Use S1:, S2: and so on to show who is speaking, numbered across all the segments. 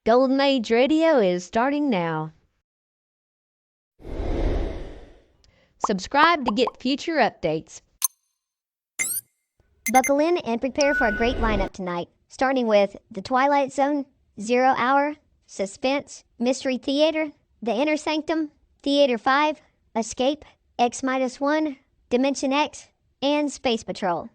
S1: Golden Age Radio is starting now. Subscribe to get future updates.
S2: Buckle in and prepare for a great lineup tonight, starting with The Twilight Zone, ZeroHour, Suspense, Mystery Theater, The Inner Sanctum, Theater 5, Escape, X-1, Dimension X, and Space Patrol.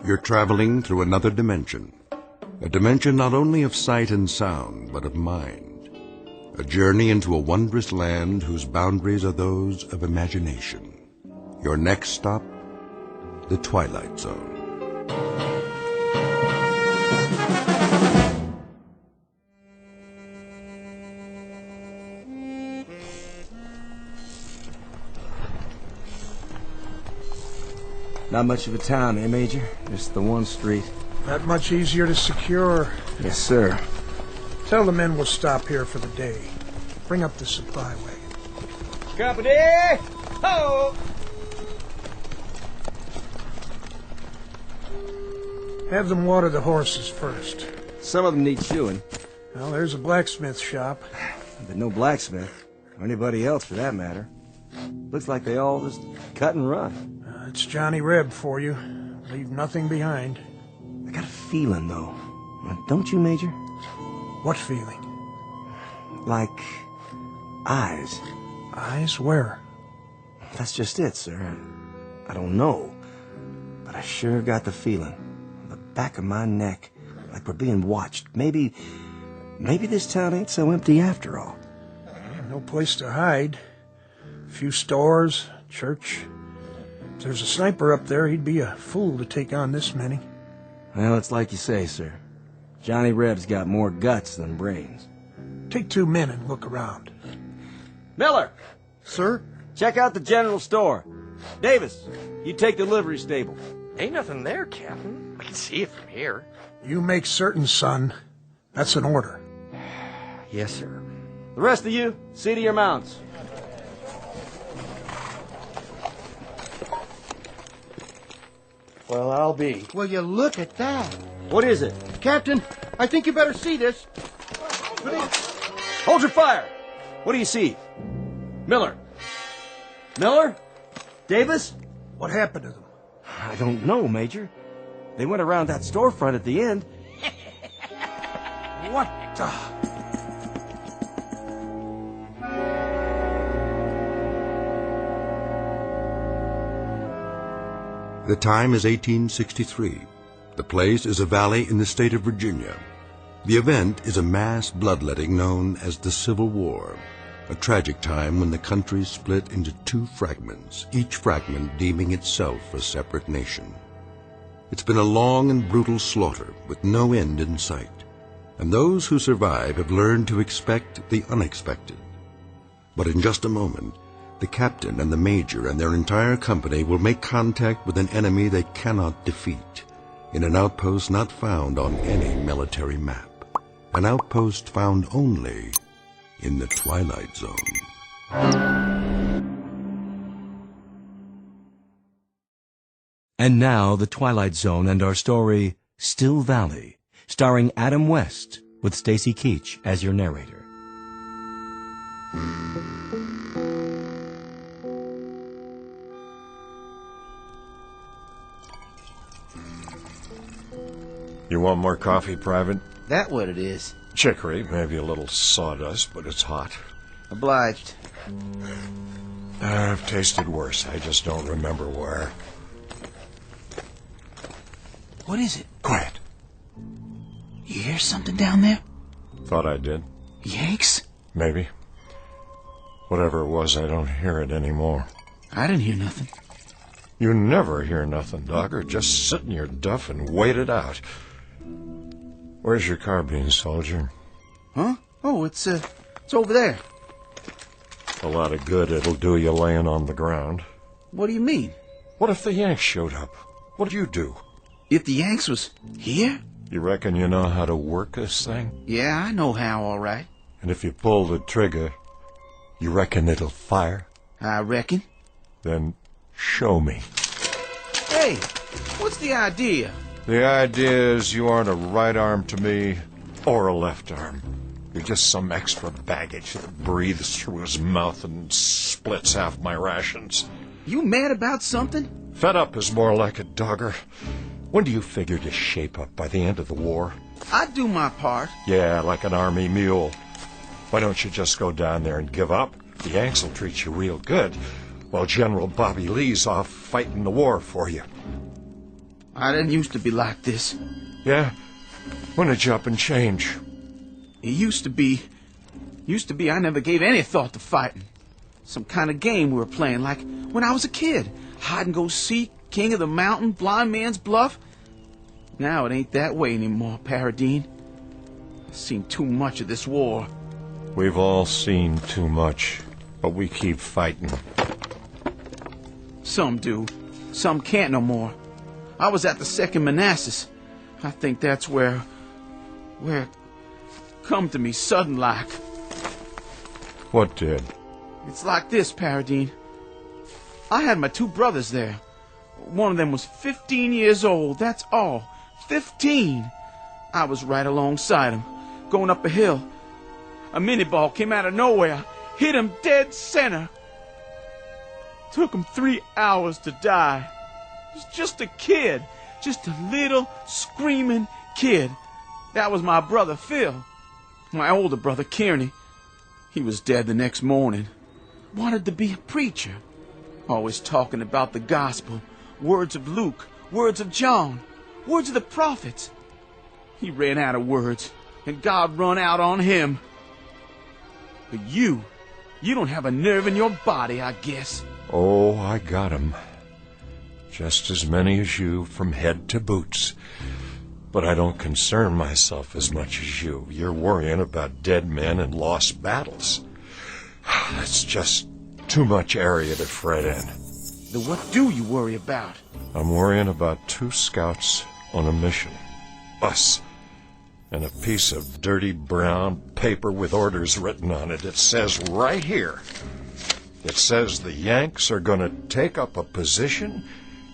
S3: You're traveling through another dimension. A dimension not only of sight and sound, but of mind. A journey into a wondrous land whose boundaries are those of imagination. Your next stop, the Twilight Zone.
S4: Not much of a town, eh, Major? Just the one street.
S5: Not much easier to secure.
S4: Yes, sir.
S5: Tell the men we'll stop here for the day. Bring up the supply wagon.
S4: Company! Ho!
S5: Have them water the horses first.
S4: Some of them need shoeing.
S5: Well, there's a blacksmith shop.
S4: But no blacksmith. Or anybody else, for that matter. Looks like they all just cut and run.
S5: It's Johnny Reb for you. Leave nothing behind.
S4: I got a feeling, though. Don't you, Major?
S5: What feeling?
S4: Like eyes.
S5: Eyes where?
S4: That's just it, sir. I don't know. But I sure got the feeling. On the back of my neck. Like we're being watched. Maybe this town ain't so empty after all.
S5: No place to hide. Few stores, church. If there's a sniper up there, he'd be a fool to take on this many.
S4: Well, it's like you say, sir. Johnny Reb's got more guts than brains.
S5: Take 2 men and look around.
S4: Miller!
S6: Sir?
S4: Check out the general store. Davis, you take the livery stable.
S6: Ain't nothing there, Captain. I can see it from here.
S5: You make certain, son. That's an order.
S6: Yes, sir.
S4: The rest of you, see to your mounts.
S6: Well, I'll be.
S7: Will you look at that?
S4: What is it?
S7: Captain, I think you better see this.
S4: Hold your fire! What do you see? Miller? Miller? Davis?
S5: What happened to them?
S4: I don't know, Major. They went around that storefront at the end.
S5: What the...
S3: The time is 1863. The place is a valley in the state of Virginia. The event is a mass bloodletting known as the Civil War, a tragic time when the country split into 2 fragments, each fragment deeming itself a separate nation. It's been a long and brutal slaughter with no end in sight, and those who survive have learned to expect the unexpected. But in just a moment, the captain and the major and their entire company will make contact with an enemy they cannot defeat, in an outpost not found on any military map, an outpost found only in the Twilight Zone.
S8: And now, The Twilight Zone and our story, Still Valley, starring Adam West, with Stacy Keach as your narrator.
S9: You want more coffee, Private?
S7: That what it is.
S9: Chicory, maybe a little sawdust, but it's hot.
S7: Obliged.
S9: I've tasted worse. I just don't remember where.
S7: What is it?
S9: Quiet.
S7: You hear something down there?
S9: Thought I did.
S7: Yanks?
S9: Maybe. Whatever it was, I don't hear it anymore.
S7: I didn't hear nothing.
S9: You never hear nothing, Dogger. Just sit in your duff and wait it out. Where's your carbine, soldier?
S7: Huh? Oh, it's over there.
S9: A lot of good it'll do you laying on the ground.
S7: What do you mean?
S9: What if the Yanks showed up? What'd you do?
S7: If the Yanks was here?
S9: You reckon you know how to work this thing?
S7: Yeah, I know how, all right.
S9: And if you pull the trigger, you reckon it'll fire?
S7: I reckon.
S9: Then show me.
S7: Hey, what's the idea?
S9: The idea is you aren't a right arm to me or a left arm. You're just some extra baggage that breathes through his mouth and splits half my rations.
S7: You mad about something?
S9: Fed up is more like it, Dogger. When do you figure to shape up? By the end of the war?
S7: I do my part.
S9: Yeah, like an army mule. Why don't you just go down there and give up? The Yanks will treat you real good, while General Bobby Lee's off fighting the war for you.
S7: I didn't used to be like this.
S9: Yeah? When did you up and change?
S7: It used to be I never gave any thought to fighting. Some kind of game we were playing, like when I was a kid. Hide and go seek, king of the mountain, blind man's bluff. Now it ain't that way anymore, Paradine. I've seen too much of this war.
S9: We've all seen too much, but we keep fighting.
S7: Some do. Some can't no more. I was at the Second Manassas. I think that's where come to me sudden like.
S9: What did?
S7: It's like this, Paradine. I had my two brothers there. One of them was 15 years old, that's all. 15! I was right alongside him, going up a hill. A mini-ball came out of nowhere, hit him dead center. Took him 3 hours to die. He was just a kid, just a little screaming kid. That was my brother Phil. My older brother Kearney. He was dead the next morning. Wanted to be a preacher. Always talking about the gospel, words of Luke, words of John, words of the prophets. He ran out of words, and God run out on him. But you don't have a nerve in your body, I guess.
S9: Oh, I got 'em. Just as many as you from head to boots. But I don't concern myself as much as you. You're worrying about dead men and lost battles. That's just too much area to fret in.
S7: Then what do you worry about?
S9: I'm worrying about 2 scouts on a mission. Us. And a piece of dirty brown paper with orders written on it. It says right here. It says the Yanks are going to take up a position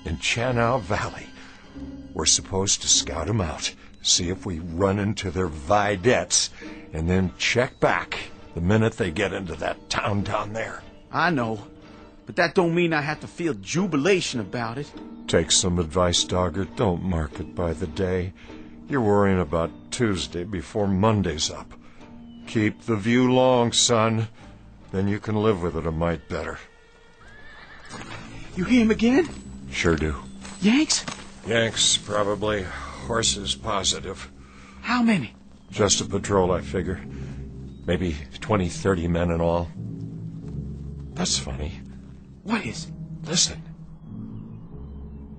S9: in Chanow Valley. We're supposed to scout them out, see if we run into their vedettes, and then check back the minute they get into that town down there.
S7: I know, but that don't mean I have to feel jubilation about it.
S9: Take some advice, Dogger. Don't mark it by the day. You're worrying about Tuesday before Monday's up. Keep the view long, son. Then you can live with it a mite better.
S7: You hear him again?
S9: Sure do.
S7: Yanks?
S9: Yanks, probably. Horses, positive.
S7: How many?
S9: Just a patrol, I figure. Maybe 20, 30 men in all. That's funny.
S7: What is?
S9: Listen.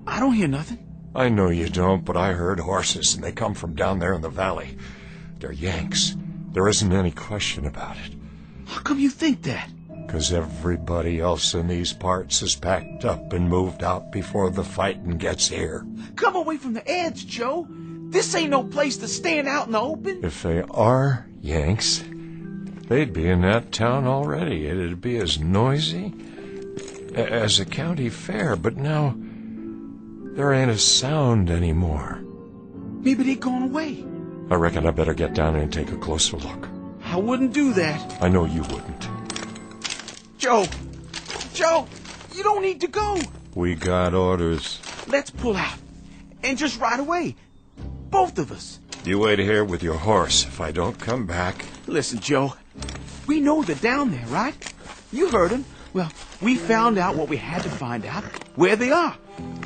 S7: I don't hear nothing.
S9: I know you don't, but I heard horses, and they come from down there in the valley. They're Yanks. There isn't any question about it.
S7: How come you think that?
S9: 'Cause everybody else in these parts is packed up and moved out before the fighting gets here.
S7: Come away from the edge, Joe. This ain't no place to stand out in the open.
S9: If they are Yanks, they'd be in that town already. It'd be as noisy as a county fair, but now there ain't a sound anymore.
S7: Maybe they gone away.
S9: I reckon I better get down there and take a closer look.
S7: I wouldn't do that.
S9: I know you wouldn't.
S7: Joe, you don't need to go.
S9: We got orders.
S7: Let's pull out. And just right away. Both of us.
S9: You wait here with your horse. If I don't come back...
S7: Listen, Joe. We know they're down there, right? You heard them. Well, we found out what we had to find out. Where they are.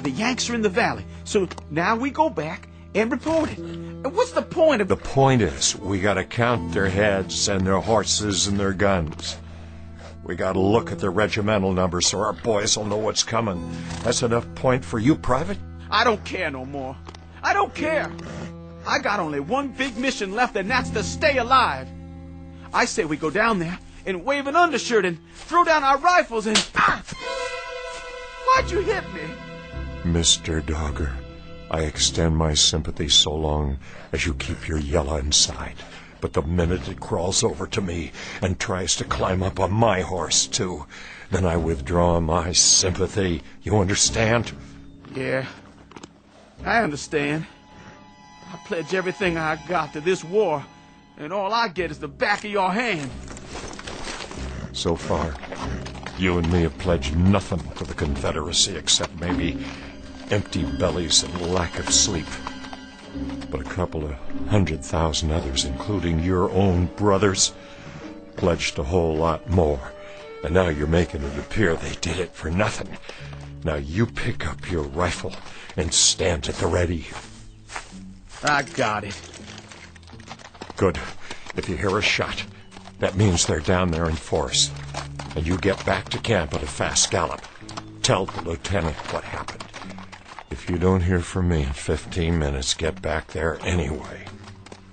S7: The Yanks are in the valley. So now we go back and report it. And what's the point of...
S9: The point is, we gotta count their heads and their horses and their guns. We gotta look at the regimental numbers so our boys will know what's coming. That's enough point for you, Private?
S7: I don't care no more. I don't care. I got only one big mission left, and that's to stay alive. I say we go down there and wave an undershirt and throw down our rifles and... Ah! Why'd you hit me?
S9: Mr. Dogger, I extend my sympathy so long as you keep your yella inside. But the minute it crawls over to me and tries to climb up on my horse, too, then I withdraw my sympathy. You understand?
S7: Yeah, I understand. I pledge everything I got to this war, and all I get is the back of your hand.
S9: So far, you and me have pledged nothing to the Confederacy except maybe empty bellies and lack of sleep. But a couple of 100,000 others, including your own brothers, pledged a whole lot more. And now you're making it appear they did it for nothing. Now you pick up your rifle and stand at the ready.
S7: I got it.
S9: Good. If you hear a shot, that means they're down there in force. And you get back to camp at a fast gallop. Tell the lieutenant what happened. If you don't hear from me in 15 minutes, get back there anyway.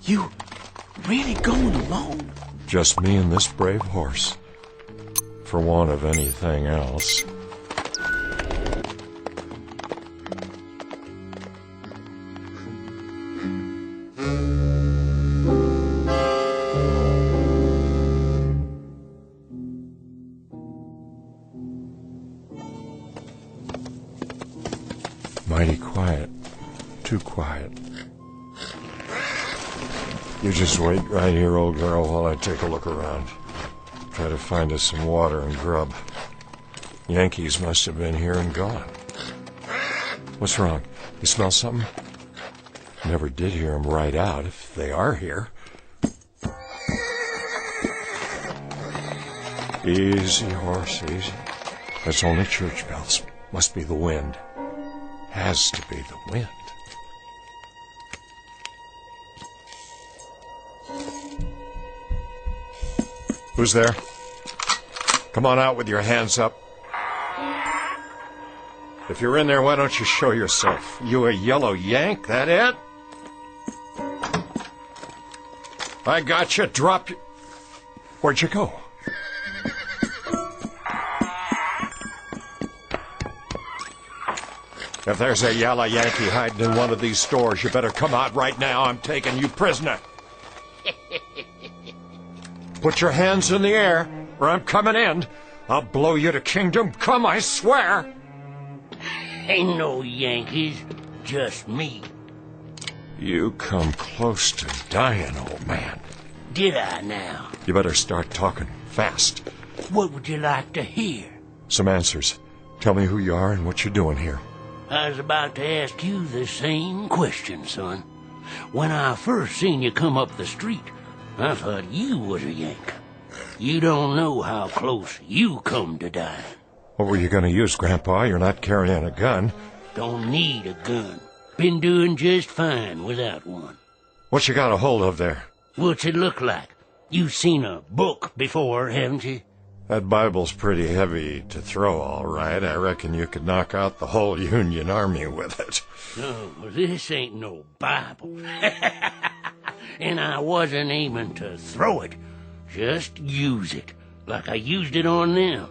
S7: You really going alone?
S9: Just me and this brave horse. For want of anything else. Mighty quiet. Too quiet. You just wait right here, old girl, while I take a look around. Try to find us some water and grub. Yankees must have been here and gone. What's wrong? You smell something? Never did hear them right out, if they are here. Easy, horse, easy. That's only church bells. Must be the wind. Has to be the wind. Who's there? Come on out with your hands up. If you're in there, why don't you show yourself? You a yellow yank, that it? I got you. Drop you. Where'd you go? If there's a yellow Yankee hiding in one of these stores, you better come out right now. I'm taking you prisoner. Put your hands in the air, or I'm coming in. I'll blow you to kingdom come, I swear.
S10: Ain't no Yankees, just me.
S9: You come close to dying, old man.
S10: Did I now?
S9: You better start talking fast.
S10: What would you like to hear?
S9: Some answers. Tell me who you are and what you're doing here.
S10: I was about to ask you the same question, son. When I first seen you come up the street, I thought you was a Yank. You don't know how close you come to dying.
S9: What were you going to use, Grandpa? You're not carrying a gun.
S10: Don't need a gun. Been doing just fine without one.
S9: What you got a hold of there?
S10: What's it look like? You've seen a book before, haven't you?
S9: That Bible's pretty heavy to throw, all right. I reckon you could knock out the whole Union Army with it.
S10: No, this ain't no Bible. And I wasn't aiming to throw it. Just use it, like I used it on them.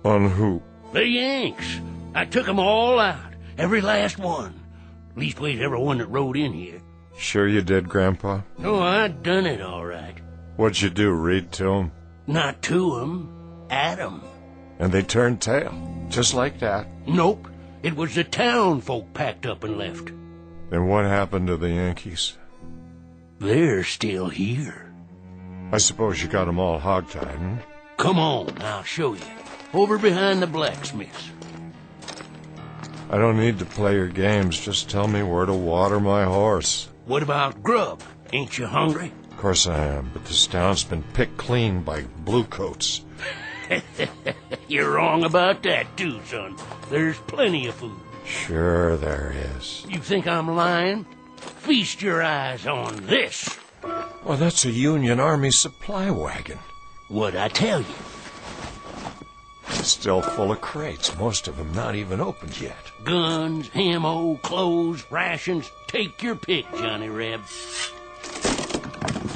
S9: On who?
S10: The Yanks. I took 'em all out, every last one. Leastways, every one that rode in here.
S9: Sure you did, Grandpa?
S10: Oh, I done it all right.
S9: What'd you do, read to 'em?
S10: Not to 'em, at 'em.
S9: And they turned tail, just like that.
S10: Nope, it was the town folk packed up and left.
S9: Then what happened to the Yankees?
S10: They're still here.
S9: I suppose you got 'em all hogtied, hmm?
S10: Come on, I'll show you. Over behind the blacksmith's.
S9: I don't need to play your games. Just tell me where to water my horse.
S10: What about grub? Ain't you hungry?
S9: Of course I am, but this town's been picked clean by bluecoats.
S10: You're wrong about that, too, son. There's plenty of food.
S9: Sure there is.
S10: You think I'm lying? Feast your eyes on this.
S9: Well, that's a Union Army supply wagon.
S10: What'd I tell you?
S9: Still full of crates, most of them not even opened yet.
S10: Guns, ammo, clothes, rations. Take your pick, Johnny Reb.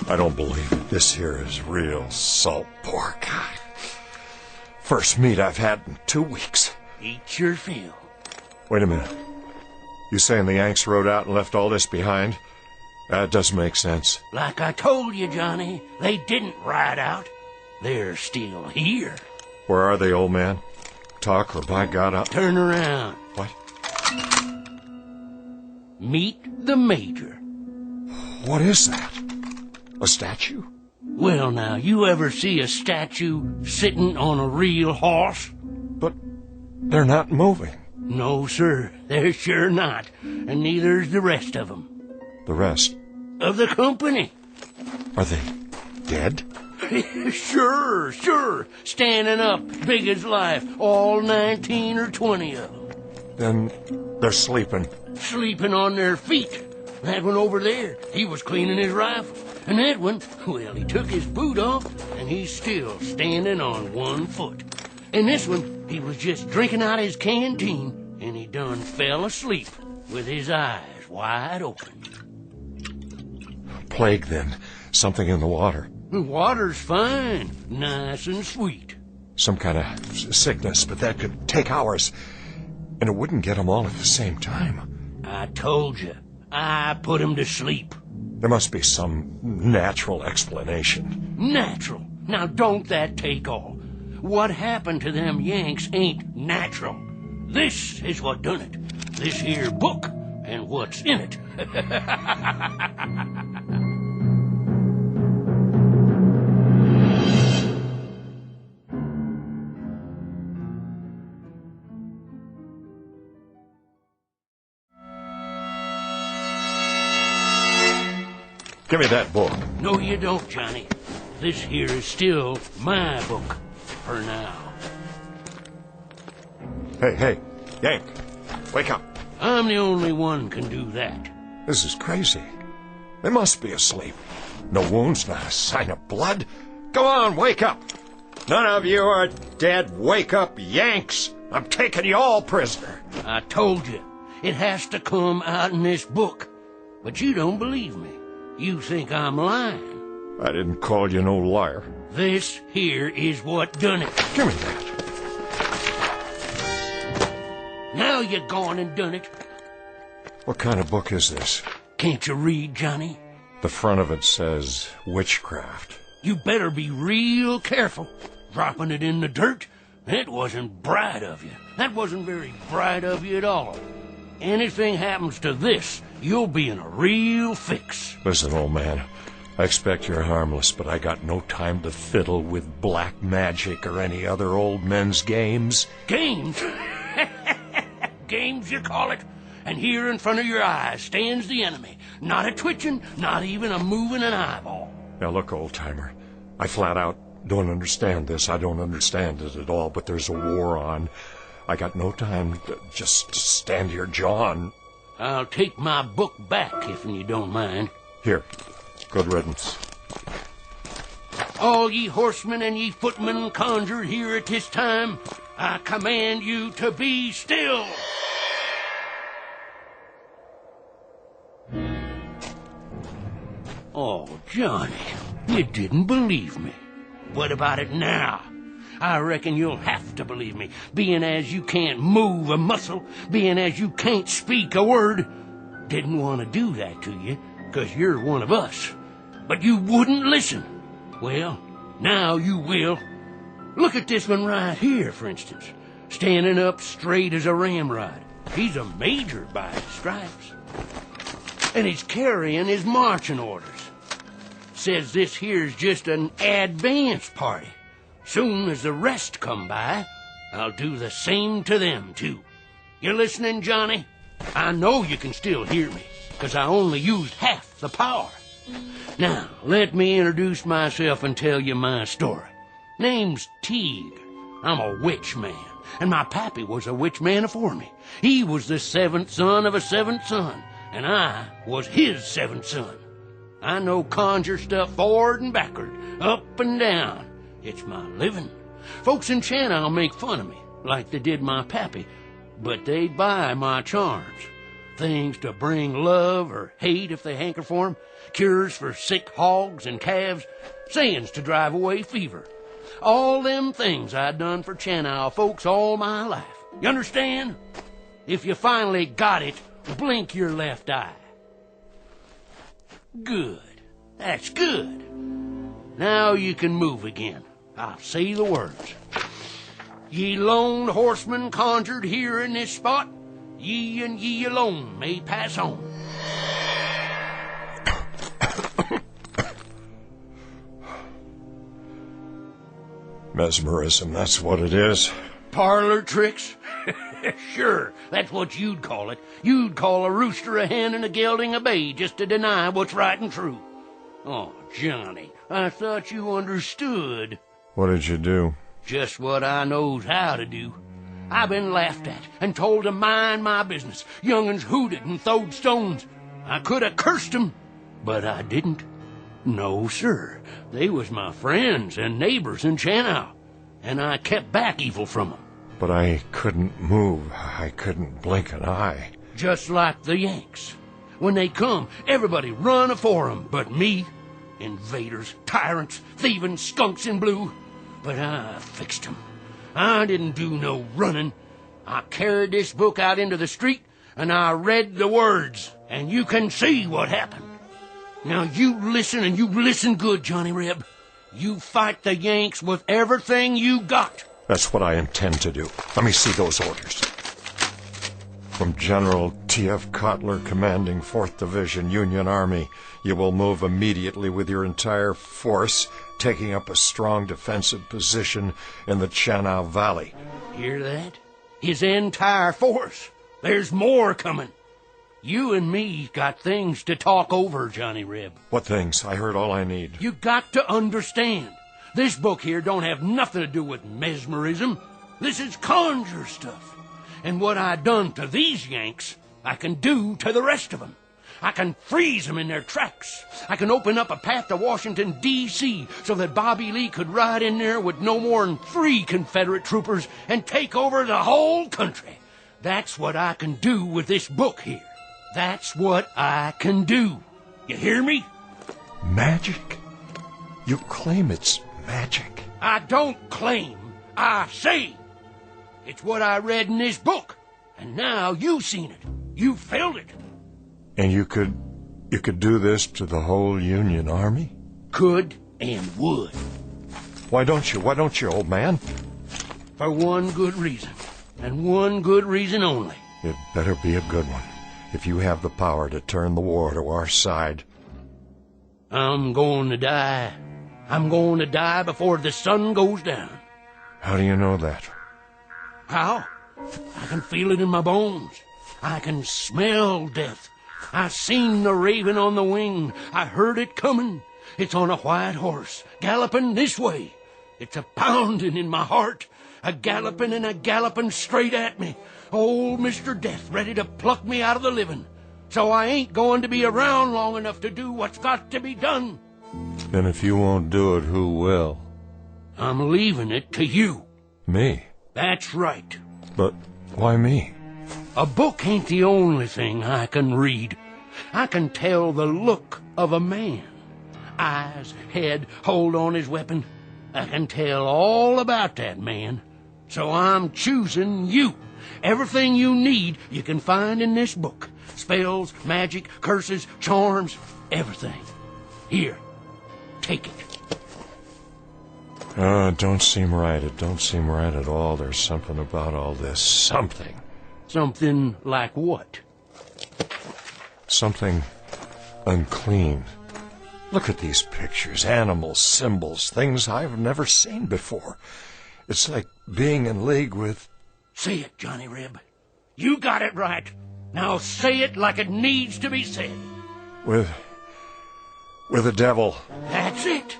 S9: I don't believe it. This here is real salt pork. First meat I've had in 2 weeks.
S10: Eat your fill.
S9: Wait a minute. You saying the Yanks rode out and left all this behind? That doesn't make sense.
S10: Like I told you, Johnny, they didn't ride out. They're still here.
S9: Where are they, old man? Talk or by God, I'll...
S10: Turn around.
S9: What?
S10: Meet the Major.
S9: What is that? A statue?
S10: Well, now, you ever see a statue sitting on a real horse?
S9: But they're not moving.
S10: No, sir, they're sure not. And neither's the rest of them.
S9: The rest?
S10: Of the company.
S9: Are they dead?
S10: Sure. Standing up, big as life, all 19 or 20 of them.
S9: Then they're sleeping.
S10: Sleeping on their feet. That one over there, he was cleaning his rifle. And that one, well, he took his boot off, and he's still standing on one foot. And this one, he was just drinking out his canteen, and he done fell asleep with his eyes wide open.
S9: Plague, then. Something in the water.
S10: The water's fine, nice and sweet.
S9: Some kind of sickness, but that could take hours. And it wouldn't get them all at the same time.
S10: I told you, I put him to sleep.
S9: There must be some natural explanation.
S10: Natural? Now don't that take all? What happened to them Yanks ain't natural. This is what done it. This here book and what's in it.
S9: Give me that book.
S10: No, you don't, Johnny. This here is still my book, for now.
S9: Hey, Yank, wake up.
S10: I'm the only one can do that.
S9: This is crazy. They must be asleep. No wounds, not a sign of blood. Go on, wake up. None of you are dead. Wake up, Yanks. I'm taking you all prisoner.
S10: I told you, it has to come out in this book. But you don't believe me. You think I'm lying.
S9: I didn't call you no liar.
S10: This here is what done it.
S9: Give me that.
S10: Now you gone and done it.
S9: What kind of book is this?
S10: Can't you read, Johnny?
S9: The front of it says witchcraft.
S10: You better be real careful. Dropping it in the dirt, that wasn't bright of you. That wasn't very bright of you at all. Anything happens to this, you'll be in a real fix.
S9: Listen, old man, I expect you're harmless, but I got no time to fiddle with black magic or any other old men's games.
S10: Games? Games, you call it? And here in front of your eyes stands the enemy. Not a twitching, not even a moving an eyeball.
S9: Now look, old-timer, I flat out don't understand this. I don't understand it at all, but there's a war on. I got no time to just stand here jawing.
S10: I'll take my book back if you don't mind.
S9: Here, good riddance.
S10: All ye horsemen and ye footmen conjured here at this time, I command you to be still. Oh, Johnny, you didn't believe me. What about it now? I reckon you'll have to believe me, being as you can't move a muscle, being as you can't speak a word. Didn't want to do that to you, 'cause you're one of us. But you wouldn't listen. Well, now you will. Look at this one right here, for instance, standing up straight as a ramrod. He's a major by his stripes. And he's carrying his marching orders. Says this here's just an advance party. Soon as the rest come by, I'll do the same to them, too. You listening, Johnny? I know you can still hear me, 'cause I only used half the power. Now, let me introduce myself and tell you my story. Name's Teague. I'm a witch man, and my pappy was a witch man afore me. He was the seventh son of a seventh son, and I was his seventh son. I know conjure stuff forward and backward, up and down. It's my living. Folks in Channel make fun of me, like they did my pappy, but they buy my charms. Things to bring love or hate if they hanker for 'em, cures for sick hogs and calves, sayings to drive away fever. All them things I done for Channel folks all my life. You understand? If you finally got it, blink your left eye. Good. That's good. Now you can move again. I'll say the words. Ye lone horsemen conjured here in this spot, ye and ye alone may pass on.
S9: Mesmerism, that's what it is.
S10: Parlor tricks? Sure, that's what you'd call it. You'd call a rooster a hen and a gelding a bay just to deny what's right and true. Oh, Johnny, I thought you understood.
S9: What did you do?
S10: Just what I knows how to do. I've been laughed at and told to mind my business. Young'uns hooted and throwed stones. I could have cursed 'em, but I didn't. No, sir. They was my friends and neighbors in Channel, and I kept back evil from 'em.
S9: But I couldn't move. I couldn't blink an eye.
S10: Just like the Yanks. When they come, everybody run afore 'em, but me. Invaders, tyrants, thieving skunks in blue. But I fixed 'em. I didn't do no running. I carried this book out into the street, and I read the words, and you can see what happened. Now you listen, and you listen good, Johnny Reb. You fight the Yanks with everything you got.
S9: That's what I intend to do. Let me see those orders. From General T.F. Cutler, commanding 4th Division, Union Army, you will move immediately with your entire force, taking up a strong defensive position in the Channel Valley.
S10: Hear that? His entire force. There's more coming. You and me got things to talk over, Johnny Reb.
S9: What things? I heard all I need.
S10: You got to understand. This book here don't have nothing to do with mesmerism. This is conjure stuff. And what I done to these Yanks, I can do to the rest of them. I can freeze them in their tracks. I can open up a path to Washington, D.C., so that Bobby Lee could ride in there with no more than 3 Confederate troopers and take over the whole country. That's what I can do with this book here. That's what I can do. You hear me?
S9: Magic? You claim it's magic.
S10: I don't claim. I say. It's what I read in this book. And now you've seen it. You felt it.
S9: And you could do this to the whole Union Army?
S10: Could and would.
S9: Why don't you? Why don't you, old man?
S10: For one good reason. And one good reason only.
S9: It better be a good one. If you have the power to turn the war to our side.
S10: I'm going to die. I'm going to die before the sun goes down.
S9: How do you know that?
S10: How? I can feel it in my bones. I can smell death. I seen the raven on the wing. I heard it coming. It's on a white horse, galloping this way. It's a pounding in my heart, a galloping and a galloping straight at me. Old Mr. Death ready to pluck me out of the living. So I ain't going to be around long enough to do what's got to be done.
S9: Then if you won't do it, who will?
S10: I'm leaving it to you.
S9: Me?
S10: That's right.
S9: But why me?
S10: A book ain't the only thing I can read. I can tell the look of a man. Eyes, head, hold on his weapon. I can tell all about that man. So I'm choosing you. Everything you need you can find in this book. Spells, magic, curses, charms, everything. Here, take it.
S9: It don't seem right. It don't seem right at all. There's something about all this. Something.
S10: Something like what?
S9: Something unclean. Look at these pictures, animals, symbols, things I've never seen before. It's like being in league with...
S10: Say it, Johnny Reb. You got it right. Now say it like it needs to be said.
S9: With the devil.
S10: That's it.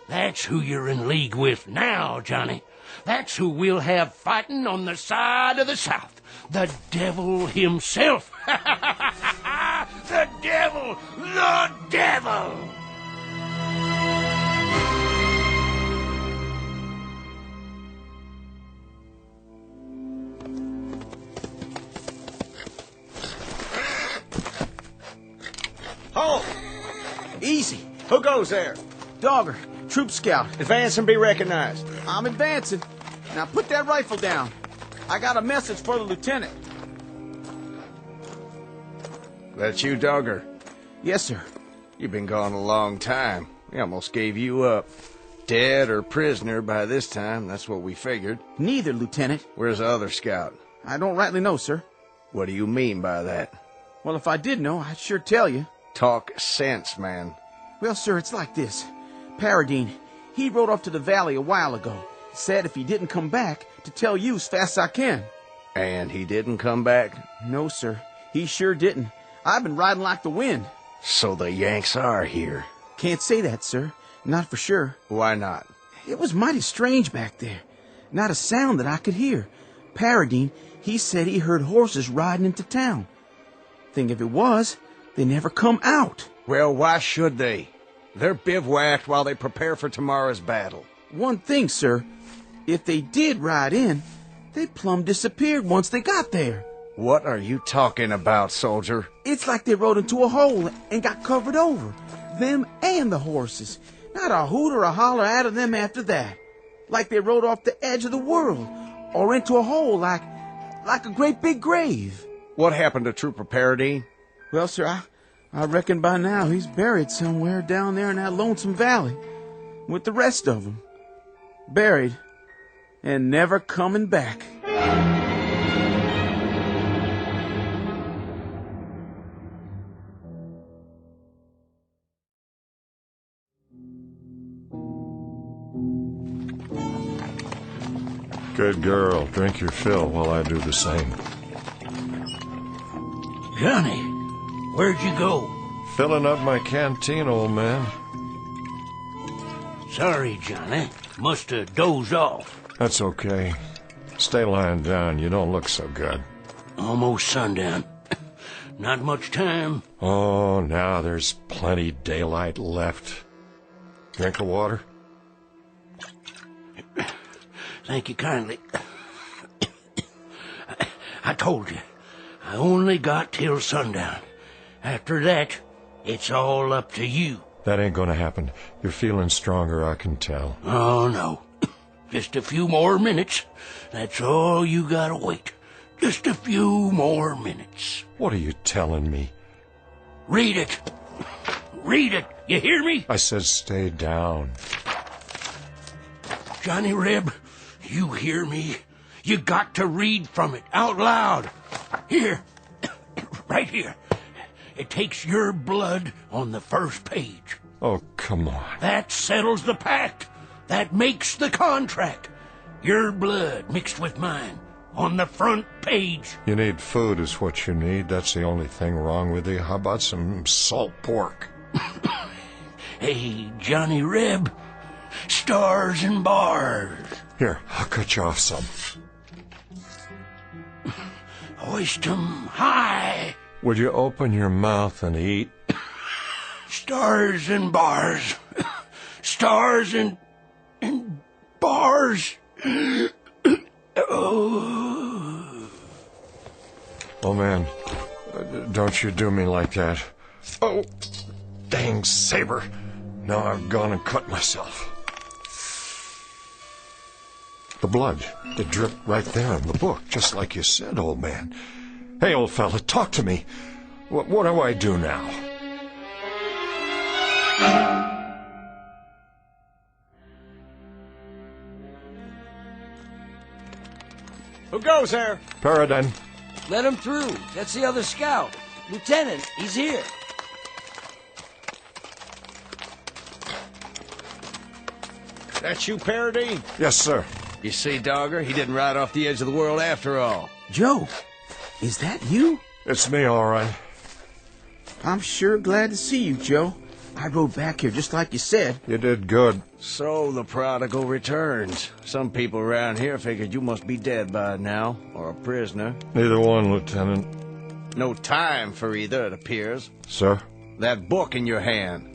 S10: That's who you're in league with now, Johnny. That's who we'll have fighting on the side of the South. The devil himself. The devil! The devil!
S7: Easy.
S4: Who goes there?
S7: Dogger, troop scout.
S4: Advance and be recognized.
S7: I'm advancing. Now put that rifle down. I got a message for the lieutenant.
S4: That's you, Dogger.
S7: Yes, sir.
S4: You've been gone a long time. We almost gave you up. Dead or prisoner by this time, that's what we figured.
S7: Neither, Lieutenant.
S4: Where's the other scout?
S7: I don't rightly know, sir.
S4: What do you mean by that?
S7: Well, if I did know, I'd sure tell you.
S4: Talk sense, man.
S7: Well, sir, it's like this. Paradine, he rode off to the valley a while ago. Said if he didn't come back, to tell you as fast as I can.
S4: And he didn't come back?
S7: No, sir. He sure didn't. I've been riding like the wind.
S4: So the Yanks are here.
S7: Can't say that, sir. Not for sure.
S4: Why not?
S7: It was mighty strange back there. Not a sound that I could hear. Paradine, he said he heard horses riding into town. Thing if it was, they never come out.
S4: Well, why should they? They're bivouacked while they prepare for tomorrow's battle.
S7: One thing, sir. If they did ride in, they plumb disappeared once they got there.
S4: What are you talking about, soldier?
S7: It's like they rode into a hole and got covered over. Them and the horses. Not a hoot or a holler out of them after that. Like they rode off the edge of the world. Or into a hole like a great big grave.
S4: What happened to Trooper Paradine?
S7: Well, sir, I reckon by now he's buried somewhere down there in that lonesome valley. With the rest of them. Buried. And never coming back.
S9: Good girl. Drink your fill while I do the same.
S10: Johnny, where'd you go?
S9: Filling up my canteen, old man.
S10: Sorry, Johnny. Must have dozed off.
S9: That's okay. Stay lying down. You don't look so good.
S10: Almost sundown. Not much time.
S9: Oh, now there's plenty daylight left. Drink of water?
S10: Thank you kindly. I told you, I only got till sundown. After that, it's all up to you.
S9: That ain't gonna happen. You're feeling stronger, I can tell.
S10: Oh, no. Just a few more minutes. That's all you gotta wait. Just a few more minutes.
S9: What are you telling me?
S10: Read it. Read it. You hear me?
S9: I said stay down.
S10: Johnny Reb, you hear me? You got to read from it out loud. Here. Right here. It takes your blood on the first page.
S9: Oh, come on.
S10: That settles the pact. That makes the contract. Your blood mixed with mine on the front page.
S9: You need food is what you need. That's the only thing wrong with you. How about some salt pork?
S10: Hey, Johnny Reb. Stars and bars.
S9: Here, I'll cut you off some.
S10: Hoist 'em high.
S9: Would you open your mouth and eat?
S10: Stars and bars. Stars and bars. Oh.
S9: Oh, man, don't you do me like that. Oh, dang saber. Now I've gone and cut myself. The blood, it dripped right there in the book, just like you said, old man. Hey, old fella, talk to me. What do I do now?
S4: Who goes there?
S9: Paradine.
S11: Let him through. That's the other scout. Lieutenant, he's here.
S4: That's you, Paradine?
S9: Yes, sir.
S4: You see, Dogger, he didn't ride off the edge of the world after all.
S7: Joe, is that you?
S9: It's me, all right.
S7: I'm sure glad to see you, Joe. I rode back here just like you said.
S9: You did good.
S4: So the prodigal returns. Some people around here figured you must be dead by now, or a prisoner.
S9: Neither one, Lieutenant.
S4: No time for either, it appears.
S9: Sir?
S4: That book in your hand.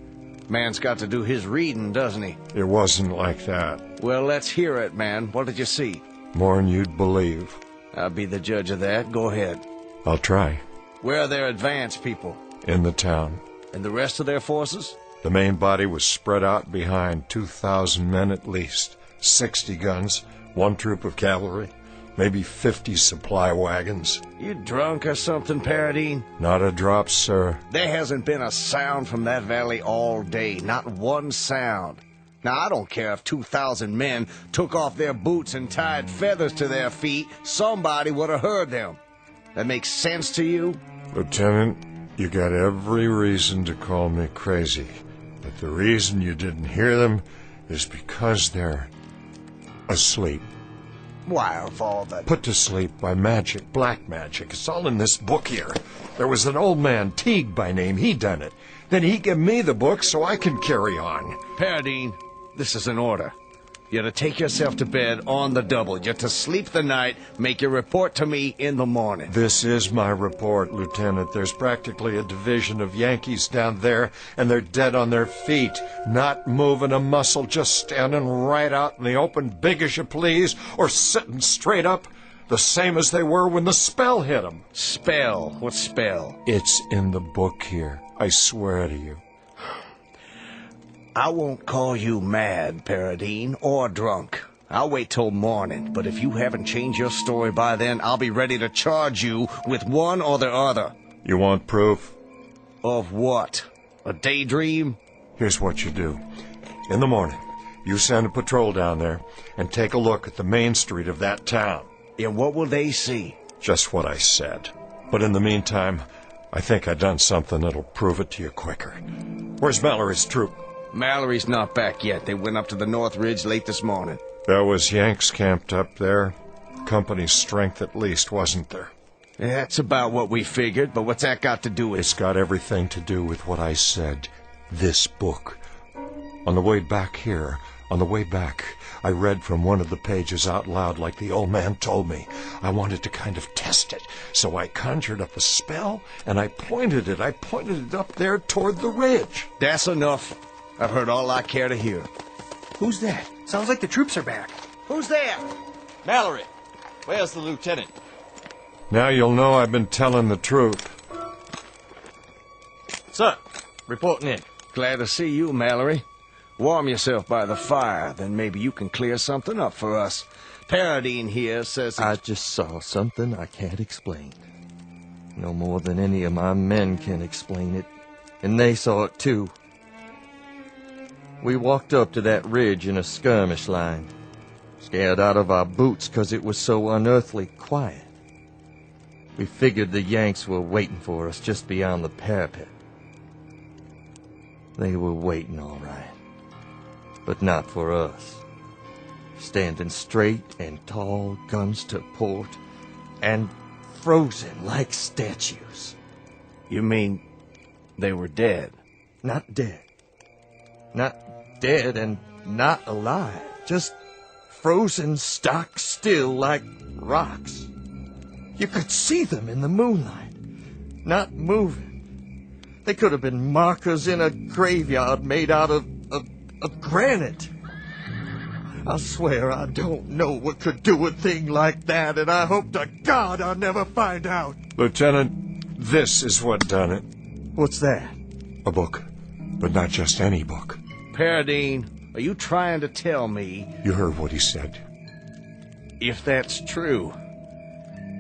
S4: Man's got to do his reading, doesn't he?
S9: It wasn't like that.
S4: Well, let's hear it, man. What did you see?
S9: More than you'd believe.
S4: I'll be the judge of that. Go ahead.
S9: I'll try.
S4: Where are their advance people?
S9: In the town.
S4: And the rest of their forces?
S9: The main body was spread out behind 2,000 men at least, 60 guns, 1 troop of cavalry, maybe 50 supply wagons.
S11: You drunk or something, Paradine?
S9: Not a drop, sir.
S11: There hasn't been a sound from that valley all day. Not one sound. Now, I don't care if 2,000 men took off their boots and tied feathers to their feet. Somebody would have heard them. That makes sense to you?
S9: Lieutenant, you got every reason to call me crazy. But the reason you didn't hear them is because they're asleep.
S11: Why, of all the...
S9: Put to sleep by magic, black magic. It's all in this book here. There was an old man, Teague by name. He done it. Then he give me the book so I can carry on.
S11: Paradine, this is an order. You're to take yourself to bed on the double. You're to sleep the night, make your report to me in the morning.
S9: This is my report, Lieutenant. There's practically a division of Yankees down there, and they're dead on their feet, not moving a muscle, just standing right out in the open, big as you please, or sitting straight up, the same as they were when the spell hit them.
S11: Spell? What spell?
S9: It's in the book here. I swear to you.
S11: I won't call you mad, Paradine, or drunk. I'll wait till morning, but if you haven't changed your story by then, I'll be ready to charge you with one or the other.
S9: You want proof?
S11: Of what? A daydream?
S9: Here's what you do. In the morning, you send a patrol down there and take a look at the main street of that town.
S11: And what will they see?
S9: Just what I said. But in the meantime, I think I done something that'll prove it to you quicker. Where's Mallory's troop?
S11: Mallory's not back yet. They went up to the North Ridge late this morning.
S9: There was Yanks camped up there. Company's strength at least, wasn't there?
S11: That's about what we figured, but what's that got to do with...
S9: It's got everything to do with what I said. This book. On the way back here, I read from one of the pages out loud like the old man told me. I wanted to kind of test it, so I conjured up a spell, and I pointed it up there toward the ridge.
S11: That's enough. I've heard all I care to hear.
S6: Who's that? Sounds like the troops are back.
S11: Who's there?
S6: Mallory, where's the lieutenant?
S9: Now you'll know I've been telling the truth.
S6: Sir, reporting in.
S11: Glad to see you, Mallory. Warm yourself by the fire, then maybe you can clear something up for us. Paradine here says...
S12: I just saw something I can't explain. No more than any of my men can explain it. And they saw it too. We walked up to that ridge in a skirmish line, scared out of our boots 'cause it was so unearthly quiet. We figured the Yanks were waiting for us just beyond the parapet. They were waiting all right, but not for us. Standing straight and tall, guns to port, and frozen like statues.
S11: You mean they were dead?
S12: Not dead. Not dead and not alive. Just frozen stock still like rocks. You could see them in the moonlight, not moving. They could have been markers in a graveyard made out of granite. I swear I don't know what could do a thing like that, and I hope to God I'll never find out.
S9: Lieutenant, this is what done it.
S12: What's that?
S9: A book. But not just any book.
S11: Paradine, are you trying to tell me...
S9: You heard what he said.
S11: If that's true,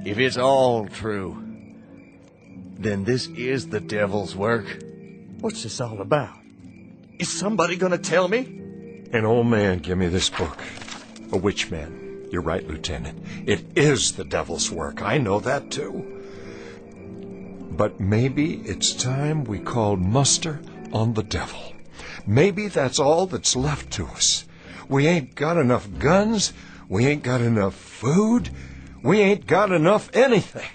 S11: if it's all true, then this is the devil's work.
S12: What's this all about? Is somebody gonna tell me?
S9: An old man gave me this book. A witch man. You're right, Lieutenant. It is the devil's work. I know that too. But maybe it's time we called muster on the devil. Maybe that's all that's left to us. We ain't got enough guns. We ain't got enough food. We ain't got enough anything.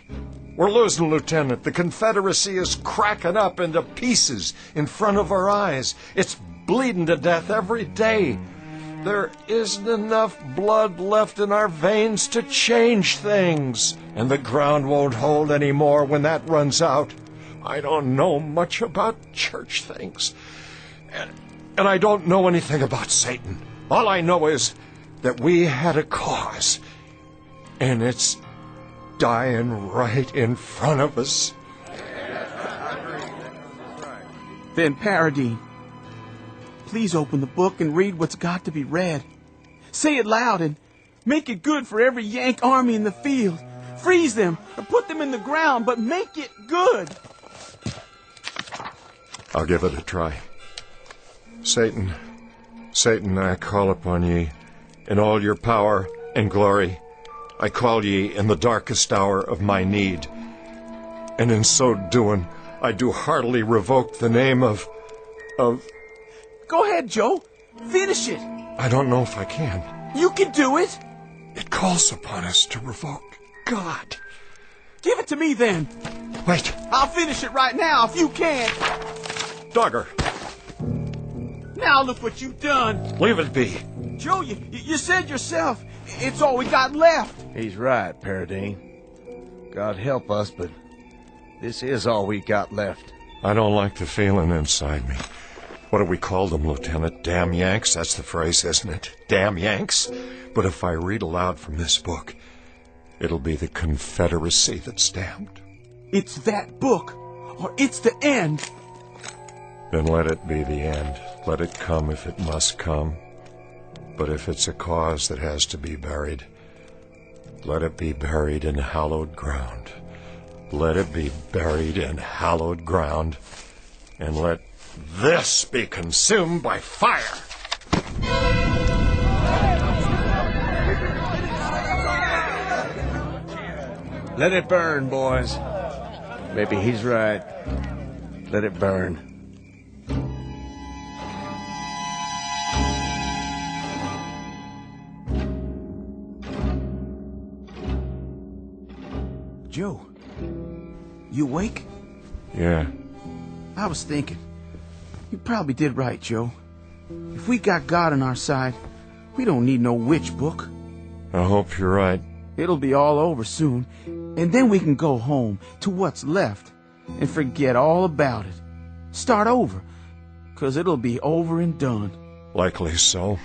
S9: We're losing, Lieutenant. The Confederacy is cracking up into pieces in front of our eyes. It's bleeding to death every day. There isn't enough blood left in our veins to change things. And the ground won't hold any more when that runs out. I don't know much about church things. And I don't know anything about Satan. All I know is that we had a cause. And it's dying right in front of us.
S7: Then, Paradine, Please open the book and read what's got to be read. Say it loud and make it good for every Yank army in the field. Freeze them or put them in the ground, but make it good.
S9: I'll give it a try. Satan, Satan, I call upon ye in all your power and glory. I call ye in the darkest hour of my need. And in so doing, I do heartily revoke the name of...
S7: Go ahead, Joe. Finish it.
S9: I don't know if I can.
S7: You can do it.
S9: It calls upon us to revoke God.
S7: Give it to me then.
S9: Wait.
S7: I'll finish it right now if you can.
S9: Dogger.
S7: Now look what you've done.
S9: Leave it be.
S7: Joe, you said yourself, it's all we got left.
S11: He's right, Paradine. God help us, but this is all we got left.
S9: I don't like the feeling inside me. What do we call them, Lieutenant? Damn Yanks? That's the phrase, isn't it? Damn Yanks? But if I read aloud from this book, it'll be the Confederacy that's damned.
S7: It's that book, or it's the end.
S9: Then let it be the end. Let it come if it must come. But if it's a cause that has to be buried, let it be buried in hallowed ground. Let it be buried in hallowed ground, and let this be consumed by fire.
S11: Let it burn, boys. Maybe he's right. Let it burn.
S7: Joe, you awake?
S9: Yeah.
S7: I was thinking. You probably did right, Joe. If we got God on our side, we don't need no witch book.
S9: I hope you're right.
S7: It'll be all over soon, and then we can go home to what's left and forget all about it. Start over, 'cause it'll be over and done.
S9: Likely so.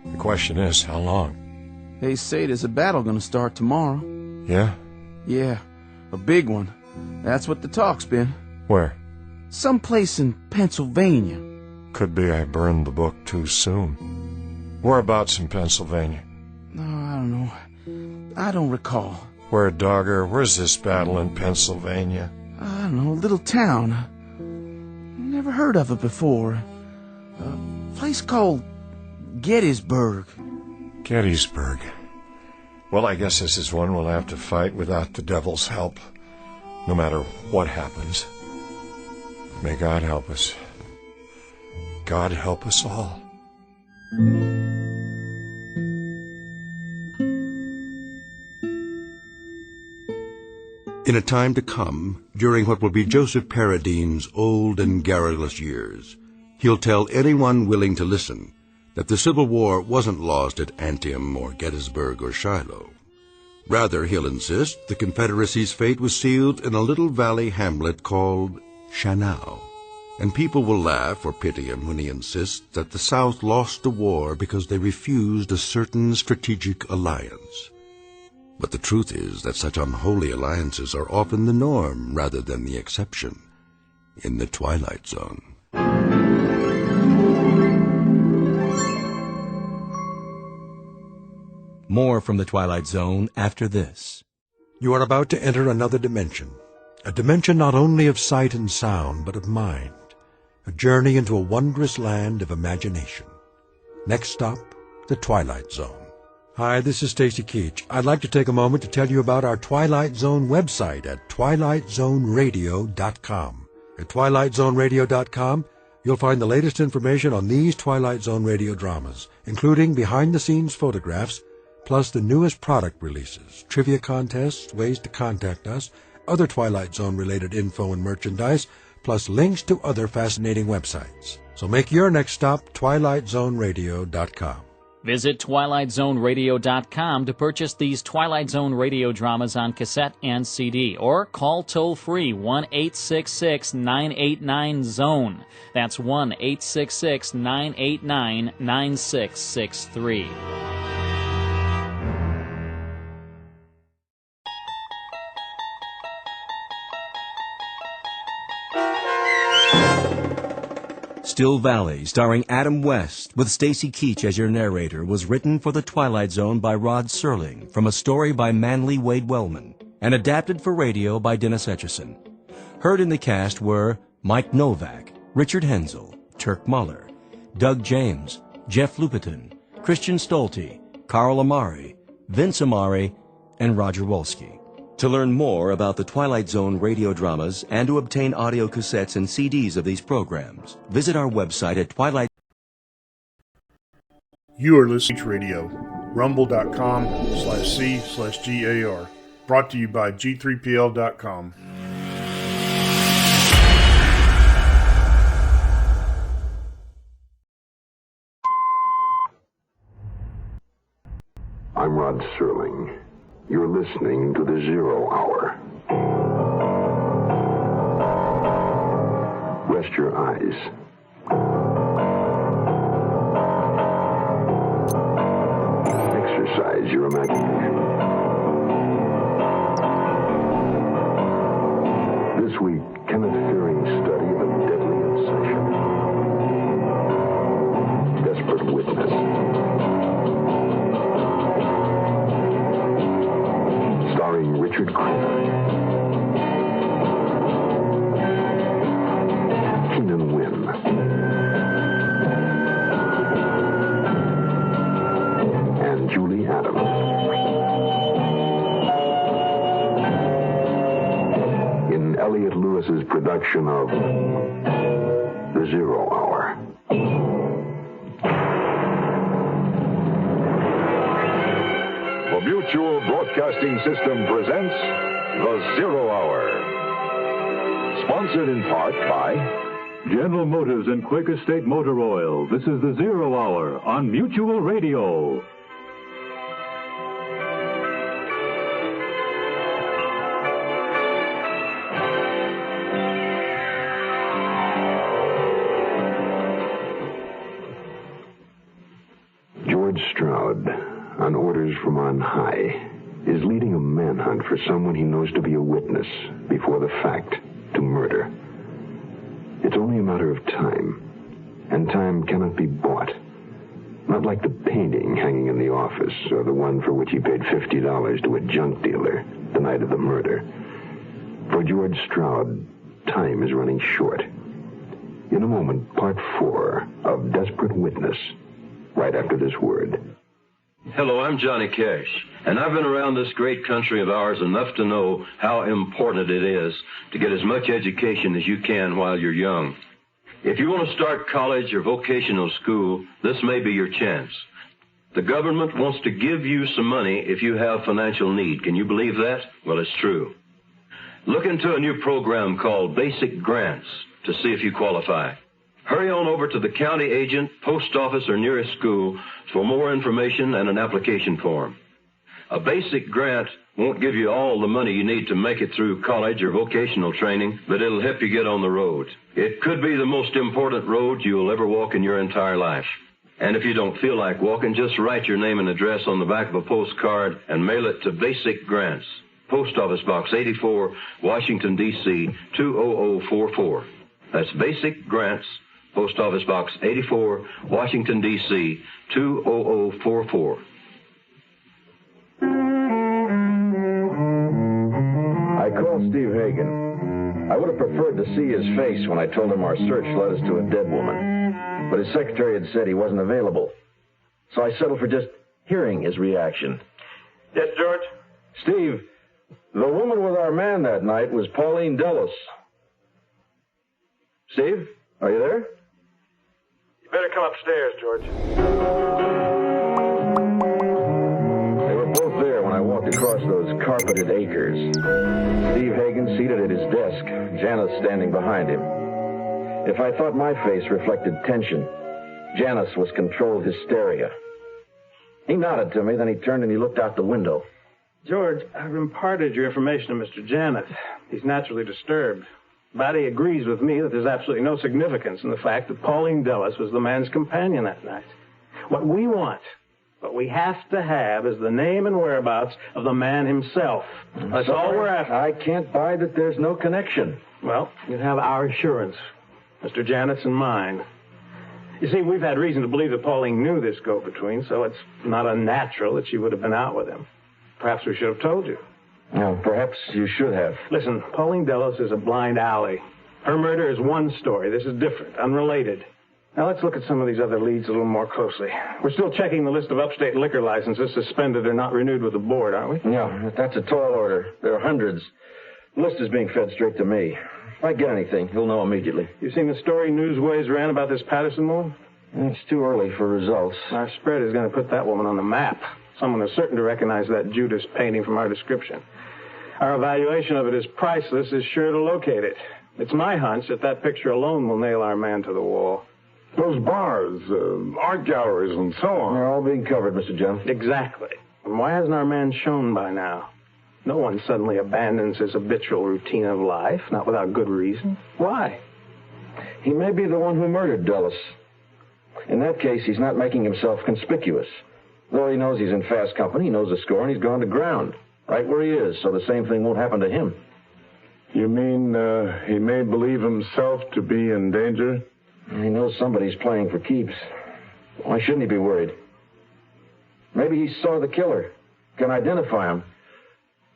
S9: The question is, how long?
S7: They say there's a battle gonna start tomorrow.
S9: Yeah?
S7: Yeah, a big one. That's what the talk's been.
S9: Where?
S7: Someplace in Pennsylvania.
S9: Could be I burned the book too soon. Whereabouts in Pennsylvania?
S7: No, I don't know. I don't recall.
S9: Where, Dogger? Where's this battle in Pennsylvania?
S7: I don't know, a little town. Never heard of it before. A place called Gettysburg.
S9: Gettysburg. Well, I guess this is one we'll have to fight without the devil's help, no matter what happens. May God help us. God help us all.
S3: In a time to come, during what will be Joseph Paradine's old and garrulous years, he'll tell anyone willing to listen that the Civil War wasn't lost at Antietam or Gettysburg or Shiloh. Rather, he'll insist the Confederacy's fate was sealed in a little valley hamlet called Shannou. And people will laugh or pity him when he insists that the South lost the war because they refused a certain strategic alliance. But the truth is that such unholy alliances are often the norm rather than the exception in the Twilight Zone.
S8: More from the Twilight Zone after this.
S3: You are about to enter another dimension, a dimension not only of sight and sound, but of mind, a journey into a wondrous land of imagination. Next stop, the Twilight Zone. Hi, this is Tracy. I'd like to take a moment to tell you about our Twilight Zone website at twilightzoneradio.com. At twilightzoneradio.com, you'll find the latest information on these Twilight Zone radio dramas, including behind-the-scenes photographs, plus the newest product releases, trivia contests, ways to contact us, other Twilight Zone-related info and merchandise, plus links to other fascinating websites. So make your next stop twilightzoneradio.com.
S13: Visit twilightzoneradio.com to purchase these Twilight Zone radio dramas on cassette and CD, or call toll-free 1-866-989-ZONE. That's 1-866-989-9663.
S8: Still Valley, starring Adam West, with Stacy Keach as your narrator, was written for The Twilight Zone by Rod Serling from a story by Manly Wade Wellman and adapted for radio by Dennis Etchison. Heard in the cast were Mike Novak, Richard Hensel, Turk Muller, Doug James, Jeff Lupiton, Christian Stolte, Carl Amari, Vince Amari, and Roger Wolski. To learn more about the Twilight Zone radio dramas and to obtain audio cassettes and CDs of these programs, visit our website at Twilight.
S14: You are listening to Radio, rumble.com/C/GAR. Brought to you by G3PL.com.
S15: I'm Rod Serling. You're listening to the Zero Hour. Rest your eyes. Exercise your imagination. This week, Kenneth Fearing's study of a deadly obsession. Desperate Witness. Starring Richard Crenna, Keenan Wynn, and Julie Adams. In Elliot Lewis's production of The Zero Hour. Mutual Broadcasting System presents The Zero Hour. Sponsored in part by
S16: General Motors and Quaker State Motor Oil. This is The Zero Hour on Mutual Radio.
S15: George Stroud, on orders from on high, is leading a manhunt for someone he knows to be a witness before the fact to murder. It's only a matter of time, and time cannot be bought. Not like the painting hanging in the office or the one for which he paid $50 to a junk dealer the night of the murder. For George Stroud, time is running short. In a moment, part 4 of Desperate Witness, right after this word.
S17: Hello, I'm Johnny Cash, and I've been around this great country of ours enough to know how important it is to get as much education as you can while you're young. If you want to start college or vocational school, this may be your chance. The government wants to give you some money if you have financial need. Can you believe that? Well, it's true. Look into a new program called Basic Grants to see if you qualify. Hurry on over to the county agent, post office, or nearest school for more information and an application form. A basic grant won't give you all the money you need to make it through college or vocational training, but it'll help you get on the road. It could be the most important road you'll ever walk in your entire life. And if you don't feel like walking, just write your name and address on the back of a postcard and mail it to Basic Grants, Post Office Box 84, Washington, D.C. 20044. That's Basic Grants, Post Office Box 84, Washington, D.C. 20044.
S15: I called Steve Hagen. I would have preferred to see his face when I told him our search led us to a dead woman. But his secretary had said he wasn't available. So I settled for just hearing his reaction.
S18: Yes, George?
S15: Steve, the woman with our man that night was Pauline Dulles. Steve, are you there?
S18: You better come upstairs, George.
S15: They were both there when I walked across those carpeted acres. Steve Hagen seated at his desk, Janice standing behind him. If I thought my face reflected tension, Janice was controlled hysteria. He nodded to me, then he turned and he looked out the window.
S18: George, I've imparted your information to Mr. Janet. He's naturally disturbed. But he agrees with me that there's absolutely no significance in the fact that Pauline Dulles was the man's companion that night. What we want, what we have to have, is the name and whereabouts of the man himself. That's all we're after.
S15: I can't buy that there's no connection.
S18: Well, you have our assurance, Mr. Janet's and mine. You see, we've had reason to believe that Pauline knew this go-between, so it's not unnatural that she would have been out with him. Perhaps we should have told you.
S12: Well, perhaps you should have.
S18: Listen, Pauline Delos is a blind alley. Her murder is one story. This is different, unrelated. Now, let's look at some of these other leads a little more closely. We're still checking the list of upstate liquor licenses suspended or not renewed with the board, aren't we?
S12: Yeah, that's a tall order. There are hundreds. The list is being fed straight to me. If I get anything, he'll know immediately.
S18: You seen the story Newsways ran about this Patterson woman?
S12: It's too early for results.
S18: Our spread is going to put that woman on the map. Someone is certain to recognize that Judas painting from our description. Our evaluation of it as priceless is sure to locate it. It's my hunch that that picture alone will nail our man to the wall.
S19: Those bars, art galleries, and so on.
S12: They're all being covered, Mr. Jones.
S18: Exactly. And why hasn't our man shown by now? No one suddenly abandons his habitual routine of life, not without good reason. Why?
S12: He may be the one who murdered Dulles. In that case, he's not making himself conspicuous. Though he knows he's in fast company, he knows the score, and he's gone to ground. Right where he is, so the same thing won't happen to him.
S19: You mean he may believe himself to be in danger?
S12: He knows somebody's playing for keeps. Why shouldn't he be worried? Maybe he saw the killer, can identify him.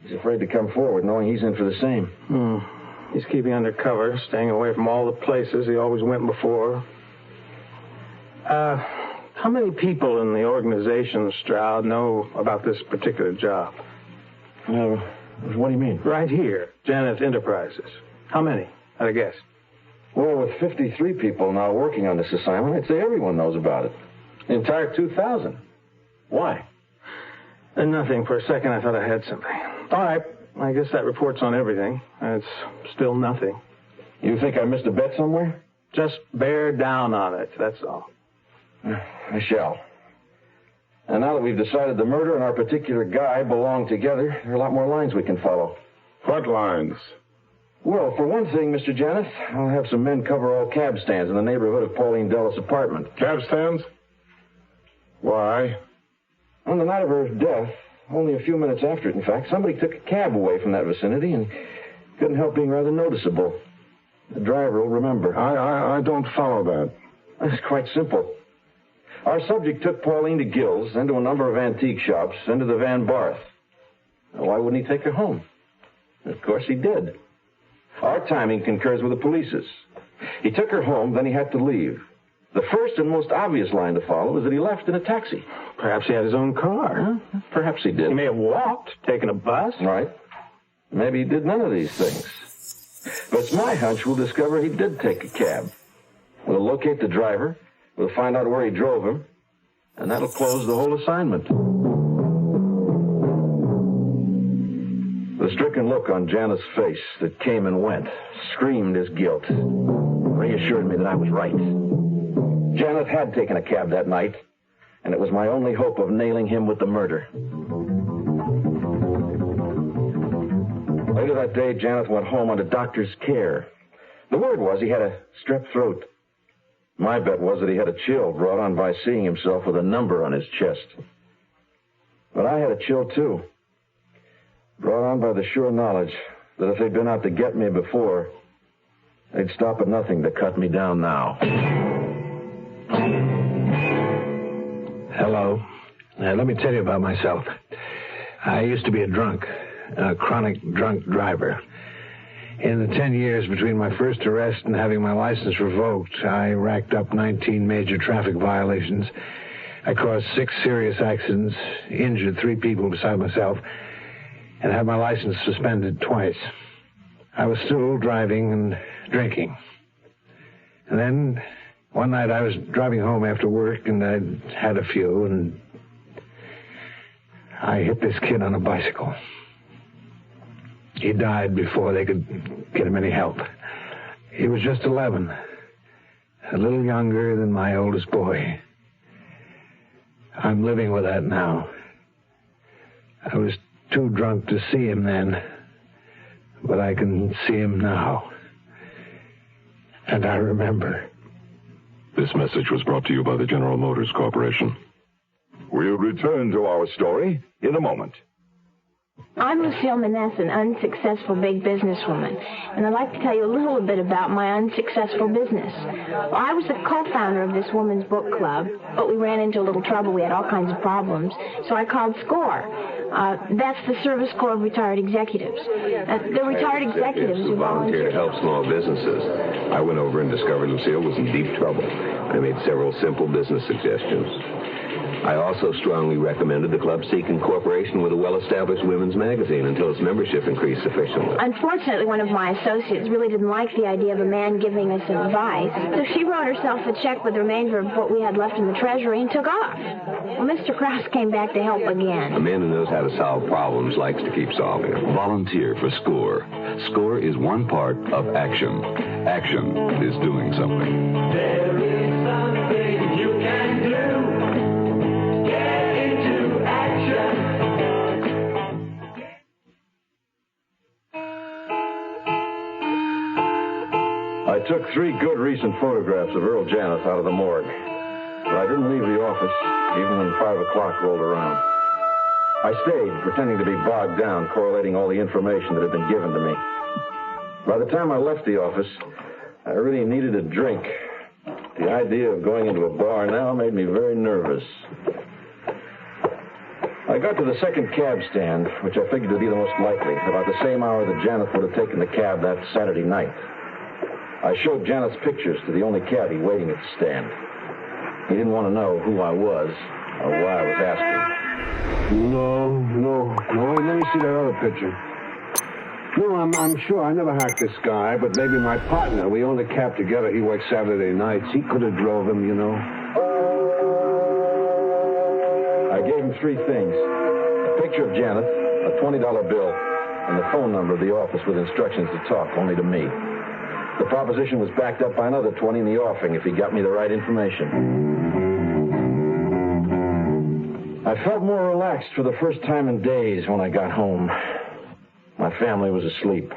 S12: He's afraid to come forward, knowing he's in for the same.
S18: He's keeping under cover, staying away from all the places he always went before. How many people in the organization, Stroud, know about this particular job?
S12: What do you mean?
S18: Right here, Janeth Enterprises. How many, I'd have guessed?
S12: Well, with 53 people now working on this assignment, I'd say everyone knows about it. The entire 2,000. Why?
S18: Nothing. For a second, I thought I had something. All right. I guess that report's on everything. It's still nothing.
S12: You think I missed a bet somewhere?
S18: Just bear down on it, that's all.
S12: I shall. And now that we've decided the murder and our particular guy belong together, there are a lot more lines we can follow.
S19: What lines?
S12: Well, for one thing, Mr. Janeth, I'll have some men cover all cab stands in the neighborhood of Pauline Dulles' apartment.
S19: Cab stands? Why?
S12: On the night of her death, only a few minutes after it, in fact, somebody took a cab away from that vicinity and couldn't help being rather noticeable. The driver will remember.
S19: I don't follow that.
S12: It's quite simple. Our subject took Pauline to Gill's, then to a number of antique shops, then to the Van Barth. Now, why wouldn't he take her home? Of course he did. Our timing concurs with the police's. He took her home, then he had to leave. The first and most obvious line to follow is that he left in a taxi.
S18: Perhaps he had his own car.
S12: Perhaps he did.
S18: He may have walked, taken a bus.
S12: Right. Maybe he did none of these things. But it's my hunch we'll discover he did take a cab. We'll locate the driver, we'll find out where he drove him, and that'll close the whole assignment. The stricken look on Janeth's face that came and went screamed his guilt, reassured me that I was right. Janeth had taken a cab that night, and it was my only hope of nailing him with the murder. Later that day, Janeth went home under doctor's care. The word was he had a strep throat. My bet was that he had a chill brought on by seeing himself with a number on his chest. But I had a chill, too. Brought on by the sure knowledge that if they'd been out to get me before, they'd stop at nothing to cut me down now.
S20: Hello. Let me tell you about myself. I used to be a chronic drunk driver. In the 10 years between my first arrest and having my license revoked, I racked up 19 major traffic violations. I caused 6 serious accidents, injured 3 people beside myself, and had my license suspended twice. I was still driving and drinking. And then one night I was driving home after work, and I'd had a few, and I hit this kid on a bicycle. He died before they could get him any help. He was just 11, a little younger than my oldest boy. I'm living with that now. I was too drunk to see him then, but I can see him now. And I remember.
S21: This message was brought to you by the General Motors Corporation.
S22: We'll return to our story in a moment.
S1: I'm Lucille Maness, an unsuccessful big businesswoman, and I'd like to tell you a little bit about my unsuccessful business. Well, I was the co-founder of this woman's book club, but we ran into a little trouble. We had all kinds of problems, so I called SCORE. That's the Service Corps of Retired Executives. The retired executives who
S15: volunteer to help small businesses. I went over and discovered Lucille was in deep trouble. I made several simple business suggestions. I also strongly recommended the club seek incorporation with a well-established women's magazine until its membership increased sufficiently.
S1: Unfortunately, one of my associates really didn't like the idea of a man giving us advice, so she wrote herself a check with the remainder of what we had left in the treasury and took off. Well, Mr. Krause came back to help again.
S15: A man who knows how to solve problems likes to keep solving them. Volunteer for SCORE. SCORE is one part of action. Action is doing something.
S22: There is something you can do.
S23: I took 3 good recent photographs of Earl Janeth out of the morgue, but I didn't leave the office even when 5 o'clock rolled around. I stayed, pretending to be bogged down, correlating all the information that had been given to me. By the time I left the office, I really needed a drink. The idea of going into a bar now made me very nervous. I got to the second cab stand, which I figured would be the most likely, about the same hour that Janeth would have taken the cab that Saturday night. I showed Janeth's pictures to the only cabbie waiting at the stand. He didn't want to know who I was or why I was asking.
S20: No. Let me see that other picture. No, I'm sure. I never hacked this guy, but maybe my partner. We owned a cab together. He worked Saturday nights. He could have drove him, you know.
S23: I gave him 3 things. A picture of Janeth, a $20 bill, and the phone number of the office with instructions to talk only to me. The proposition was backed up by another 20 in the offing if he got me the right information. I felt more relaxed for the first time in days when I got home. My family was asleep.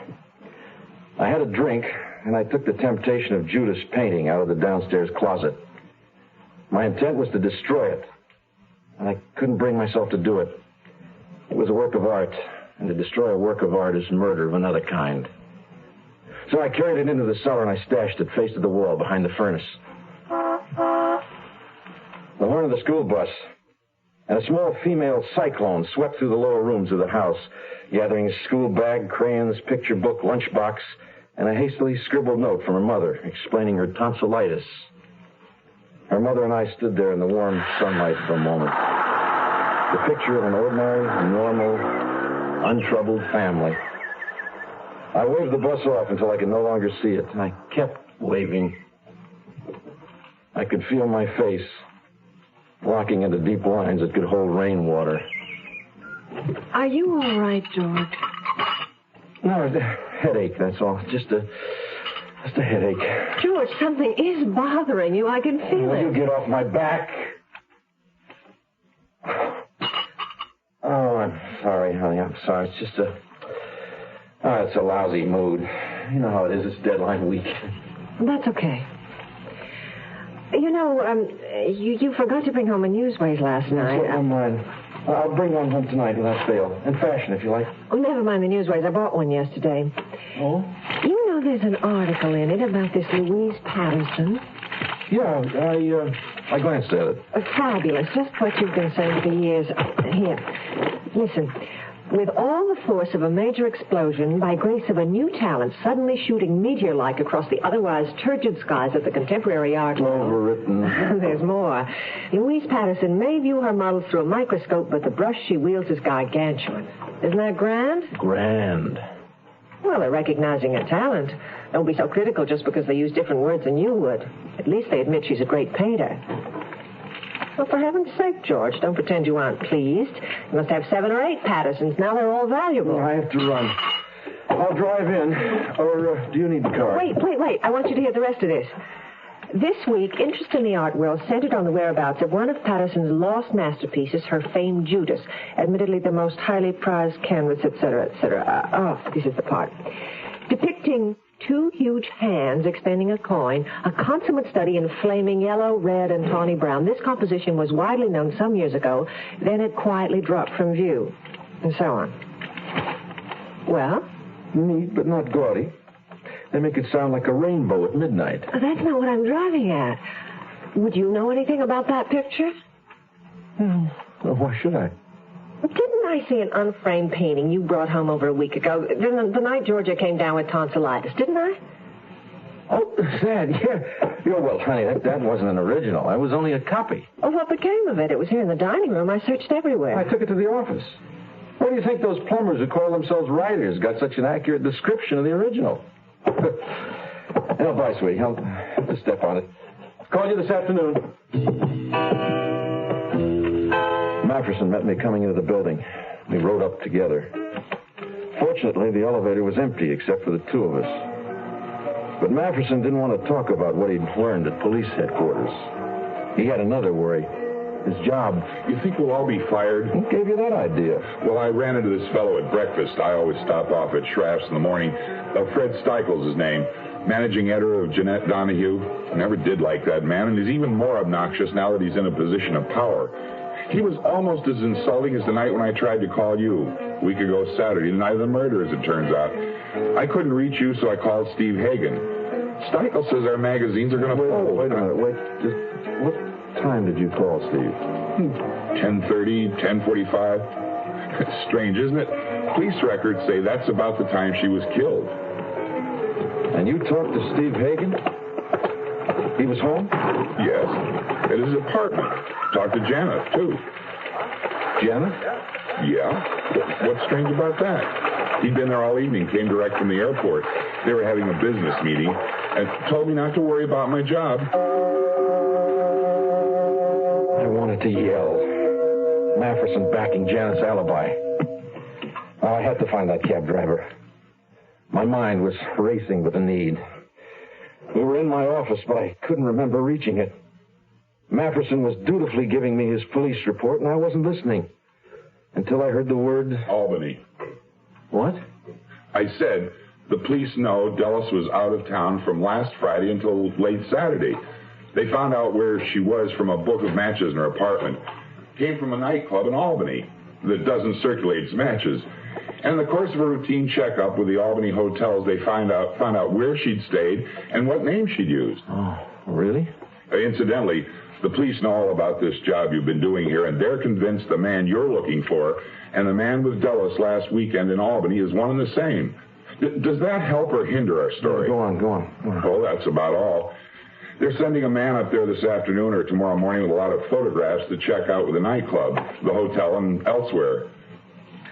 S23: I had a drink, and I took the temptation of Judas painting out of the downstairs closet. My intent was to destroy it, and I couldn't bring myself to do it. It was a work of art, and to destroy a work of art is murder of another kind. So I carried it into the cellar and I stashed it face to the wall behind the furnace. The horn of the school bus and a small female cyclone swept through the lower rooms of the house, gathering school bag, crayons, picture book, lunchbox, and a hastily scribbled note from her mother explaining her tonsillitis. Her mother and I stood there in the warm sunlight for a moment. The picture of an ordinary, normal, untroubled family. I waved the bus off until I could no longer see it, and I kept waving. I could feel my face walking into deep lines that could hold rainwater.
S24: Are you all right, George?
S23: No, a headache, that's all. Just a headache.
S24: George, something is bothering you. I can feel
S23: Will
S24: it.
S23: you get off my back? Oh, I'm sorry, honey. I'm sorry. It's just it's a lousy mood. You know how it is. It's deadline week.
S24: That's okay. You know, you forgot to bring home a Newsways last night.
S23: Never mind. I'll bring one home tonight without fail. In fashion, if you like.
S24: Oh, never mind the Newsways. I bought one yesterday.
S23: Oh?
S24: You know there's an article in it about this Louise Patterson.
S23: Yeah, I glanced at it.
S24: Fabulous. Just what you've been saying for years. Here. Listen. With all the force of a major explosion, by grace of a new talent suddenly shooting meteor-like across the otherwise turgid skies of the contemporary art world.
S23: Overwritten.
S24: There's more. Louise Patterson may view her models through a microscope, but the brush she wields is gargantuan. Isn't that grand?
S23: Grand.
S24: Well, they're recognizing her talent. Don't be so critical just because they use different words than you would. At least they admit she's a great painter. Well, for heaven's sake, George, don't pretend you aren't pleased. You must have 7 or 8 Pattersons. Now they're all valuable.
S23: I have to run. I'll drive in. Or do you need the car?
S24: Wait. I want you to hear the rest of this. This week, interest in the art world centered on the whereabouts of one of Patterson's lost masterpieces, her famed Judas, admittedly the most highly prized canvas, etc., etc. This is the part. Depicting 2 huge hands extending a coin, a consummate study in flaming yellow, red, and tawny brown. This composition was widely known some years ago, then it quietly dropped from view, and so on. Well?
S23: Neat, but not gaudy. They make it sound like a rainbow at midnight.
S24: That's not what I'm driving at. Would you know anything about that picture?
S23: Well, why should I?
S24: Didn't I see an unframed painting you brought home over a week ago? The night Georgia came down with tonsillitis, didn't I?
S23: Oh, that, yeah. Well, honey, that wasn't an original. That was only a copy.
S24: Oh, what became of it? It was here in the dining room. I searched everywhere.
S23: I took it to the office. Why do you think those plumbers who call themselves writers got such an accurate description of the original? Now, bye, sweetie. I'll have to step on it. Call you this afternoon. Mafferson met me coming into the building. We rode up together. Fortunately, the elevator was empty except for the two of us. But Mafferson didn't want to talk about what he'd learned at police headquarters. He had another worry. His job.
S2: You think we'll all be fired?
S23: Who gave you that idea?
S2: Well, I ran into this fellow at breakfast. I always stop off at Schraff's in the morning. Fred Steichel's his name. Managing editor of Jeanette Donahue. Never did like that man, and he's even more obnoxious now that he's in a position of power. He was almost as insulting as the night when I tried to call you. A week ago Saturday, the night of the murder, as it turns out. I couldn't reach you, so I called Steve Hagen. Steichel says our magazines are going to fold.
S23: Wait a minute. Just what time did you call, Steve?
S2: 10:30, 10:45. It's strange, isn't it? Police records say that's about the time she was killed.
S23: And you talked to Steve Hagen? He was home?
S2: Yes. At his apartment. Talked to Janet, too.
S23: Janet?
S2: Yeah. What's strange about that? He'd been there all evening, came direct from the airport. They were having a business meeting, and told me not to worry about my job.
S23: I wanted to yell. Mafferson backing Janet's alibi. I had to find that cab driver. My mind was racing with the need. We were in my office, but I couldn't remember reaching it. Mafferson was dutifully giving me his police report, and I wasn't listening. Until I heard the word...
S2: Albany.
S23: What?
S2: I said, the police know Dulles was out of town from last Friday until late Saturday. They found out where she was from a book of matches in her apartment. Came from a nightclub in Albany that doesn't circulate matches. And in the course of a routine checkup with the Albany hotels, they found out where she'd stayed and what name she'd used.
S23: Oh, really?
S2: Incidentally, the police know all about this job you've been doing here, and they're convinced the man you're looking for and the man with Dulles last weekend in Albany is one and the same. Does that help or hinder our story?
S23: Go on.
S2: Oh, that's about all. They're sending a man up there this afternoon or tomorrow morning with a lot of photographs to check out with the nightclub, the hotel, and elsewhere.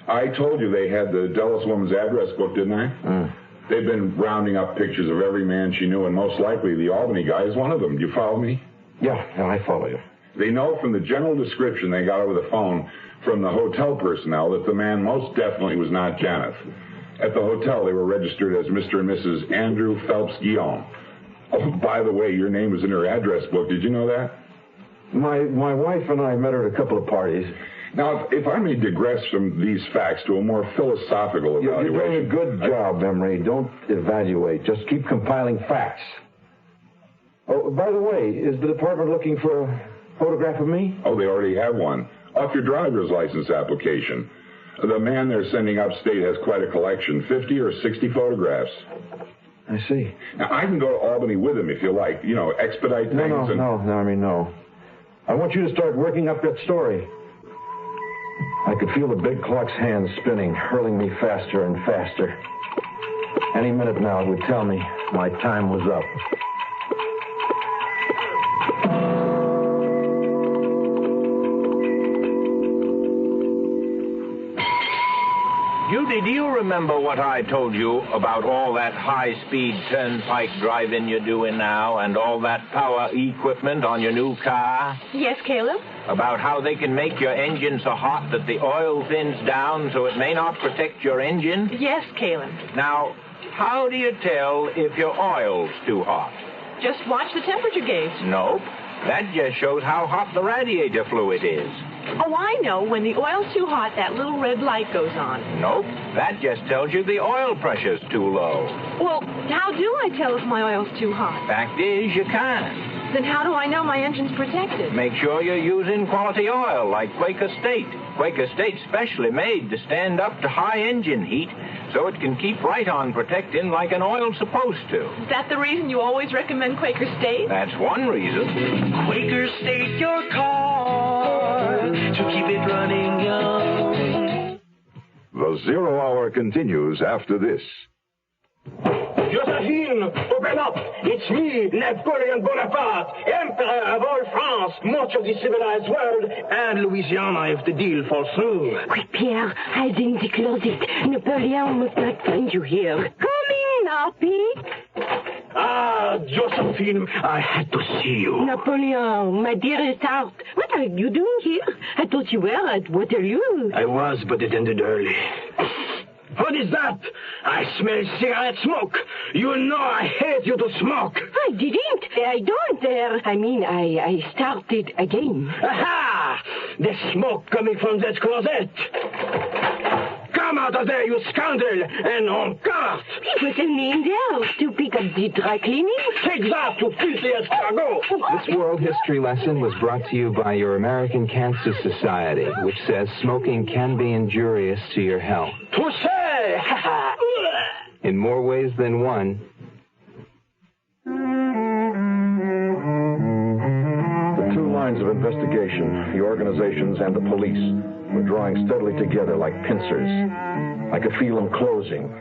S2: I told you they had the Dulles woman's address book, didn't I? They've been rounding up pictures of every man she knew, and most likely the Albany guy is one of them. Do you follow me?
S23: Yeah, I follow you.
S2: They know from the general description they got over the phone from the hotel personnel that the man most definitely was not Janeth. At the hotel, they were registered as Mr. and Mrs. Andrew Phelps Guillaume. Oh, by the way, your name was in her address book. Did you know that?
S23: My wife and I met her at a couple of parties.
S2: Now, if I may digress from these facts to a more philosophical evaluation...
S23: You're doing a good job, Emery. Don't evaluate. Just keep compiling facts. Oh, by the way, is the department looking for a photograph of me?
S2: Oh, they already have one. Off your driver's license application. The man they're sending upstate has quite a collection, 50 or 60 photographs.
S23: I see.
S2: Now, I can go to Albany with him if you like, expedite things.
S23: No. I want you to start working up that story. I could feel the big clock's hands spinning, hurling me faster and faster. Any minute now it would tell me my time was up.
S4: Judy, do you remember what I told you about all that high-speed turnpike driving you're doing now and all that power equipment on your new car?
S1: Yes, Caleb?
S4: About how they can make your engine so hot that the oil thins down so it may not protect your engine?
S1: Yes, Caleb.
S4: Now, how do you tell if your oil's too hot?
S1: Just watch the temperature gauge.
S4: Nope. That just shows how hot the radiator fluid is.
S1: Oh, I know. When the oil's too hot, that little red light goes on.
S4: Nope. That just tells you the oil pressure's too low.
S1: Well, how do I tell if my oil's too hot?
S4: Fact is, you can't.
S1: Then how do I know my engine's protected?
S4: Make sure you're using quality oil like Quaker State. Quaker State's specially made to stand up to high engine heat, so it can keep right on protecting like an oil's supposed to.
S5: Is that the reason you always recommend Quaker State?
S4: That's one reason.
S22: Quaker State your car to keep it running young.
S15: The Zero Hour continues after this.
S22: Josephine, open up! It's me, Napoleon Bonaparte, Emperor of all France, much of the civilized world, and Louisiana if the deal falls through.
S6: Quick, Pierre, hide in the closet. Napoleon must not find you here. Come in, Harpy.
S22: Ah, Josephine, I had to see you.
S6: Napoleon, my dearest heart, what are you doing here? I thought you were at Waterloo.
S22: I was, but it ended early. What is that? I smell cigarette smoke. You know I hate you to smoke.
S6: I didn't. I don't. I started again.
S22: Aha! The smoke coming from that closet. Come out of there, you scoundrel, and on cart.
S6: It was only in there to pick up the dry cleaning.
S22: Take that, you filthy escargot.
S10: This world history lesson was brought to you by your American Cancer Society, which says smoking can be injurious to your health.
S22: Touché!
S10: In more ways than one.
S23: The two lines of investigation, the organizations and the police, were drawing steadily together like pincers. I could feel them closing.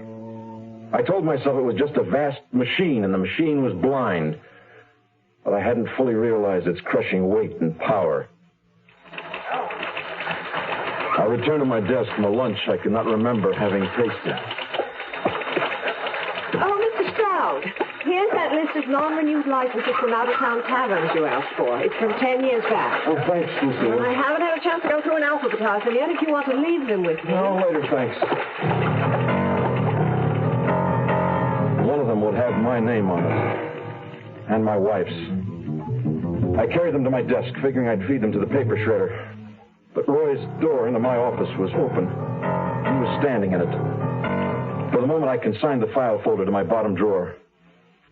S23: I told myself it was just a vast machine, and the machine was blind. But I hadn't fully realized its crushing weight and power. I returned to my desk from a lunch I could not remember having tasted.
S24: Oh, Mr. Stroud, here's that list of non-renewed licenses from out-of-town taverns you asked for. It's from 10 years back.
S23: Oh, thanks, Lucille.
S24: I haven't had a chance to go through and alphabetize them yet if you want to leave them with me.
S23: No, later, thanks. One of them would have my name on it. And my wife's. I carried them to my desk, figuring I'd feed them to the paper shredder. But Roy's door into my office was open. He was standing in it. For the moment, I consigned the file folder to my bottom drawer.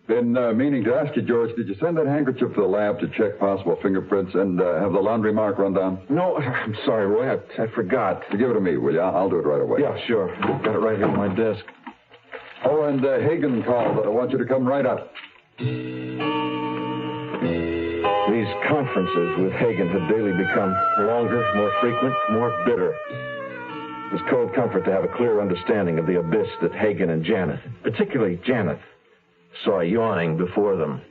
S21: Been meaning to ask you, George, did you send that handkerchief to the lab to check possible fingerprints and have the laundry mark run down?
S23: No, I'm sorry, Roy. I forgot.
S21: Give it to me, will you? I'll do it right away.
S23: Yeah, sure. Got it right here on my desk.
S21: Oh, and Hagen called. I want you to come right up.
S23: These conferences with Hagen had daily become longer, more frequent, more bitter. It was cold comfort to have a clear understanding of the abyss that Hagen and Janet, particularly Janet, saw yawning before them.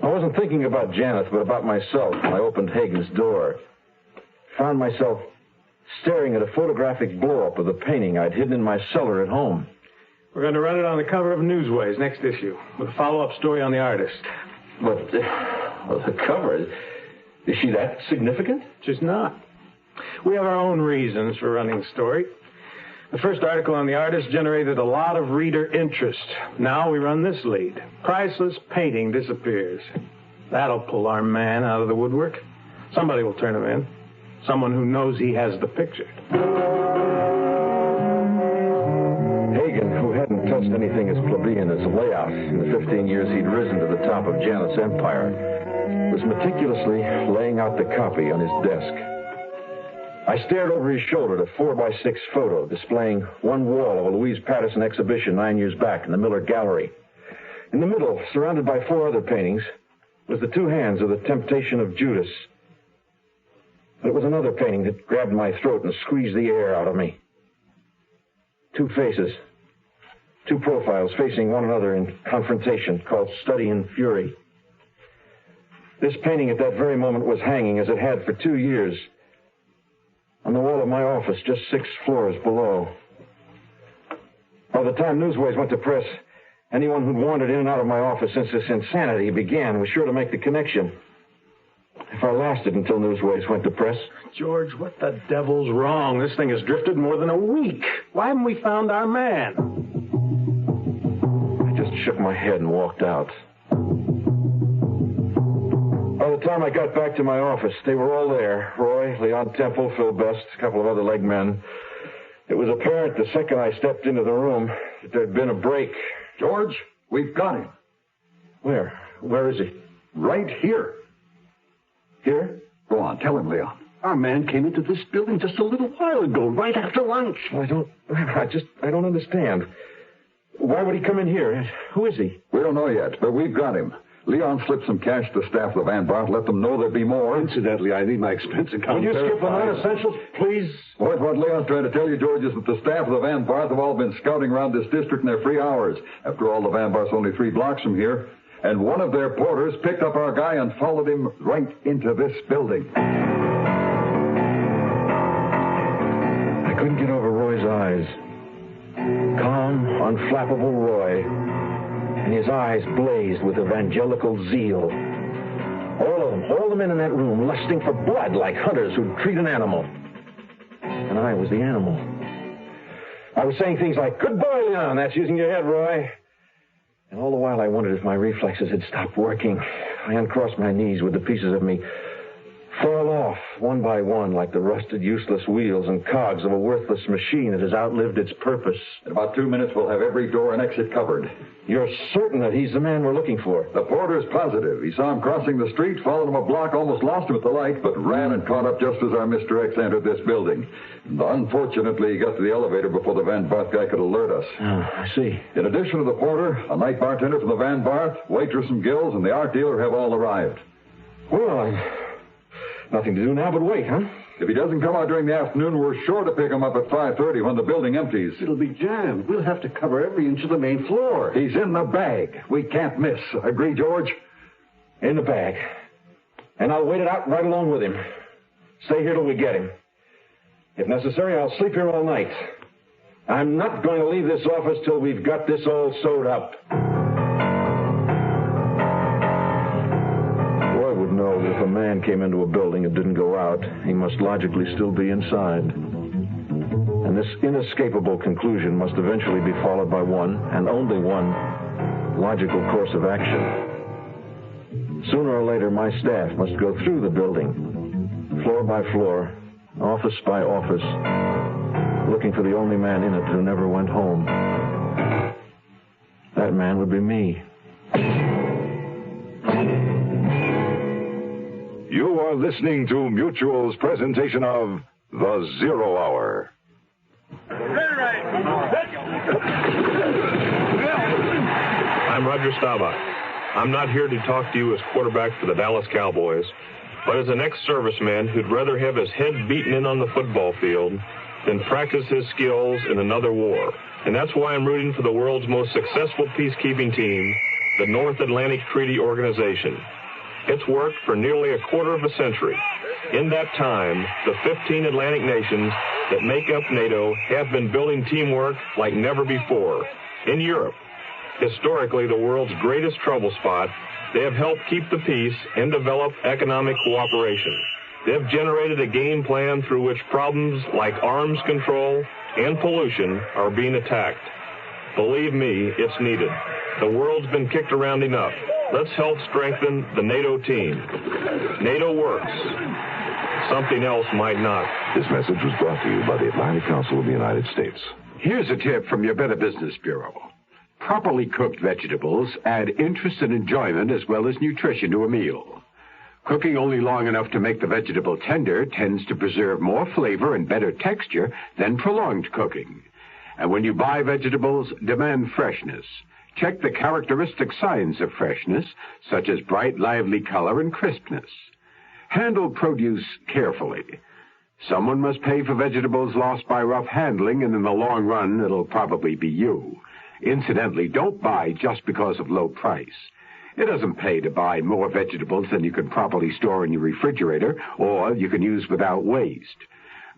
S23: I wasn't thinking about Janet, but about myself when I opened Hagen's door. Found myself staring at a photographic blow-up of the painting I'd hidden in my cellar at home.
S18: We're going to run it on the cover of Newsways next issue, with a follow-up story on the artist.
S23: But the cover, is she that significant?
S18: She's not. We have our own reasons for running the story. The first article on the artist generated a lot of reader interest. Now we run this lead. Priceless painting disappears. That'll pull our man out of the woodwork. Somebody will turn him in. Someone who knows he has the picture.
S23: Hagen, who hadn't touched anything as plebeian as layout in the 15 years he'd risen to the top of Janet's empire, was meticulously laying out the copy on his desk. I stared over his shoulder at a 4x6 photo displaying one wall of a Louise Patterson exhibition 9 years back in the Miller Gallery. In the middle, surrounded by 4 other paintings, was the 2 hands of the Temptation of Judas. But it was another painting that grabbed my throat and squeezed the air out of me. 2 faces, 2 profiles facing one another in confrontation, called Study in Fury. This painting at that very moment was hanging, as it had for 2 years, on the wall of my office, just 6 floors below. By the time Newsways went to press, anyone who'd wandered in and out of my office since this insanity began was sure to make the connection. If I lasted until Newsways went to press.
S18: George, what the devil's wrong? This thing has drifted more than a week. Why haven't we found our man?
S23: I just shook my head and walked out. By the time I got back to my office, they were all there. Roy, Leon Temple, Phil Best, a couple of other leg men. It was apparent the second I stepped into the room that there'd been a break.
S21: George, we've got him.
S23: Where? Where is he?
S21: Right here.
S23: Here?
S21: Go on, tell him, Leon.
S15: Our man came into this building just a little while ago, right after lunch.
S23: I don't understand. Why would he come in here? Who is he?
S21: We don't know yet, but we've got him. Leon slipped some cash to the staff of the Van Bart, let them know there'd be more.
S15: Incidentally, I need my expense account.
S23: Would you skip the non-essentials, please?
S21: What Leon's trying to tell you, George, is that the staff of the Van Bart have all been scouting around this district in their free hours. After all, the Van Bart's only 3 blocks from here. And one of their porters picked up our guy and followed him right into this building.
S23: I couldn't get over Roy's eyes. Calm, unflappable Roy. And his eyes blazed with evangelical zeal. All the men in that room lusting for blood like hunters who treat an animal. And I was the animal. I was saying things like, "Good boy, Leon, that's using your head, Roy." And all the while I wondered if my reflexes had stopped working. I uncrossed my knees with the pieces of me fall off one by one like the rusted, useless wheels and cogs of a worthless machine that has outlived its purpose.
S21: In about 2 minutes, we'll have every door and exit covered.
S23: You're certain that he's the man we're looking for?
S21: The porter's positive. He saw him crossing the street, followed him a block, almost lost him at the light, but ran and caught up just as our Mr. X entered this building. And unfortunately, he got to the elevator before the Van Bart guy could alert us.
S23: Oh, I see.
S21: In addition to the porter, a night bartender from the Van Bart, waitress from Gill's, and the art dealer have all arrived.
S23: Well, nothing to do now but wait, huh?
S21: If he doesn't come out during the afternoon, we're sure to pick him up at 5:30 when the building empties.
S15: It'll be jammed. We'll have to cover every inch of the main floor.
S21: He's in the bag. We can't miss. Agree, George?
S23: In the bag. And I'll wait it out right along with him. Stay here till we get him. If necessary, I'll sleep here all night. I'm not going to leave this office till we've got this all sewed up. If a man came into a building and didn't go out, he must logically still be inside. And this inescapable conclusion must eventually be followed by one, and only one, logical course of action. Sooner or later, my staff must go through the building, floor by floor, office by office, looking for the only man in it who never went home. That man would be me.
S3: You are listening to Mutual's presentation of The Zero Hour.
S7: I'm Roger Staubach. I'm not here to talk to you as quarterback for the Dallas Cowboys, but as an ex-serviceman who'd rather have his head beaten in on the football field than practice his skills in another war. And that's why I'm rooting for the world's most successful peacekeeping team, the North Atlantic Treaty Organization. It's worked for nearly a quarter of a century. In that time, the 15 Atlantic nations that make up NATO have been building teamwork like never before. In Europe, historically the world's greatest trouble spot, they have helped keep the peace and develop economic cooperation. They have generated a game plan through which problems like arms control and pollution are being attacked. Believe me, it's needed. The world's been kicked around enough. Let's help strengthen the NATO team. NATO works. Something else might not.
S3: This message was brought to you by the Atlantic Council of the United States.
S9: Here's a tip from your Better Business Bureau. Properly cooked vegetables add interest and enjoyment as well as nutrition to a meal. Cooking only long enough to make the vegetable tender tends to preserve more flavor and better texture than prolonged cooking. And when you buy vegetables, demand freshness. Check the characteristic signs of freshness, such as bright, lively color and crispness. Handle produce carefully. Someone must pay for vegetables lost by rough handling, and in the long run, it'll probably be you. Incidentally, don't buy just because of low price. It doesn't pay to buy more vegetables than you can properly store in your refrigerator, or you can use without waste.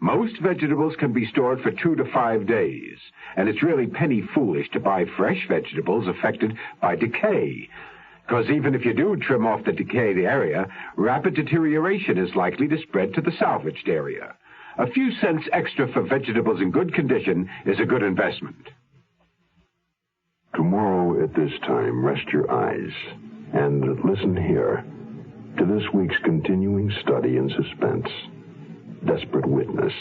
S9: Most vegetables can be stored for 2 to 5 days, and it's really penny foolish to buy fresh vegetables affected by decay. Because even if you do trim off the decayed area, rapid deterioration is likely to spread to the salvaged area. A few cents extra for vegetables in good condition is a good investment.
S15: Tomorrow at this time, rest your eyes and listen here to this week's continuing study in suspense, Desperate Witness.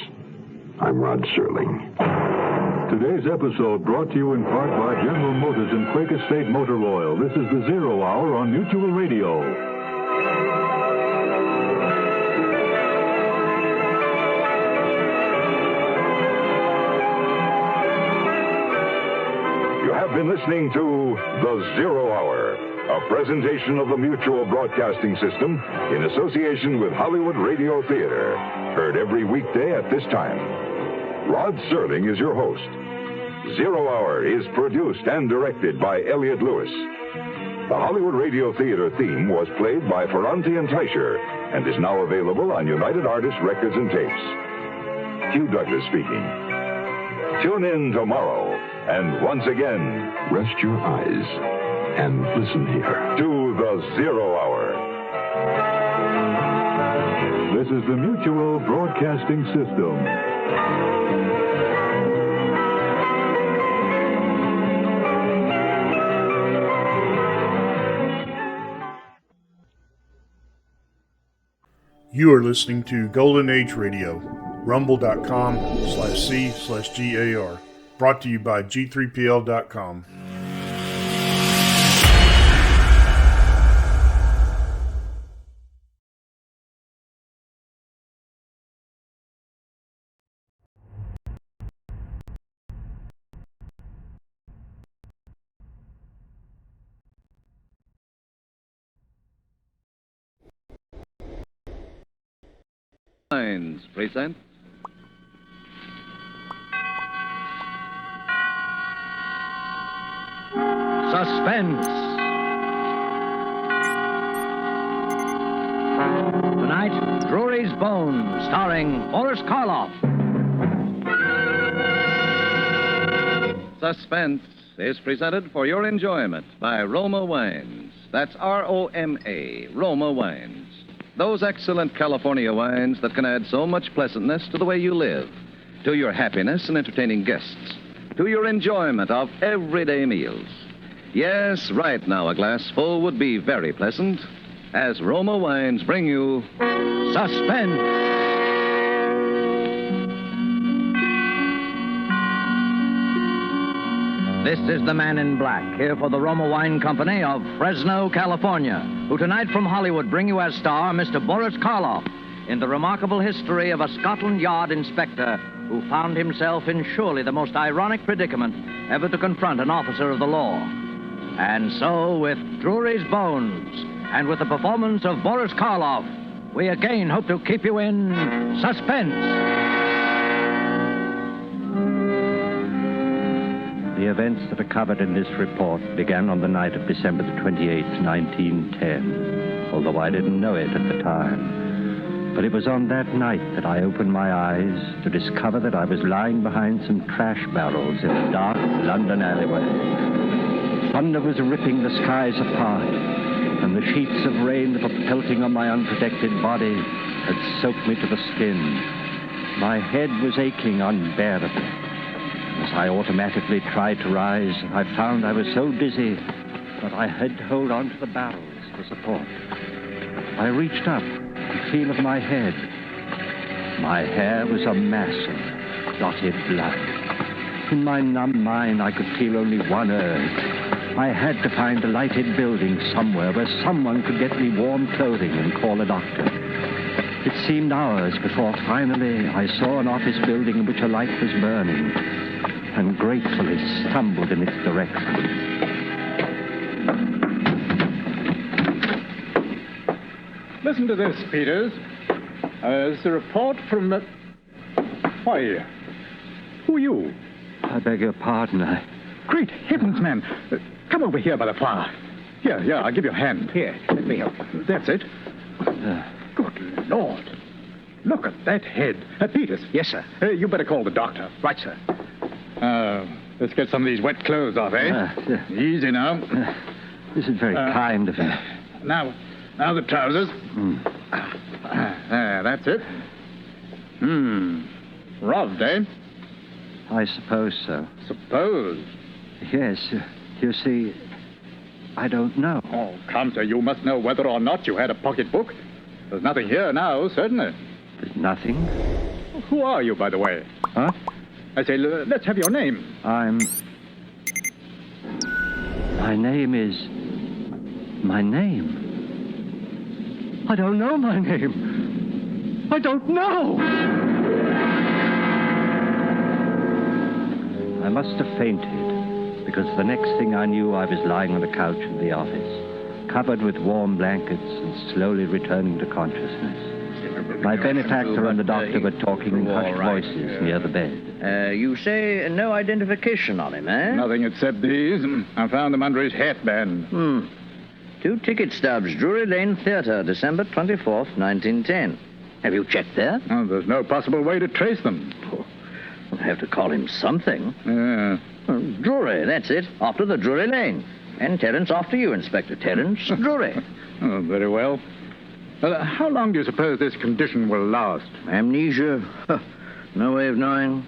S15: I'm Rod Serling.
S16: Today's episode brought to you in part by General Motors and Quaker State Motor Oil. This is the Zero Hour on Mutual Radio.
S3: been listening to The Zero Hour, a presentation of the Mutual Broadcasting System in association with Hollywood Radio Theater. Heard every weekday at this time. Rod Serling is your host. Zero Hour is produced and directed by Elliott Lewis. The Hollywood Radio Theater theme was played by Ferranti and Teicher and is now available on United Artists Records and Tapes. Hugh Douglas speaking. Tune in tomorrow, and once again,
S15: rest your eyes and listen here
S3: to The Zero Hour.
S16: This is the Mutual Broadcasting System.
S8: You are listening to Golden Age Radio, rumble.com/C/GAR, brought to you by G3PL.com.
S11: Present Suspense. Tonight, Drury's Bone, starring Boris Karloff. Suspense is presented for your enjoyment by Roma Wines. That's R-O-M-A, Roma Wines. Those excellent California wines that can add so much pleasantness to the way you live, to your happiness in entertaining guests, to your enjoyment of everyday meals. Yes, right now a glass full would be very pleasant, as Roma Wines bring you Suspense. This is the Man in Black, here for the Roma Wine Company of Fresno, California, who tonight from Hollywood bring you as star Mr. Boris Karloff in the remarkable history of a Scotland Yard inspector who found himself in surely the most ironic predicament ever to confront an officer of the law. And so, with Drury's Bones and with the performance of Boris Karloff, we again hope to keep you in suspense. The events that are covered in this report began on the night of December the 28th, 1910, although I didn't know it at the time. But it was on that night that I opened my eyes to discover that I was lying behind some trash barrels in a dark London alleyway. Thunder was ripping the skies apart, and the sheets of rain that were pelting on my unprotected body had soaked me to the skin. My head was aching unbearably. As I automatically tried to rise, I found I was so dizzy that I had to hold on to the barrels for support. I reached up to feel of my head. My hair was a mass of clotted blood. In my numb mind, I could feel only one urge. I had to find a lighted building somewhere where someone could get me warm clothing and call a doctor. It seemed hours before finally I saw an office building in which a light was burning, and gratefully stumbled in its direction.
S13: Listen to this, Peters. It's a report from... Why, who are you?
S11: I beg your pardon,
S13: Great heavens, man. Come over here by the fire. Here, I'll give you a hand. Here, let me help. That's it. Good Lord. Look at that head. Peters.
S11: Yes, sir.
S13: You better call the doctor.
S11: Right, sir.
S13: Let's get some of these wet clothes off, eh? Easy now.
S11: This is very kind of you.
S13: Now the trousers. That's it. Robbed, eh?
S11: I suppose so.
S13: Suppose?
S11: Yes. You see, I don't know.
S13: Oh, come, sir. You must know whether or not you had a pocketbook. There's nothing here now, certainly.
S11: There's nothing?
S13: Who are you, by the way?
S11: Huh?
S13: I say, let's have your name.
S11: My name is... My name? I don't know my name. I don't know! I must have fainted, because the next thing I knew, I was lying on a couch in the office, covered with warm blankets and slowly returning to consciousness. My benefactor and the doctor were talking in hushed voices near the bed.
S12: You say no identification on him, eh?
S13: Nothing except these. I found them under his hatband.
S12: 2 ticket stubs, Drury Lane Theatre, December 24th, 1910. Have you checked there?
S13: Oh, there's no possible way to trace them.
S12: I'll have to call him something.
S13: Yeah.
S12: Drury, that's it. Off to the Drury Lane. And Terence off to you, Inspector Terence Drury.
S13: Oh, very well. How long do you suppose this condition will last?
S12: Amnesia? No way of knowing.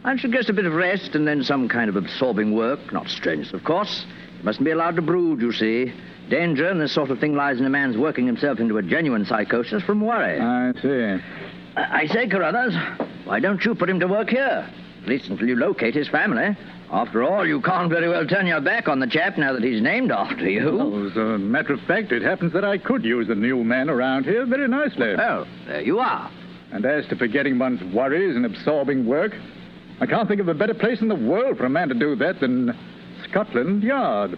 S12: I'd suggest a bit of rest and then some kind of absorbing work. Not strenuous, of course. You mustn't be allowed to brood, you see. Danger in this sort of thing lies in a man's working himself into a genuine psychosis from worry.
S13: I see.
S12: I say, Carruthers, why don't you put him to work here? At least until you locate his family. After all, you can't very well turn your back on the chap now that he's named after you.
S13: Well, as a matter of fact, it happens that I could use the new man around here very nicely.
S12: Oh, there you are.
S13: And as to forgetting one's worries and absorbing work, I can't think of a better place in the world for a man to do that than Scotland Yard.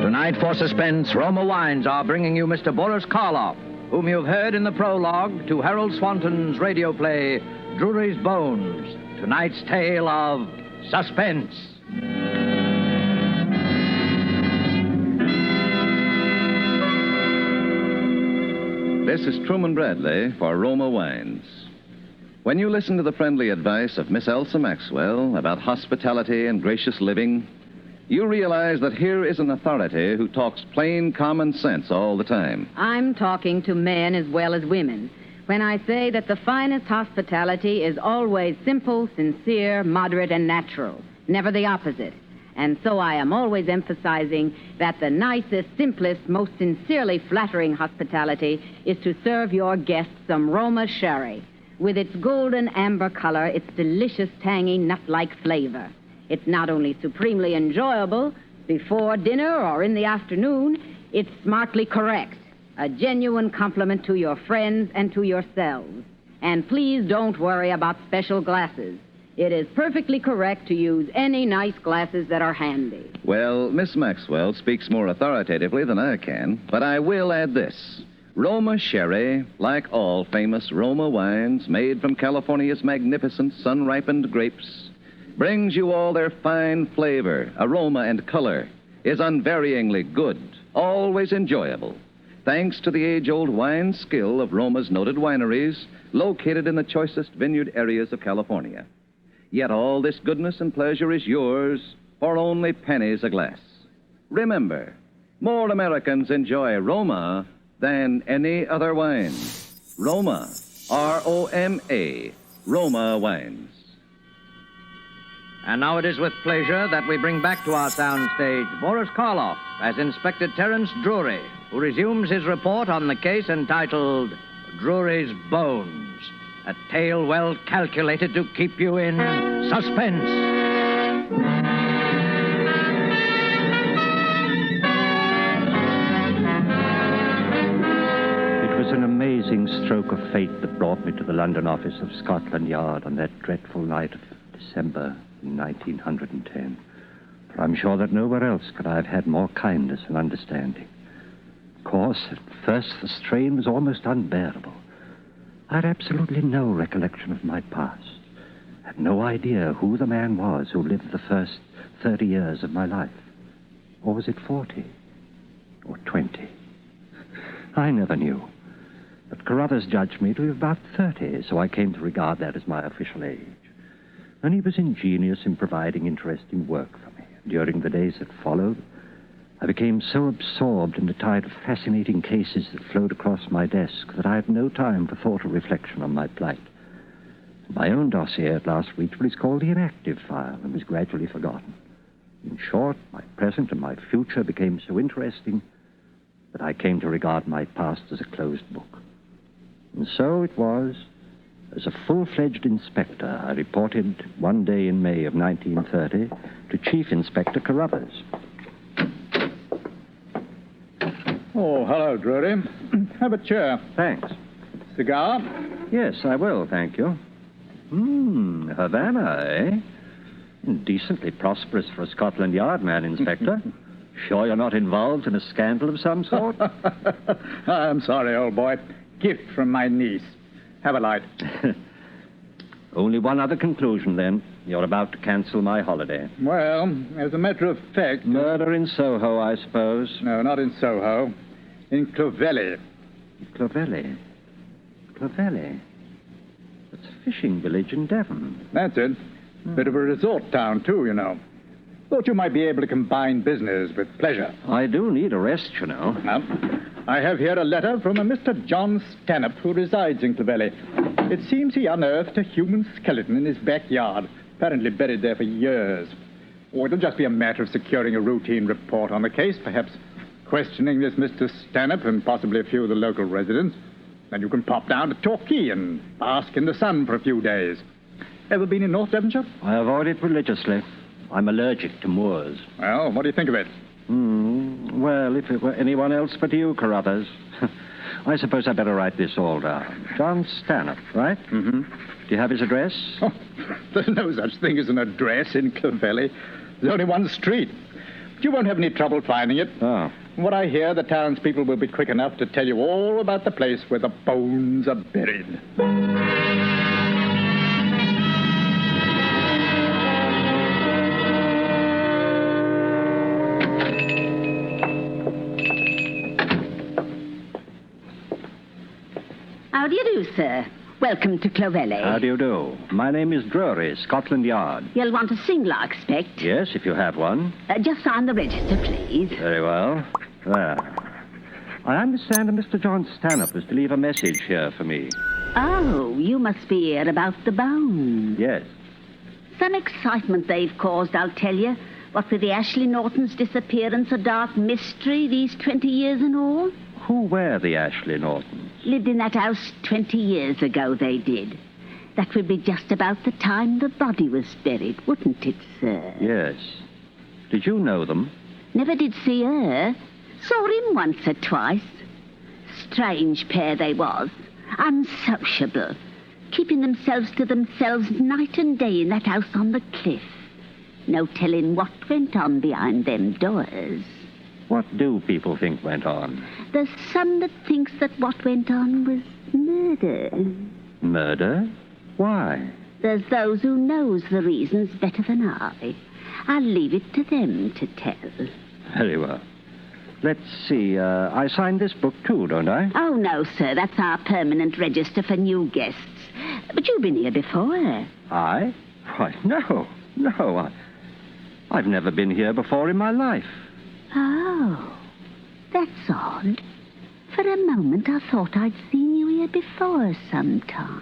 S12: Tonight for Suspense, Roma Wines are bringing you Mr. Boris Karloff, whom you've heard in the prologue to Harold Swanton's radio play, Drury's Bones, tonight's tale of Suspense.
S14: This is Truman Bradley for Roma Wines. When you listen to the friendly advice of Miss Elsa Maxwell about hospitality and gracious living, you realize that here is an authority who talks plain common sense all the time.
S17: I'm talking to men as well as women when I say that the finest hospitality is always simple, sincere, moderate, and natural, never the opposite. And so I am always emphasizing that the nicest, simplest, most sincerely flattering hospitality is to serve your guests some Roma sherry. With its golden amber color, its delicious, tangy, nut-like flavor. It's not only supremely enjoyable before dinner or in the afternoon, it's smartly correct. A genuine compliment to your friends and to yourselves. And please don't worry about special glasses. It is perfectly correct to use any nice glasses that are handy.
S14: Well, Miss Maxwell speaks more authoritatively than I can, but I will add this. Roma sherry, like all famous Roma wines made from California's magnificent sun-ripened grapes, brings you all their fine flavor, aroma, and color, is unvaryingly good, always enjoyable, thanks to the age-old wine skill of Roma's noted wineries located in the choicest vineyard areas of California. Yet all this goodness and pleasure is yours for only pennies a glass. Remember, more Americans enjoy Roma than any other wine. Roma, R-O-M-A, Roma wines.
S12: And now it is with pleasure that we bring back to our soundstage Boris Karloff as Inspector Terence Drury, who resumes his report on the case entitled Drury's Bones, a tale well calculated to keep you in suspense.
S11: It was an amazing stroke of fate that brought me to the London office of Scotland Yard on that dreadful night of December 1910. For I'm sure that nowhere else could I have had more kindness and understanding. Of course, at first the strain was almost unbearable. I had absolutely no recollection of my past. I had no idea who the man was who lived the first 30 years of my life. Or was it 40? Or 20? I never knew. But Carruthers judged me to be about 30, so I came to regard that as my official age. And he was ingenious in providing interesting work for me. During the days that followed, I became so absorbed in the tide of fascinating cases that flowed across my desk that I had no time for thought or reflection on my plight. My own dossier at last reached what is called the inactive file and was gradually forgotten. In short, my present and my future became so interesting that I came to regard my past as a closed book. And so it was, as a full-fledged inspector, I reported one day in May of 1930 to Chief Inspector Carruthers.
S13: Oh, hello, Drury. Have a chair.
S11: Thanks.
S13: Cigar?
S11: Yes, I will, thank you. Havana, eh? Decently prosperous for a Scotland Yard man, Inspector. Sure you're not involved in a scandal of some sort?
S13: I'm sorry, old boy. Gift from my niece. Have a light.
S11: Only one other conclusion, then. You're about to cancel my holiday.
S13: Well, as a matter of fact...
S11: Murder in Soho, I suppose.
S13: No, not in Soho. In Clovelly.
S11: Clovelly? Clovelly? That's a fishing village in Devon.
S13: That's it. Bit of a resort town, too, you know. Thought you might be able to combine business with pleasure.
S11: I do need a rest, you know.
S13: Well, I have here a letter from a Mr. John Stanhope who resides in Clovelly. It seems he unearthed a human skeleton in his backyard, apparently buried there for years. Or it'll just be a matter of securing a routine report on the case, perhaps questioning this Mr. Stanhope and possibly a few of the local residents. Then you can pop down to Torquay and bask in the sun for a few days. Ever been in North Devonshire?
S11: I avoid it religiously. I'm allergic to moors.
S13: Well, what do you think of it?
S11: Well, if it were anyone else but you, Carruthers. I suppose I'd better write this all down. John Stanhope, right?
S13: Mm-hmm.
S11: Do you have his address?
S13: Oh, there's no such thing as an address in Clovelly. There's only one street. But you won't have any trouble finding it.
S11: Oh.
S13: From what I hear, the townspeople will be quick enough to tell you all about the place where the bones are buried.
S17: How do you do, sir? Welcome to Clovelly.
S11: How do you do? My name is Drury, Scotland Yard.
S17: You'll want a single, I expect.
S11: Yes, if you have one.
S17: Just sign the register, please.
S11: Very well. There. I understand that Mr. John Stanhope was to leave a message here for me.
S17: Oh, you must be here about the bones.
S11: Yes.
S17: Some excitement they've caused, I'll tell you. What with the Ashley Nortons' disappearance, a dark mystery these 20 years and all.
S11: Who were the Ashley Nortons?
S17: Lived in that house 20 years ago, they did. That would be just about the time the body was buried, wouldn't it, sir?
S11: Yes. Did you know them?
S17: Never did see her. Saw him once or twice. Strange pair they was. Unsociable. Keeping themselves to themselves night and day in that house on the cliff. No telling what went on behind them doors.
S11: What do people think went on?
S17: There's some that thinks that what went on was murder.
S11: Murder? Why?
S17: There's those who knows the reasons better than I. I'll leave it to them to tell.
S11: Very well. Let's see, I signed this book too, don't I?
S17: Oh, no, sir. That's our permanent register for new guests. But you've been here before.
S11: I? Why, no. I've never been here before in my life.
S17: Oh, that's odd. For a moment, I thought I'd seen you here before sometime.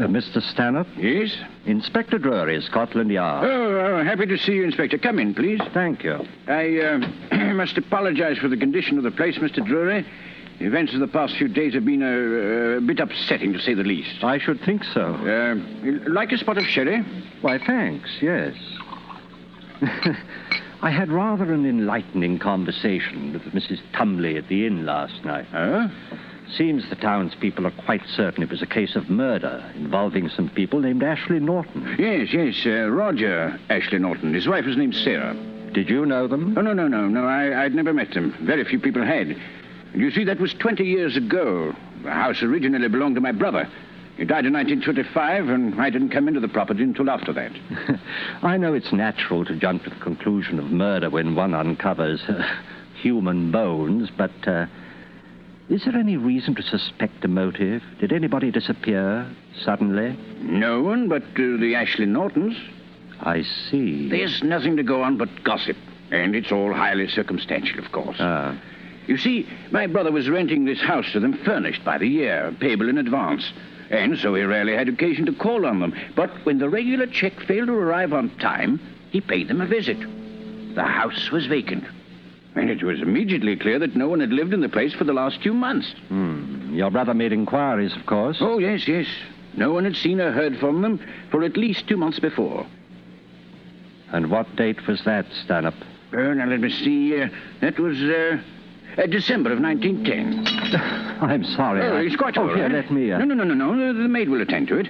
S11: Mr. Stanhope?
S1: Yes?
S11: Inspector Drury, Scotland Yard.
S1: Oh, happy to see you, Inspector. Come in, please.
S11: Thank you.
S1: I must apologize for the condition of the place, Mr. Drury. The events of the past few days have been a bit upsetting, to say the least.
S11: I should think so.
S1: Like a spot of sherry?
S11: Why, thanks, yes. I had rather an enlightening conversation with Mrs. Tumley at the inn last night.
S1: Oh?
S11: Seems the townspeople are quite certain it was a case of murder involving some people named Ashley Norton.
S1: Yes, Roger Ashley Norton. His wife was named Sarah.
S11: Did you know them?
S1: Oh, no. I'd never met them. Very few people had. You see, that was 20 years ago. The house originally belonged to my brother. He died in 1925, and I didn't come into the property until after that.
S11: I know it's natural to jump to the conclusion of murder when one uncovers human bones, but... is there any reason to suspect a motive? Did anybody disappear suddenly?
S1: No one but the Ashley Nortons.
S11: I see.
S1: There's nothing to go on but gossip. And it's all highly circumstantial, of course.
S11: Ah.
S1: You see, my brother was renting this house to them furnished by the year, payable in advance. And so he rarely had occasion to call on them. But when the regular check failed to arrive on time, he paid them a visit. The house was vacant. And it was immediately clear that no one had lived in the place for the last 2 months.
S11: Your brother made inquiries, of course.
S1: Oh, yes. No one had seen or heard from them for at least 2 months before.
S11: And what date was that, Stanhope?
S1: Now, let me see. That was December of 1910.
S11: I'm sorry.
S1: Oh, it's quite all right.
S11: Here, let me...
S1: No. The maid will attend to it.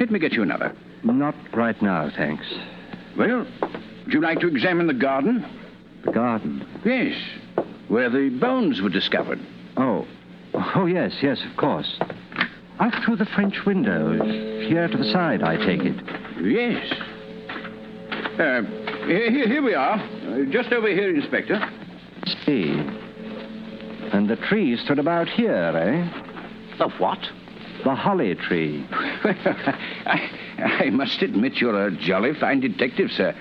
S1: Let me get you another.
S11: Not right now, thanks.
S1: Well, would you like to examine the garden?
S11: The garden?
S1: Yes, where the bones were discovered.
S11: Oh, yes, of course. Out through the French windows. Here to the side, I take it.
S1: Yes. Here we are. Just over here, Inspector.
S11: See. And the tree stood about here, eh?
S1: The what?
S11: The holly tree.
S1: I must admit you're a jolly fine detective, sir.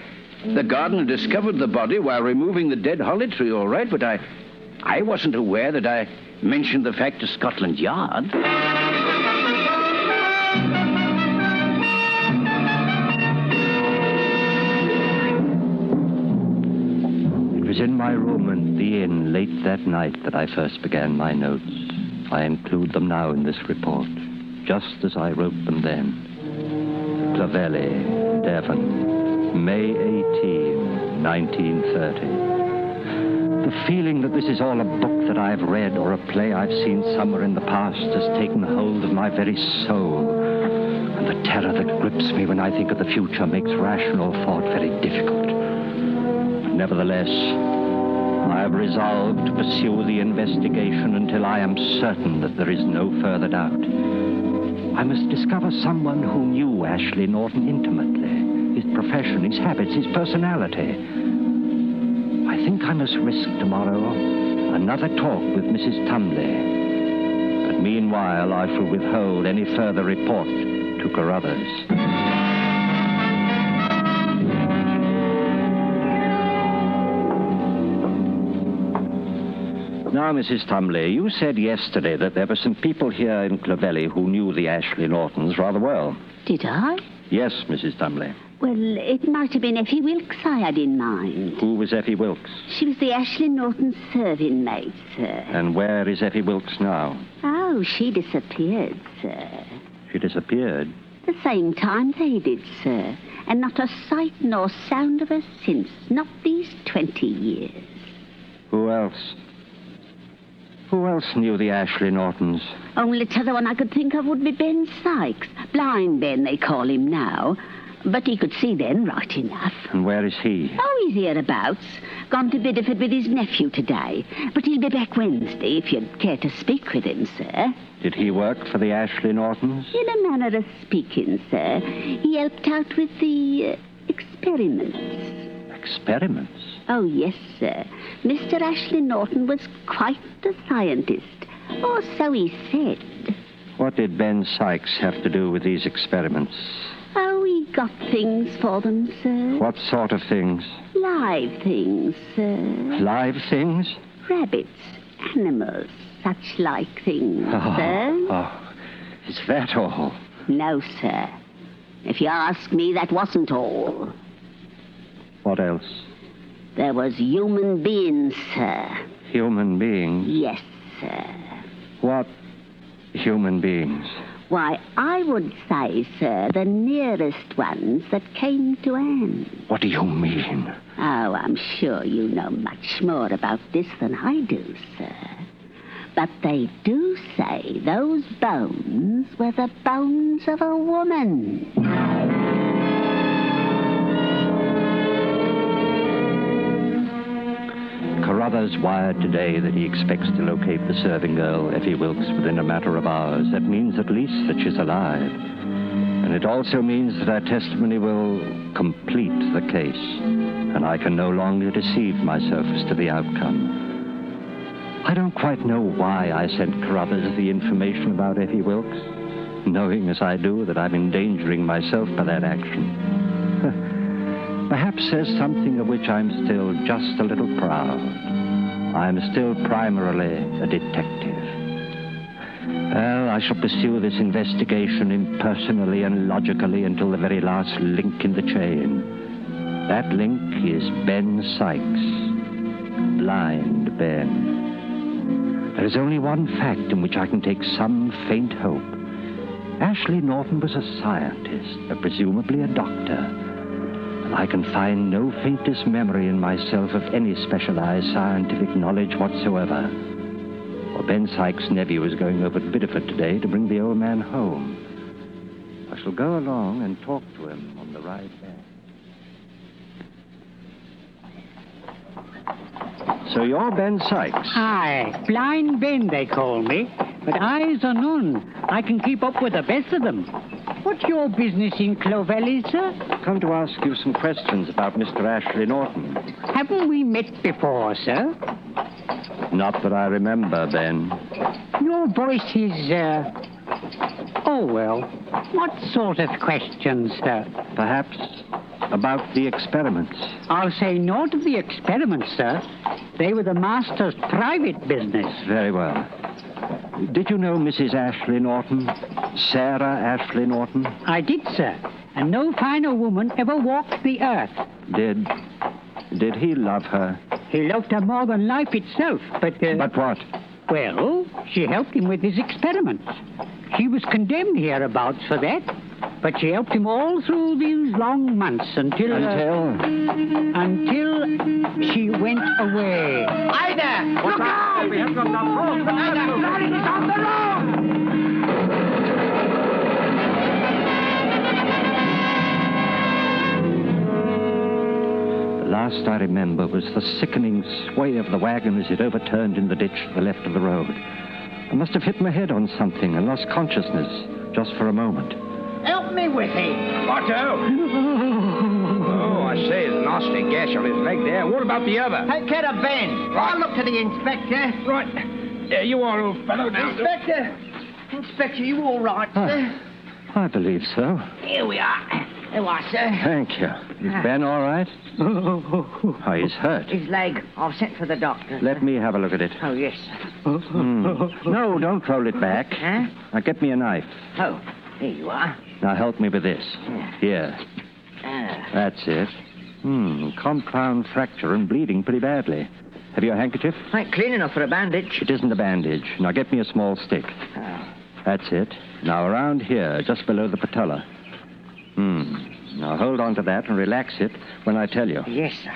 S1: The gardener discovered the body while removing the dead holly tree, all right, but I wasn't aware that I mentioned the fact to Scotland Yard.
S11: It was in my room at the inn late that night that I first began my notes. I include them now in this report, just as I wrote them then. Clovelly, Devon, May 18, 1930. The feeling that this is all a book that I've read or a play I've seen somewhere in the past has taken hold of my very soul. And the terror that grips me when I think of the future makes rational thought very difficult. But nevertheless, I have resolved to pursue the investigation until I am certain that there is no further doubt. I must discover someone who knew Ashley Norton intimately. His profession, his habits, his personality. I think I must risk tomorrow another talk with Mrs. Tumley. But meanwhile, I shall withhold any further report to Carruthers. Now, Mrs. Tumley, you said yesterday that there were some people here in Clovelly who knew the Ashley Nortons rather well.
S2: Did I?
S11: Yes, Mrs. Tumley.
S2: Well, it might have been Effie Wilkes I had in mind.
S11: Who was Effie Wilkes?
S2: She was the Ashley Norton serving maid, sir.
S11: And where is Effie Wilkes now?
S2: Oh, she disappeared, sir.
S11: She disappeared?
S2: The same time they did, sir. And not a sight nor sound of her since. Not these 20 years.
S11: Who else? Who else knew the Ashley Nortons?
S2: Only t'other one I could think of would be Ben Sykes. Blind Ben, they call him now. But he could see then right enough.
S11: And where is he?
S2: Oh, he's hereabouts. Gone to Bideford with his nephew today. But he'll be back Wednesday, if you'd care to speak with him, sir.
S11: Did he work for the Ashley Nortons?
S2: In a manner of speaking, sir. He helped out with the experiments.
S11: Experiments?
S2: Oh, yes, sir. Mr. Ashley Norton was quite a scientist. Or so he said.
S11: What did Ben Sykes have to do with these experiments?
S2: Oh, he got things for them, sir.
S11: What sort of things?
S2: Live things, sir.
S11: Live things?
S2: Rabbits, animals, such like things, sir.
S11: Oh, is that all?
S2: No, sir. If you ask me, that wasn't all.
S11: What else?
S2: There was human beings, sir.
S11: Human beings?
S2: Yes, sir.
S11: What human beings?
S2: Why, I would say, sir, the nearest ones that came to hand.
S11: What do you mean?
S2: Oh, I'm sure you know much more about this than I do, sir. But they do say those bones were the bones of a woman.
S11: Carruthers wired today that he expects to locate the serving girl, Effie Wilkes, within a matter of hours. That means at least that she's alive. And it also means that our testimony will complete the case. And I can no longer deceive myself as to the outcome. I don't quite know why I sent Carruthers the information about Effie Wilkes, knowing as I do that I'm endangering myself by that action. Perhaps there's something of which I'm still just a little proud. I'm still primarily a detective. Well, I shall pursue this investigation impersonally and logically until the very last link in the chain. That link is Ben Sykes. blind, Ben. There is only one fact in which I can take some faint hope. Ashley Norton was a scientist, presumably a doctor. And I can find no faintest memory in myself of any specialized scientific knowledge whatsoever. Well, Ben Sykes' nephew is going over to Biddeford today to bring the old man home. I shall go along and talk to him on the ride back. So you're Ben Sykes?
S4: Aye, Blind Ben they call me. But eyes are none. I can keep up with the best of them. What's your business in Clovelly, sir?
S11: Come to ask you some questions about Mr. Ashley Norton.
S4: Haven't we met before, sir?
S11: Not that I remember, Ben.
S4: Your voice is, oh, well. What sort of questions, sir?
S11: Perhaps about the experiments.
S4: I'll say naught of the experiments, sir. They were the master's private business.
S11: Very well. Did you know Mrs. Ashley Norton? Sarah Ashley Norton?
S4: I did, sir. And no finer woman ever walked the earth.
S11: Did he love her?
S4: He loved her more than life itself, but...
S11: But what?
S4: Well, she helped him with his experiments. She was condemned hereabouts for that, but she helped him all through these long months until she went away.
S5: Ida! Look out! We have got the whole Ida! Flooding is on the road!
S11: The last I remember was the sickening sway of the wagon as it overturned in the ditch to the left of the road. I must have hit my head on something and lost consciousness just for a moment.
S5: Help me with him!
S1: Otto! Oh, I say, there's a nasty gash on his leg there. What about the other?
S5: Take care of Ben. I'll look to the inspector.
S1: Right. There you are, old fellow. Now.
S5: Inspector, you all right, sir?
S11: I believe so.
S5: Here we are. There you are, sir.
S11: Thank you. Is Ben all right? Oh, he's hurt.
S5: His leg. I've sent for the doctor.
S11: Let me have a look at it.
S5: Oh, yes, sir.
S11: No, don't roll it back.
S5: Huh?
S11: Now, get me a knife.
S5: Oh, here you are.
S11: Now, help me with this. Here. That's it. Compound fracture and bleeding pretty badly. Have you a handkerchief?
S5: Ain't clean enough for a bandage.
S11: It isn't a bandage. Now, get me a small stick. That's it. Now, around here, just below the patella. Now, hold on to that and relax it when I tell you.
S5: Yes, sir.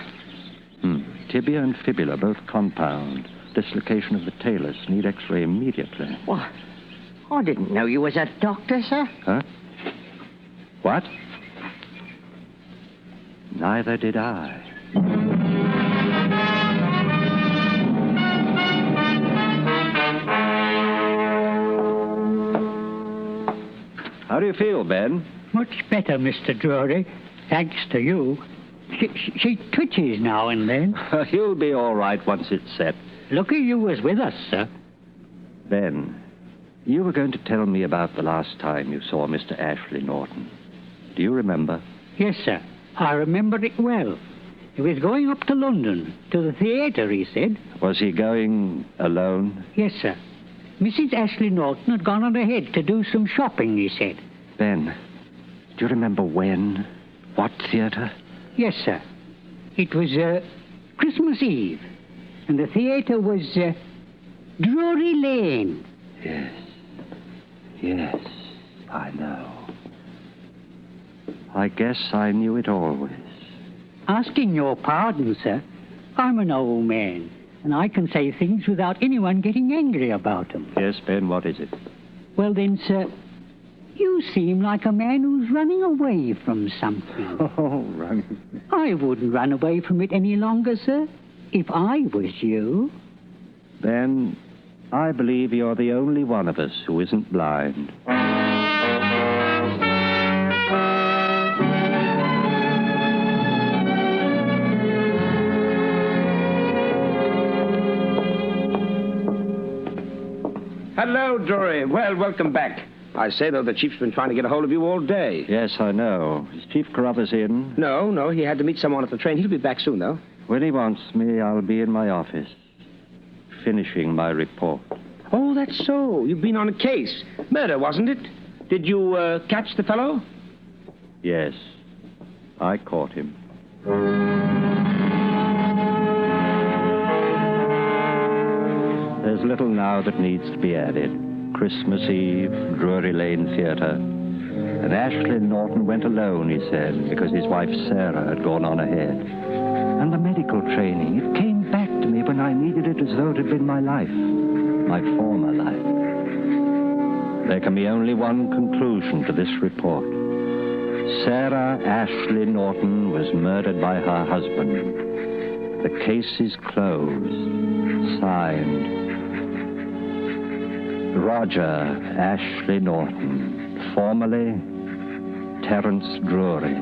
S11: Tibia and fibula, both compound. Dislocation of the talus. Need X-ray immediately.
S5: What? I didn't know you was a doctor, sir.
S11: Huh? What? Neither did I. How do you feel, Ben?
S4: Much better, Mr. Drury. Thanks to you. She twitches now and then.
S11: You'll be all right once it's set.
S4: Lucky you was with us, sir.
S11: Ben, you were going to tell me about the last time you saw Mr. Ashley Norton. Do you remember?
S4: Yes, sir. I remember it well. He was going up to London, to the theatre, he said.
S11: Was he going alone?
S4: Yes, sir. Mrs. Ashley Norton had gone on ahead to do some shopping, he said.
S11: Ben, do you remember when? What theatre?
S4: Yes, sir. It was Christmas Eve, and the theatre was Drury Lane.
S11: Yes, I know. I guess I knew it always.
S4: Asking your pardon, sir, I'm an old man, and I can say things without anyone getting angry about them.
S11: Yes, Ben, what is it?
S4: Well then, sir, you seem like a man who's running away from something.
S11: Oh, running.
S4: I wouldn't run away from it any longer, sir, if I was you.
S11: Ben, I believe you're the only one of us who isn't blind.
S1: Hello, Drury. Well, welcome back. I say, though, the chief's been trying to get a hold of you all day.
S11: Yes, I know. Is Chief Carruthers in?
S1: No, he had to meet someone at the train. He'll be back soon, though.
S11: When he wants me, I'll be in my office, finishing my report.
S1: Oh, that's so. You've been on a case. Murder, wasn't it? Did you catch the fellow?
S11: Yes, I caught him. little now that needs to be added. Christmas Eve, Drury Lane Theatre. And Ashley Norton went alone, he said, because his wife Sarah had gone on ahead. And the medical training, it came back to me when I needed it as though it had been my life, my former life. There can be only one conclusion to this report. Sarah Ashley Norton was murdered by her husband. The case is closed. Signed, Roger Ashley Norton, formerly Terence Drury.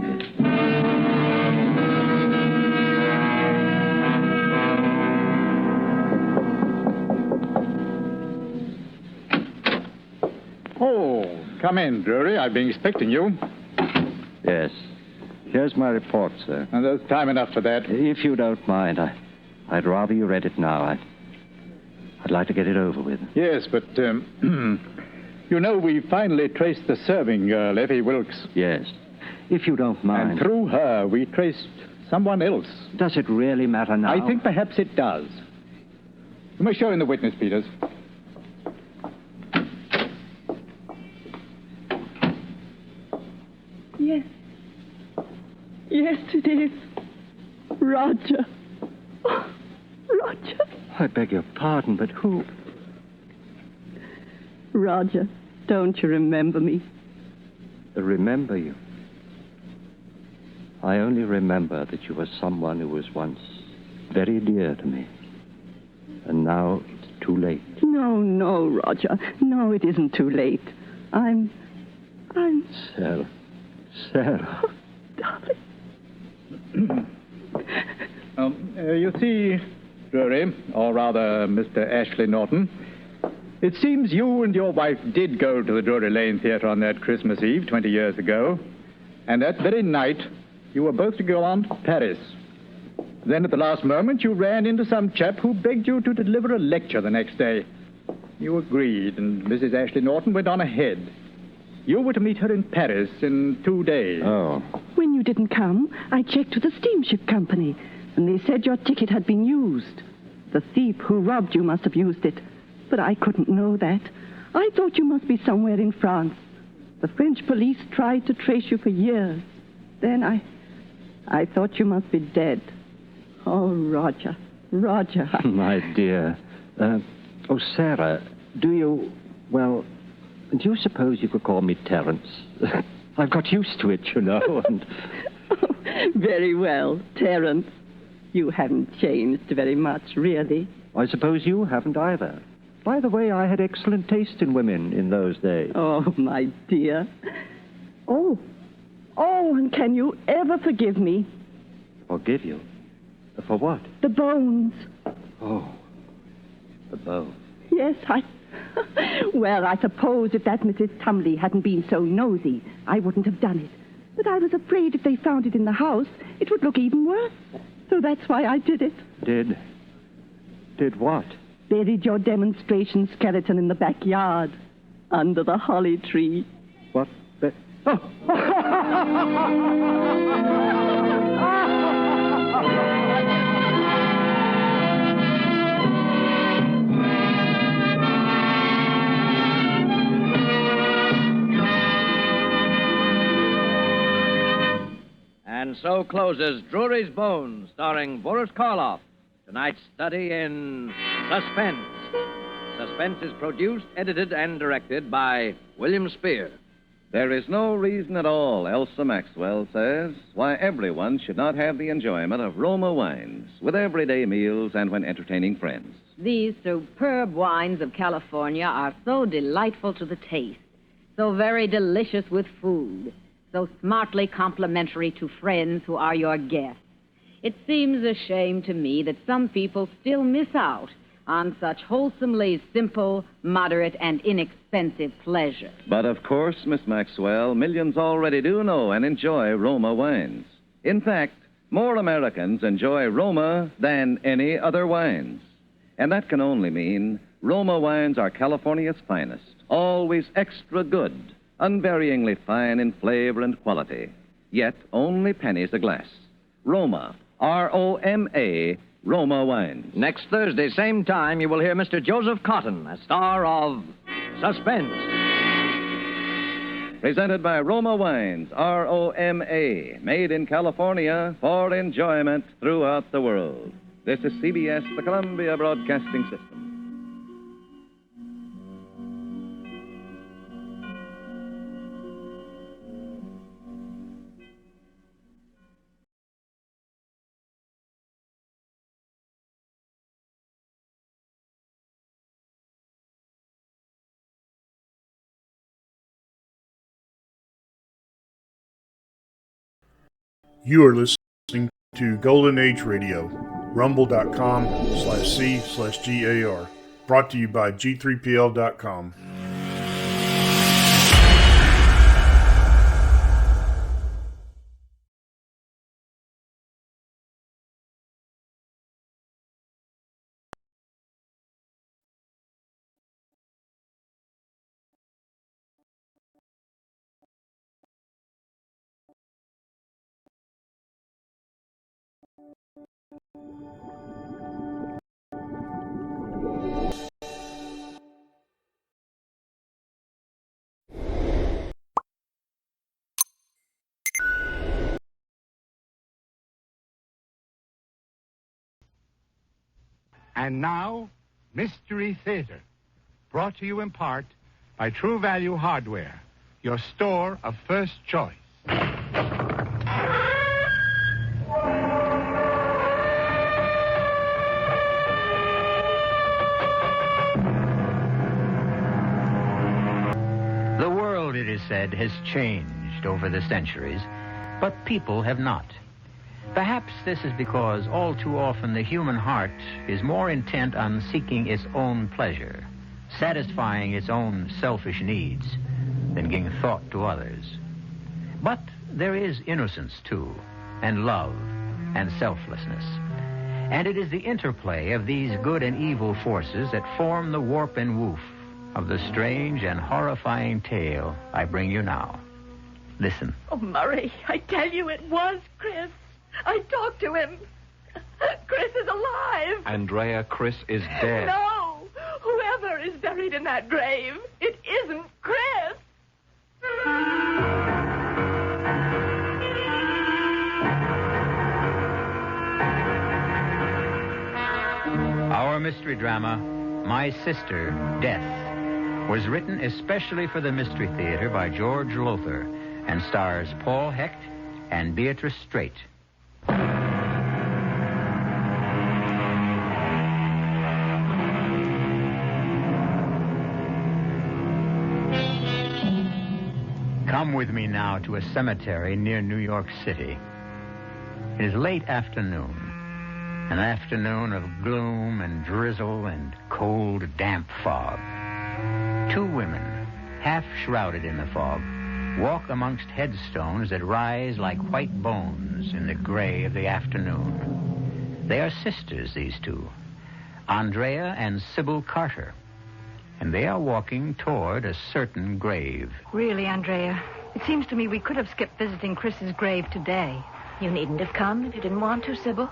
S13: Oh, come in, Drury. I've been expecting you.
S11: Yes. Here's my report, sir.
S13: And there's time enough for that.
S11: If you don't mind, I'd rather you read it now. I'd like to get it over with.
S13: Yes, but, you know, we finally traced the serving girl, Effie Wilkes.
S11: Yes. If you don't mind.
S13: And through her, we traced someone else.
S11: Does it really matter now?
S13: I think perhaps it does. You may show in the witness, Peters.
S6: Yes. Yes, it is. Roger. Oh, Roger.
S11: I beg your pardon, but who?
S6: Roger, don't you remember me?
S11: Remember you? I only remember that you were someone who was once very dear to me. And now it's too late.
S6: No, Roger. No, it isn't too late. I'm...
S11: Sarah.
S6: Oh, darling.
S13: You see, Drury, or rather Mr. Ashley Norton, it seems you and your wife did go to the Drury Lane Theatre on that Christmas Eve 20 years ago, and that very night you were both to go on to Paris. Then at the last moment you ran into some chap who begged you to deliver a lecture the next day. You agreed, and Mrs. Ashley Norton went on ahead. You were to meet her in Paris in 2 days.
S11: Oh.
S6: When you didn't come, I checked with the steamship company, and they said your ticket had been used. The thief who robbed you must have used it, but I couldn't know that. I thought you must be somewhere in France. The French police tried to trace you for years. Then I thought you must be dead. Oh, Roger.
S11: My dear. Sarah, do you suppose you could call me Terence? I've got used to it, you know, and...
S6: Oh, very well, Terence. You haven't changed very much, really.
S11: I suppose you haven't either. By the way, I had excellent taste in women in those days.
S6: Oh, my dear. Oh, and can you ever forgive me?
S11: Forgive you? For what?
S6: The bones.
S11: Oh, the bones.
S6: Yes, Well, I suppose if that Mrs. Tumley hadn't been so nosy, I wouldn't have done it. But I was afraid if they found it in the house, it would look even worse. So that's why I did it.
S11: Did what?
S6: Buried your demonstration skeleton in the backyard, under the holly tree.
S11: What?
S12: And so closes Drury's Bones, starring Boris Karloff. Tonight's study in Suspense. Suspense is produced, edited, and directed by William Spear.
S14: There is no reason at all, Elsa Maxwell says, why everyone should not have the enjoyment of Roma wines with everyday meals and when entertaining friends.
S17: These superb wines of California are so delightful to the taste, so very delicious with food, so smartly complimentary to friends who are your guests. It seems a shame to me that some people still miss out on such wholesomely simple, moderate, and inexpensive pleasure.
S14: But of course, Miss Maxwell, millions already do know and enjoy Roma wines. In fact, more Americans enjoy Roma than any other wines. And that can only mean Roma wines are California's finest, always extra good, unvaryingly fine in flavor and quality, yet only pennies a glass. Roma, R-O-M-A, Roma wines.
S12: Next Thursday, same time, you will hear Mr. Joseph Cotton, a star of Suspense.
S14: Presented by Roma Wines, R-O-M-A, made in California for enjoyment throughout the world. This is CBS, the Columbia Broadcasting System.
S8: You are listening to Golden Age Radio, rumble.com/C/GAR. Brought to you by G3PL.com.
S10: And now, Mystery Theater, brought to you in part by True Value Hardware, your store of first choice.
S19: The world, it is said, has changed over the centuries, but people have not. Perhaps this is because all too often the human heart is more intent on seeking its own pleasure, satisfying its own selfish needs, than giving thought to others. But there is innocence, too, and love, and selflessness. And it is the interplay of these good and evil forces that form the warp and woof of the strange and horrifying tale I bring you now. Listen.
S20: Oh, Murray, I tell you it was Chris. I talked to him. Chris is alive.
S22: Andrea, Chris is dead.
S20: No. Whoever is buried in that grave, it isn't Chris.
S19: Our mystery drama, My Sister, Death, was written especially for the Mystery Theater by George Lothar and stars Paul Hecht and Beatrice Straight. Come with me now to a cemetery near New York City. It is late afternoon, an afternoon of gloom and drizzle and cold, damp fog. Two women, half shrouded in the fog, walk amongst headstones that rise like white bones in the gray of the afternoon. They are sisters, these two, Andrea and Sybil Carter, and they are walking toward a certain grave.
S25: Really, Andrea, it seems to me we could have skipped visiting Chris's grave today.
S26: You needn't have come if you didn't want to, Sybil.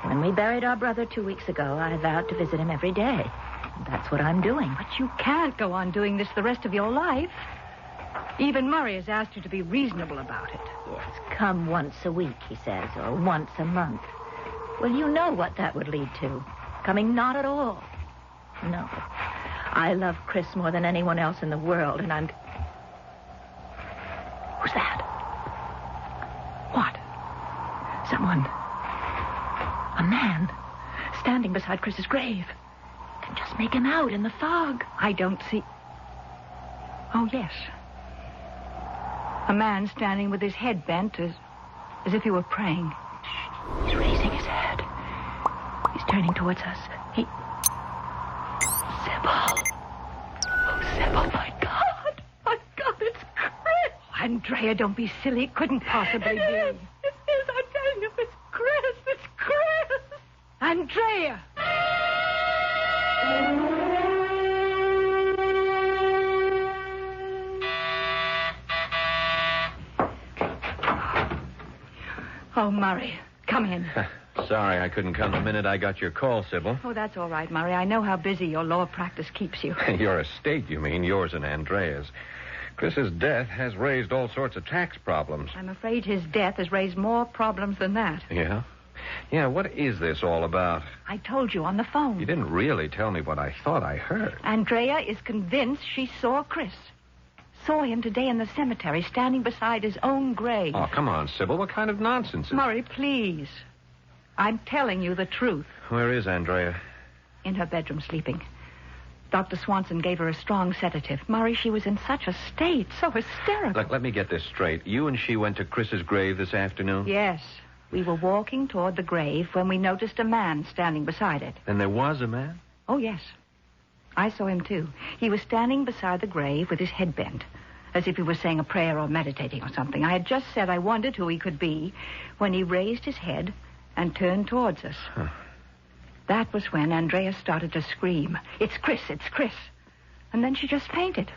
S26: When we buried our brother 2 weeks ago, I vowed to visit him every day. And that's what I'm doing.
S25: But you can't go on doing this the rest of your life. Even Murray has asked you to be reasonable about it.
S26: Yes, come once a week, he says, or once a month. Well, you know what that would lead to. Coming not at all. No. I love Chris more than anyone else in the world, and I'm... Who's that? What? Someone. A man standing beside Chris's grave. I can just make him out in the fog.
S25: I don't see... Oh, yes. A man standing with his head bent as if he were praying.
S26: He's raising his head. He's turning towards us. He... Sybil. Oh, Sybil, my God.
S20: My God, it's Chris.
S25: Andrea, don't be silly. It couldn't possibly be.
S20: It is. I tell you, it's Chris. It's Chris.
S25: Andrea! Oh, Murray, come in.
S7: Sorry I couldn't come the minute I got your call, Sybil.
S25: Oh, that's all right, Murray. I know how busy your law practice keeps you.
S7: Your estate, you mean, yours and Andrea's. Chris's death has raised all sorts of tax problems.
S25: I'm afraid his death has raised more problems than that.
S7: Yeah? Yeah, what is this all about?
S25: I told you on the phone.
S7: You didn't really tell me what I thought I heard.
S25: Andrea is convinced she saw Chris. Saw him today in the cemetery, standing beside his own grave.
S7: Oh, come on, Sybil. What kind of nonsense is...
S25: Murray, please. I'm telling you the truth.
S7: Where is Andrea?
S25: In her bedroom, sleeping. Dr. Swanson gave her a strong sedative. Murray, she was in such a state, so hysterical.
S7: Look, let me get this straight. You and she went to Chris's grave this afternoon?
S25: Yes. We were walking toward the grave when we noticed a man standing beside it.
S7: And there was a man?
S25: Oh, yes. I saw him, too. He was standing beside the grave with his head bent, as if he was saying a prayer or meditating or something. I had just said I wondered who he could be when he raised his head and turned towards us.
S7: Huh.
S25: That was when Andrea started to scream, "It's Chris, it's Chris." And then she just fainted.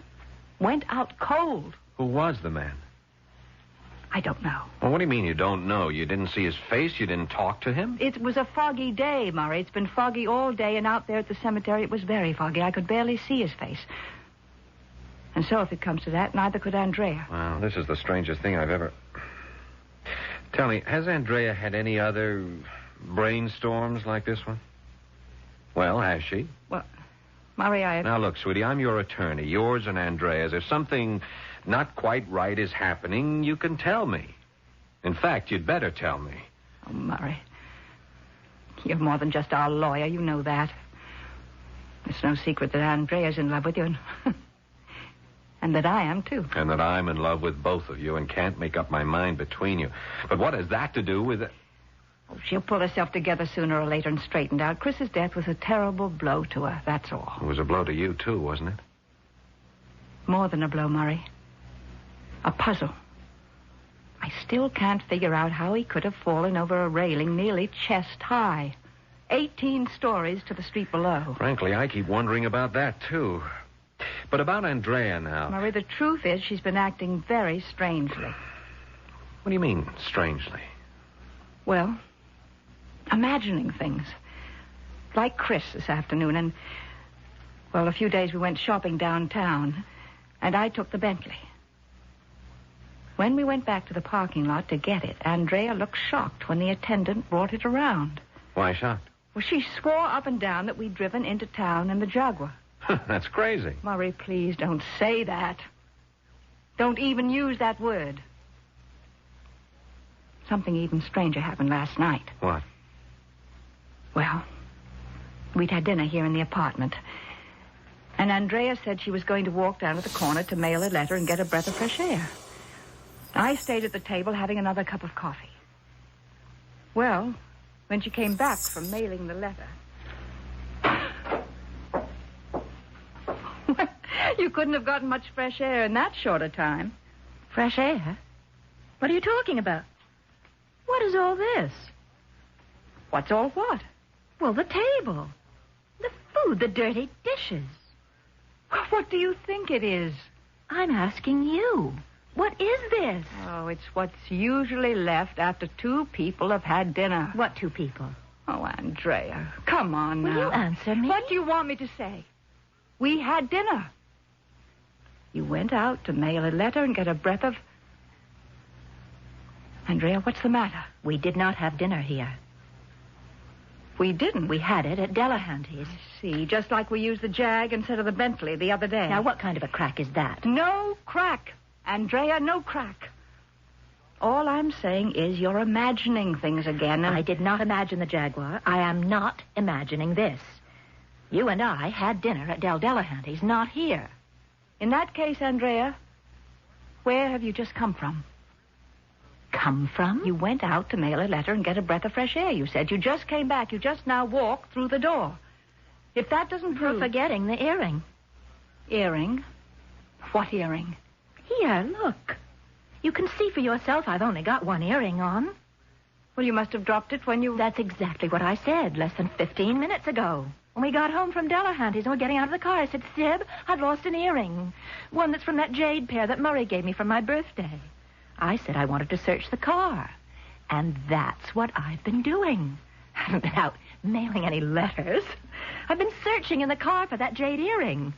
S25: Went out cold.
S7: Who was the man?
S25: I don't know.
S7: Well, what do you mean you don't know? You didn't see his face? You didn't talk to him?
S25: It was a foggy day, Murray. It's been foggy all day, and out there at the cemetery it was very foggy. I could barely see his face. And so, if it comes to that, neither could Andrea.
S7: Well, this is the strangest thing I've ever... Tell me, has Andrea had any other brainstorms like this one? Well, has she?
S25: Well, Murray,
S7: Now, look, sweetie, I'm your attorney, yours and Andrea's. If something not quite right is happening, you can tell me. In fact, you'd better tell me.
S25: Oh, Murray. You're more than just our lawyer. You know that. It's no secret that Andrea's in love with you, and that I am, too.
S7: And that I'm in love with both of you and can't make up my mind between you. But what has that to do with it?
S25: Oh, she'll pull herself together sooner or later and straighten out. Chris's death was a terrible blow to her, that's all.
S7: It was a blow to you, too, wasn't it?
S25: More than a blow, Murray. A puzzle. I still can't figure out how he could have fallen over a railing nearly chest high. 18 stories to the street below.
S7: Frankly, I keep wondering about that, too. But about Andrea now.
S25: Murray, the truth is she's been acting very strangely.
S7: What do you mean, strangely?
S25: Well, imagining things. Like Chris this afternoon, and, well, a few days we went shopping downtown, and I took the Bentley. When we went back to the parking lot to get it, Andrea looked shocked when the attendant brought it around.
S7: Why shocked?
S25: Well, she swore up and down that we'd driven into town in the Jaguar.
S7: That's crazy.
S25: Murray, please don't say that. Don't even use that word. Something even stranger happened last night.
S7: What?
S25: Well, we'd had dinner here in the apartment. And Andrea said she was going to walk down to the corner to mail a letter and get a breath of fresh air. I stayed at the table having another cup of coffee. Well, when she came back from mailing the letter... You couldn't have gotten much fresh air in that short a time.
S26: Fresh air? What are you talking about? What is all this?
S25: What's all what?
S26: Well, the table. The food, the dirty dishes.
S25: What do you think it is?
S26: I'm asking you. What is this?
S25: Oh, it's what's usually left after two people have had dinner.
S26: What two people?
S25: Oh, Andrea, come on now.
S26: Will you answer me?
S25: What do you want me to say? We had dinner. You went out to mail a letter and get a breath of... Andrea, what's the matter?
S26: We did not have dinner here.
S25: We didn't?
S26: We had it at Delahanty's.
S25: I see, just like we used the Jag instead of the Bentley the other day.
S26: Now, what kind of a crack is that?
S25: No crack. Andrea, no crack. All I'm saying is you're imagining things again.
S26: I did not imagine the Jaguar. I am not imagining this. You and I had dinner at Delahanty's, not here.
S25: In that case, Andrea, where have you just come from?
S26: Come from?
S25: You went out to mail a letter and get a breath of fresh air, you said. You just came back. You just now walked through the door. If that doesn't prove...
S26: You're forgetting the earring.
S25: Earring? What earring?
S26: Here, look. You can see for yourself I've only got one earring on.
S25: Well, you must have dropped it when you...
S26: That's exactly what I said less than 15 minutes ago. When we got home from Delahanty's and were getting out of the car, I said, Sib, I've lost an earring. One that's from that jade pair that Murray gave me for my birthday. I said I wanted to search the car. And that's what I've been doing. haven't been out mailing any letters. I've been searching in the car for that jade earring.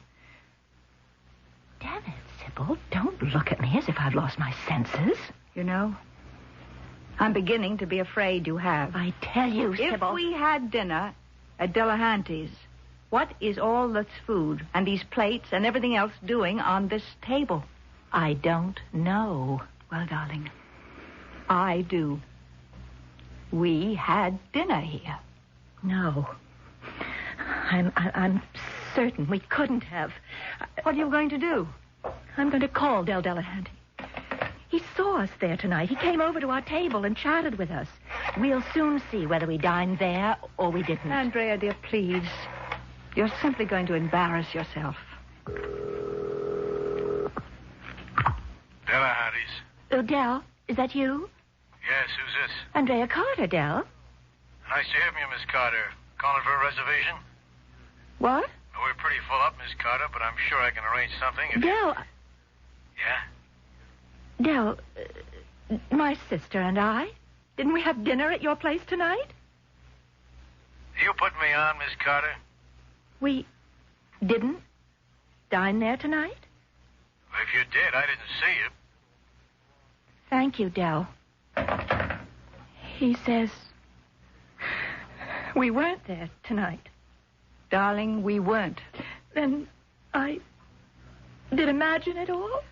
S26: Damn it, Sybil. Don't look at me as if I've lost my senses.
S25: You know, I'm beginning to be afraid you have.
S26: I tell you, Sybil.
S25: If we had dinner at Delahanty's, what is all this food and these plates and everything else doing on this table?
S26: I don't know.
S25: Well, darling, I do. We had dinner here.
S26: No. I'm certain we couldn't have.
S25: What are you going to do?
S26: I'm going to call Del Delahanty. He saw us there tonight. He came over to our table and chatted with us. We'll soon see whether we dined there or we didn't.
S25: Andrea, dear, please. You're simply going to embarrass yourself.
S9: Delahanty's.
S26: Oh, Del, is that you?
S9: Yes, who's this?
S26: Andrea Carter, Del.
S9: Nice to hear from you, Miss Carter. Calling for a reservation?
S26: What?
S9: We're pretty full up, Miss Carter, but I'm sure I can arrange something if
S26: Del.
S9: Yeah?
S26: Del, my sister and I, didn't we have dinner at your place tonight?
S9: You put me on, Miss Carter?
S26: We didn't dine there tonight?
S9: If you did, I didn't see you.
S26: Thank you, Del. He says we weren't there tonight.
S25: Darling, we weren't.
S26: Then I did imagine it all?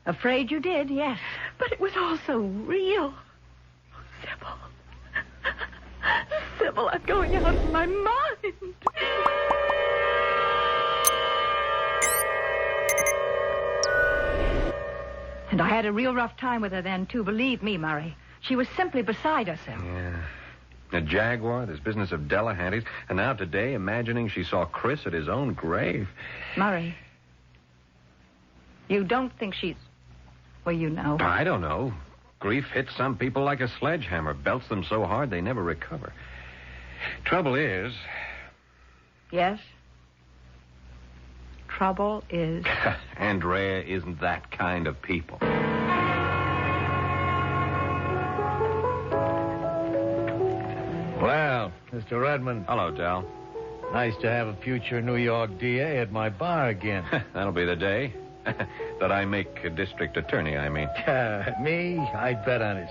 S25: Afraid you did, yes.
S26: But it was all so real. Oh, Sybil. Sybil, I'm going out of my mind.
S25: And I had a real rough time with her then, too. Believe me, Murray. She was simply beside herself.
S7: Yeah. A Jaguar, this business of Delahanty's, and now today imagining she saw Chris at his own grave.
S25: Murray, you don't think she's... Well, you know.
S7: I don't know. Grief hits some people like a sledgehammer, belts them so hard they never recover. Trouble is...
S25: Yes? Trouble is...
S7: Andrea isn't that kind of people.
S15: Well, Mr. Redmond.
S7: Hello, Del.
S15: Nice to have a future New York DA at my bar again.
S7: That'll be the day. That I make a district attorney, I mean.
S15: Me? I'd bet on it.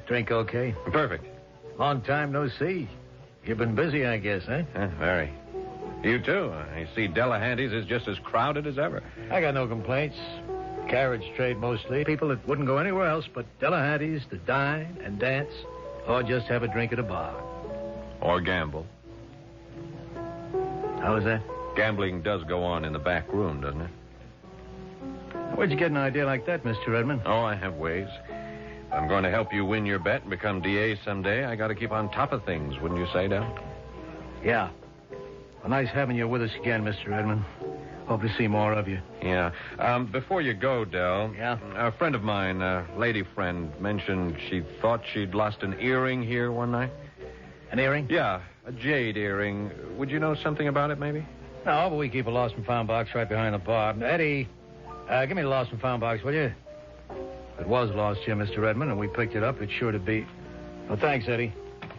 S15: Drink okay?
S7: Perfect.
S15: Long time no see. You've been busy, I guess, huh?
S7: Very. You too. I see Delahanty's is just as crowded as ever.
S15: I got no complaints. Carriage trade mostly. People that wouldn't go anywhere else but Delahanty's to dine and dance or just have a drink at a bar.
S7: Or gamble.
S15: How is that?
S7: Gambling does go on in the back room, doesn't it?
S15: Where'd you get an idea like that, Mr. Redmond?
S7: Oh, I have ways. If I'm going to help you win your bet and become DA someday, I got to keep on top of things, wouldn't you say, Del?
S15: Yeah. Well, nice having you with us again, Mr. Redmond. Hope to see more of you.
S7: Yeah. Before you go, Del.
S15: Yeah?
S7: A friend of mine, a lady friend, mentioned she thought she'd lost an earring here one night.
S15: An earring?
S7: Yeah, a jade earring. Would you know something about it, maybe?
S15: No, but we keep a lost and found box right behind the bar. Eddie, give me the lost and found box, will you? If it was lost here, Mr. Redmond, and we picked it up, it's sure to be... Well, thanks, Eddie.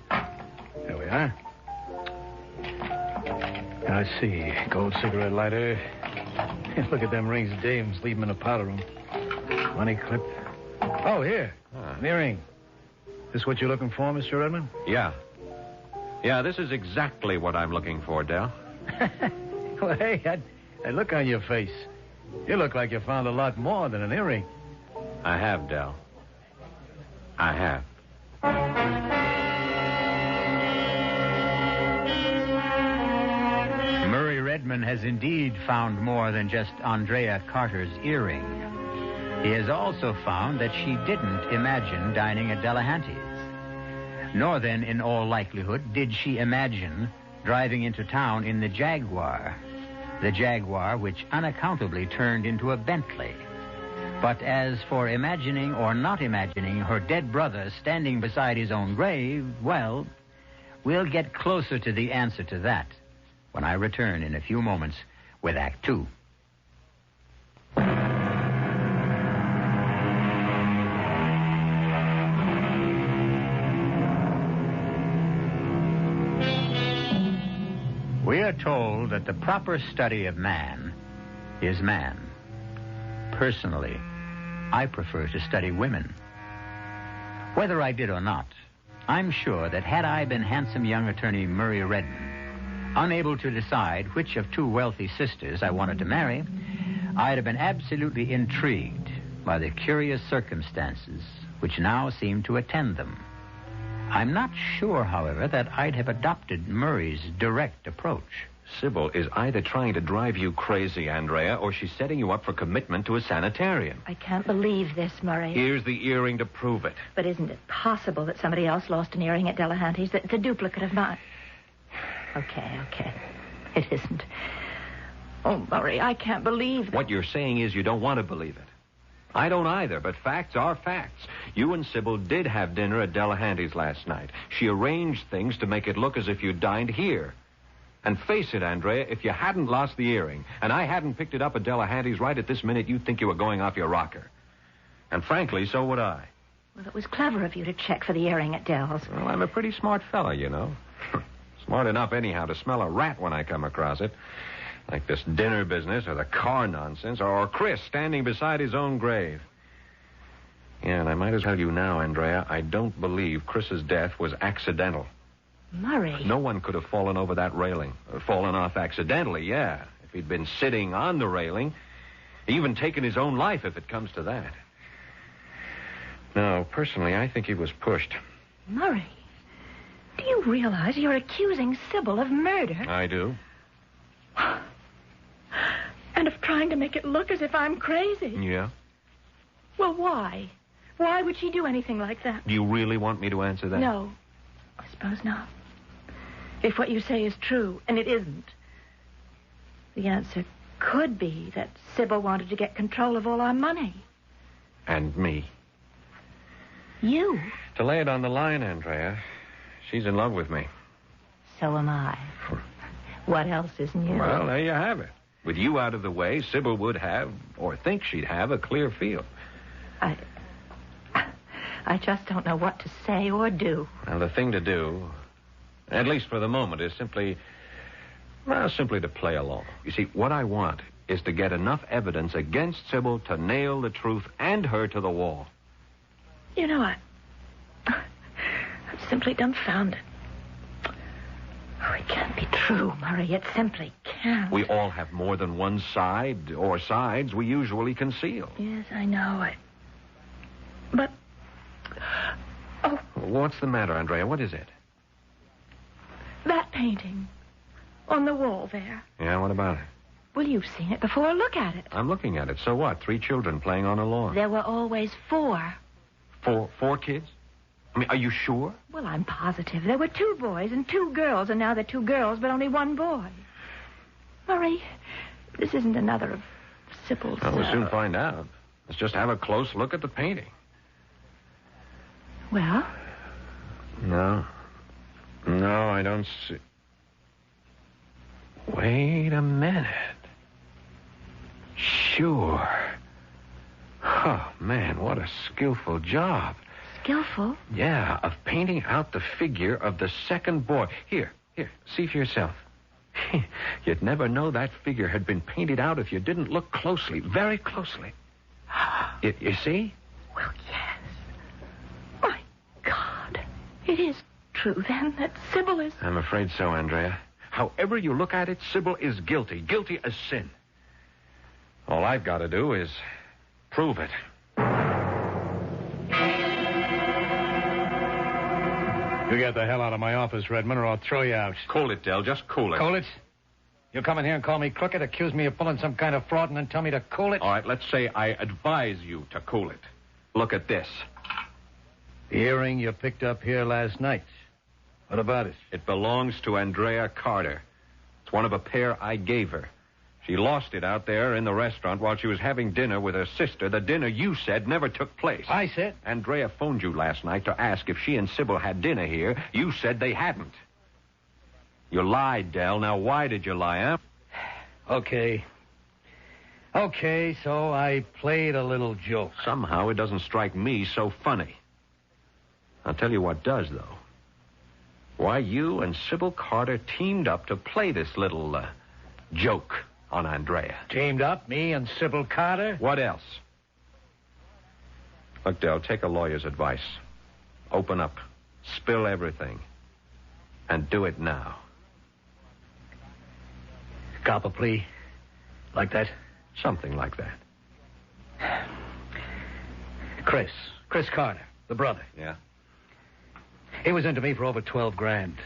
S15: There we are. I see. Gold cigarette lighter. Look at them rings Dames leave them in a powder room. Money clip. Oh, here. An earring. This what you're looking for, Mr. Redmond?
S7: Yeah. Yeah, this is exactly what I'm looking for, Del.
S15: Well, hey, that look on your face. You look like you found a lot more than an earring.
S7: I have, Del. I have.
S19: Murray Redmond has indeed found more than just Andrea Carter's earring. He has also found that she didn't imagine dining at Delahanty's. Nor then, in all likelihood, did she imagine driving into town in the Jaguar. The Jaguar which unaccountably turned into a Bentley. But as for imagining or not imagining her dead brother standing beside his own grave, well, we'll get closer to the answer to that when I return in a few moments with Act Two. We are told that the proper study of man is man. Personally, I prefer to study women. Whether I did or not, I'm sure that had I been handsome young attorney Murray Redmond, unable to decide which of two wealthy sisters I wanted to marry, I'd have been absolutely intrigued by the curious circumstances which now seem to attend them. I'm not sure, however, that I'd have adopted Murray's direct approach.
S7: Sybil is either trying to drive you crazy, Andrea, or she's setting you up for commitment to a sanitarium.
S26: I can't believe this, Murray.
S7: Here's the earring to prove it.
S26: But isn't it possible that somebody else lost an earring at Delahanty's? The duplicate of mine. Okay. It isn't. Oh, Murray, I can't believe that.
S7: What you're saying is you don't want to believe it. I don't either, but facts are facts. You and Sybil did have dinner at Delahanty's last night. She arranged things to make it look as if you dined here. And face it, Andrea, if you hadn't lost the earring, and I hadn't picked it up at Delahanty's right at this minute, you'd think you were going off your rocker. And frankly, so would I.
S26: Well, it was clever of you to check for the earring at Dell's.
S7: Well, I'm a pretty smart fella, you know. Smart enough, anyhow, to smell a rat when I come across it. Like this dinner business or the car nonsense or Chris standing beside his own grave. Yeah, and I might as well tell you now, Andrea, I don't believe Chris's death was accidental.
S26: Murray.
S7: No one could have fallen over that railing. Fallen off accidentally, yeah. If he'd been sitting on the railing, even taken his own life if it comes to that. No, personally, I think he was pushed.
S26: Murray, do you realize you're accusing Sybil of murder?
S7: I do.
S20: And of trying to make it look as if I'm crazy.
S7: Yeah?
S20: Well, why? Why would she do anything like that?
S7: Do you really want me to answer that?
S20: No. I suppose not. If what you say is true, and it isn't, the answer could be that Sybil wanted to get control of all our money.
S7: And me.
S26: You?
S7: To lay it on the line, Andrea, she's in love with me.
S26: So am I. What else is new?
S7: Well, there you have it. With you out of the way, Sybil would have, or think she'd have, a clear field.
S26: I just don't know what to say or do.
S7: Well, the thing to do, at least for the moment, is simply to play along. You see, what I want is to get enough evidence against Sybil to nail the truth and her to the wall.
S20: You know, I'm simply dumbfounded. Oh, it can't be true, Murray. It simply can't.
S7: We all have more than one side, or sides we usually conceal.
S20: Yes, I know. But... Oh.
S7: What's the matter, Andrea? What is it?
S20: That painting. On the wall there.
S7: Yeah, what about it?
S20: Well, you've seen it before. Look at it.
S7: I'm looking at it. So what? 3 children playing on a lawn.
S26: There were always 4.
S7: 4 kids? I mean, are you sure?
S20: Well, I'm positive. There were 2 boys and 2 girls, and now there are 2 girls, but only 1 boy. Murray, this isn't another of Sybil's...
S7: Well, we'll soon find out. Let's just have a close look at the painting.
S20: Well?
S7: No, I don't see... Wait a minute. Sure. Oh, man, what a skillful job.
S26: Skillful?
S7: Yeah, of painting out the figure of the second boy. Here, see for yourself. You'd never know that figure had been painted out if you didn't look closely, very closely. You see?
S20: Well, yes. My God. It is true, then, that Sybil is...
S7: I'm afraid so, Andrea. However you look at it, Sybil is guilty. Guilty as sin. All I've got to do is prove it.
S15: You get the hell out of my office, Redmond, or I'll throw you out.
S7: Cool it, Del. Just cool it.
S15: Cool it? You come in here and call me crooked, accuse me of pulling some kind of fraud, and then tell me to cool it?
S7: All right, let's say I advise you to cool it. Look at this.
S15: The earring you picked up here last night. What about it?
S7: It belongs to Andrea Carter. It's one of a pair I gave her. She lost it out there in the restaurant while she was having dinner with her sister, the dinner you said never took place.
S15: I said?
S7: Andrea phoned you last night to ask if she and Sybil had dinner here. You said they hadn't. You lied, Del. Now, why did you lie, huh?
S15: Okay, so I played a little joke.
S7: Somehow it doesn't strike me so funny. I'll tell you what does, though. Why, you and Sybil Carter teamed up to play this little joke on Andrea.
S15: Teamed up? Me and Sybil Carter?
S7: What else? Look, Del, take a lawyer's advice. Open up. Spill everything. And do it now.
S15: Cop a plea? Like that?
S7: Something like that.
S15: Chris Carter, the brother.
S7: Yeah?
S15: He was into me for over 12 grand.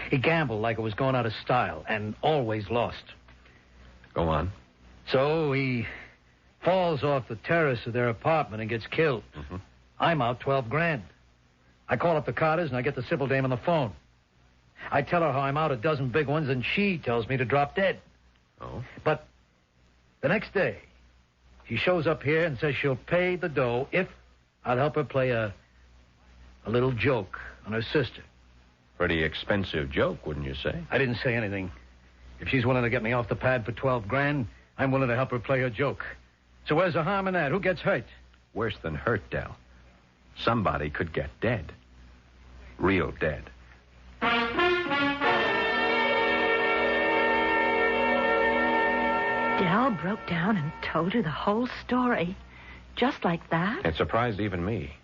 S15: He gambled like it was going out of style and always lost.
S7: Go on.
S15: So he falls off the terrace of their apartment and gets killed.
S7: Mm-hmm.
S15: I'm out 12 grand. I call up the Carters and I get the Sybil dame on the phone. I tell her how I'm out a dozen big ones and she tells me to drop dead.
S7: Oh?
S15: But the next day, she shows up here and says she'll pay the dough if I'll help her play a little joke on her sister.
S7: Pretty expensive joke, wouldn't you say?
S15: I didn't say anything. If she's willing to get me off the pad for 12 grand, I'm willing to help her play her joke. So where's the harm in that? Who gets hurt?
S7: Worse than hurt, Del. Somebody could get dead. Real dead.
S20: Del broke down and told her the whole story. Just like that?
S7: It surprised even me.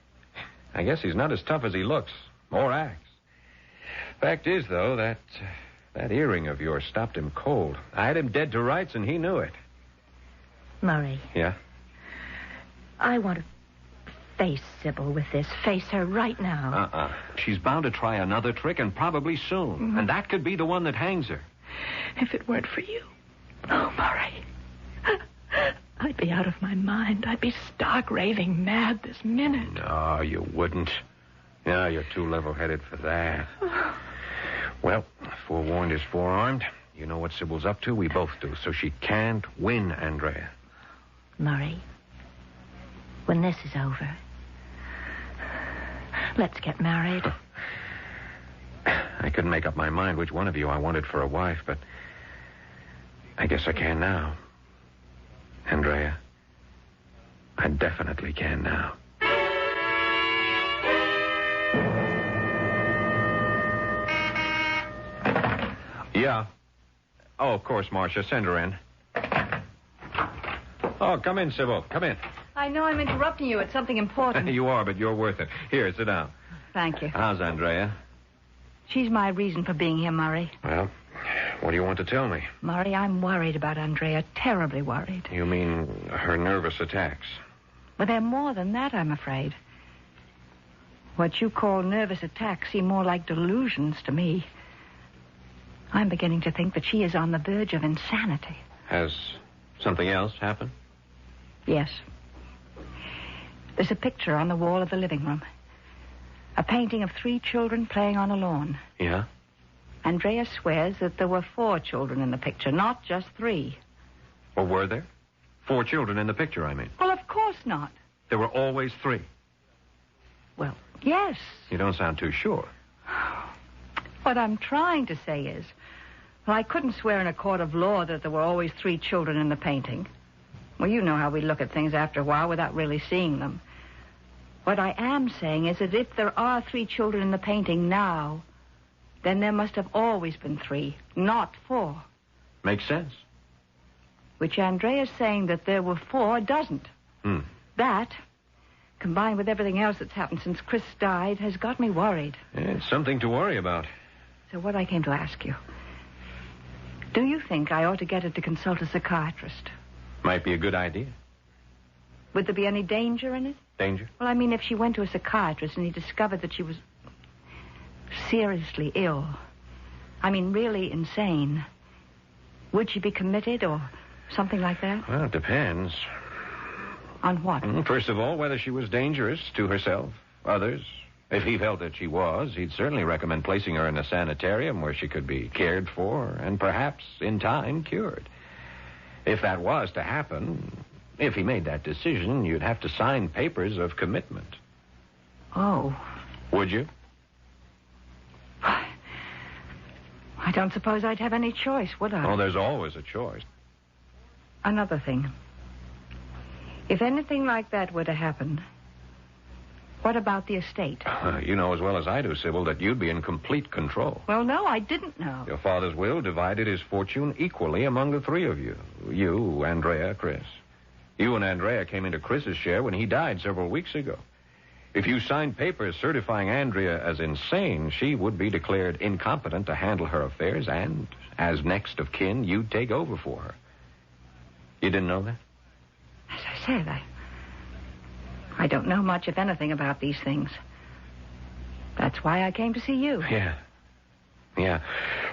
S7: I guess he's not as tough as he looks, or acts. Fact is, though, that earring of yours stopped him cold. I had him dead to rights, and he knew it.
S20: Murray.
S7: Yeah?
S20: I want to face Sybil with this. Face her right now.
S7: She's bound to try another trick, and probably soon.
S20: Mm-hmm.
S7: And that could be the one that hangs her.
S20: If it weren't for you. Oh, Murray. I'd be out of my mind. I'd be stark raving mad this minute.
S7: No, you wouldn't. Yeah, you're too level-headed for that. Well, forewarned is forearmed. You know what Sybil's up to. We both do. So she can't win, Andrea.
S20: Murray, when this is over, let's get married.
S7: I couldn't make up my mind which one of you I wanted for a wife, but I guess I can now. Andrea, I definitely can now. Yeah. Oh, of course, Marcia. Send her in. Oh, come in, Sybil. Come in.
S25: I know I'm interrupting you. It's something important.
S7: You are, but you're worth it. Here, sit down.
S25: Thank you.
S7: How's Andrea?
S20: She's my reason for being here, Murray.
S7: Well, what do you want to tell me?
S20: Murray, I'm worried about Andrea. Terribly worried.
S7: You mean her nervous attacks?
S20: But they're more than that, I'm afraid. What you call nervous attacks seem more like delusions to me. I'm beginning to think that she is on the verge of insanity.
S7: Has something else happened?
S20: Yes. There's a picture on the wall of the living room. A painting of 3 children playing on a lawn.
S7: Yeah?
S20: Andrea swears that there were 4 children in the picture, not just 3.
S7: Or were there? 4 children in the picture, I mean.
S20: Well, of course not.
S7: There were always 3.
S20: Well, yes.
S7: You don't sound too sure.
S20: What I'm trying to say is, well, I couldn't swear in a court of law that there were always 3 children in the painting. Well, you know how we look at things after a while without really seeing them. What I am saying is that if there are 3 children in the painting now, then there must have always been 3, not 4.
S7: Makes sense.
S20: Which Andrea's saying that there were 4 doesn't. That, combined with everything else that's happened since Chris died, has got me worried.
S7: It's something to worry about.
S20: So what I came to ask you, do you think I ought to get her to consult a psychiatrist?
S7: Might be a good idea.
S20: Would there be any danger in it?
S7: Danger?
S20: Well, I mean, if she went to a psychiatrist and he discovered that she was seriously ill, I mean, really insane, would she be committed or something like that?
S7: Well, it depends.
S20: On what?
S7: First of all, whether she was dangerous to herself, others. If he felt that she was, he'd certainly recommend placing her in a sanitarium where she could be cared for and perhaps, in time, cured. If that was to happen, if he made that decision, you'd have to sign papers of commitment.
S20: Oh.
S7: Would you?
S20: I don't suppose I'd have any choice, would I?
S7: Oh, there's always a choice.
S20: Another thing. If anything like that were to happen, What about the estate?
S7: You know as well as I do, Sybil, that you'd be in complete control.
S20: Well, no, I didn't know.
S7: Your father's will divided his fortune equally among the three of you. You, Andrea, Chris. You and Andrea came into Chris's share when he died several weeks ago. If you signed papers certifying Andrea as insane, she would be declared incompetent to handle her affairs, and as next of kin, you'd take over for her. You didn't know that?
S20: As I said, I don't know much, if anything, about these things. That's why I came to see you.
S7: Yeah.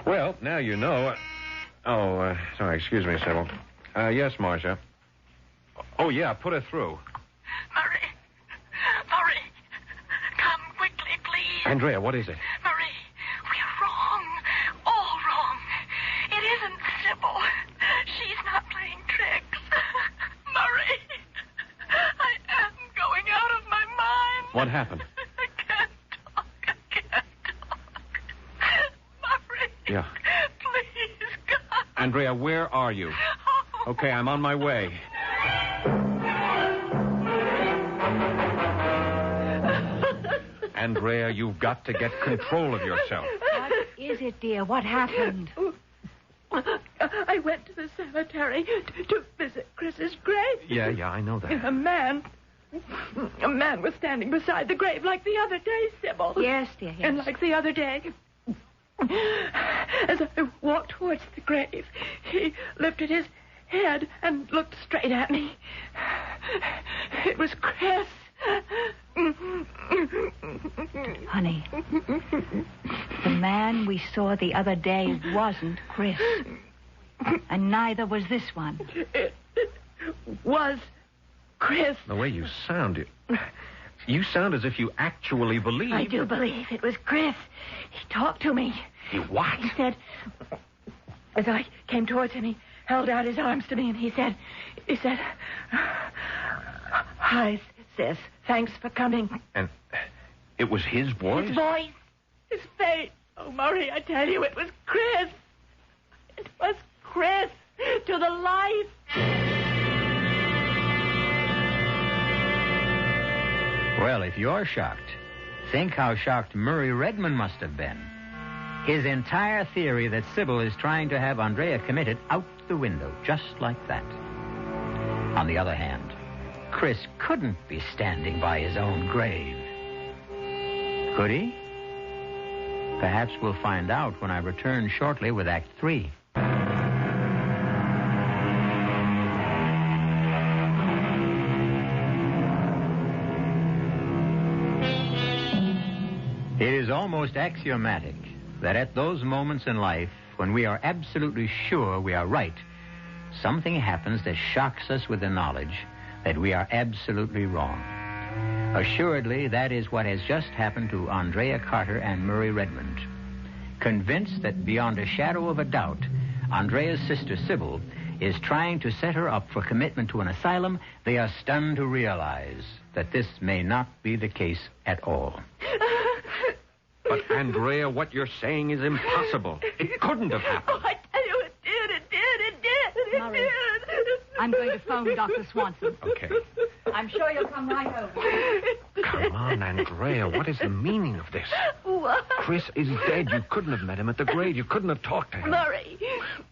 S7: Well, now you know. Sorry, excuse me, Sybil. Yes, Marcia. Oh, yeah, put her through.
S3: Murray, come quickly, please.
S7: Andrea, what is it?
S3: Murray, we're wrong. All wrong. It isn't Sybil. She's not playing tricks. Murray, I am going out of my mind.
S7: What happened?
S3: I can't talk. Murray.
S7: Yeah.
S3: Please, God.
S7: Andrea, where are you? Okay, I'm on my way. Andrea, you've got to get control of yourself.
S20: What is it, dear? What happened?
S26: I went to the cemetery to visit Chris's grave.
S7: Yeah, I know that.
S26: A man was standing beside the grave like the other day, Sybil.
S20: Yes, dear, yes.
S26: And like the other day, as I walked towards the grave, he lifted his head and looked straight at me. It was Chris.
S20: Honey, the man we saw the other day wasn't Chris. And neither was this one.
S26: It was Chris.
S7: The way you sound, you sound as if you actually believe.
S26: I do believe it was Chris. He talked to me.
S7: He what?
S26: He said, as I came towards him, he held out his arms to me and he said, "Hi, sis. Thanks for coming."
S7: And it was his voice?
S26: His voice. His face. Oh, Murray, I tell you, it was Chris. It was Chris. To the life.
S19: Well, if you're shocked, think how shocked Murray Redmond must have been. His entire theory that Sybil is trying to have Andrea committed out the window, just like that. On the other hand, Chris couldn't be standing by his own grave. Could he? Perhaps we'll find out when I return shortly with Act 3. It is almost axiomatic that at those moments in life when we are absolutely sure we are right, something happens that shocks us with the knowledge that we are absolutely wrong. Assuredly, that is what has just happened to Andrea Carter and Murray Redmond. Convinced that beyond a shadow of a doubt, Andrea's sister Sybil is trying to set her up for commitment to an asylum, they are stunned to realize that this may not be the case at all.
S7: But, Andrea, what you're saying is impossible. It couldn't have happened.
S26: Oh, I tell you, it did.
S20: Murray, I'm going to phone Dr. Swanson.
S7: Okay.
S20: I'm sure you'll come right over.
S7: Come on, Andrea. What is the meaning of this?
S26: What?
S7: Chris is dead. You couldn't have met him at the grave. You couldn't have talked to him.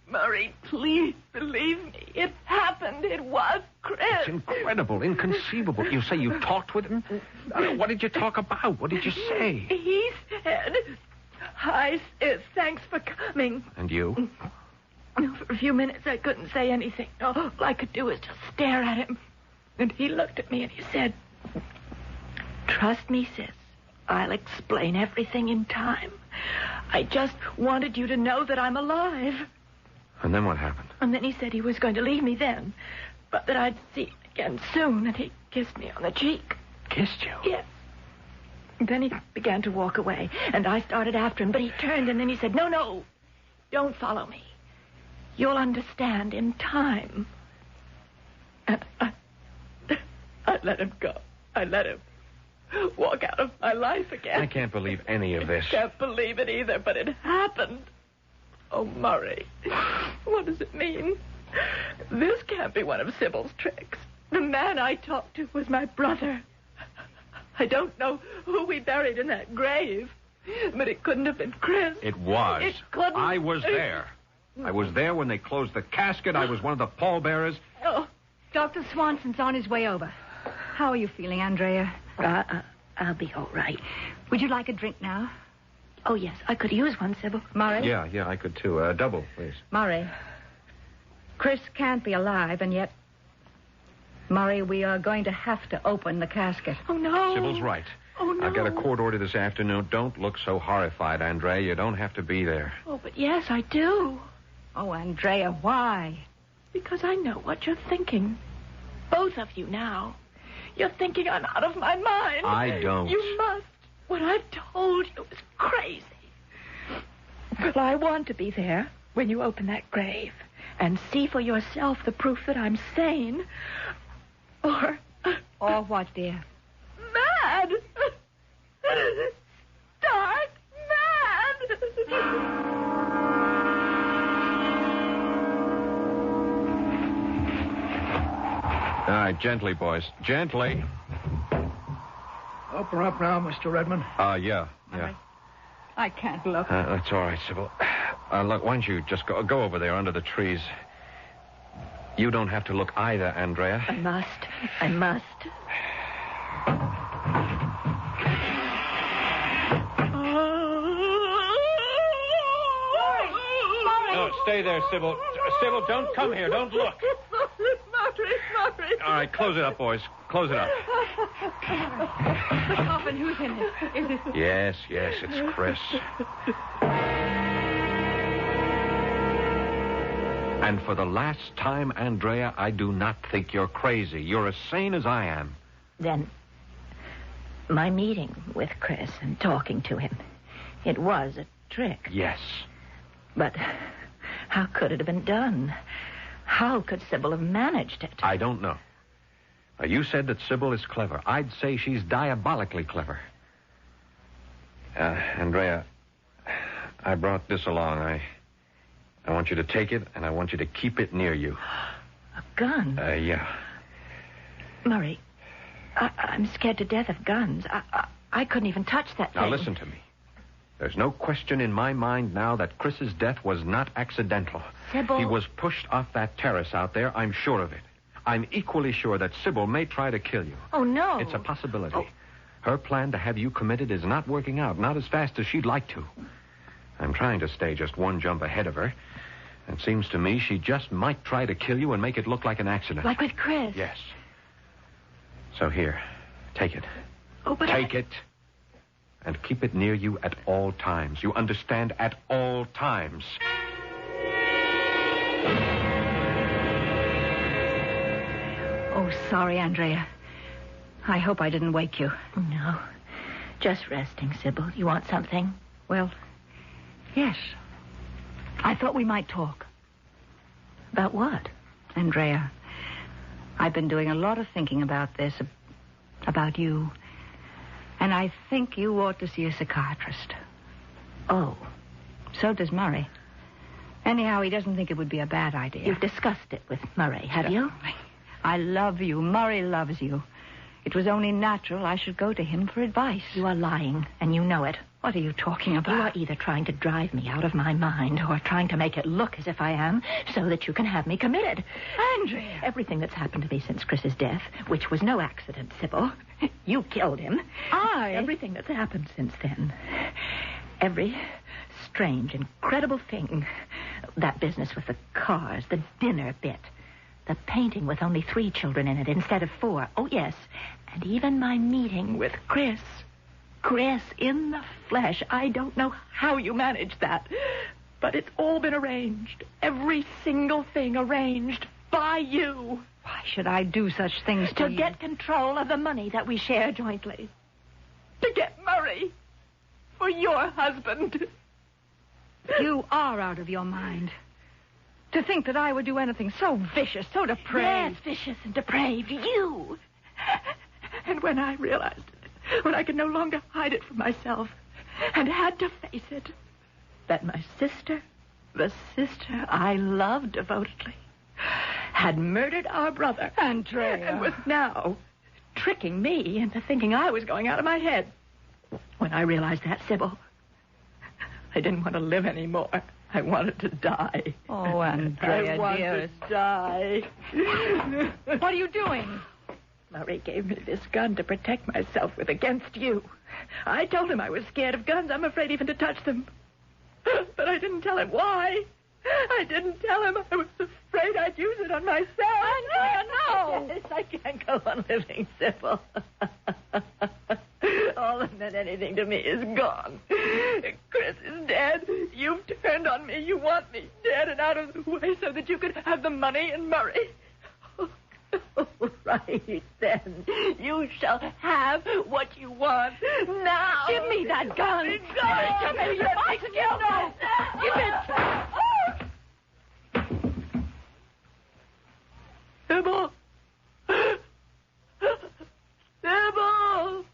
S26: Murray, please believe me. It happened. It was Chris.
S7: It's incredible, inconceivable. You say you talked with him? What did you talk about? What did you say?
S26: He said, "Hi, sis. Thanks for coming."
S7: And you?
S26: For a few minutes, I couldn't say anything. All I could do was just stare at him. And he looked at me and he said, "Trust me, sis. I'll explain everything in time. I just wanted you to know that I'm alive."
S7: And then what happened?
S26: And then he said he was going to leave me then, but that I'd see him again soon, and he kissed me on the cheek.
S7: Kissed you?
S26: Yes. And then he began to walk away, and I started after him, but he turned, and then he said, No, don't follow me. You'll understand in time." And I let him go. I let him walk out of my life again.
S7: I can't believe any of this.
S26: I can't believe it either, but it happened. Oh, Murray, what does it mean? This can't be one of Sybil's tricks. The man I talked to was my brother. I don't know who we buried in that grave, but it couldn't have been Chris.
S7: It was.
S26: It couldn't.
S7: I was there. I was there when they closed the casket. I was one of the pallbearers.
S25: Oh, Dr. Swanson's on his way over. How are you feeling, Andrea?
S26: I'll be all right.
S25: Would you like a drink now?
S26: Oh, yes, I could use one, Sybil.
S25: Murray?
S7: Yeah, I could too. Double, please.
S25: Murray, Chris can't be alive, and yet... Murray, we are going to have to open the casket.
S26: Oh, no.
S7: Sybil's right.
S26: Oh, no.
S7: I'll get a court order this afternoon. Don't look so horrified, Andrea. You don't have to be there.
S26: Oh, but yes, I do.
S25: Oh, Andrea, why?
S26: Because I know what you're thinking. Both of you now. You're thinking I'm out of my mind.
S7: I don't.
S26: You must. What I've told you is crazy. But I want to be there when you open that grave and see for yourself the proof that I'm sane.
S25: Or what, dear?
S26: Mad! Stark mad!
S7: All right, gently, boys. Gently.
S2: Open her up now, Mr. Redmond.
S7: Yeah.
S25: I can't look.
S7: That's all right, Sybil. Look, why don't you just go over there under the trees? You don't have to look either, Andrea.
S26: I must.
S7: No, stay there, Sybil. Sybil, don't come here. Don't look.
S26: Murray.
S7: All right, close it up, boys. Close it up.
S25: The coffin, who's in it? Is it...
S7: Yes, it's Chris. And for the last time, Andrea, I do not think you're crazy. You're as sane as I am.
S26: Then, my meeting with Chris and talking to him, it was a trick.
S7: Yes.
S26: But how could it have been done? How could Sybil have managed it?
S7: I don't know. You said that Sybil is clever. I'd say she's diabolically clever. Andrea, I brought this along. I want you to take it, and I want you to keep it near you.
S26: A gun?
S7: Yeah.
S26: Murray, I'm scared to death of guns. I couldn't even touch that thing.
S7: Now, listen to me. There's no question in my mind now that Chris's death was not accidental.
S26: Sybil...
S7: He was pushed off that terrace out there. I'm sure of it. I'm equally sure that Sybil may try to kill you.
S26: Oh, no.
S7: It's a possibility. Her plan to have you committed is not working out, not as fast as she'd like to. I'm trying to stay just one jump ahead of her. It seems to me she just might try to kill you and make it look like an accident.
S26: Like with Chris?
S7: Yes. So here, take it.
S26: Oh, but
S7: Take it. And keep it near you at all times. You understand? At all times.
S25: Oh, sorry, Andrea. I hope I didn't wake you.
S26: No. Just resting, Sybil. You want something?
S25: Well, yes. I thought we might talk.
S26: About what?
S25: Andrea, I've been doing a lot of thinking about this, about you. And I think you ought to see a psychiatrist.
S26: Oh.
S25: So does Murray. Anyhow, he doesn't think it would be a bad idea.
S26: You've discussed it with Murray, have you?
S25: I love you. Murray loves you. It was only natural I should go to him for advice.
S26: You are lying, and you know it.
S25: What are you talking about?
S26: You are either trying to drive me out of my mind or trying to make it look as if I am so that you can have me committed.
S25: Andrea!
S26: Everything that's happened to me since Chris's death, which was no accident, Sybil. You killed him. Everything that's happened since then. Every strange, incredible thing. That business with the cars, the dinner bit. The painting with only 3 children in it instead of 4. Oh, yes. And even my meeting with Chris. Chris in the flesh. I don't know how you managed that. But it's all been arranged. Every single thing arranged by you.
S25: Why should I do such things to you?
S26: To get control of the money that we share jointly. To get Murray for your husband.
S25: You are out of your mind. To think that I would do anything so vicious, so depraved.
S26: Yes, vicious and depraved. You. And when I realized it, when I could no longer hide it from myself and had to face it, that my sister, the sister I loved devotedly, had murdered our brother.
S25: Andrea.
S26: And was now tricking me into thinking I was going out of my head. When I realized that, Sybil, I didn't want to live anymore. I wanted to die.
S20: Oh, Andrea,
S26: I wanted
S20: dearest.
S26: to die.
S20: What are you doing?
S26: Murray gave me this gun to protect myself with against you. I told him I was scared of guns. I'm afraid even to touch them. But I didn't tell him why. I didn't tell him I was afraid I'd use it on myself.
S20: Andrea, no!
S26: Yes, I can't go on living, Sybil. All that meant anything to me is gone. Chris is dead. You've turned on me. You want me dead and out of the way so that you could have the money and Murray. Right, then. You shall have what you want now.
S20: Give me that gun.
S26: Give me your big no. Give it. Sybil. Sybil.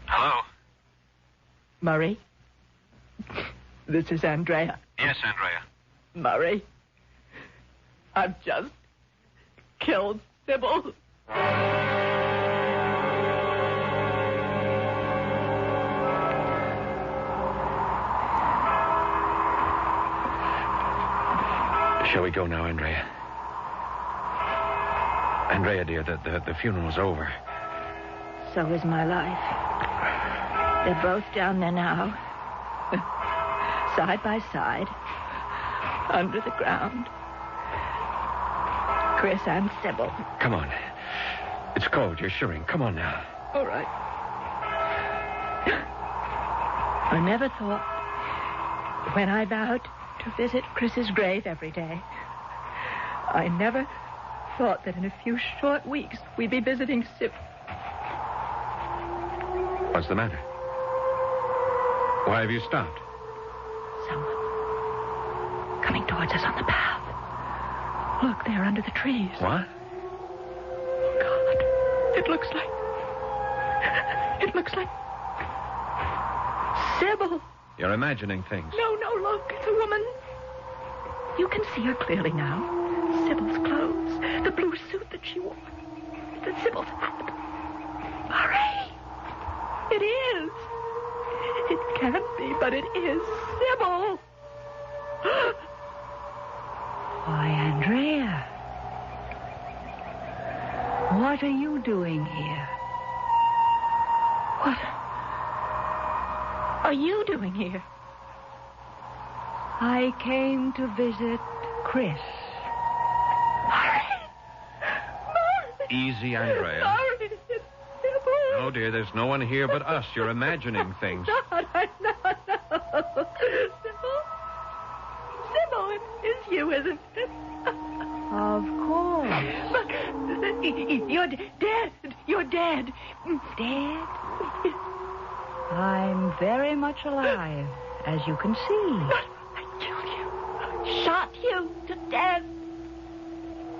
S9: Hello?
S26: Murray? This is Andrea.
S9: Yes, Andrea.
S26: Murray? I've just killed Sybil.
S7: Shall we go now, Andrea? Andrea, dear, the funeral's over.
S26: So is my life. They're both down there now. Side by side. Under the ground. Chris and Sybil.
S7: Come on. It's cold. You're shivering. Come on now.
S26: All right. I never thought, when I vowed to visit Chris's grave every day, I never thought that in a few short weeks we'd be visiting Sybil.
S7: What's the matter? Why have you stopped?
S26: Someone coming towards us on the path. Look, they're under the trees.
S7: What?
S26: God, it looks like Sybil.
S7: You're imagining things.
S26: No, look, it's a woman. You can see her clearly now. Sybil's clothes, the blue suit that she wore, the Sybil's hat. Murray, it is. It can't be, but it is Sybil.
S20: Why, Andrea. What are you doing here?
S26: What are you doing here?
S20: I came to visit Chris.
S7: Easy, Andrea.
S26: Sorry, it's Sybil.
S7: No, dear, there's no one here but us. You're imagining things.
S26: I'm not. Sybil, it's you, isn't it?
S20: Of course.
S26: But you're dead. You're dead.
S20: Dead? I'm very much alive, as you can see.
S26: I killed you. Shot you to death.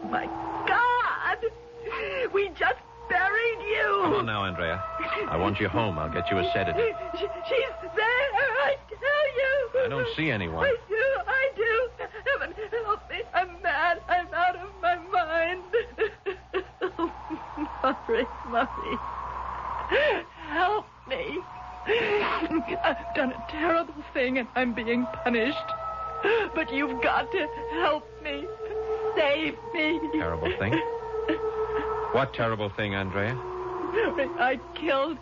S26: My God. We just buried you.
S7: Come on now, Andrea. I want you home. I'll get you a sedative.
S26: She's there, I tell you.
S7: I don't see anyone.
S26: I do. Heaven help me. I'm mad. I'm out of my mind. Murray. Help me. I've done a terrible thing and I'm being punished. But you've got to help me. Save me.
S7: Terrible thing? What terrible thing, Andrea?
S26: I killed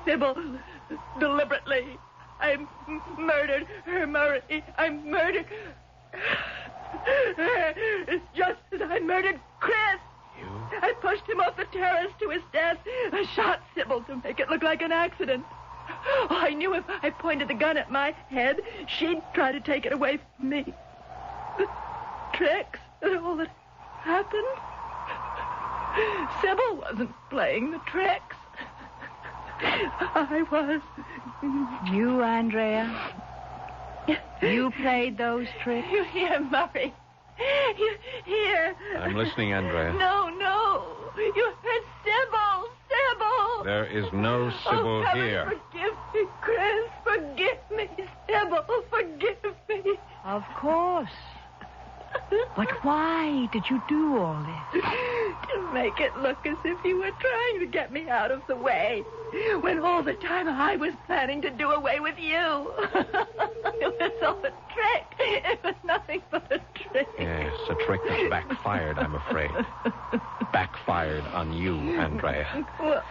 S26: Sybil deliberately. I murdered her, Murray. I murdered her just as I murdered Chris.
S7: You?
S26: I pushed him off the terrace to his death. I shot Sybil to make it look like an accident. Oh, I knew if I pointed the gun at my head, she'd try to take it away from me. The tricks and all that happened. Sybil wasn't playing the tricks. I was.
S20: You, Andrea? You played those tricks?
S26: You hear, Murray? You hear?
S7: I'm listening, Andrea.
S26: No. You heard Sybil.
S7: There is no Sybil
S26: Heaven
S7: here.
S26: forgive
S3: Chris, forgive me. Sybil, forgive me.
S20: Of course. But why did you do all this?
S3: To make it look as if you were trying to get me out of the way, when all the time I was planning to do away with you. It was all a trick. It was nothing but a trick.
S7: Yes, a trick that's backfired, I'm afraid. Backfired on you, Andrea.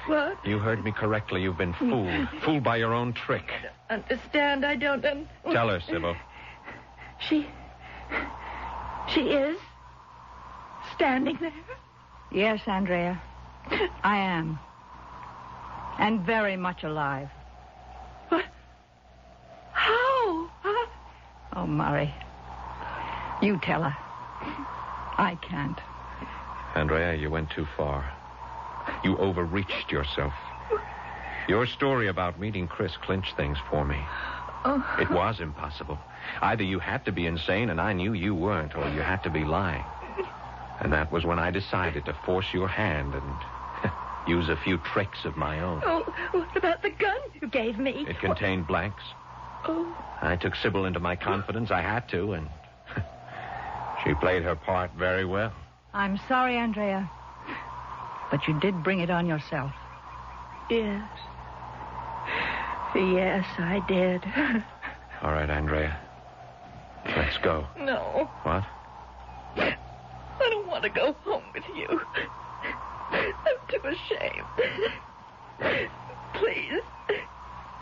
S3: What?
S7: You heard me correctly. You've been fooled. Fooled by your own trick.
S3: Understand? I don't...
S7: Tell her, Sybil.
S3: She is standing there?
S20: Yes, Andrea. I am. And very much alive.
S3: What? How?
S20: Oh, Murray. You tell her. I can't.
S7: Andrea, you went too far. You overreached yourself. Your story about meeting Chris clinched things for me.
S3: Oh.
S7: It was impossible. Either you had to be insane, and I knew you weren't, or you had to be lying. And that was when I decided to force your hand and use a few tricks of my own.
S3: Oh, what about the gun you gave me?
S7: It contained blanks.
S3: Oh.
S7: I took Sybil into my confidence. I had to, and she played her part very well.
S20: I'm sorry, Andrea. But you did bring it on yourself.
S3: Yes. Yes, I did.
S7: All right, Andrea. Let's go.
S3: No.
S7: What?
S3: I don't want to go home with you. I'm too ashamed. Please.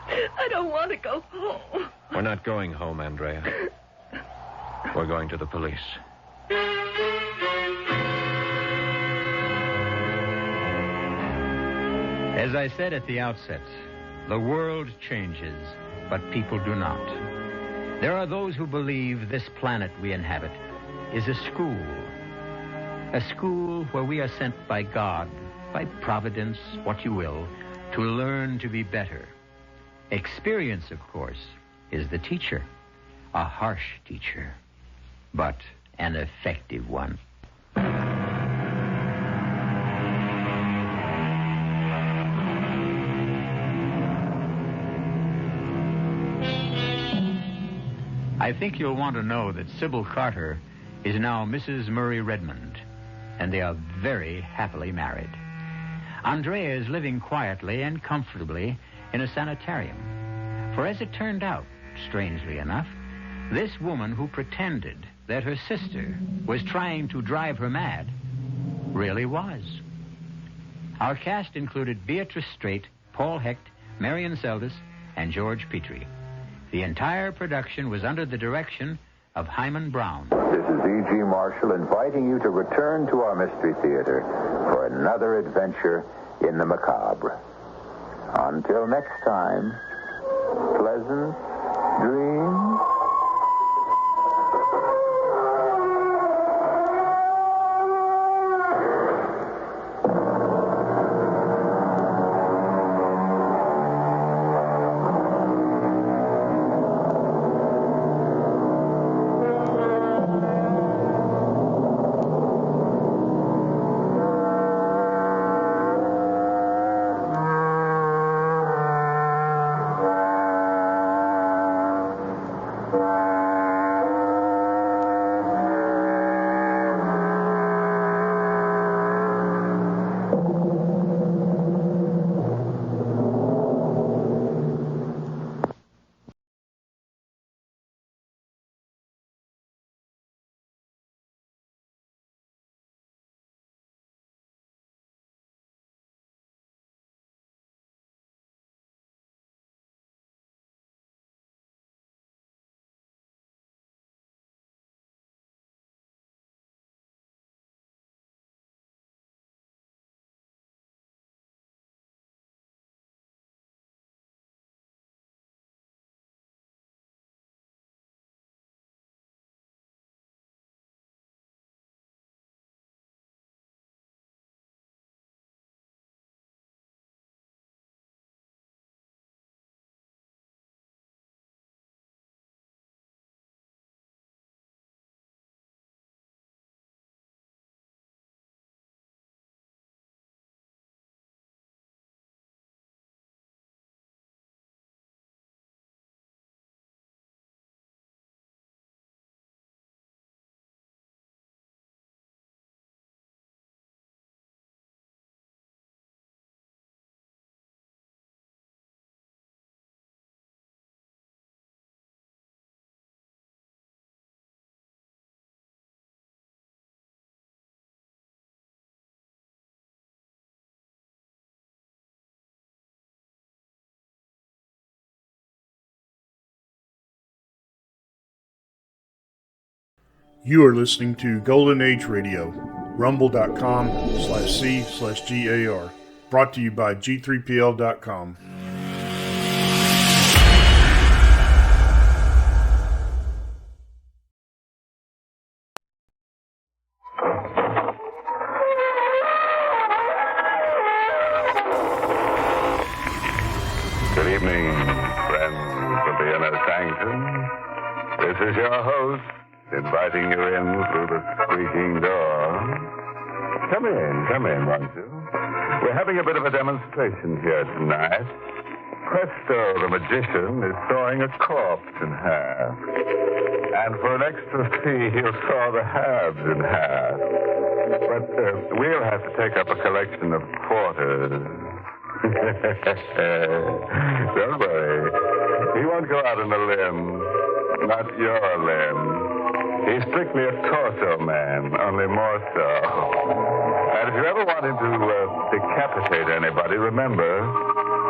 S3: I don't want to go home.
S7: We're not going home, Andrea. We're going to the police.
S19: As I said at the outset, the world changes, but people do not. There are those who believe this planet we inhabit is a school where we are sent by God, by Providence, what you will, to learn to be better. Experience, of course, is the teacher, a harsh teacher, but an effective one. I think you'll want to know that Sybil Carter is now Mrs. Murray Redmond, and they are very happily married. Andrea is living quietly and comfortably in a sanitarium. For as it turned out, strangely enough, this woman who pretended that her sister was trying to drive her mad really was. Our cast included Beatrice Straight, Paul Hecht, Marion Seldes, and George Petrie. The entire production was under the direction of Hyman Brown.
S2: This is E.G. Marshall inviting you to return to our Mystery Theater for another adventure in the macabre. Until next time, pleasant dreams.
S8: You are listening to Golden Age Radio, rumble.com/C/GAR. Brought to you by G3PL.com.
S5: Good evening, friends of the inner sanctum. This is your host, inviting you in through the squeaking door. Come in, won't you? We're having a bit of a demonstration here tonight. Presto, the magician, is sawing a corpse in half. And for an extra fee, he'll saw the halves in half. But we'll have to take up a collection of quarters. Don't worry. He won't go out on a limb. Not your limb. He's strictly a torso man, only more so. And if you ever want him to decapitate anybody, remember,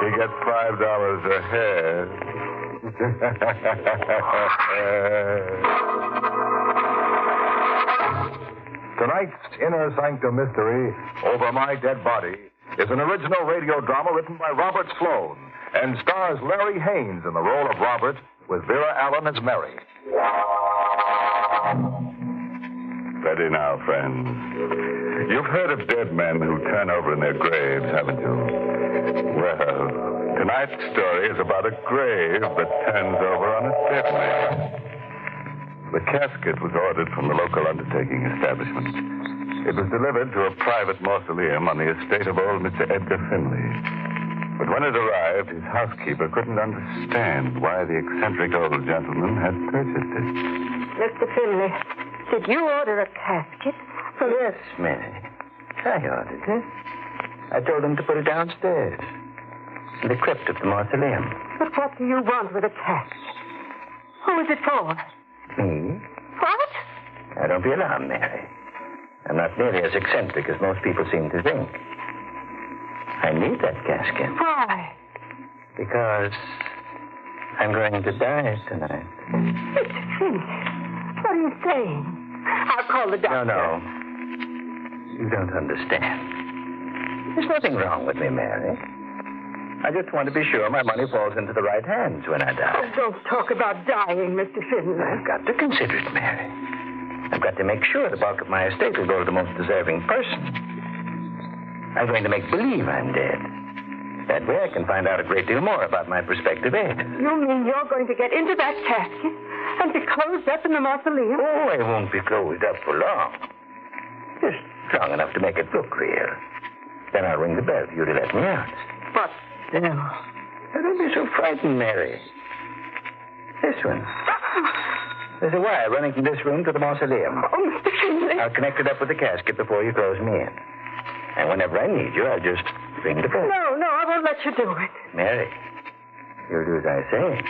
S5: he gets $5 a head.
S16: Tonight's Inner Sanctum Mystery, Over My Dead Body, is an original radio drama written by Robert Sloan and stars Larry Haynes in the role of Robert with Vera Allen as Mary.
S5: Ready now, friends. You've heard of dead men who turn over in their graves, haven't you? Well, tonight's story is about a grave that turns over on a dead man. The casket was ordered from the local undertaking establishment. It was delivered to a private mausoleum on the estate of old Mr. Edgar Finley. But when it arrived, his housekeeper couldn't understand why the eccentric old gentleman had purchased it.
S18: Mr. Finley, did you order a casket?
S21: Yes, Mary. I ordered it. I told them to put it downstairs, in the crypt of the mausoleum.
S18: But what do you want with a casket? Who is it for?
S21: Me?
S18: What?
S21: Now, don't be alarmed, Mary. I'm not nearly as eccentric as most people seem to think. I need that casket.
S18: Why?
S21: Because I'm going to die tonight.
S18: Mr. Finley, what are you saying? I'll call the doctor.
S21: No. You don't understand. There's nothing wrong with me, Mary. I just want to be sure my money falls into the right hands when I die.
S18: Oh, don't talk about dying, Mr. Finley.
S21: I've got to consider it, Mary. I've got to make sure the bulk of my estate will go to the most deserving person. I'm going to make believe I'm dead. That way I can find out a great deal more about my prospective heir.
S18: You mean you're going to get into that casket and be closed up in the mausoleum?
S21: Oh, I won't be closed up for long. Just long enough to make it look real. Then I'll ring the bell for you to let me out.
S18: But still...
S21: Now, don't be so frightened, Mary. This one. There's a wire running from this room to the mausoleum.
S18: Oh, Mr. Finley.
S21: I'll connect it up with the casket before you close me in. And whenever I need you, I'll just ring the bell.
S18: No, I won't let you do it.
S21: Mary, you'll do as I say.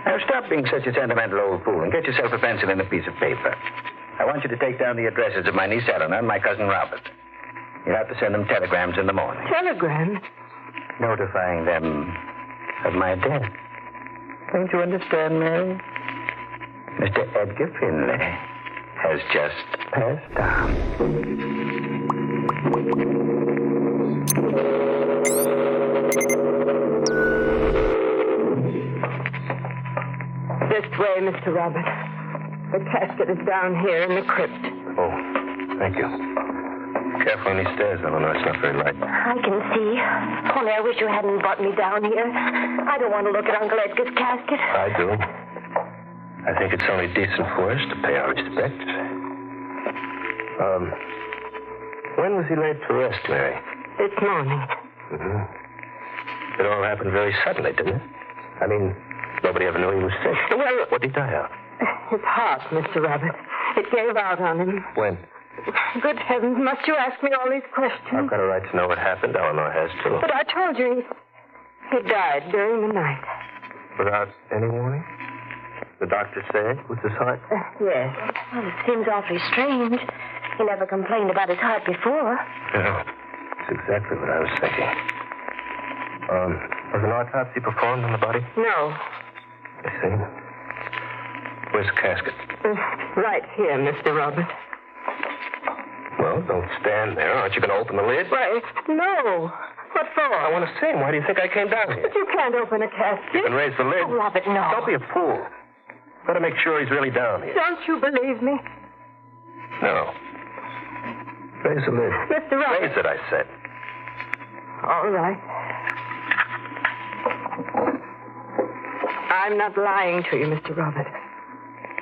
S21: Now, stop being such a sentimental old fool and get yourself a pencil and a piece of paper. I want you to take down the addresses of my niece Eleanor and my cousin Robert. You'll have to send them telegrams in the morning.
S18: Telegrams?
S21: Notifying them of my death. Don't you understand, Mary? Mr. Edgar Finley has just passed on.
S18: This way, Mr. Robert. The casket is down here in the crypt.
S21: Oh, thank you. Careful on these stairs, Eleanor. It's not very light.
S26: I can see. Only I wish you hadn't brought me down here. I don't want to look at Uncle Edgar's casket.
S21: I do. I think it's only decent for us to pay our respects. When was he laid to rest, Mary?
S18: This morning.
S21: Mm-hmm. It all happened very suddenly, didn't it? I mean, nobody ever knew he was sick.
S18: Well...
S21: What did he die of?
S18: His heart, Mr. Robert. It gave out on him.
S21: When?
S18: Good heavens, must you ask me all these questions?
S21: I've got a right to know what happened. Eleanor has, too.
S18: But I told you he died during the night.
S21: Without any warning? The doctor said it was his heart?
S18: Yes.
S26: Well, it seems awfully strange. He never complained about his heart before.
S21: Yeah, that's exactly what I was thinking. Was an autopsy performed on the body?
S18: No.
S21: I see. Where's the casket?
S18: Right here, Mr. Robert.
S1: Well, don't stand there. Aren't you going to open the lid?
S18: Wait, no. What for?
S1: I want to see him. Why do you think I came down here?
S18: But you can't open a casket.
S1: You can raise the lid.
S18: Oh, Robert, no.
S1: Don't be a fool. Better make sure he's really down here.
S18: Don't you believe me?
S1: No. Raise the lid.
S18: Mr. Robert.
S1: Raise it, I said.
S18: All right. I'm not lying to you, Mr. Robert.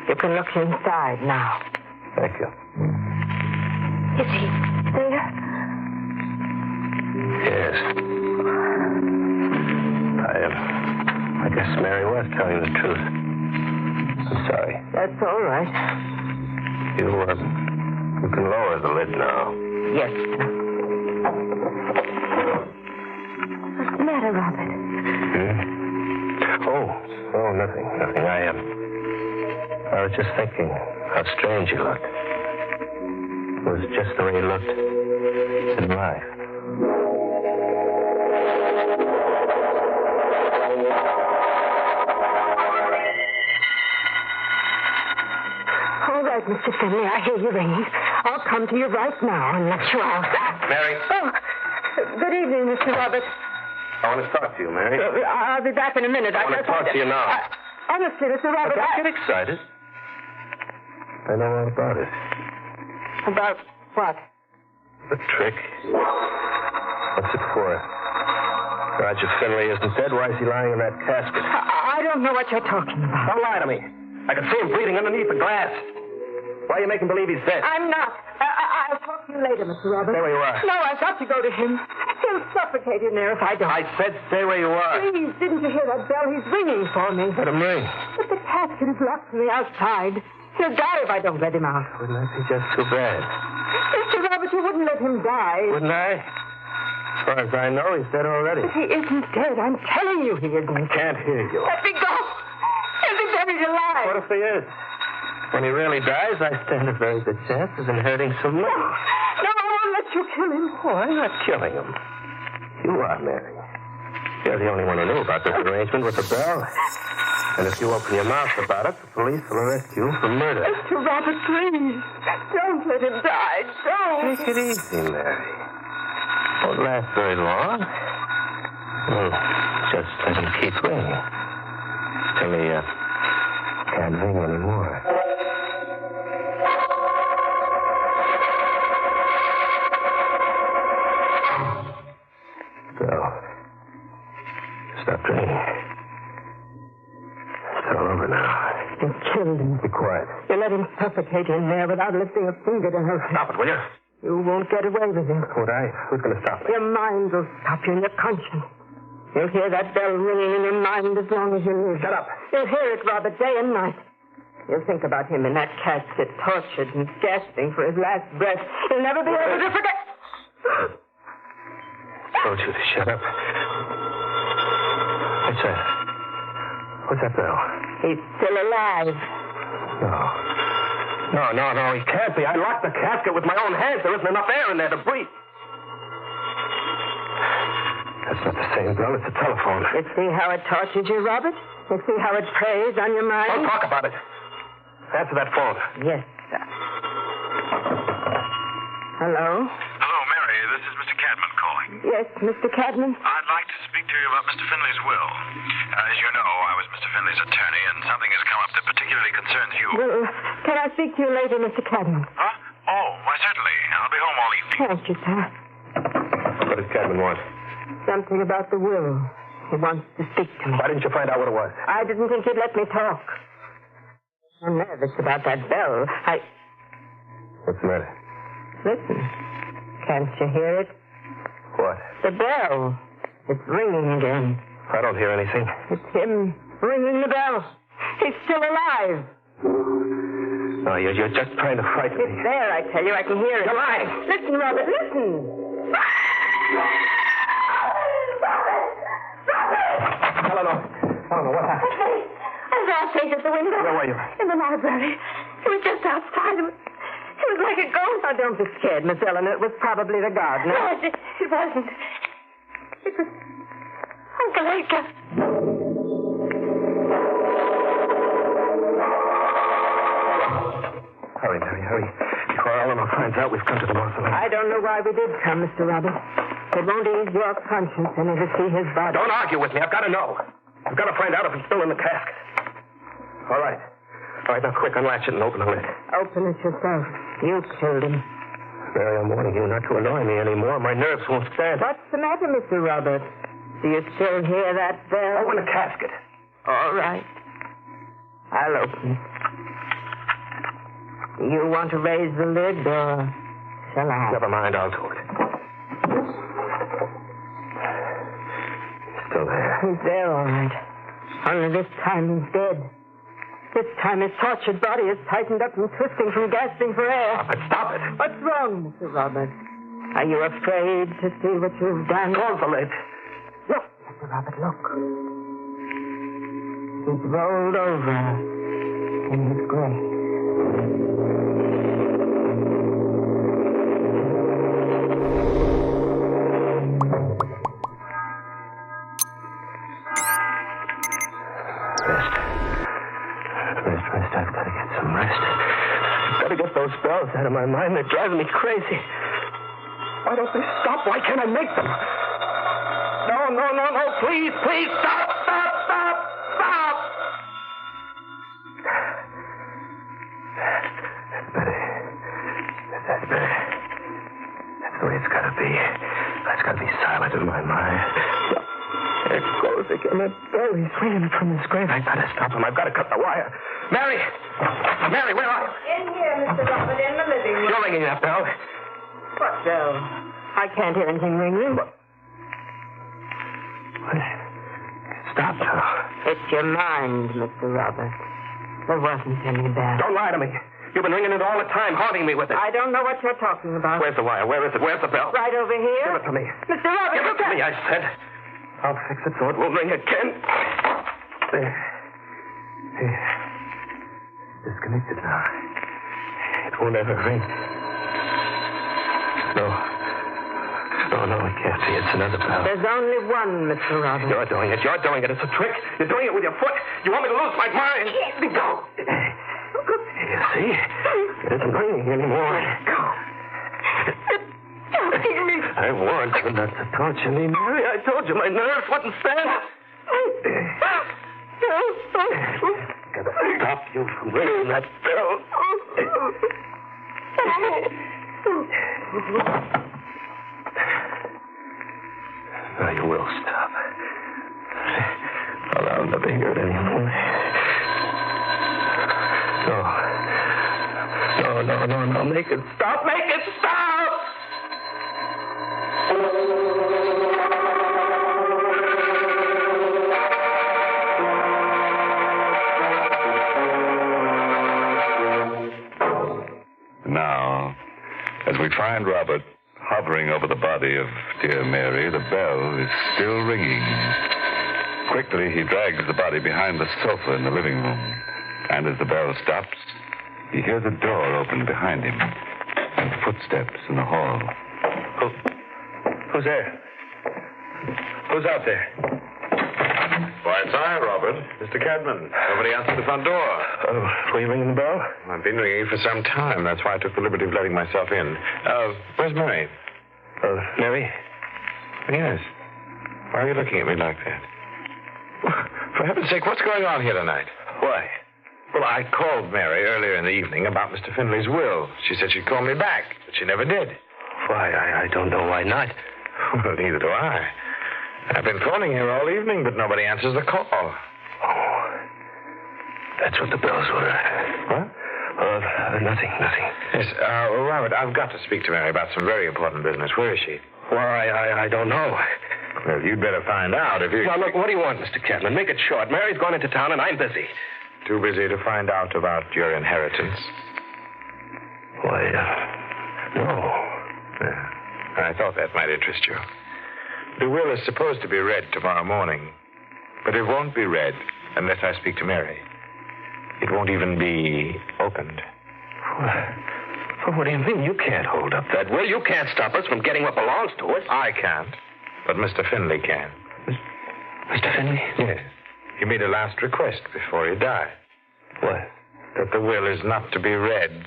S18: You can look inside now.
S1: Thank you.
S18: Is he there?
S1: Yes. I guess Mary was telling the truth. I'm sorry.
S18: That's all right.
S1: You can lower the lid now.
S18: Yes, sir. What's the matter, Robert?
S1: Oh, nothing. I was just thinking how strange he looked. It was just the way he looked in life.
S18: All right, Mr. Finley, I hear you ringing. I'll come to you right now and let you out.
S1: Mary.
S18: Oh, good evening, Mr. Robert.
S1: I want to talk to you, Mary.
S18: I'll be back in a minute.
S1: I want to talk to you now.
S18: Honestly, Mr. Robert,
S1: Don't get excited. I know all about it.
S18: About what?
S1: The trick. What's it for? Roger Finley isn't dead. Why is he lying in that casket?
S18: I don't know what you're talking about.
S1: Don't lie to me. I can see him bleeding underneath the glass. Why are you making believe he's dead?
S18: I'm not. I'll talk to you later, Mr. Robert.
S1: Stay where you are.
S18: No, I've got to go to him. He'll suffocate in there if I don't.
S1: I said stay where you are.
S18: Please, didn't you hear that bell? He's ringing for me.
S1: Let him ring.
S18: But the casket is locked from the outside. He'll die if I don't let him out.
S1: Wouldn't that be just too bad?
S18: Mr. Robert, you wouldn't let him die.
S1: Wouldn't I? As far as I know, he's dead already.
S18: But he isn't dead. I'm telling you he isn't.
S1: I can't hear you.
S18: Let me go. He'll be buried alive.
S1: What if he is? When he really dies, I stand a very good chance of inheriting some money.
S18: No, I won't let you kill him.
S1: Oh, I'm not killing him. You are, Mary. You're the only one who knew about this arrangement with the bell. And if you open your mouth about it, the police will arrest you for murder.
S18: Mr. Robert, please. Don't let him die. Don't.
S1: Take it easy, Mary. Won't last very long. Well, just let him keep ringing. Till he can't ring anymore. Bell. Stop ringing. It's all over now.
S18: You killed him.
S1: Be quiet.
S18: You let him suffocate in there without lifting a finger to help him.
S1: Stop it, will you?
S18: You won't get away with it.
S1: Would I? Who's going to stop me?
S18: Your mind will stop you and your conscience. You'll hear that bell ringing in your mind as long as you live.
S1: Shut up.
S18: You'll hear it, Robert, day and night. You'll think about him in that casket, tortured and gasping for his last breath. You'll never be able to forget.
S1: Told you to shut up. What's that? What's that bell?
S18: He's still alive.
S1: No, he can't be. I locked the casket with my own hands. There isn't enough air in there to breathe. That's not the same bell. It's a telephone.
S18: You see how it tortures you, Robert? You see how it preys on your mind?
S1: Don't talk about it. Answer that phone.
S18: Yes, sir. Hello?
S4: Hello, Mary. This is Mr. Cadman calling.
S18: Yes, Mr. Cadman?
S4: I'd like to speak to you about Mr. Finley's will. As you know, I was Mr. Finley's attorney, and something has come up that particularly concerns you.
S18: Well, can I speak to you later, Mr. Cadman?
S4: Huh? Oh, why, certainly. I'll be home all evening.
S18: Thank you, sir.
S1: What does Cadman want?
S18: Something about the will. He wants to speak to me.
S1: Why didn't you find out what it was?
S18: I didn't think you'd let me talk. I'm nervous about that bell.
S1: What's the matter?
S18: Listen. Can't you hear it?
S1: What?
S18: The bell. It's ringing again.
S1: I don't hear anything.
S18: It's him ringing the bell. He's still alive.
S1: No, you're just trying to frighten me.
S18: It's there, I tell you. I can hear it.
S1: You're lying.
S18: Listen, Robert, listen.
S1: Eleanor, what happened?
S18: I saw a face at the window.
S1: Where were you?
S18: In the library. It was just outside. It was like a ghost. Now, don't be scared, Miss Eleanor. It was probably the gardener.
S3: No, it wasn't. It was Uncle Hickok.
S1: Hurry, Mary, hurry. Before Eleanor finds out we've come to the mausoleum.
S18: I don't know why we did come, Mr. Roberts. It won't ease your conscience any to see his body.
S1: Don't argue with me. I've got to know. I've got to find out if he's still in the casket. All right. All right, now quick, unlatch it and open the lid.
S18: Open it yourself. You killed him.
S1: Mary, I'm warning you not to annoy me anymore. My nerves won't stand.
S18: What's the matter, Mr. Roberts? Do you still hear that bell?
S1: Open the casket.
S18: All right. I'll open it. You want to raise the lid, or shall I?
S1: Never mind, I'll do it. He's still there.
S18: He's there, all right. Only this time he's dead. This time his tortured body is tightened up and twisting from gasping for air.
S1: Stop it.
S18: What's wrong, Mr. Roberts? Are you afraid to see what you've done?
S1: Close the lid.
S18: Look, Mr. Roberts, look. He's rolled over in his grave.
S1: I've got to get some rest. I've got to get those spells out of my mind. They're driving me crazy. Why don't they stop? Why can't I make them? No. Please, stop. That's better. That's the way it's got to be. It's got to be silent in my mind. There it goes again. That bell. He's ringing from his grave. I've got to stop him. I've got to cut the wire. Mary, where are you?
S18: In here, Mr. Robert, in the living room.
S1: You're ringing that bell.
S18: What bell? I can't hear anything ringing.
S1: What? Stop now.
S18: It's your mind, Mr. Robert. There wasn't any bell.
S1: Don't lie to me. You've been ringing it all the time, haunting me with it.
S18: I don't know what you're talking about.
S1: Where's the wire? Where is it? Where's the bell?
S18: Right over here.
S1: Give it to me.
S18: Mr. Robert,
S1: Give it to me, I said. I'll fix it so it won't ring again. There. Disconnected now. It won't ever ring. No, it can't be. It's another bell.
S18: There's only one, Mr. Robert.
S1: You're doing it. It's a trick. You're doing it with your foot. You want me to lose my mind?
S18: Let me go.
S1: You see? It isn't ringing anymore.
S18: Go. Helping me.
S1: I warned you not to torture me, Mary. I told you my nerves wouldn't stand. Gotta stop you from ringing that bell. Now you will stop. I'll never hear it anymore. No. Make it stop. Make it stop!
S5: Now, as we find Robert hovering over the body of dear Mary, the bell is still ringing. Quickly, he drags the body behind the sofa in the living room. And as the bell stops, he hears a door open behind him and footsteps in the hall.
S1: Who's there? Who's out there?
S4: Why, it's I, Robert. Mr. Cadman. Nobody answered the front door.
S1: Were you ringing the bell?
S4: I've been ringing for some time. That's why I took the liberty of letting myself in. Where's Mary?
S1: Mary?
S4: Yes. Why are you looking at me like that? For heaven's sake, what's going on here tonight?
S1: Why?
S4: Well, I called Mary earlier in the evening about Mr. Finley's will. She said she'd call me back, but she never did.
S1: Why, I don't know why not.
S4: Well, neither do I. I've been phoning here all evening, but nobody answers the call.
S1: Oh, that's what the bells were.
S4: What?
S1: Nothing.
S4: Yes, well, Robert, I've got to speak to Mary about some very important business. Where is she?
S1: Why, I don't know.
S4: Well, you'd better find out if you...
S1: Now, look, what do you want, Mr. Cadman? Make it short. Mary's gone into town, and I'm busy.
S4: Too busy to find out about your inheritance?
S1: Why, no.
S4: Yeah, I thought that might interest you. The will is supposed to be read tomorrow morning, but it won't be read unless I speak to Mary. It won't even be opened.
S1: Well, what do you mean? You can't hold up that will. You can't stop us from getting what belongs to us.
S4: I can't, but Mr. Finley can.
S1: Mr. Finley?
S4: Yes. He made a last request before he died.
S1: What?
S4: That the will is not to be read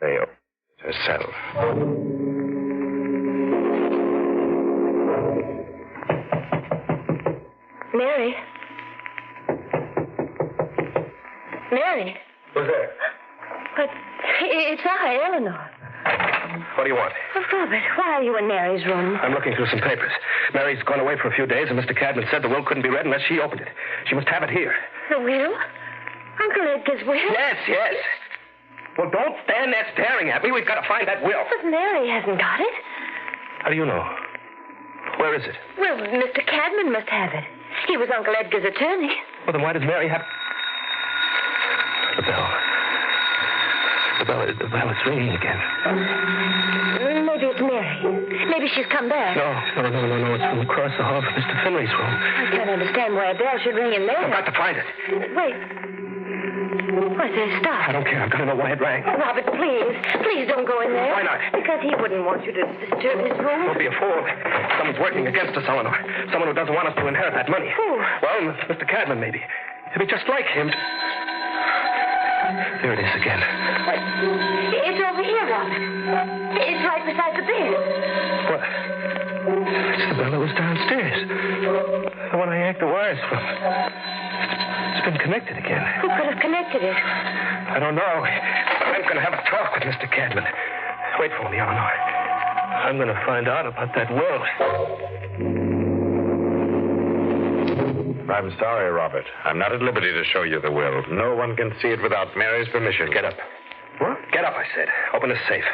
S4: herself.
S6: Mary? Mary?
S1: Who's there?
S6: But it's I, Eleanor.
S1: What do you want?
S6: Oh, Robert, why are you in Mary's room?
S1: I'm looking through some papers. Mary's gone away for a few days, and Mr. Cadman said the will couldn't be read unless she opened it. She must have it here.
S6: The will? Uncle Edgar's will?
S1: Yes. Well, don't stand there staring at me. We've got to find that will.
S6: But Mary hasn't got it.
S1: How do you know? Where is it?
S6: Well, Mr. Cadman must have it. He was Uncle Edgar's attorney.
S1: Well, then why does Mary have... The bell. The bell is ringing again.
S6: Maybe it's Mary. Maybe she's come back.
S1: No. It's from across the hall from Mr. Finley's room.
S6: I can't understand why a bell should ring in there.
S1: I've got to find it.
S6: Wait. What's this? Stop.
S1: I don't care. I've got to know why it rang.
S6: Robert, please. Please don't go in there.
S1: Why not?
S6: Because he wouldn't want you to disturb his room.
S1: Don't be a fool. Someone's working against us, Eleanor. Someone who doesn't want us to inherit that money.
S6: Who?
S1: Well, Mr. Cadman, maybe. He'll be just like him. There it is again.
S6: It's over here, Robert. It's right beside the bed.
S1: What? It's the bell that was downstairs. The one I yanked the wires from. It's been connected again.
S6: Who could have connected it?
S1: I don't know. I'm going to have a talk with Mr. Cadman. Wait for me, Eleanor. I'm going to find out about that will.
S4: I'm sorry, Robert. I'm not at liberty to show you the will. No one can see it without Mary's permission.
S1: Get up.
S4: What?
S1: Get up, I said. Open the safe.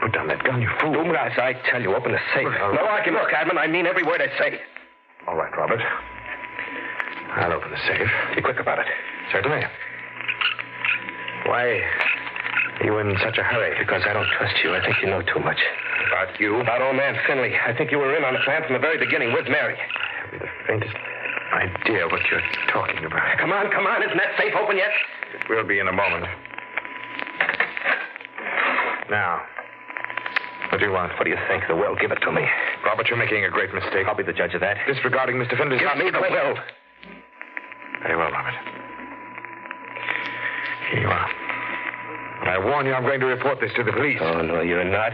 S4: Put down that gun, you fool.
S1: As I tell you, open the safe. No argument, Cadman. I mean every word I say.
S4: All right, Robert. I'll open the safe.
S1: Be quick about it.
S4: Certainly. Why are you in such a hurry?
S1: Because I don't trust you. I think you know too much.
S4: About you?
S1: About old man Finley. I think you were in on the plan from the very beginning with Mary.
S4: I haven't the faintest idea what you're talking about.
S1: Come on. Isn't that safe open yet?
S4: It will be in a moment. Now, what do you want?
S1: What do you think? The will. Give it to me.
S4: Robert, you're making a great mistake.
S1: I'll be the judge of that.
S4: Disregarding Mr. Finley's...
S1: Give me the will.
S4: Very well, Robert. Here you are. But I warn you, I'm going to report this to the police.
S1: Oh, no, you're not.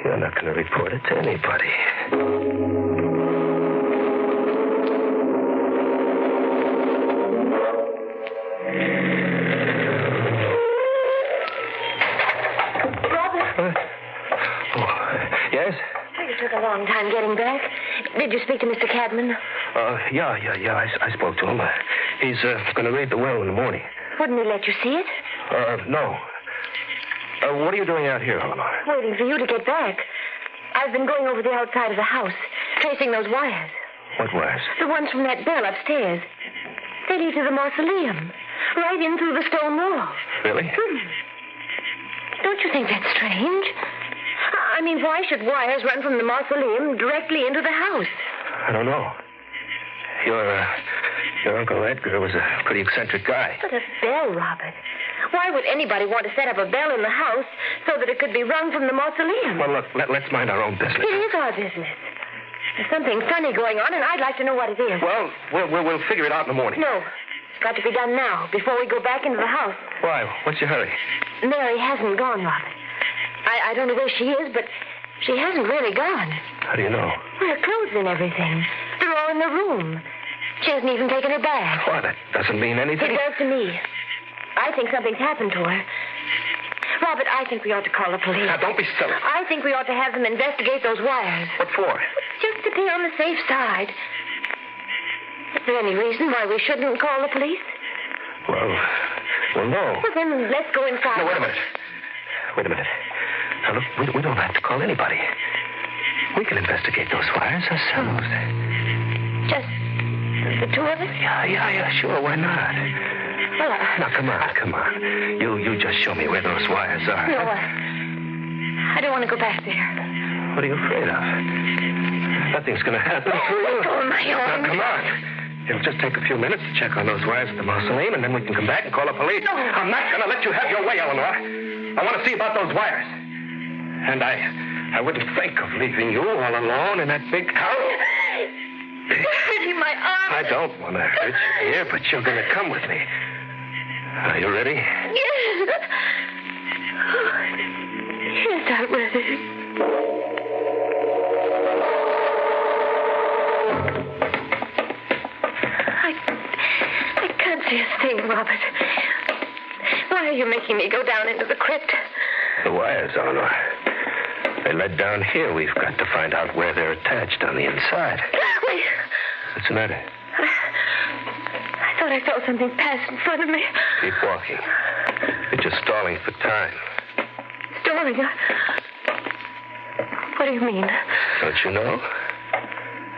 S1: You're not going to report it to anybody.
S6: Robert?
S1: Yes?
S6: You took a long time getting back. Did you speak to Mr. Cadman?
S1: Yeah. I spoke to him. He's going to read the will in the morning.
S6: Wouldn't he let you see it?
S1: No. What are you doing out here, Eleanor?
S6: Waiting for you to get back. I've been going over the outside of the house, tracing those wires.
S1: What wires?
S6: The ones from that bell upstairs. They lead to the mausoleum, right in through the stone wall.
S1: Really?
S6: Don't you think that's strange? I mean, why should wires run from the mausoleum directly into the house?
S1: I don't know. Your Uncle Edgar was a pretty eccentric guy.
S6: But a bell, Robert. Why would anybody want to set up a bell in the house so that it could be rung from the mausoleum?
S1: Well, look, let's mind our own business.
S6: It is our business. There's something funny going on, and I'd like to know what it is.
S1: Well, we'll figure it out in the morning.
S6: No. It's got to be done now, before we go back into the house.
S1: Why? What's your hurry?
S6: Mary hasn't gone, Robert. I don't know where she is, but she hasn't really gone.
S1: How do you know?
S6: Well, her clothes and everything. They're all in the room. She hasn't even taken her bag.
S1: Why, that doesn't mean anything.
S6: It does to me. I think something's happened to her. Robert, I think we ought to call the police.
S1: Now, don't be silly.
S6: I think we ought to have them investigate those wires.
S1: What for?
S6: Just to be on the safe side. Is there any reason why we shouldn't call the police?
S1: Well, no.
S6: Well, then let's go inside.
S1: No, wait a minute. Now, look, we don't have to call anybody. We can investigate those wires ourselves.
S6: Just the two of us?
S1: Yeah, sure. Why not?
S6: Well,
S1: now, come on. You just show me where those wires are.
S6: No, I don't want to go back there.
S1: What are you afraid of? Nothing's going to happen to you.
S6: Let go of my arm.
S1: Now, come on. It'll just take a few minutes to check on those wires at the mausoleum, and then we can come back and call the police.
S6: No.
S1: I'm not going to let you have your way, Eleanor. I want to see about those wires. And I wouldn't think of leaving you all alone in that big house.
S6: You're hurting my arm.
S1: I don't want to hurt you here, but you're going to come with me. Are you ready?
S6: Yes. Yes, I'm ready. I can't see a thing, Robert. Why are you making me go down into the crypt?
S1: The wires, Eleanor. They led down here. We've got to find out where they're attached on the inside.
S6: Wait.
S1: What's the matter?
S6: I thought I saw something pass in front of me.
S1: Keep walking. You're just stalling for time.
S6: Stalling? What do you mean?
S1: Don't you know?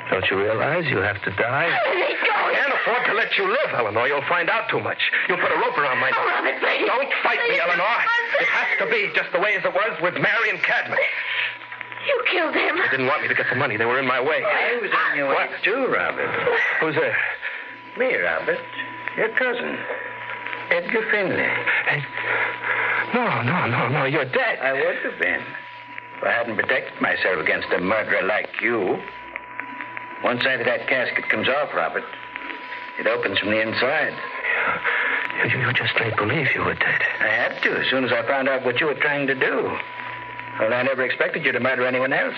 S1: Don't you realize you have to die?
S6: Let me go.
S1: I can't afford to let you live, Eleanor. You'll find out too much. You'll put a rope around my neck.
S6: Oh, Robert, please.
S1: Don't fight me, Eleanor. It has to be just the way as it was with Mary and Cadman.
S6: You killed him.
S1: You didn't want me to get the money. They were in my way.
S21: I was in your way, too, Robert.
S1: Who's there?
S21: Me, Robert. Your cousin. Edgar Finley.
S1: No. You're dead.
S21: I would have been. If I hadn't protected myself against a murderer like you. One side of that casket comes off, Robert. It opens from the inside.
S1: You just made believe you were dead.
S21: I had to, as soon as I found out what you were trying to do. Well, I never expected you to murder anyone else.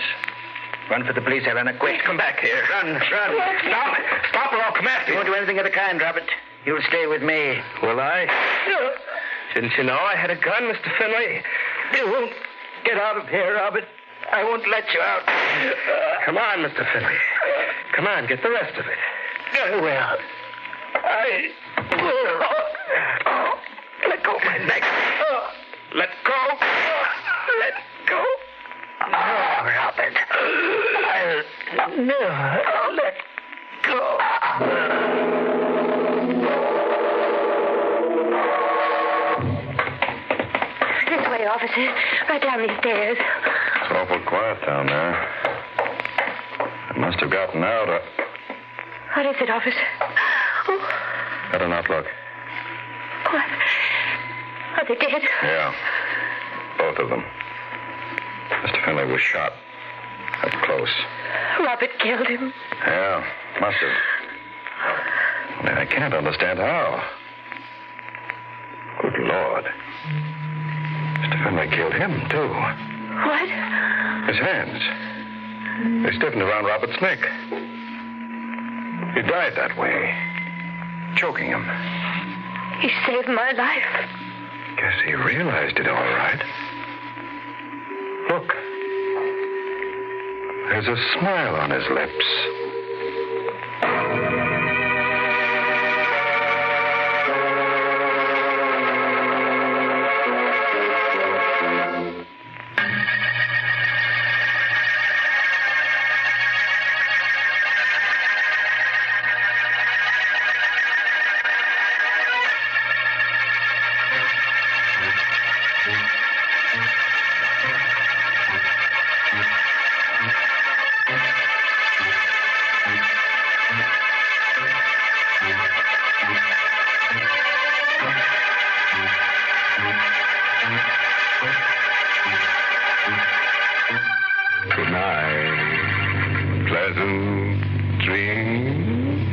S21: Run for the police, Helena, quick.
S1: Come back here.
S21: Run.
S1: Stop or I'll come after
S21: You
S1: you.
S21: won't do anything of the kind, Robert. You'll stay with me.
S1: Will I? Didn't you know I had a gun, Mr. Finley?
S21: You won't get out of here, Robert. I won't let you out.
S1: Come on, Mr. Finley. Come on, get the rest of it.
S21: I will.
S1: Let go of my neck. Let go. Let go.
S21: No, Robert. I'll never let go.
S6: This way, officer. Right down these stairs.
S5: It's awful quiet down there. It must have gotten out.
S6: What is it, officer? Oh,
S5: Better not look.
S6: what? Are they dead?
S5: Yeah. Both of them. Mr. Finley was shot. Up close.
S6: Robert killed him.
S5: Yeah, must have. Only I can't understand how. Good Lord. Mr. Finley killed him, too.
S6: What?
S5: His hands. They stiffened around Robert's neck. He died that way. Choking him.
S6: He saved my life.
S5: Guess he realized it all right. Look. There's a smile on his lips. Good night. Pleasant dreams.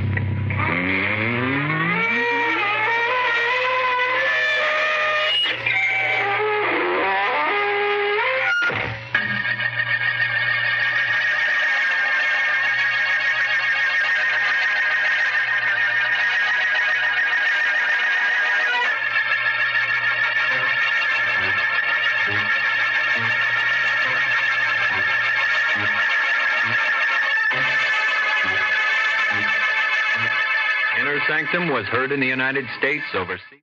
S7: Inner Sanctum was heard in the United States overseas.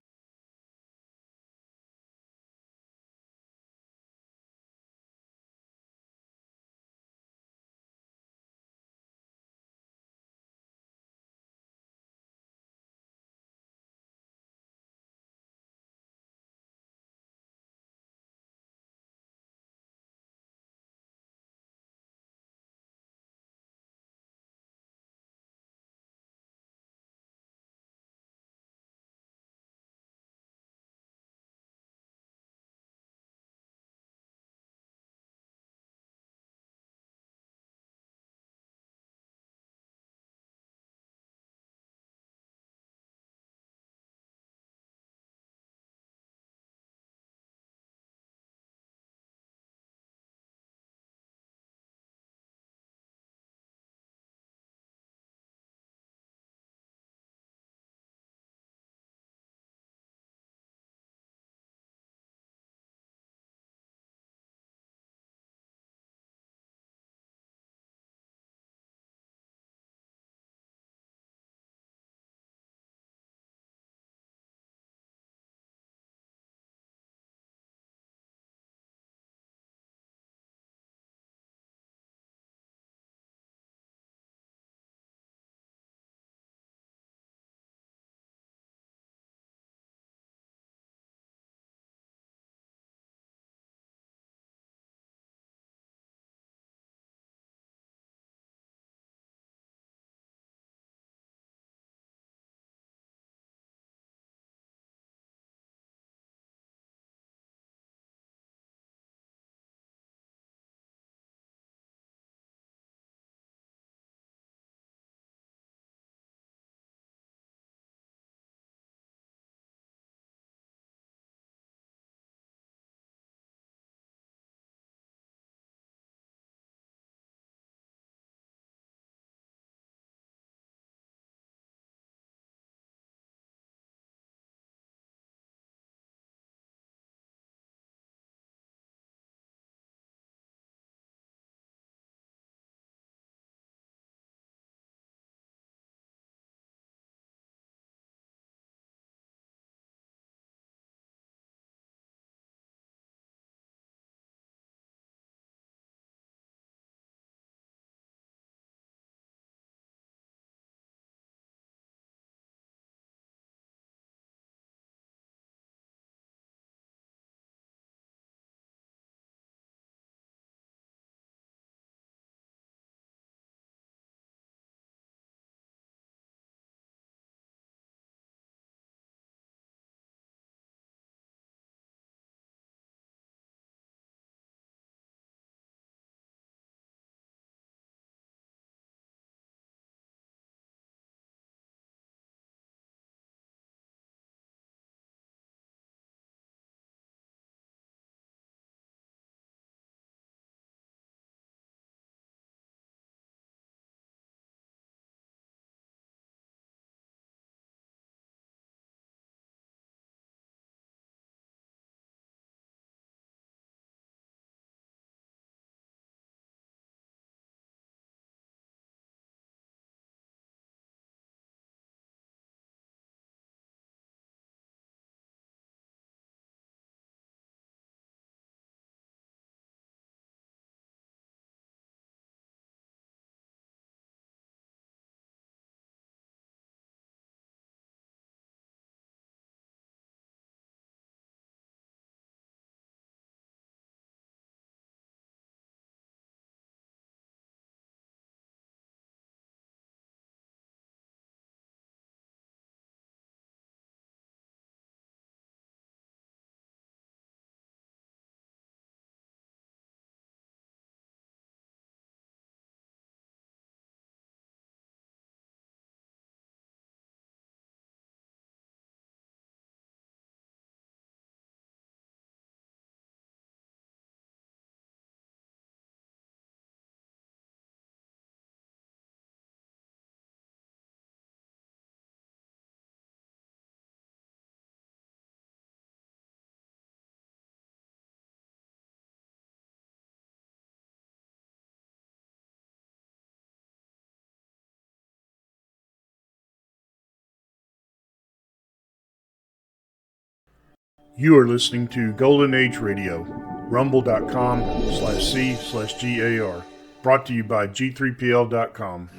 S8: You are listening to Golden Age Radio, rumble.com/C/GAR. Brought to you by G3PL.com.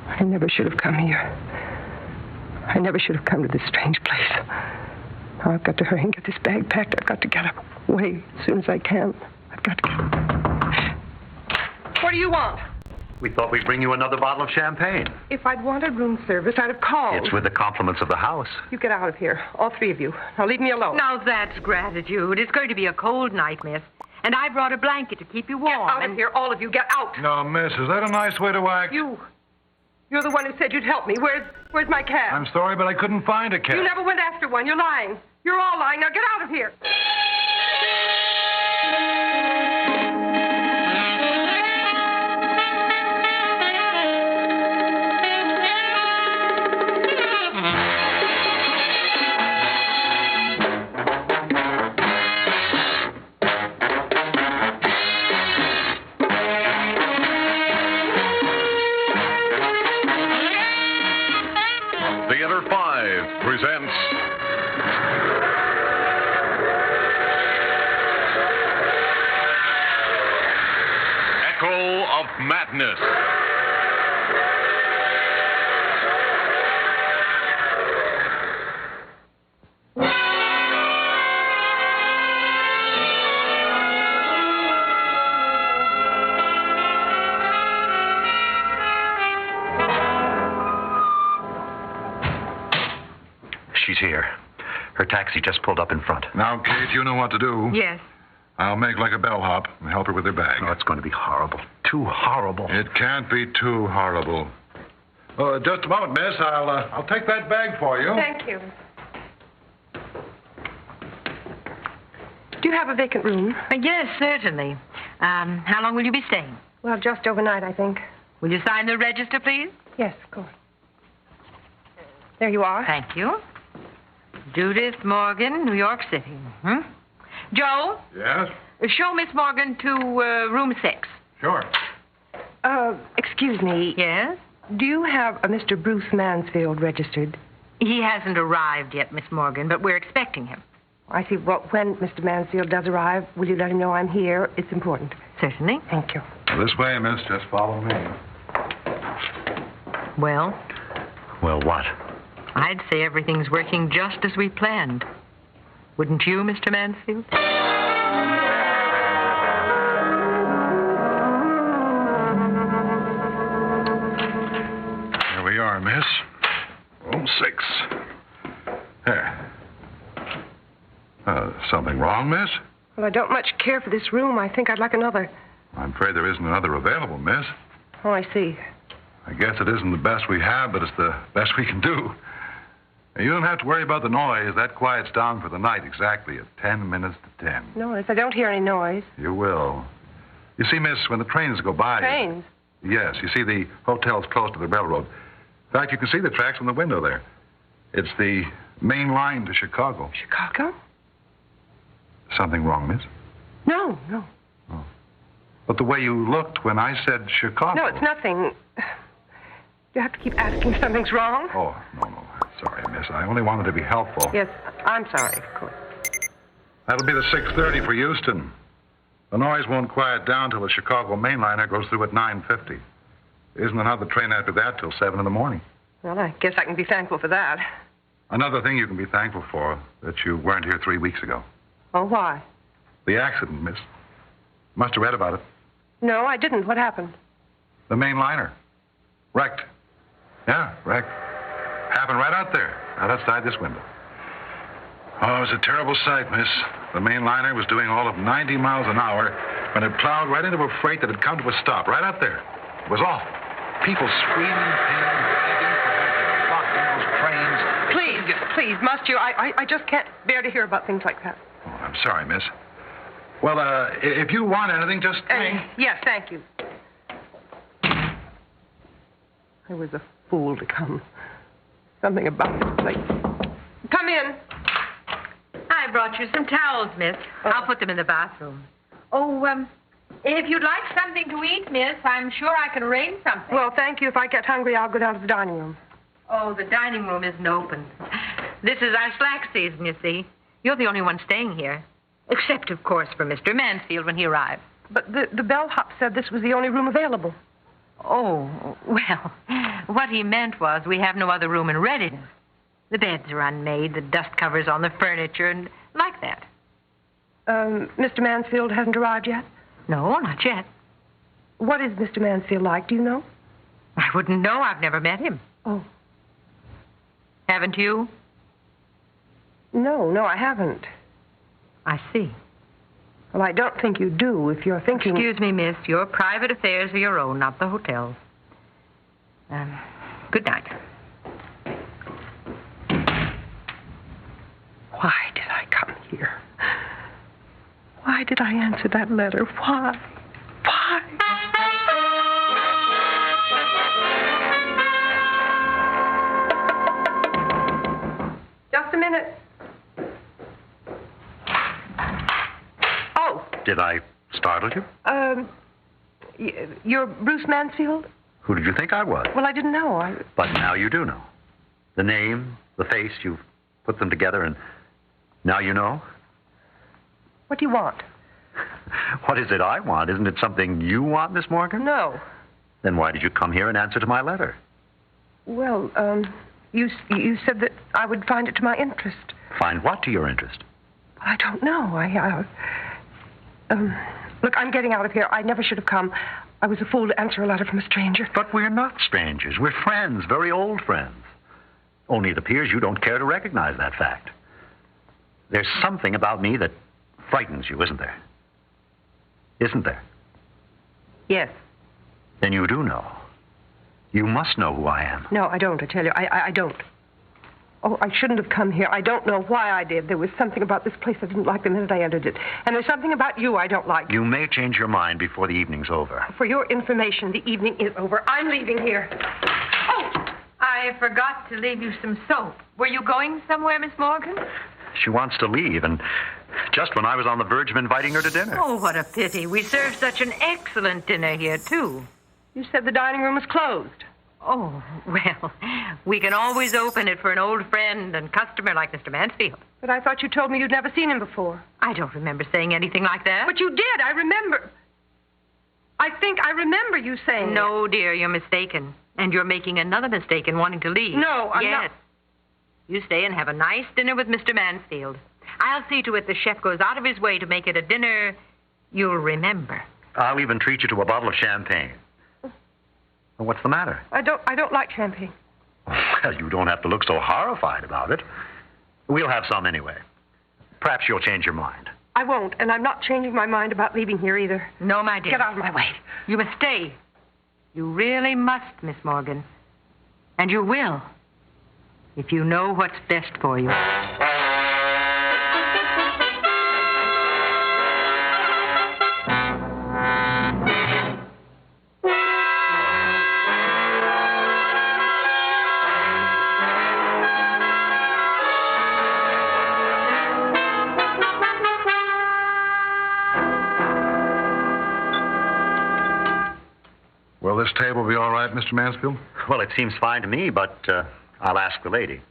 S18: I never should have come here. I never should have come to this strange place. Now I've got to hurry and get this bag packed. I've got to get away as soon as I can. I've got to get... What do you want?
S11: We thought we'd bring you another bottle of champagne.
S18: If I'd wanted room service, I'd have called.
S11: It's with the compliments of the house.
S18: You get out of here, all three of you. Now leave me alone.
S6: Now that's gratitude. It's going to be a cold night, miss. And I brought a blanket to keep you warm.
S18: Get out of here, all of you. Get out.
S9: No, miss, is that a nice way to act?
S18: You're the one who said you'd help me. Where's my cab?
S9: I'm sorry, but I couldn't find a cab.
S18: You never went after one. You're lying. You're all lying. Now get out of here.
S5: Theater 5 presents Echo of Madness.
S11: She's here. Her taxi just pulled up in front.
S16: Now, Kate, you know what to do.
S6: Yes.
S16: I'll make like a bellhop and help her with her bag.
S11: Oh, it's going to be horrible. Too horrible.
S16: It can't be too horrible. Just a moment, miss. I'll take that bag for you.
S18: Thank you. Do you have a vacant room?
S6: Yes, certainly. How long will you be staying?
S18: Well, just overnight, I think.
S6: Will you sign the register, please?
S18: Yes, of course. There you are.
S6: Thank you. Judith Morgan, New York City. Joe?
S16: Yes?
S6: Show Miss Morgan to room 6.
S16: Sure.
S18: Excuse me.
S6: Yes?
S18: Do you have a Mr. Bruce Mansfield registered?
S6: He hasn't arrived yet, Miss Morgan, but we're expecting him.
S18: I see. Well, when Mr. Mansfield does arrive, will you let him know I'm here? It's important.
S6: Certainly.
S18: Thank you.
S16: This way, miss. Just follow me.
S6: Well?
S11: Well, what?
S6: I'd say everything's working just as we planned. Wouldn't you, Mr. Mansfield?
S16: Here we are, miss. Room 6. There. Something wrong, miss?
S18: Well, I don't much care for this room. I think I'd like another.
S16: I'm afraid there isn't another available, miss.
S18: Oh, I see.
S16: I guess it isn't the best we have, but it's the best we can do. You don't have to worry about the noise. That quiets down for the night exactly at 10 minutes to 10.
S18: No, if I don't hear any noise.
S16: You will. You see, miss, when the trains go by...
S18: Trains?
S16: Yes. You see, the hotel's close to the railroad. In fact, you can see the tracks from the window there. It's the main line to Chicago.
S18: Chicago?
S16: Something wrong, miss?
S18: No.
S16: Oh. But the way you looked when I said Chicago...
S18: No, it's nothing. You have to keep asking if something's wrong.
S16: Oh, no. Sorry, miss. I only wanted to be helpful.
S18: Yes, I'm sorry, of course.
S16: That'll be the 6:30 for Houston. The noise won't quiet down till the Chicago mainliner goes through at 9:50. There isn't another train after that till 7 in the morning.
S18: Well, I guess I can be thankful for that.
S16: Another thing you can be thankful for, that you weren't here 3 weeks ago.
S18: Oh, why?
S16: The accident, miss. Must have read about it.
S18: No, I didn't. What happened?
S16: The mainliner. Wrecked. Yeah, wrecked. Happened right out there, right outside this window. Oh, it was a terrible sight, miss. The main liner was doing all of 90 miles an hour when it plowed right into a freight that had come to a stop, right out there. It was awful. People screaming, pain, begging for help, locked in those trains.
S18: Please, must you? I just can't bear to hear about things like that.
S16: Oh, I'm sorry, miss. Well, if you want anything, just...
S18: Yes, thank you. I was a fool to come. Something about this place. Come in.
S6: I brought you some towels, miss. I'll put them in the bathroom. Oh, If you'd like something to eat, miss, I'm sure I can arrange something.
S18: Well, thank you. If I get hungry, I'll go down to the dining room.
S6: Oh, the dining room isn't open. This is our slack season, you see. You're the only one staying here. Except, of course, for Mr. Mansfield when he arrives.
S18: But the bellhop said this was the only room available.
S6: Oh, well, what he meant was we have no other room in readiness. The beds are unmade, the dust covers on the furniture, and like that.
S18: Mr. Mansfield hasn't arrived yet?
S6: No, not yet.
S18: What is Mr. Mansfield like? Do you know?
S6: I wouldn't know. I've never met him.
S18: Oh.
S6: Haven't you?
S18: No, I haven't.
S6: I see.
S18: Well, I don't think you do if you're thinking...
S6: Excuse me, miss. Your private affairs are your own, not the hotel's. Good night.
S18: Why did I come here? Why did I answer that letter? Why? Just a minute. Oh.
S11: Did I startle you?
S18: You're Bruce Mansfield?
S11: Who did you think I was?
S18: Well, I didn't know.
S11: But now you do know. The name, the face, you've put them together, and now you know?
S18: What do you want?
S11: What is it I want? Isn't it something you want, Miss Morgan?
S18: No.
S11: Then why did you come here and answer to my letter?
S18: Well, you said that I would find it to my interest.
S11: Find what to your interest?
S18: I don't know. Look, I'm getting out of here. I never should have come. I was a fool to answer a letter from a stranger.
S11: But we're not strangers. We're friends, very old friends. Only it appears you don't care to recognize that fact. There's something about me that frightens you, isn't there? Isn't there?
S18: Yes.
S11: Then you do know. You must know who I am.
S18: No, I don't, I tell you. I don't. Oh, I shouldn't have come here. I don't know why I did. There was something about this place I didn't like the minute I entered it. And there's something about you I don't like.
S11: You may change your mind before the evening's over.
S18: For your information, the evening is over. I'm leaving here.
S6: Oh, I forgot to leave you some soap. Were you going somewhere, Miss Morgan?
S11: She wants to leave, and just when I was on the verge of inviting her to dinner.
S6: Oh, what a pity. We serve such an excellent dinner here, too.
S18: You said the dining room was closed.
S6: Oh, well, we can always open it for an old friend and customer like Mr. Mansfield.
S18: But I thought you told me you'd never seen him before.
S6: I don't remember saying anything like that.
S18: But you did. I remember. I think I remember you saying
S6: No, dear, you're mistaken. And you're making another mistake in wanting to leave.
S18: No, I'm not.
S6: Yes. You stay and have a nice dinner with Mr. Mansfield. I'll see to it the chef goes out of his way to make it a dinner you'll remember.
S11: I'll even treat you to a bottle of champagne. Well, what's the matter?
S18: I don't like champagne.
S11: Well, you don't have to look so horrified about it. We'll have some anyway. Perhaps you'll change your mind.
S18: I won't, and I'm not changing my mind about leaving here either.
S6: No, my dear.
S18: Get out of my way.
S6: You must stay. You really must, Miss Morgan. And you will, if you know what's best for you.
S16: Will this table be all right, Mr. Mansfield?
S11: Well, it seems fine to me, but I'll ask the lady.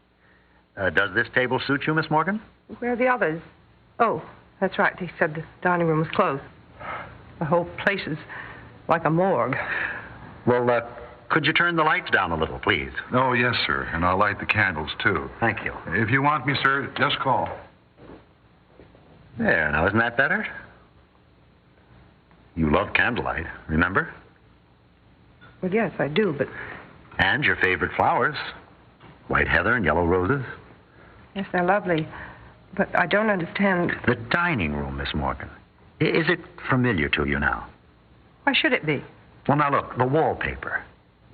S11: Does this table suit you, Miss Morgan?
S18: Where are the others? Oh, that's right. They said the dining room was closed. The whole place is like a morgue.
S11: Well, could you turn the lights down a little, please?
S16: Oh, yes, sir. And I'll light the candles, too.
S11: Thank you.
S16: If you want me, sir, just call.
S11: There, now, isn't that better? You love candlelight, remember?
S18: Well, yes, I do, but...
S11: And your favorite flowers. White heather and yellow roses.
S18: Yes, they're lovely, but I don't understand...
S11: The dining room, Miss Morgan. Is it familiar to you now?
S18: Why should it be?
S11: Well, now, look, the wallpaper.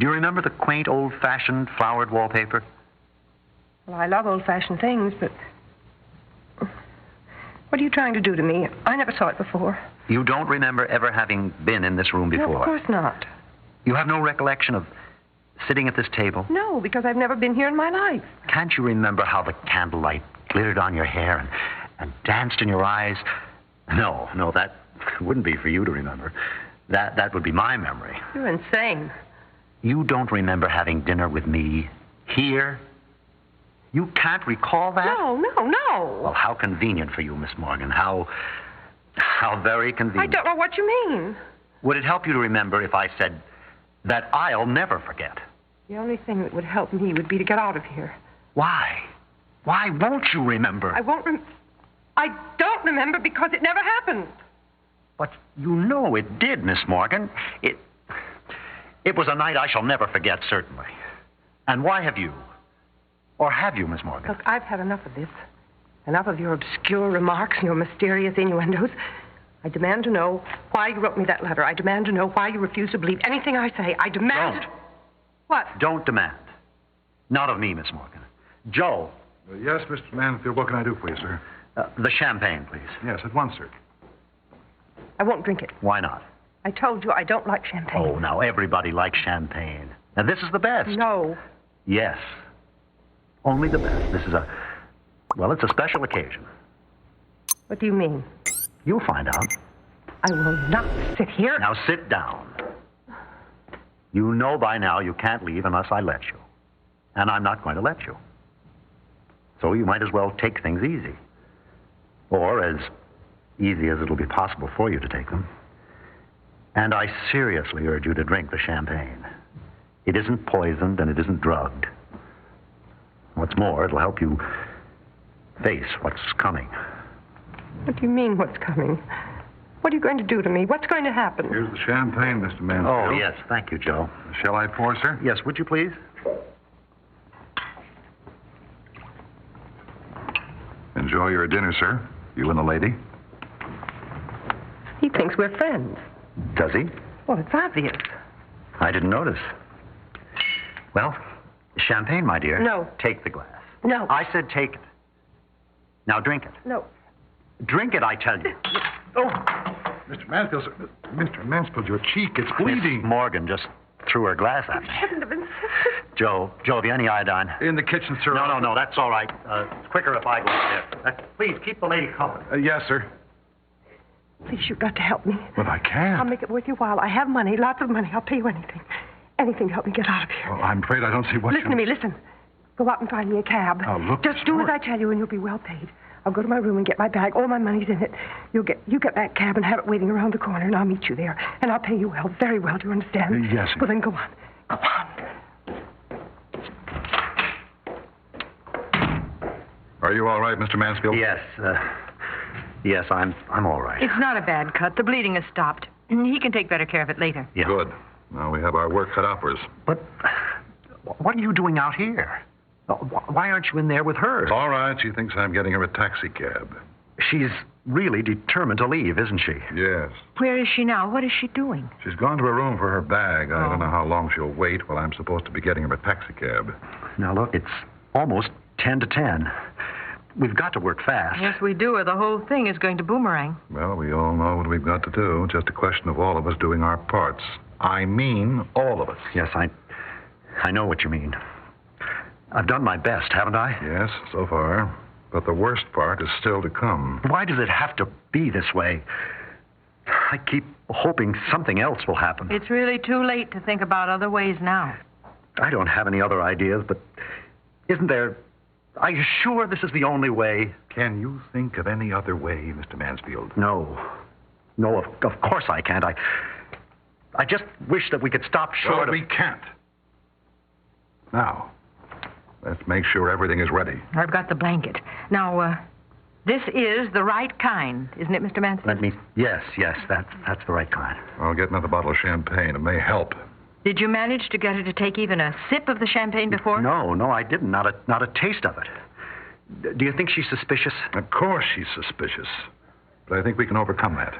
S11: Do you remember the quaint, old-fashioned flowered wallpaper?
S18: Well, I love old-fashioned things, but... What are you trying to do to me? I never saw it before.
S11: You don't remember ever having been in this room before?
S18: No, of course not.
S11: You have no recollection of sitting at this table?
S18: No, because I've never been here in my life.
S11: Can't you remember how the candlelight glittered on your hair and danced in your eyes? No, It wouldn't be for you to remember. That would be my memory.
S18: You're insane.
S11: You don't remember having dinner with me here? You can't recall that?
S18: No.
S11: Well, how convenient for you, Miss Morgan. How very convenient.
S18: I don't know what you mean.
S11: Would it help you to remember if I said that I'll never forget?
S18: The only thing that would help me would be to get out of here.
S11: Why? Why won't you remember?
S18: I don't remember because it never happened.
S11: But you know it did, Miss Morgan. It was a night I shall never forget, certainly. And why have you? Or have you, Miss Morgan?
S18: Look, I've had enough of this. Enough of your obscure remarks and your mysterious innuendos. I demand to know why you wrote me that letter. I demand to know why you refuse to believe anything I say. I demand...
S11: Don't.
S18: What?
S11: Don't demand. Not of me, Miss Morgan. Joe.
S16: Yes, Mr. Mansfield, what can I do for you, sir?
S11: The champagne, please.
S16: Yes, at once, sir.
S18: I won't drink it.
S11: Why not?
S18: I told you I don't like champagne.
S11: Oh, now everybody likes champagne. Now, this is the best.
S18: No.
S11: Yes. Only the best. This is it's a special occasion.
S18: What do you mean?
S11: You'll find out.
S18: I will not sit here.
S11: Now, sit down. You know by now you can't leave unless I let you. And I'm not going to let you. So you might as well take things easy. Or as easy as it'll be possible for you to take them. And I seriously urge you to drink the champagne. It isn't poisoned and it isn't drugged. What's more, it'll help you face what's coming.
S18: What do you mean, what's coming? What are you going to do to me? What's going to happen?
S16: Here's the champagne, Mr. Mansfield.
S11: Oh, yes. Thank you, Joe.
S16: Shall I pour, sir?
S11: Yes, would you please?
S16: Enjoy your dinner, sir. You and the lady.
S18: He thinks we're friends.
S11: Does he?
S18: Well, it's obvious.
S11: I didn't notice. Well, champagne, my dear.
S18: No.
S11: Take the glass.
S18: No.
S11: I said take it. Now drink it.
S18: No.
S11: Drink it, I tell you.
S16: Oh, Mr. Mansfield, sir. Mr. Mansfield, your cheek, it's bleeding.
S11: Miss Morgan just threw her glass at me.
S18: I shouldn't have insisted.
S11: Joe, have you any iodine?
S16: In the kitchen, sir.
S11: No, that's all right. It's quicker if I go in there. Please, keep the lady company.
S16: Yes, sir.
S18: Please, you've got to help me.
S16: But I can't.
S18: I'll make it worth your while. I have money, lots of money. I'll pay you anything. Anything to help me get out of here.
S16: Well, I'm afraid I don't see what
S18: Listen to me, listen. Go out and find me a cab.
S16: Now, look,
S18: just do as I tell you and you'll be well paid. I'll go to my room and get my bag. All my money's in it. You get that cab and have it waiting around the corner, and I'll meet you there. And I'll pay you well, very well. Do you understand?
S16: Yes.
S18: Well, then go on. Go on.
S16: Are you all right, Mr. Mansfield?
S11: Yes. Yes, I'm all right.
S6: It's not a bad cut. The bleeding has stopped. He can take better care of it later.
S11: Yeah.
S16: Good. Now we have our work cut out for us.
S11: But what are you doing out here? Why aren't you in there with her?
S16: It's all right. She thinks I'm getting her a taxi cab.
S11: She's really determined to leave, isn't she?
S16: Yes.
S6: Where is she now? What is she doing?
S16: She's gone to her room for her bag. I don't know how long she'll wait while I'm supposed to be getting her a taxi cab.
S11: Now, look, it's almost 10 to 10. We've got to work fast.
S6: Yes, we do, or the whole thing is going to boomerang.
S16: Well, we all know what we've got to do. Just a question of all of us doing our parts. I mean all of us.
S11: Yes, I know what you mean. I've done my best, haven't I?
S16: Yes, so far. But the worst part is still to come.
S11: Why does it have to be this way? I keep hoping something else will happen.
S6: It's really too late to think about other ways now.
S11: I don't have any other ideas, but isn't there... Are you sure this is the only way?
S16: Can you think of any other way, Mr. Mansfield?
S11: No. No, of course I can't. I just wish that we could stop short
S16: of... we can't. Now, let's make sure everything is ready.
S6: I've got the blanket. Now, this is the right kind, isn't it, Mr. Mansfield?
S11: Yes, that's the right kind.
S16: I'll get another bottle of champagne. It may help.
S6: Did you manage to get her to take even a sip of the champagne before?
S11: No, I didn't. Not a taste of it. Do you think she's suspicious?
S16: Of course she's suspicious. But I think we can overcome that.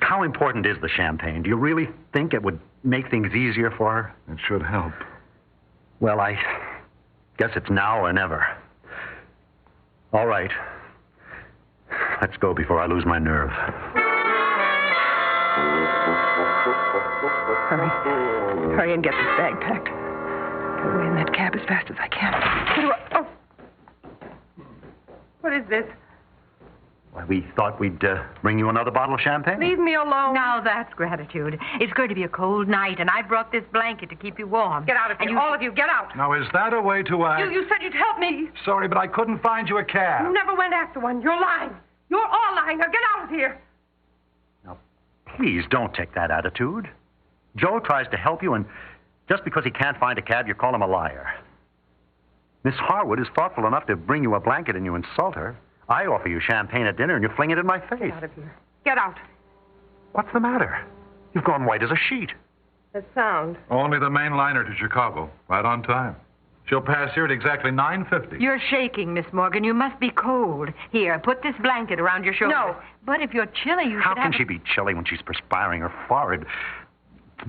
S11: How important is the champagne? Do you really think it would make things easier for her?
S16: It should help.
S11: Well, I guess it's now or never. All right. Let's go before I lose my nerve.
S18: Hurry and get this bag packed. Get away in that cab as fast as I can. Oh! What is this?
S11: Why, we thought we'd bring you another bottle of champagne.
S6: Leave me alone. Now that's gratitude. It's going to be a cold night, and I brought this blanket to keep you warm.
S12: Get out of here. All of you, get out.
S9: Now, is that a way to act?
S12: You said you'd help me.
S9: Sorry, but I couldn't find you a cab.
S12: You never went after one. You're lying. You're all lying. Now get out of here.
S11: Now, please don't take that attitude. Joe tries to help you, and just because he can't find a cab, you call him a liar. Miss Harwood is thoughtful enough to bring you a blanket and you insult her. I offer you champagne at dinner and you fling it in my face.
S12: Get out of here. Get out.
S11: What's the matter? You've gone white as a sheet.
S12: That sound.
S16: Only the main liner to Chicago. Right on time. She'll pass here at exactly 9:50.
S6: You're shaking, Miss Morgan. You must be cold. Here, put this blanket around your shoulders.
S12: No.
S6: But if you're chilly, you
S11: How
S6: should
S11: can
S6: have...
S11: she be chilly when she's perspiring? Her forehead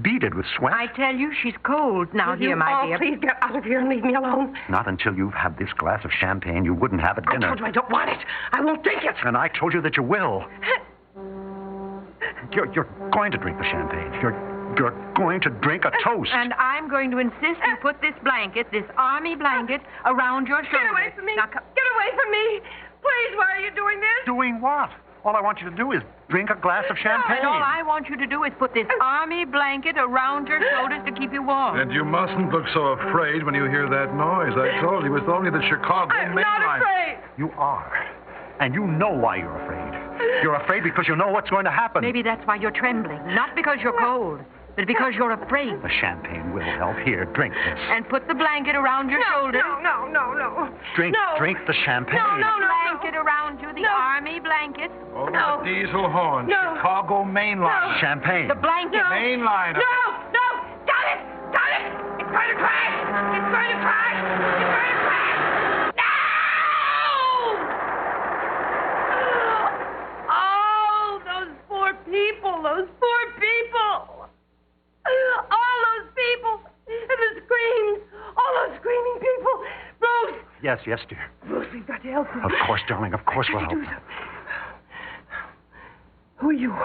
S11: beaded with sweat.
S6: I tell you, she's cold. Now,
S12: Will
S6: here,
S12: you
S6: my
S12: all
S6: dear.
S12: please get out of here and leave me alone.
S11: Not until you've had this glass of champagne you wouldn't have at
S12: I
S11: dinner.
S12: told you I don't want it. I won't drink it.
S11: And I told you that you will. You're going to drink the champagne. You're going to drink a toast.
S6: And I'm going to insist you put this blanket, this army blanket, around your shoulders.
S12: Get away from me.
S6: Now,
S12: Get away from me. Please, why are you doing this?
S11: Doing what? All I want you to do is drink a glass of champagne.
S6: And all I want you to do is put this army blanket around your shoulders to keep you warm.
S16: And you mustn't look so afraid when you hear that noise. I told you, it's only the Chicago
S12: I'm
S16: main
S12: not
S16: line.
S12: afraid.
S11: You are. And you know why you're afraid. You're afraid because you know what's going to happen.
S6: Maybe that's why you're trembling. Not because you're cold, but because you're afraid.
S11: The champagne will help. Here, drink this.
S6: And put the blanket around your shoulders.
S12: No.
S11: Drink the champagne.
S6: No. Blanket around you, the army blanket.
S16: Oh, the diesel horn. Chicago main line.
S11: Champagne.
S6: The blanket.
S16: Main liner.
S12: No. Got it. It's going to crash. It's going to crash. No! Oh, those poor people. All those people. And the screams. All those screaming people. Bruce.
S11: Yes, dear.
S12: Bruce, we've got to help them.
S11: Of course, darling. Of course we'll help.
S12: Who are you?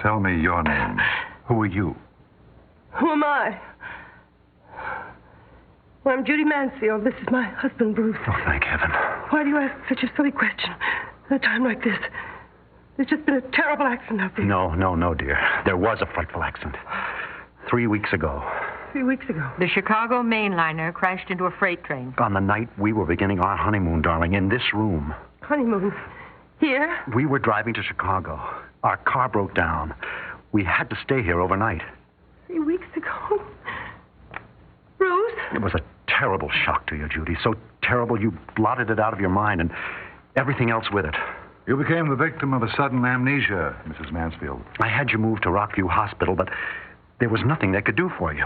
S16: Tell me your name. Who are you?
S12: Who am I? Well, I'm Judy Mansfield. This is my husband, Bruce.
S11: Oh, thank heaven.
S12: Why do you ask such a silly question at a time like this? There's just been a terrible accident out there.
S11: No, dear. There was a frightful accident. 3 weeks ago.
S12: 3 weeks ago.
S6: The Chicago mainliner crashed into a freight train.
S11: On the night we were beginning our honeymoon, darling, in this room.
S12: Honeymoon? Here?
S11: We were driving to Chicago. Our car broke down. We had to stay here overnight.
S12: 3 weeks ago? Bruce?
S11: It was a terrible shock to you, Judy. So terrible you blotted it out of your mind and everything else with it.
S16: You became the victim of a sudden amnesia, Mrs. Mansfield.
S11: I had you moved to Rockview Hospital, but there was nothing they could do for you.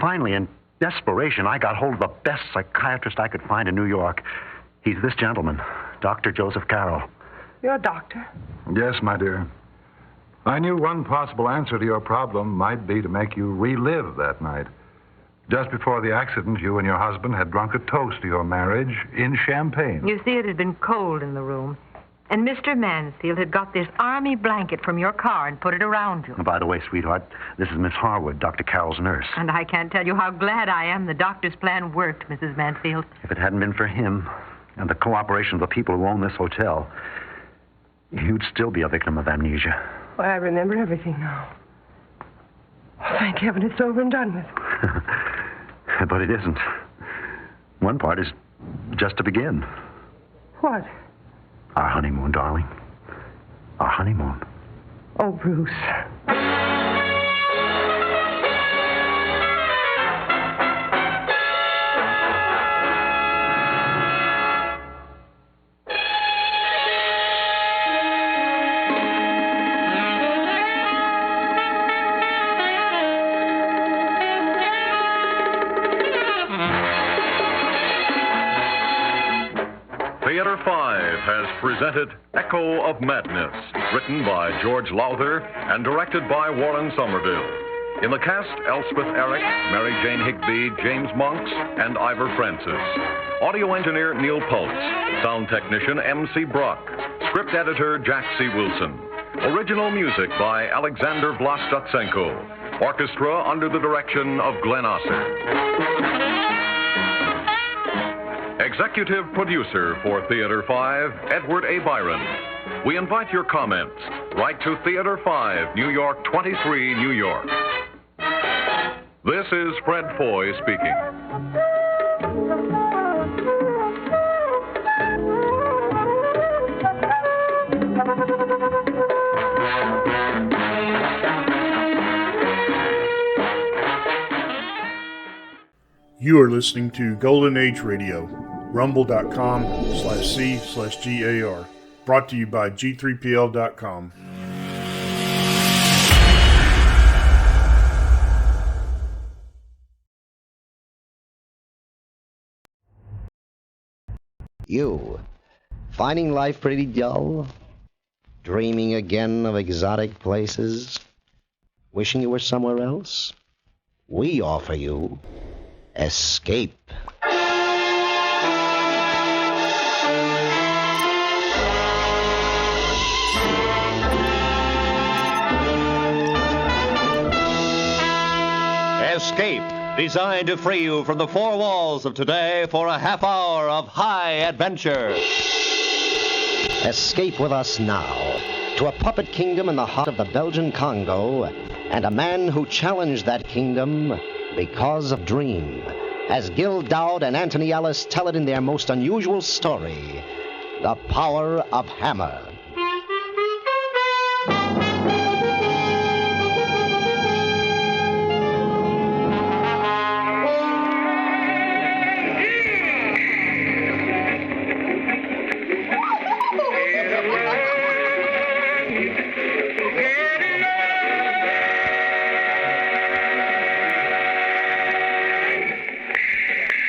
S11: Finally, in desperation, I got hold of the best psychiatrist I could find in New York. He's this gentleman, Dr. Joseph Carroll.
S12: You're a doctor?
S16: Yes, my dear. I knew one possible answer to your problem might be to make you relive that night. Just before the accident, you and your husband had drunk a toast to your marriage in champagne.
S6: You see, it had been cold in the room. And Mr. Mansfield had got this army blanket from your car and put it around you.
S11: By the way, sweetheart, this is Miss Harwood, Dr. Carroll's nurse.
S6: And I can't tell you how glad I am the doctor's plan worked, Mrs. Mansfield.
S11: If it hadn't been for him and the cooperation of the people who own this hotel, you'd still be a victim of amnesia.
S12: Why, I remember everything now. Oh, thank heaven it's over and done with.
S11: But it isn't. One part is just to begin.
S12: What?
S11: Our honeymoon, darling. Our honeymoon.
S12: Oh, Bruce.
S13: Theater 5 has presented Echo of Madness, written by George Lowther and directed by Warren Somerville. In the cast, Elspeth Eric, Mary Jane Higbee, James Monks, and Ivor Francis. Audio engineer Neil Pultz. Sound technician M.C. Brock. Script editor Jack C. Wilson. Original music by Alexander Vlastotsenko. Orchestra under the direction of Glenn Osser. Executive producer for Theater 5, Edward A. Byron. We invite your comments. Write to Theater 5, New York 23, New York. This is Fred Foy speaking.
S8: You are listening to Golden Age Radio, rumble.com/C/GAR. Brought to you by G3PL.com.
S10: You, finding life pretty dull? Dreaming again of exotic places? Wishing you were somewhere else? We offer you Escape.
S14: Escape, designed to free you from the four walls of today for a half hour of high adventure.
S10: Escape with us now to a puppet kingdom in the heart of the Belgian Congo, and a man who challenged that kingdom because of dream, as Gil Dowd and Anthony Ellis tell it in their most unusual story, The Power of Hammer.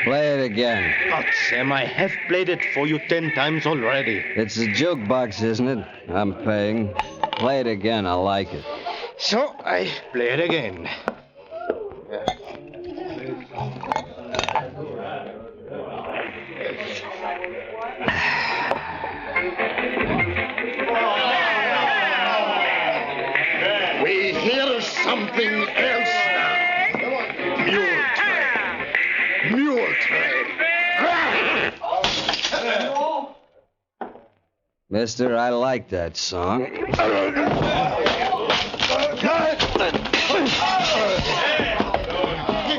S17: Play it again.
S22: God, Sam, I have played it for you 10 times already.
S17: It's a jukebox, isn't it? I'm paying. Play it again. I like it.
S22: So, I play it again.
S12: We hear something else now. Mule train.
S17: Mister, I like that song.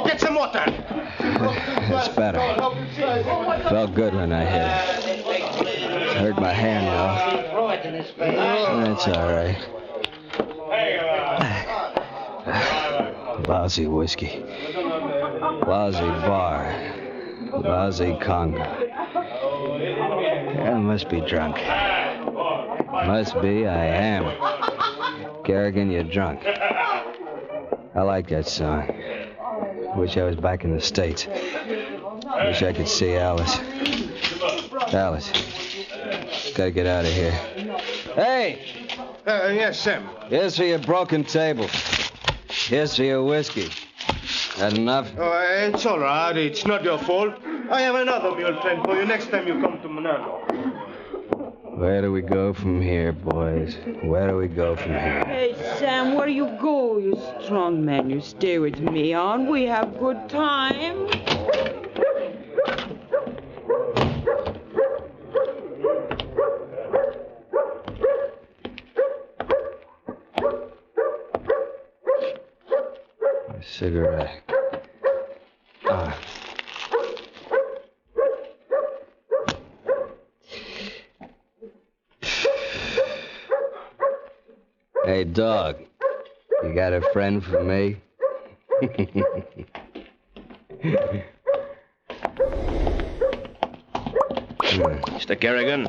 S22: Get some water.
S17: That's better. Felt good when I hit it. Hurt my hand, though. That's all right. Lousy whiskey. Lousy bar. Lousy conga. I must be drunk. Must be, I am. Kerrigan, you're drunk. I like that song. Wish I was back in the States. Wish I could see Alice. Alice. Gotta get out of here. Hey!
S22: Yes, Sam.
S17: Here's for your broken table. Here's for your whiskey. That enough?
S22: Oh, it's all right. It's not your fault. I have another mule train for you next time you come to Manalo.
S17: Where do we go from here, boys? Where do we go from here?
S23: Hey, Sam, where do you go, you strong man? You stay with me, and we have good time.
S17: A cigarette. Ah. Hey, dog. You got a friend for me?
S22: Mr. Kerrigan?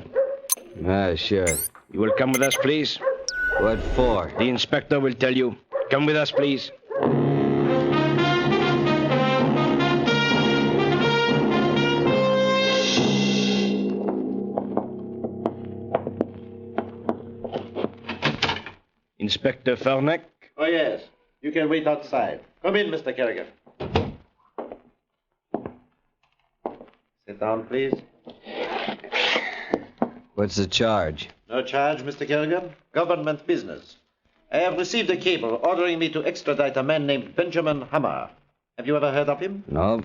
S17: Sure.
S22: You will come with us, please?
S17: What for?
S22: The inspector will tell you. Come with us, please. Inspector Farnack?
S11: Oh, yes. You can wait outside. Come in, Mr. Kerrigan. Sit down, please.
S17: What's the charge?
S11: No charge, Mr. Kerrigan. Government business. I have received a cable ordering me to extradite a man named Benjamin Hammer. Have you ever heard of him?
S17: No.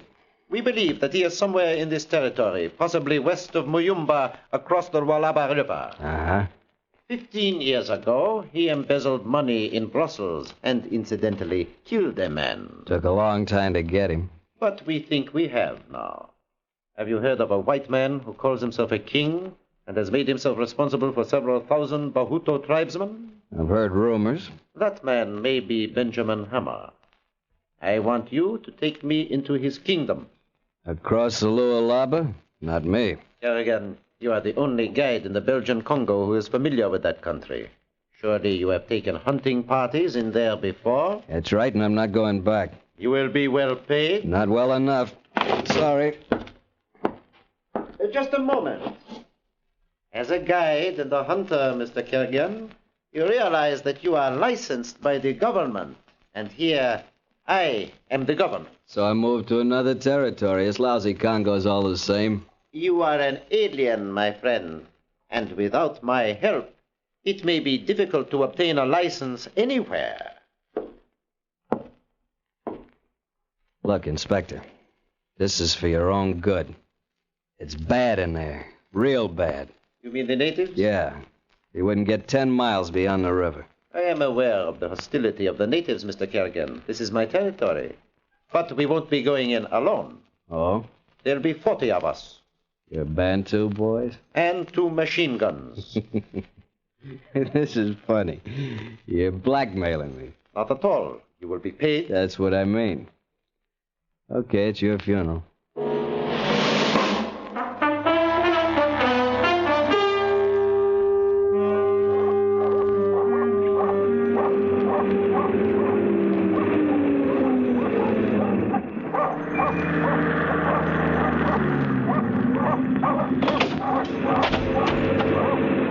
S2: We believe that he is somewhere in this territory, possibly west of Muyumba, across the Walaba River.
S17: Uh-huh.
S2: 15 years ago, he embezzled money in Brussels and incidentally killed a man.
S17: Took a long time to get him.
S2: But we think we have now. Have you heard of a white man who calls himself a king and has made himself responsible for several thousand Bahuto tribesmen?
S17: I've heard rumors.
S2: That man may be Benjamin Hammer. I want you to take me into his kingdom.
S17: Across the Lualaba? Not me.
S2: Kerrigan, you are the only guide in the Belgian Congo who is familiar with that country. Surely you have taken hunting parties in there before?
S17: That's right, and I'm not going back.
S2: You will be well paid?
S17: Not well enough. Sorry.
S2: Just a moment. As a guide and a hunter, Mr. Kerrigan, you realize that you are licensed by the government. And here, I am the government.
S17: So I moved to another territory. This lousy Congo's all the same.
S2: You are an alien, my friend. And without my help, it may be difficult to obtain a license anywhere.
S17: Look, Inspector, this is for your own good. It's bad in there. Real bad.
S2: You mean the natives?
S17: Yeah. You wouldn't get 10 miles beyond the river.
S2: I am aware of the hostility of the natives, Mr. Kerrigan. This is my territory. But we won't be going in alone.
S17: Oh?
S2: There'll be 40 of us.
S17: You're Bantu boys?
S2: And 2 machine guns.
S17: This is funny. You're blackmailing me.
S2: Not at all. You will be paid.
S17: That's what I mean. Okay, it's your funeral.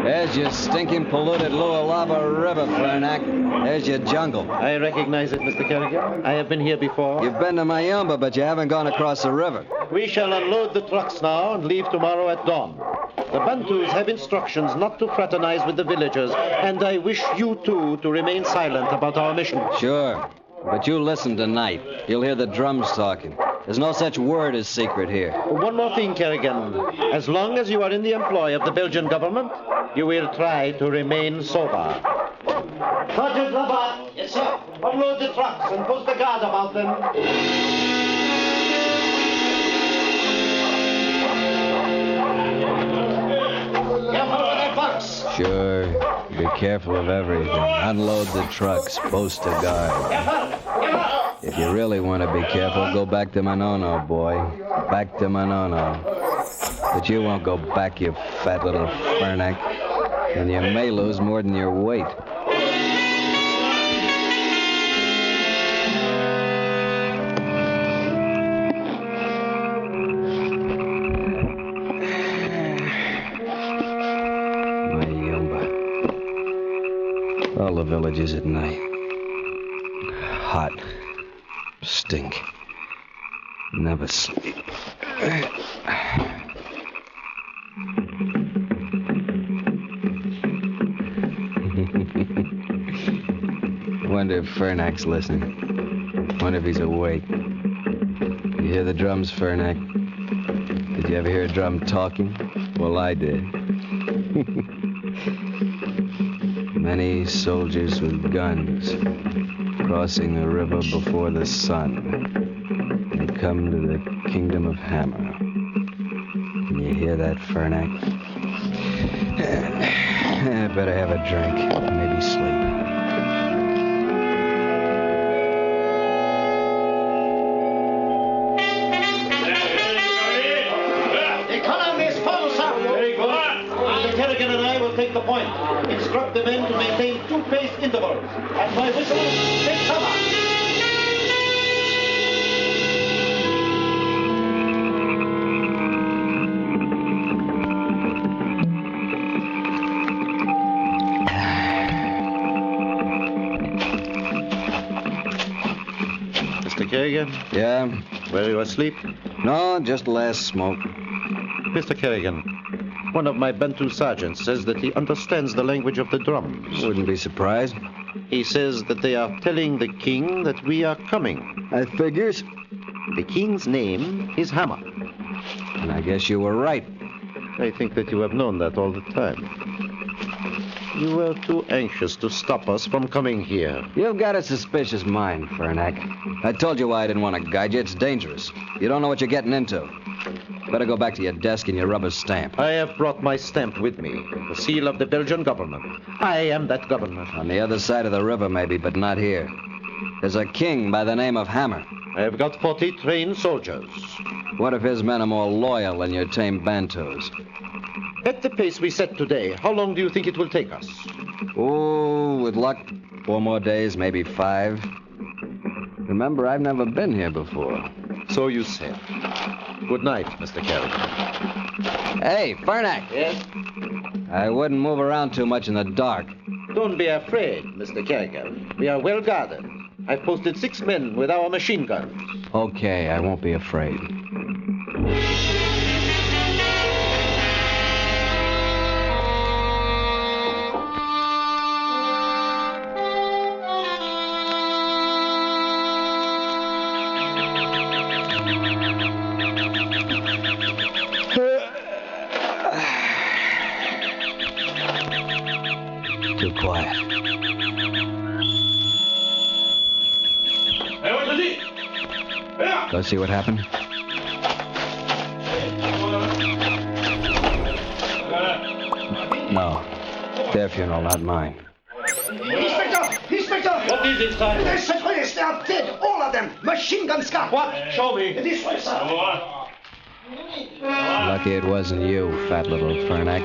S17: There's your stinking, polluted Lualaba River, Fernac. There's your jungle.
S2: I recognize it, Mr. Kerrigan. I have been here before.
S17: You've been to Mayumba, but you haven't gone across the river.
S2: We shall unload the trucks now and leave tomorrow at dawn. The Bantus have instructions not to fraternize with the villagers, and I wish you two to remain silent about our mission.
S17: Sure. But you listen tonight. You'll hear the drums talking. There's no such word as secret here.
S2: One more thing, Kerrigan. As long as you are in the employ of the Belgian government, you will try to remain sober. Sergeant Labat. Yes, sir. Unload the trucks and post a guard about them. Careful with that box.
S17: Sure. Be careful of everything. Unload the trucks. Post a guard. If you really want to be careful, go back to Manono, boy. Back to Manono. But you won't go back, you fat little Fernac. And you may lose more than your weight. All the villages at night. Hot. Stink. Never sleep. Wonder if Fernac's listening. Wonder if he's awake. You hear the drums, Fernac? Did you ever hear a drum talking? Well, I did. Many soldiers with guns crossing the river before the sun and come to the kingdom of Hammer. Can you hear that, Fernac? I better have a drink, maybe sleep.
S2: Kerrigan and I will take the point. Instruct the men to maintain 2-pace intervals. At my whistle, take cover. Mr. Kerrigan?
S17: Yeah?
S2: Were you asleep?
S17: No, just last smoke.
S2: Mr. Kerrigan, one of my Bantu sergeants says that he understands the language of the drums.
S17: Wouldn't be surprised.
S2: He says that they are telling the king that we are coming.
S17: That figures.
S2: The king's name is Hammer.
S17: And I guess you were right.
S2: I think that you have known that all the time. You were too anxious to stop us from coming here.
S17: You've got a suspicious mind, Fernac. I told you why I didn't want to guide you. It's dangerous. You don't know what you're getting into. Better go back to your desk and your rubber stamp.
S2: I have brought my stamp with me, the seal of the Belgian government. I am that government.
S17: On the other side of the river, maybe, but not here. There's a king by the name of Hammer.
S2: I have got 40 trained soldiers.
S17: What if his men are more loyal than your tame Bantus?
S2: At the pace we set today, how long do you think it will take us?
S17: Oh, with luck, 4 more days, maybe 5. Remember, I've never been here before.
S2: So you said. Good night, Mr. Kerrigan.
S17: Hey, Fernac.
S2: Yes?
S17: I wouldn't move around too much in the dark.
S2: Don't be afraid, Mr. Kerrigan. We are well guarded. I've posted 6 men with our machine guns.
S17: Okay, I won't be afraid. Too quiet. Go see what happened? No. Their funeral, not mine.
S12: Inspector! Inspector!
S2: What is it, sir?
S12: The citoyens, they are dead. All of them. Machine gun scar.
S2: What? Show me.
S12: This way, sir.
S17: Lucky it wasn't you, fat little Fernac.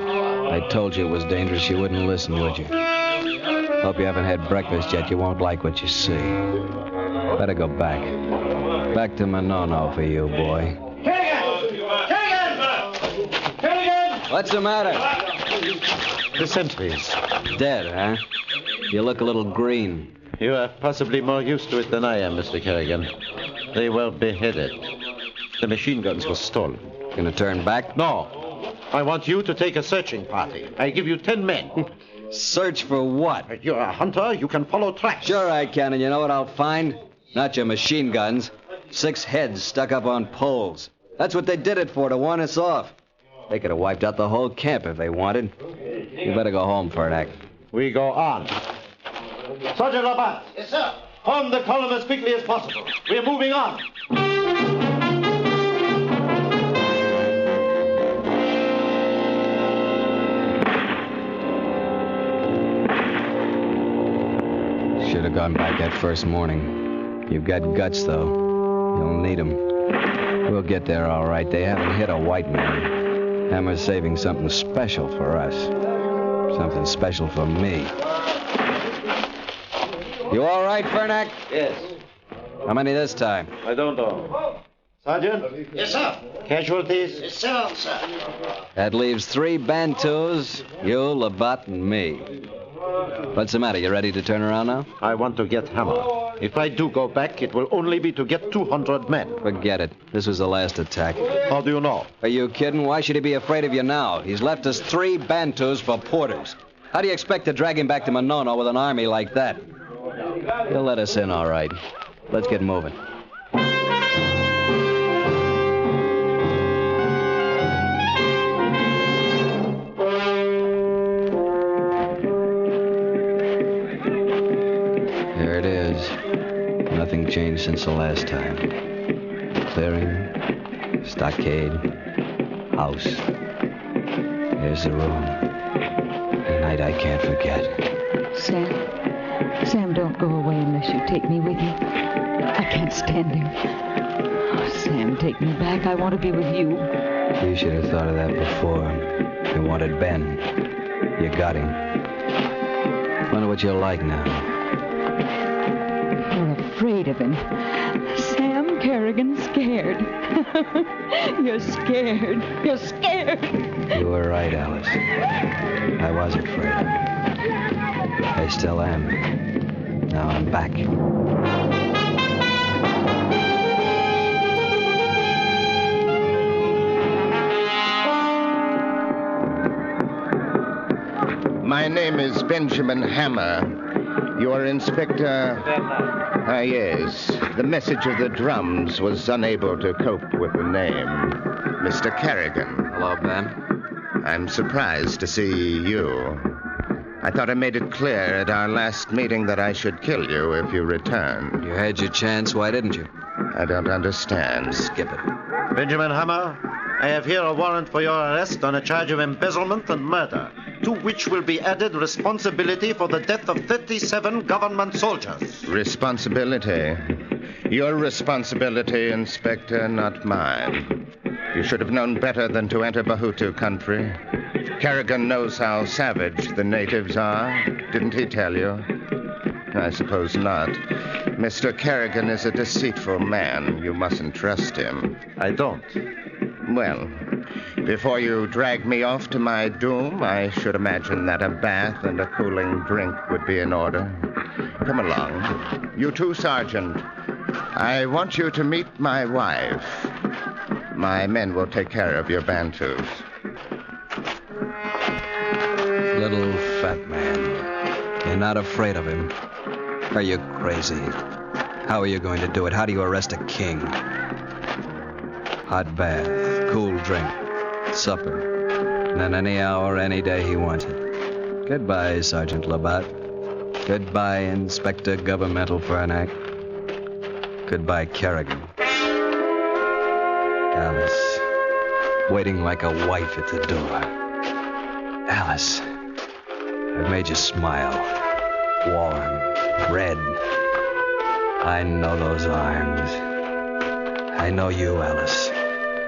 S17: I told you it was dangerous. You wouldn't listen, would you? Hope you haven't had breakfast yet. You won't like what you see. Better go back. Back to Manono for you, boy.
S12: Kerrigan! Kerrigan! Kerrigan!
S17: What's the matter?
S2: The sentries.
S17: Dead, huh? You look a little green.
S2: You are possibly more used to it than I am, Mr. Kerrigan. They were beheaded. The machine guns were stolen.
S17: Gonna turn back?
S2: No. I want you to take a searching party. I give you 10 men.
S17: Search for what?
S2: You're a hunter. You can follow tracks.
S17: Sure I can, and you know what I'll find? Not your machine guns. 6 heads stuck up on poles. That's what they did it for, to warn us off. They could have wiped out the whole camp if they wanted. You better go home, Fernac.
S2: We go on. Sergeant Labat.
S21: Yes, sir.
S2: Form the column as quickly as possible. We're moving on.
S17: Should have gone back that first morning. You've got guts, though. You'll need them. We'll get there all right. They haven't hit a white man. Hammer's saving something special for us. Something special for me. You all right, Fernac?
S2: Yes.
S17: How many this time?
S2: I don't know. Sergeant?
S21: Yes, sir.
S2: Casualties?
S21: Yes, sir.
S17: That leaves 3 Bantus, you, Labat, and me. What's the matter? You ready to turn around now?
S2: I want to get Hammer. If I do go back, it will only be to get 200 men.
S17: Forget it. This was the last attack.
S2: How do you know?
S17: Are you kidding? Why should he be afraid of you now? He's left us 3 Bantus for porters. How do you expect to drag him back to Manono with an army like that? He'll let us in, all right. Let's get moving. There it is. Nothing changed since the last time. Clearing, stockade, house. There's the room. A night I can't forget.
S15: Sam, don't go away unless you take me with you. I can't stand him. Oh, Sam, take me back. I want to be with you.
S17: You should have thought of that before. You wanted Ben. You got him. Wonder what you're like now.
S15: You're afraid of him. Sam Kerrigan's scared. You're scared. You're scared.
S17: You were right, Alice. I was afraid. I still am. Now I'm back.
S19: My name is Benjamin Hammer. You are Inspector...
S3: Ah, yes. The message of the drums was unable to cope with the name. Mr. Kerrigan.
S17: Hello, Ben.
S3: I'm surprised to see you. I thought I made it clear at our last meeting that I should kill you if you returned.
S17: You had your chance. Why didn't you?
S3: I don't understand.
S17: Skip it.
S2: Benjamin Hammer, I have here a warrant for your arrest on a charge of embezzlement and murder, to which will be added responsibility for the death of 37 government soldiers.
S3: Responsibility? Your responsibility, Inspector, not mine. You should have known better than to enter Bahutu country. Kerrigan knows how savage the natives are. Didn't he tell you? I suppose not. Mr. Kerrigan is a deceitful man. You mustn't trust him.
S2: I don't.
S3: Well, before you drag me off to my doom, I should imagine that a bath and a cooling drink would be in order. Come along. You too, Sergeant. I want you to meet my wife. My men will take care of your Bantus.
S17: Little fat man. You're not afraid of him. Are you crazy? How are you going to do it? How do you arrest a king? Hot bath, cool drink, supper, and then any hour, any day he wants it. Goodbye, Sergeant Labatt. Goodbye, Inspector Governmental Fernac. Goodbye, Kerrigan. Alice, waiting like a wife at the door. Alice, I've made you smile. Warm, red. I know those arms. I know you, Alice.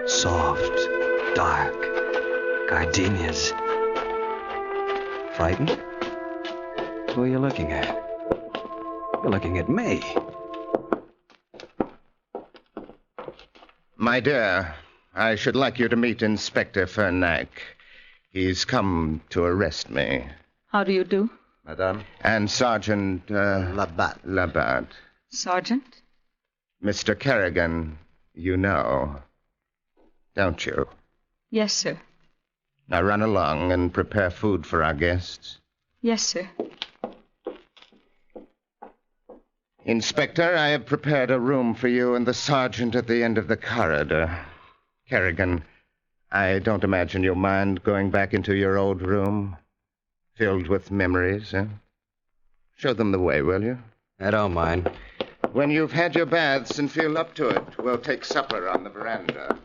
S17: Soft, dark, gardenias. Frightened? Who are you looking at? You're looking at me.
S3: My dear, I should like you to meet Inspector Fernac. He's come to arrest me.
S15: How do you do?
S2: Madame?
S3: And Sergeant...
S2: Labatt.
S3: Labatt.
S15: Sergeant?
S3: Mr. Kerrigan, you know, don't you?
S15: Yes, sir.
S3: Now run along and prepare food for our guests.
S15: Yes, sir.
S3: Inspector, I have prepared a room for you and the sergeant at the end of the corridor. Kerrigan, I don't imagine you'll mind going back into your old room, filled with memories, eh? Show them the way, will you?
S17: I don't mind.
S3: When you've had your baths and feel up to it, we'll take supper on the veranda.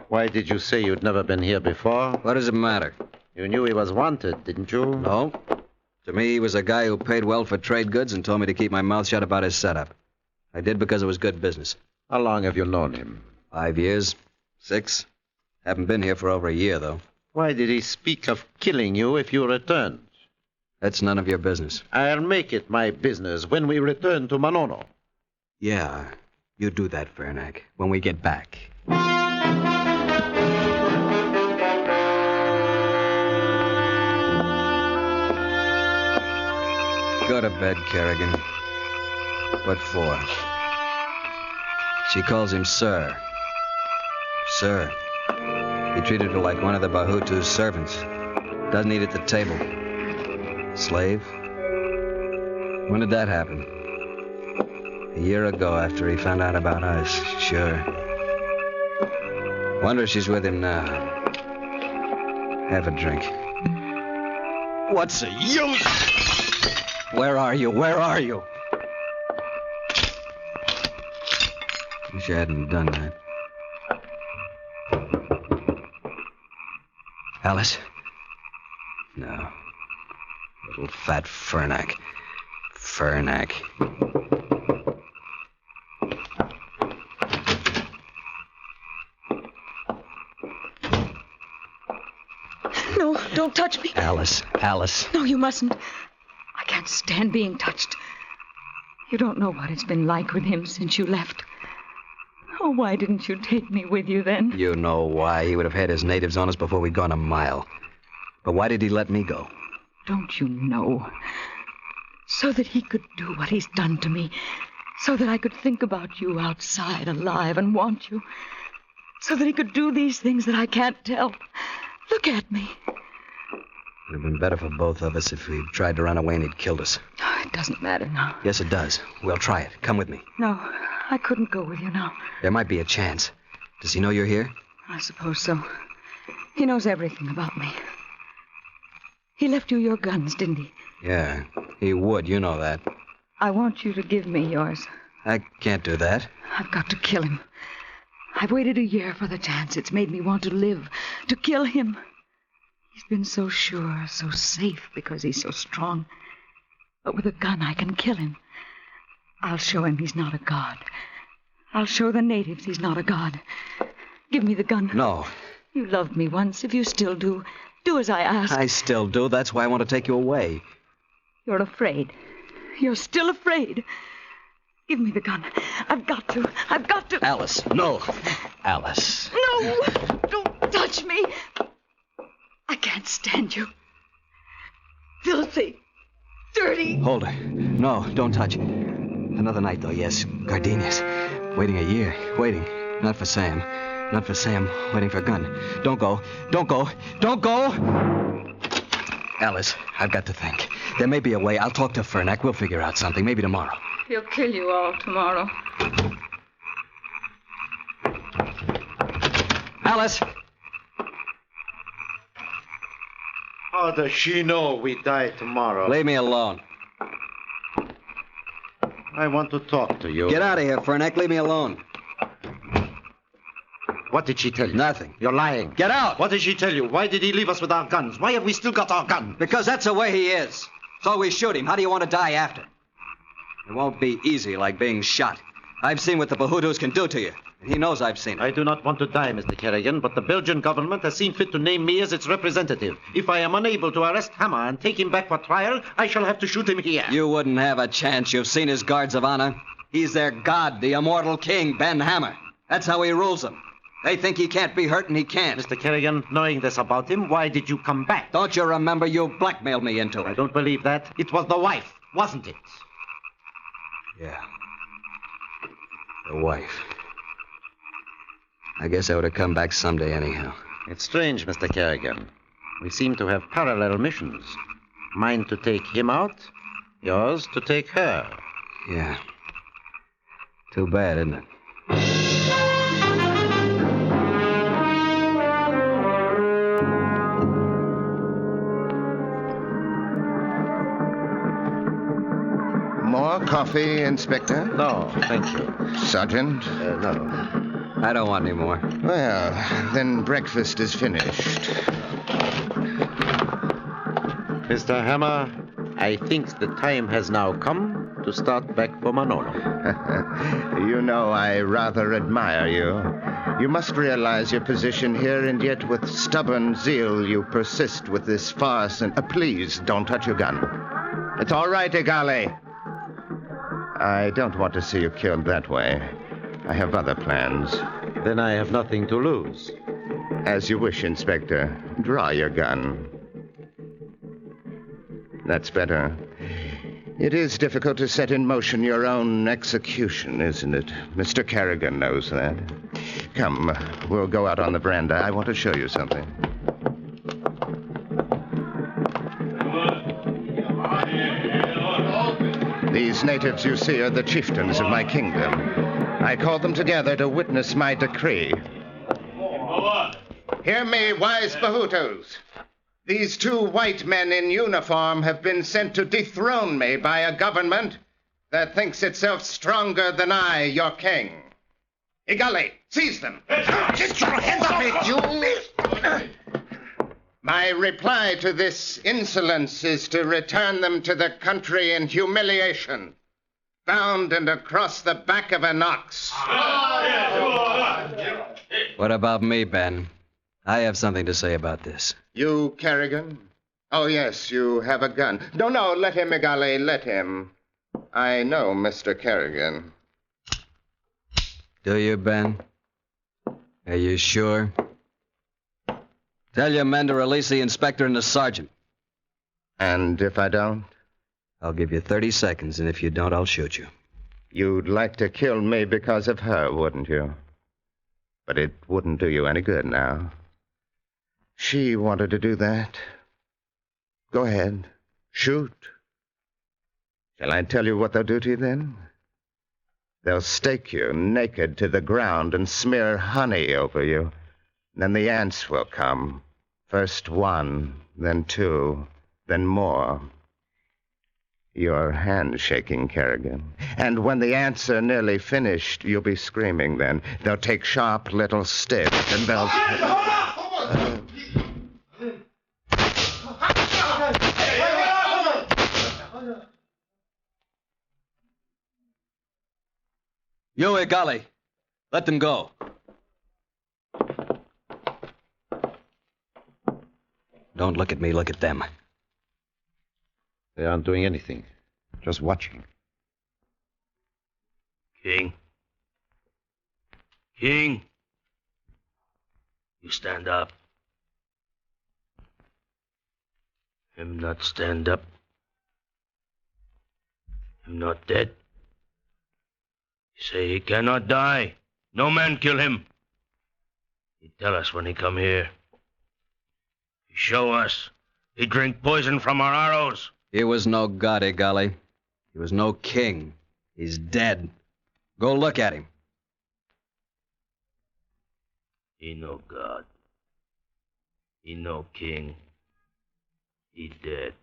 S2: Why did you say you'd never been here before?
S17: What does it matter?
S2: You knew he was wanted, didn't you?
S17: No. To me, he was a guy who paid well for trade goods and told me to keep my mouth shut about his setup. I did because it was good business.
S2: How long have you known him?
S17: 5 years. 6. Haven't been here for over a year, though.
S2: Why did he speak of killing you if you returned?
S17: That's none of your business.
S2: I'll make it my business when we return to Manono.
S17: Yeah, you do that, Fernac, when we get back. Go to bed, Kerrigan. What for? She calls him Sir. Sir. He treated her like one of the Bahutu's servants. Doesn't eat at the table. Slave? When did that happen? A year ago, after he found out about us. Sure. Wonder if she's with him now. Have a drink. What's the use? Where are you? Where are you? Wish I hadn't done that. Alice? No. Little fat Fernac. Fernac.
S15: No, don't touch me.
S17: Alice. Alice.
S15: No, you mustn't. I can't stand being touched. You don't know what it's been like with him since you left. Oh, why didn't you take me with you then?
S17: You know why. He would have had his natives on us before we'd gone a mile. But why did he let me go?
S15: Don't you know? So that he could do what he's done to me. So that I could think about you outside, alive, and want you. So that he could do these things that I can't tell. Look at me.
S17: It would have been better for both of us if we'd tried to run away and he'd killed us.
S15: it doesn't matter now.
S17: Yes, it does. We'll try it. Come with me.
S15: No, I couldn't go with you now.
S17: There might be a chance. Does he know you're here?
S15: I suppose so. He knows everything about me. He left you your guns, didn't he?
S17: Yeah, he would. You know that.
S15: I want you to give me yours.
S17: I can't do that.
S15: I've got to kill him. I've waited a year for the chance. It's made me want to live, to kill him. He's been so sure, so safe, because he's so strong. But with a gun, I can kill him. I'll show him he's not a god. I'll show the natives he's not a god. Give me the gun.
S17: No.
S15: You loved me once. If you still do, do as I ask.
S17: I still do. That's why I want to take you away.
S15: You're afraid. You're still afraid. Give me the gun. I've got to. I've got to.
S17: Alice, no. Alice.
S15: No! Don't touch me. I can't stand you. Filthy. Dirty.
S17: Hold her. No, don't touch. Another night, though, yes. Gardenias. Waiting a year. Waiting. Not for Sam. Not for Sam. Waiting for a gun. Don't go. Don't go. Don't go! Alice, I've got to think. There may be a way. I'll talk to Fernac. We'll figure out something. Maybe tomorrow.
S15: He'll kill you all tomorrow.
S17: Alice!
S2: How does she know we die tomorrow?
S17: Leave me alone.
S2: I want to talk to you.
S17: Get out of here, Fernac. Leave me alone.
S2: What did she tell you?
S17: Nothing.
S2: You're lying.
S17: Get out!
S2: What did she tell you? Why did he leave us with our guns? Why have we still got our guns?
S17: Because that's the way he is. So we shoot him. How do you want to die after? It won't be easy like being shot. I've seen what the Bahutus can do to you. And he knows I've seen it.
S2: I do not want to die, Mr. Kerrigan, but the Belgian government has seen fit to name me as its representative. If I am unable to arrest Hammer and take him back for trial, I shall have to shoot him here.
S17: You wouldn't have a chance. You've seen his guards of honor. He's their god, the immortal king, Ben Hammer. That's how he rules them. They think he can't be hurt, and he can't.
S2: Mr. Kerrigan, knowing this about him, why did you come back?
S17: Don't you remember you blackmailed me into it?
S2: I don't believe that. It was the wife, wasn't it?
S17: Yeah. The wife. I guess I would have come back someday anyhow.
S2: It's strange, Mr. Kerrigan. We seem to have parallel missions. Mine to take him out, yours to take her.
S17: Yeah. Too bad, isn't it?
S3: More coffee, Inspector?
S2: No, thank you.
S3: Sergeant?
S2: No.
S17: I don't want any more.
S3: Well, then breakfast is finished.
S2: Mr. Hammer, I think the time has now come to start back for Manolo.
S3: You know, I rather admire you. You must realize your position here, and yet with stubborn zeal you persist with this farce. And please, don't touch your gun. It's all right, Igale. I don't want to see you killed that way. I have other plans.
S2: Then I have nothing to lose.
S3: As you wish, Inspector. Draw your gun. That's better. It is difficult to set in motion your own execution, isn't it? Mr. Kerrigan knows that. Come, we'll go out on the veranda. I want to show you something. These natives you see are the chieftains of my kingdom. I called them together to witness my decree. Hear me, wise Bahutus. These two white men in uniform have been sent to dethrone me by a government that thinks itself stronger than I, your king. Igale, seize them. Get your hands off it, you! My reply to this insolence is to return them to the country in humiliation, bound and across the back of an ox.
S17: What about me, Ben? I have something to say about this.
S3: You, Kerrigan? Oh, yes, you have a gun. No, let him, Igale, let him. I know Mr. Kerrigan.
S17: Do you, Ben? Are you sure? Tell your men to release the inspector and the sergeant.
S3: And if I don't?
S17: I'll give you 30 seconds, and if you don't, I'll shoot you.
S3: You'd like to kill me because of her, wouldn't you? But it wouldn't do you any good now. She wanted to do that. Go ahead. Shoot. Shall I tell you what they'll do to you then? They'll stake you naked to the ground and smear honey over you. Then the ants will come. First one, then two, then more. Your hand's shaking, Kerrigan. And when the ants are nearly finished, you'll be screaming then. They'll take sharp little sticks and they'll...
S17: You, golly. Let them go. Don't look at me, look at them.
S2: They aren't doing anything. Just watching.
S4: King. King. You stand up. Him not stand up. Him not dead. He say he cannot die. No man kill him. He tell us when he come here. He show us. He drink poison from our arrows.
S17: He was no god, golly. He was no king. He's dead. Go look at him.
S4: He no god. He no king. He dead.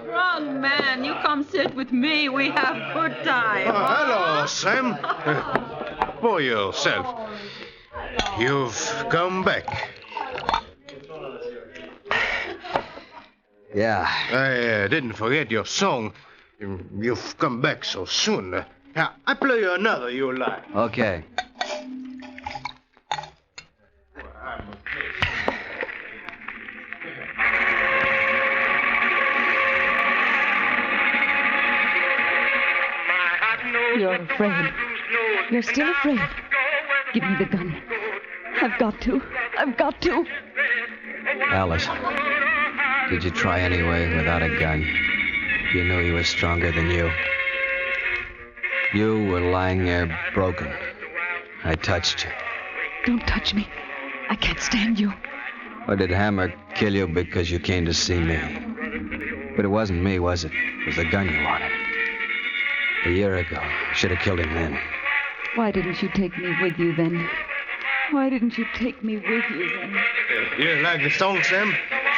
S23: Wrong man. You come sit with me. We have good time.
S22: Oh, hello, Sam. For yourself. You've come back.
S17: Yeah.
S22: I didn't forget your song. You've come back so soon. I play you another you like.
S17: Okay.
S15: You're afraid. You're still afraid. Give me the gun. I've got to. I've got to.
S17: Alice, did you try anyway without a gun? You knew he was stronger than you. You were lying there broken. I touched you.
S15: Don't touch me. I can't stand you.
S17: Or did Hammer kill you because you came to see me? But it wasn't me, was it? It was the gun you wanted. A year ago. Should have killed him then.
S15: Why didn't you take me with you then? Why didn't you take me with you then?
S22: You like the song, Sam?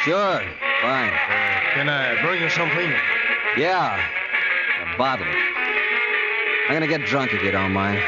S17: Sure. Fine.
S22: Can I bring you something?
S17: Yeah. A bottle. I'm gonna get drunk if you don't mind.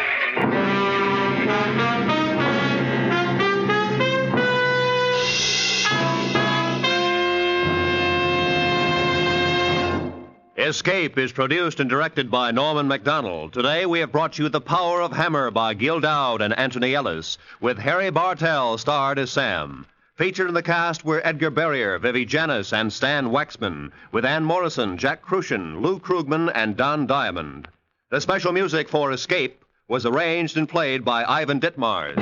S14: Escape is produced and directed by Norman MacDonald. Today we have brought you The Power of Hammer by Gil Dowd and Anthony Ellis, with Harry Bartell starred as Sam. Featured in the cast were Edgar Barrier, Vivi Janis, and Stan Waxman, with Ann Morrison, Jack Crucian, Lou Krugman, and Don Diamond. The special music for Escape was arranged and played by Ivan Ditmars.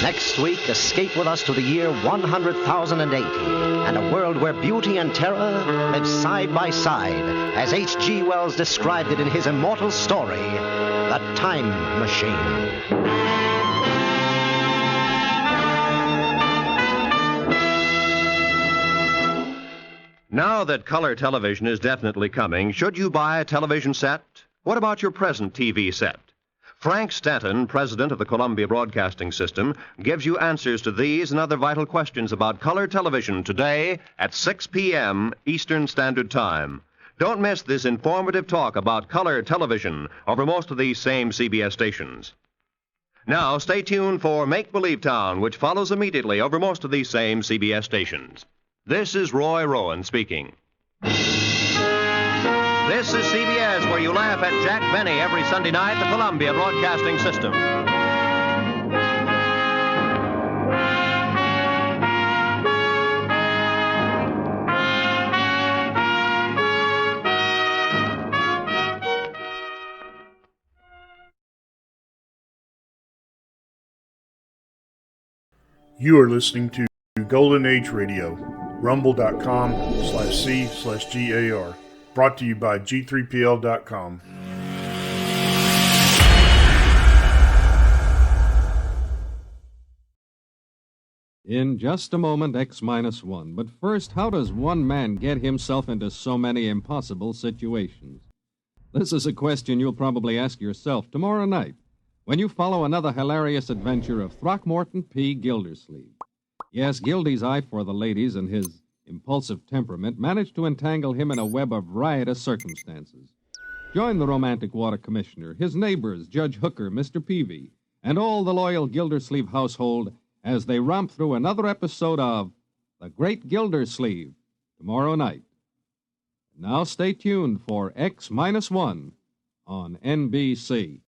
S10: Next week, escape with us to the year 100,080 and a world where beauty and terror live side by side, as H.G. Wells described it in his immortal story, The Time Machine.
S14: Now that color television is definitely coming, should you buy a television set? What about your present TV set? Frank Stanton, president of the Columbia Broadcasting System, gives you answers to these and other vital questions about color television today at 6 p.m. Eastern Standard Time. Don't miss this informative talk about color television over most of these same CBS stations. Now, stay tuned for Make Believe Town, which follows immediately over most of these same CBS stations. This is Roy Rowan speaking. This is CBS, where you laugh at Jack Benny every Sunday night, the Columbia Broadcasting System.
S8: You are listening to Golden Age Radio, rumble.com/C/GAR. Brought to you by G3PL.com.
S1: In just a moment, X-1. But first, how does one man get himself into so many impossible situations? This is a question you'll probably ask yourself tomorrow night when you follow another hilarious adventure of Throckmorton P. Gildersleeve. Yes, Gildy's eye for the ladies and his impulsive temperament managed to entangle him in a web of riotous circumstances. Join the romantic water commissioner, his neighbors, Judge Hooker, Mr. Peavy, and all the loyal Gildersleeve household as they romp through another episode of The Great Gildersleeve tomorrow night. Now stay tuned for X-1 on NBC.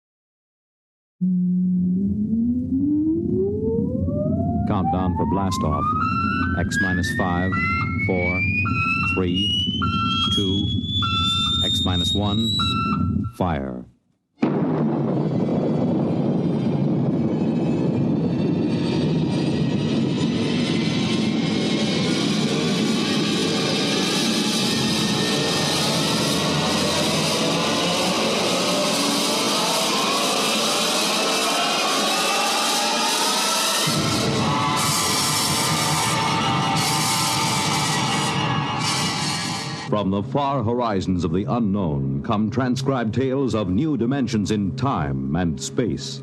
S19: Countdown for blast-off. X-5, 4, 3, 2, X-1, fire. From the far horizons of the unknown come transcribed tales of new dimensions in time and space.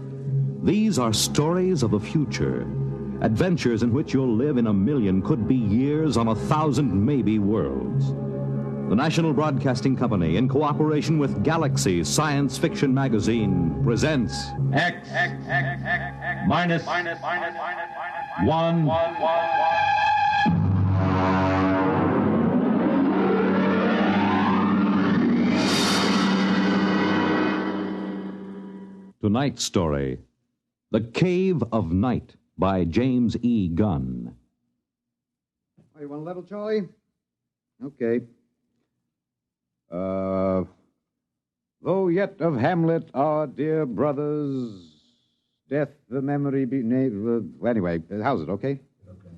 S19: These are stories of the future, adventures in which you'll live in a million, could be years, on 1,000 maybe worlds. The National Broadcasting Company, in cooperation with Galaxy Science Fiction Magazine, presents
S20: X minus 1.
S19: Tonight's story, The Cave of Night by James E. Gunn.
S24: Oh, you want a little, Charlie? Okay. Though yet of Hamlet, our dear brothers, death the memory be... Anyway, how's it, okay?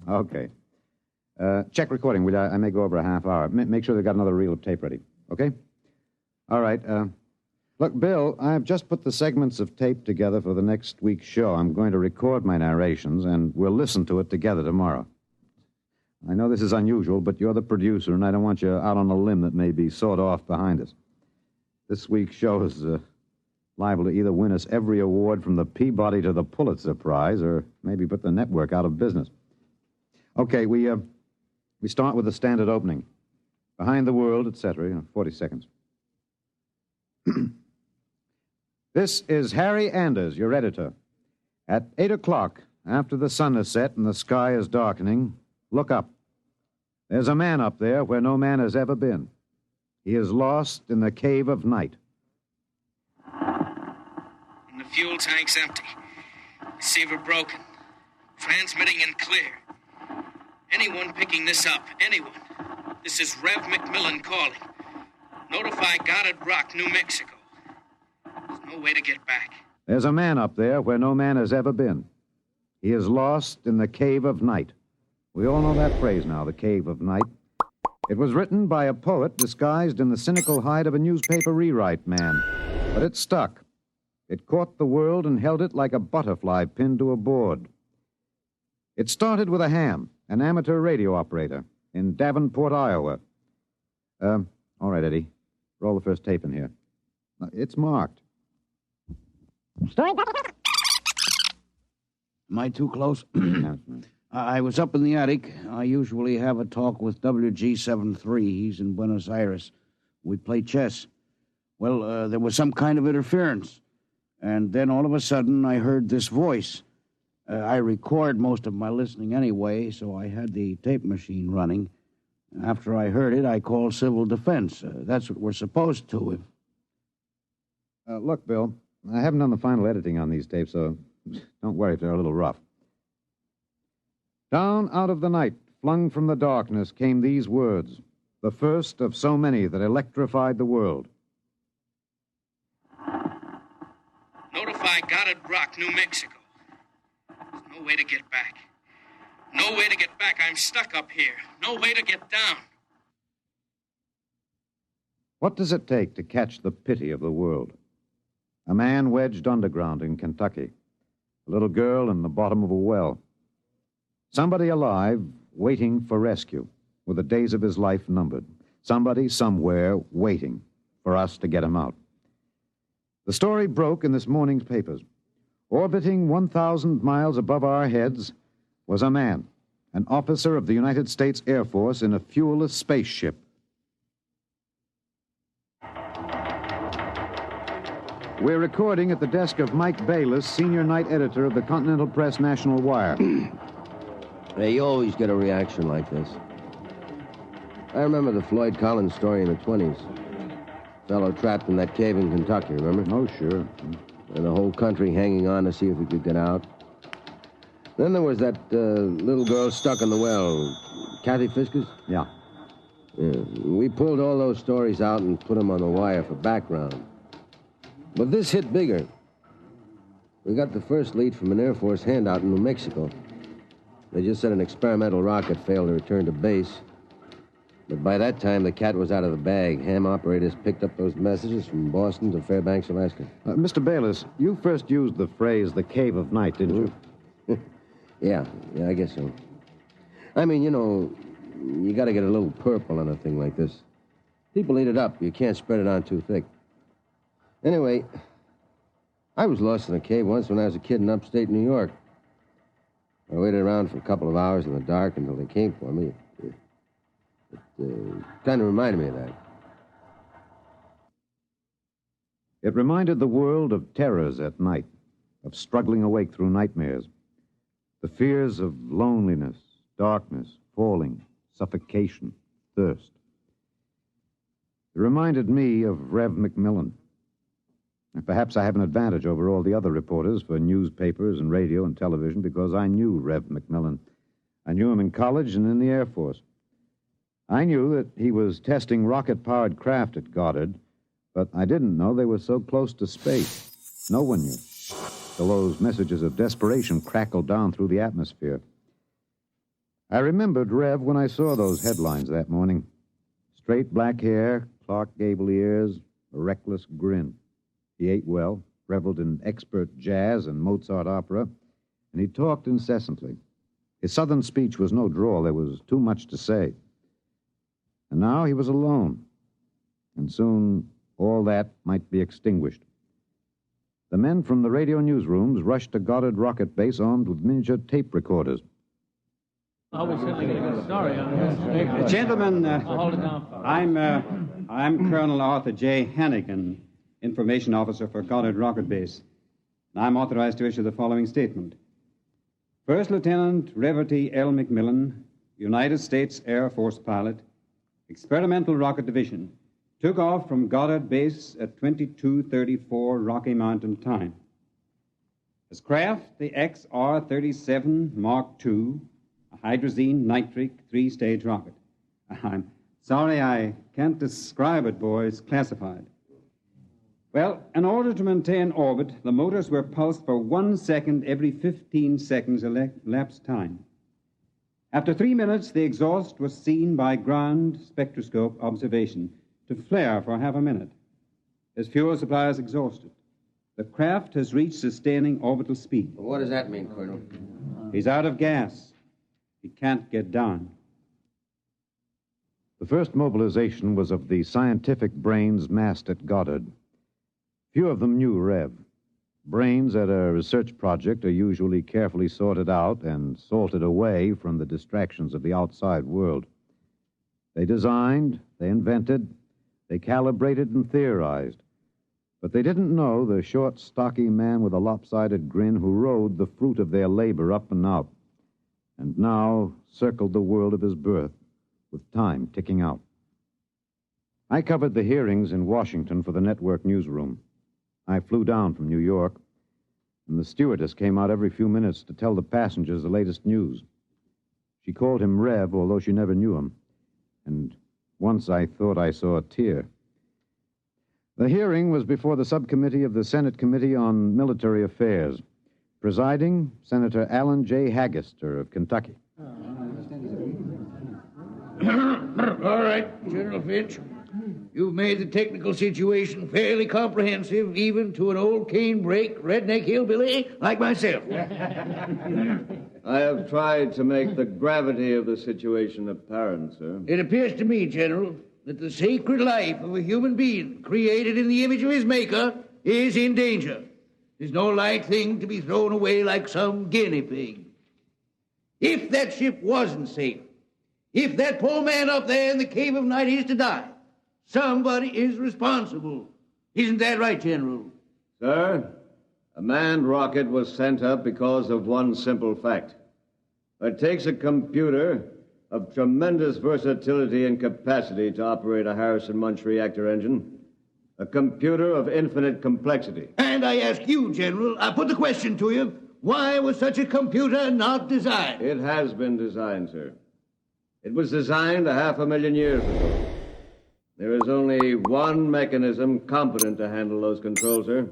S24: Okay. Check recording, will you? I may go over a half hour. Make sure they've got another reel of tape ready, okay? All right, Look, Bill, I've just put the segments of tape together for the next week's show. I'm going to record my narrations, and we'll listen to it together tomorrow. I know this is unusual, but you're the producer, and I don't want you out on a limb that may be sawed off behind us. This week's show is liable to either win us every award from the Peabody to the Pulitzer Prize, or maybe put the network out of business. Okay, we start with the standard opening. Behind the world, etc., 40 seconds. This is Harry Anders, your editor. At 8 o'clock, after the sun has set and the sky is darkening, look up. There's a man up there where no man has ever been. He is lost in the cave of night.
S25: And the fuel tank's empty. Receiver broken. Transmitting in clear. Anyone picking this up, anyone. This is Rev McMillan calling. Notify Goddard Rock, New Mexico. There's no way to get back.
S24: There's a man up there where no man has ever been. He is lost in the cave of night. We all know that phrase now, the cave of night. It was written by a poet disguised in the cynical hide of a newspaper rewrite man. But it stuck. It caught the world and held it like a butterfly pinned to a board. It started with a ham, an amateur radio operator, in Davenport, Iowa. All right, Eddie. Roll the first tape in here. It's marked.
S26: Am I too close? I was up in the attic. I usually have a talk with WG73. He's in Buenos Aires. We play chess. Well, there was some kind of interference. And then all of a sudden, I heard this voice. I record most of my listening anyway, so I had the tape machine running. After I heard it, I called civil defense. That's what we're supposed to.
S24: Look, Bill, I haven't done the final editing on these tapes, so don't worry if they're a little rough. Down out of the night, flung from the darkness, came these words, the first of so many that electrified the world.
S25: Notify Goddard Rock, New Mexico. There's no way to get back. No way to get back. I'm stuck up here. No way to get down.
S24: What does it take to catch the pity of the world? A man wedged underground in Kentucky. A little girl in the bottom of a well. Somebody alive waiting for rescue with the days of his life numbered. Somebody somewhere waiting for us to get him out. The story broke in this morning's papers. Orbiting 1,000 miles above our heads was a man, an officer of the United States Air Force in a fuelless spaceship. We're recording at the desk of Mike Bayless, senior night editor of the Continental Press National Wire.
S5: Hey, you always get a reaction like this. I remember the Floyd Collins story in the 20s. Fellow trapped in that cave in Kentucky, remember?
S24: Oh, sure.
S5: And the whole country hanging on to see if he could get out. Then there was that little girl stuck in the well. Kathy Fiskers?
S24: Yeah.
S5: We pulled all those stories out and put them on the wire for background. But this hit bigger. We got the first lead from an Air Force handout in New Mexico. They just said an experimental rocket failed to return to base. But by that time, the cat was out of the bag. Ham operators picked up those messages from Boston to Fairbanks, Alaska.
S24: Mr. Bayless, you first used the phrase, the cave of night, didn't you?
S5: Yeah, I guess so. I mean, you got to get a little purple on a thing like this. People eat it up. You can't spread it on too thick. Anyway, I was lost in a cave once when I was a kid in upstate New York. I waited around for a couple of hours in the dark until they came for me. It kind of reminded me of that.
S24: It reminded the world of terrors at night, of struggling awake through nightmares, the fears of loneliness, darkness, falling, suffocation, thirst. It reminded me of Rev McMillan. And perhaps I have an advantage over all the other reporters for newspapers and radio and television because I knew Rev McMillan. I knew him in college and in the Air Force. I knew that he was testing rocket-powered craft at Goddard, but I didn't know they were so close to space. No one knew, till those messages of desperation crackled down through the atmosphere. I remembered Rev when I saw those headlines that morning. Straight black hair, Clark Gable ears, a reckless grin. He ate well, reveled in expert jazz and Mozart opera, and he talked incessantly. His southern speech was no drawl. There was too much to say. And now he was alone, and soon all that might be extinguished. The men from the radio newsrooms rushed to Goddard Rocket Base armed with miniature tape recorders.
S6: Gentlemen, I'm Colonel Arthur J. Hannigan, Information Officer for Goddard Rocket Base. And I'm authorized to issue the following statement. First Lieutenant Reverty L. McMillan, United States Air Force pilot, Experimental Rocket Division, took off from Goddard Base at 22:34 Rocky Mountain time. His craft, the XR-37 Mark II, a hydrazine nitric three-stage rocket. I'm sorry I can't describe it, boys. Classified. Well, in order to maintain orbit, the motors were pulsed for 1 second every 15 seconds elapsed time. After 3 minutes, the exhaust was seen by ground spectroscope observation to flare for half a minute. His fuel supply is exhausted. The craft has reached sustaining orbital speed.
S5: What does that mean, Colonel?
S6: He's out of gas. He can't get down.
S24: The first mobilization was of the scientific brains massed at Goddard. Few of them knew Rev. Brains at a research project are usually carefully sorted out and salted away from the distractions of the outside world. They designed, they invented, they calibrated and theorized. But they didn't know the short, stocky man with a lopsided grin who rode the fruit of their labor up and out, and now circled the world of his birth, with time ticking out. I covered the hearings in Washington for the network newsroom. I flew down from New York, and the stewardess came out every few minutes to tell the passengers the latest news. She called him Rev, although she never knew him, and once I thought I saw a tear. The hearing was before the subcommittee of the Senate Committee on Military Affairs. Presiding, Senator Alan J. Haggister of Kentucky.
S7: All right, General Finch. You've made the technical situation fairly comprehensive, even to an old cane-brake redneck hillbilly like myself.
S5: I have tried to make the gravity of the situation apparent, sir.
S7: It appears to me, General, that the sacred life of a human being created in the image of his maker is in danger. It's no light thing to be thrown away like some guinea pig. If that ship wasn't safe, if that poor man up there in the cave of night is to die, somebody is responsible. Isn't that right, General?
S5: Sir, a manned rocket was sent up because of one simple fact. It takes a computer of tremendous versatility and capacity to operate a Harrison-Munch reactor engine. A computer of infinite complexity.
S7: And I ask you, General, I put the question to you, why was such a computer not designed?
S5: It has been designed, sir. It was designed 500,000 years ago. There is only one mechanism competent to handle those controls, sir.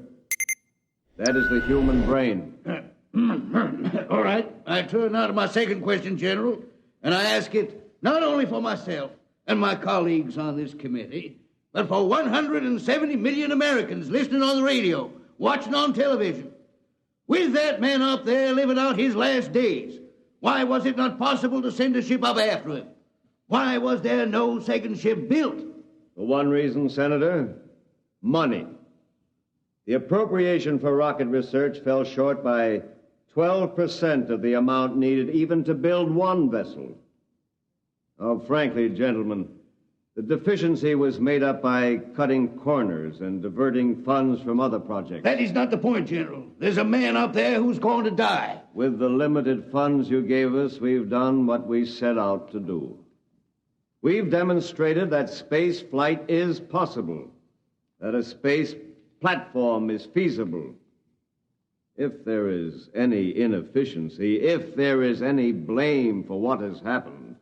S5: That is the human brain.
S7: All right. I turn now to my second question, General, and I ask it not only for myself and my colleagues on this committee, but for 170 million Americans listening on the radio, watching on television. With that man up there living out his last days, why was it not possible to send a ship up after him? Why was there no second ship built?
S5: For one reason, Senator, money. The appropriation for rocket research fell short by 12% of the amount needed even to build one vessel. Oh, frankly, gentlemen, the deficiency was made up by cutting corners and diverting funds from other projects.
S7: That is not the point, General. There's a man up there who's going to die.
S5: With the limited funds you gave us, we've done what we set out to do. We've demonstrated that space flight is possible, that a space platform is feasible. If there is any inefficiency, if there is any blame for what has happened,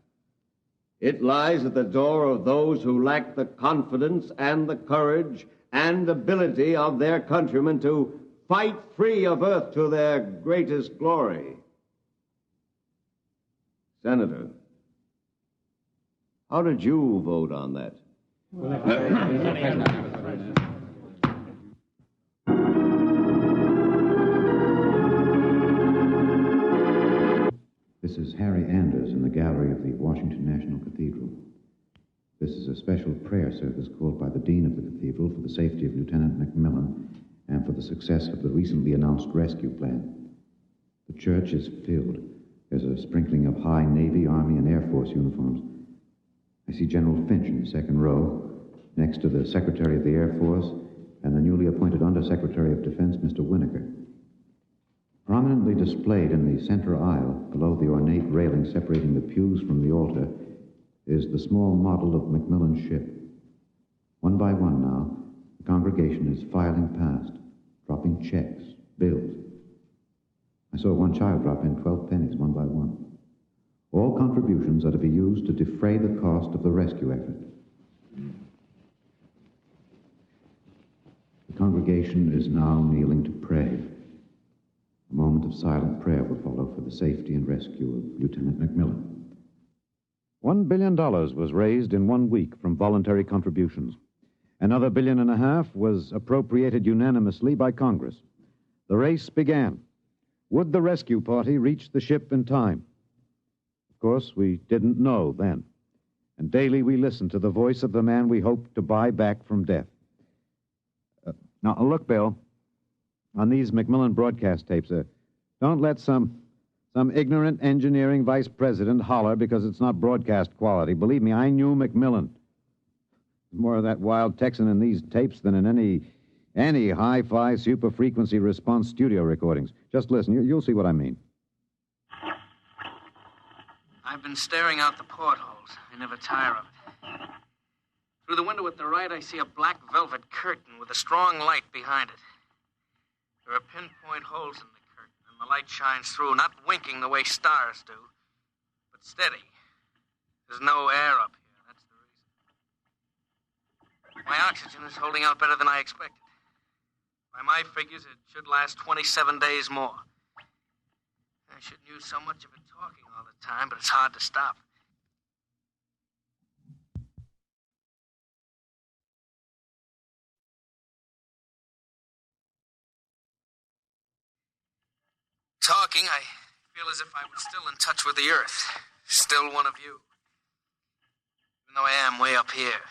S5: it lies at the door of those who lack the confidence and the courage and ability of their countrymen to fight free of Earth to their greatest glory. Senator, how did you vote on that?
S9: This is Harry Anders in the gallery of the Washington National Cathedral. This is a special prayer service called by the Dean of the Cathedral for the safety of Lieutenant McMillan and for the success of the recently announced rescue plan. The church is filled. There's a sprinkling of high Navy, Army, and Air Force uniforms. I see General Finch in the second row, next to the Secretary of the Air Force and the newly appointed Undersecretary of Defense, Mr. Winokur. Prominently displayed in the center aisle, below the ornate railing separating the pews from the altar, is the small model of Macmillan's ship. One by one now, the congregation is filing past, dropping checks, bills. I saw one child drop in 12 pennies, one by one. All contributions are to be used to defray the cost of the rescue effort. The congregation is now kneeling to pray. A moment of silent prayer will follow for the safety and rescue of Lieutenant McMillan.
S24: $1 billion was raised in 1 week from voluntary contributions. Another $1.5 billion was appropriated unanimously by Congress. The race began. Would the rescue party reach the ship in time? Of course, we didn't know then. And daily we listened to the voice of the man we hoped to buy back from death. Now, look, Bill, on these McMillan broadcast tapes, don't let some ignorant engineering vice president holler because it's not broadcast quality. Believe me, I knew McMillan. More of that wild Texan in these tapes than in any hi-fi super-frequency response studio recordings. Just listen. You'll see what I mean.
S25: I've been staring out the portholes. I never tire of it. Through the window at the right, I see a black velvet curtain with a strong light behind it. There are pinpoint holes in the curtain, and the light shines through, not winking the way stars do, but steady. There's no air up here. That's the reason. My oxygen is holding out better than I expected. By my figures, it should last 27 days more. I shouldn't use so much of it talking all the time, but it's hard to stop. Talking, I feel as if I was still in touch with the Earth. Still one of you. Even though I am way up here.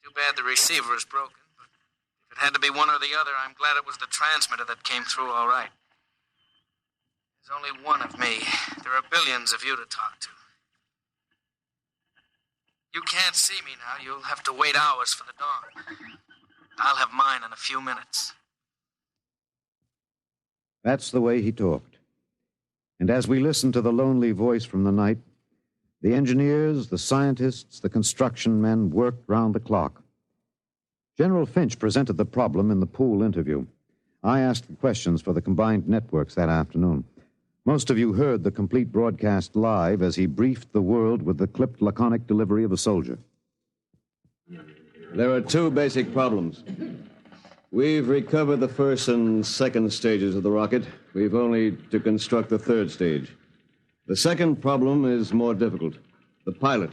S25: Too bad the receiver is broken, but if it had to be one or the other, I'm glad it was the transmitter that came through all right. There's only one of me. There are billions of you to talk to. You can't see me now. You'll have to wait hours for the dawn. I'll have mine in a few minutes.
S24: That's the way he talked. And as we listened to the lonely voice from the night, the engineers, the scientists, the construction men worked round the clock. General Finch presented the problem in the pool interview. I asked the questions for the combined networks that afternoon. Most of you heard the complete broadcast live as he briefed the world with the clipped, laconic delivery of a soldier.
S11: There are two basic problems. We've recovered the first and second stages of the rocket. We've only to construct the third stage. The second problem is more difficult. The pilot.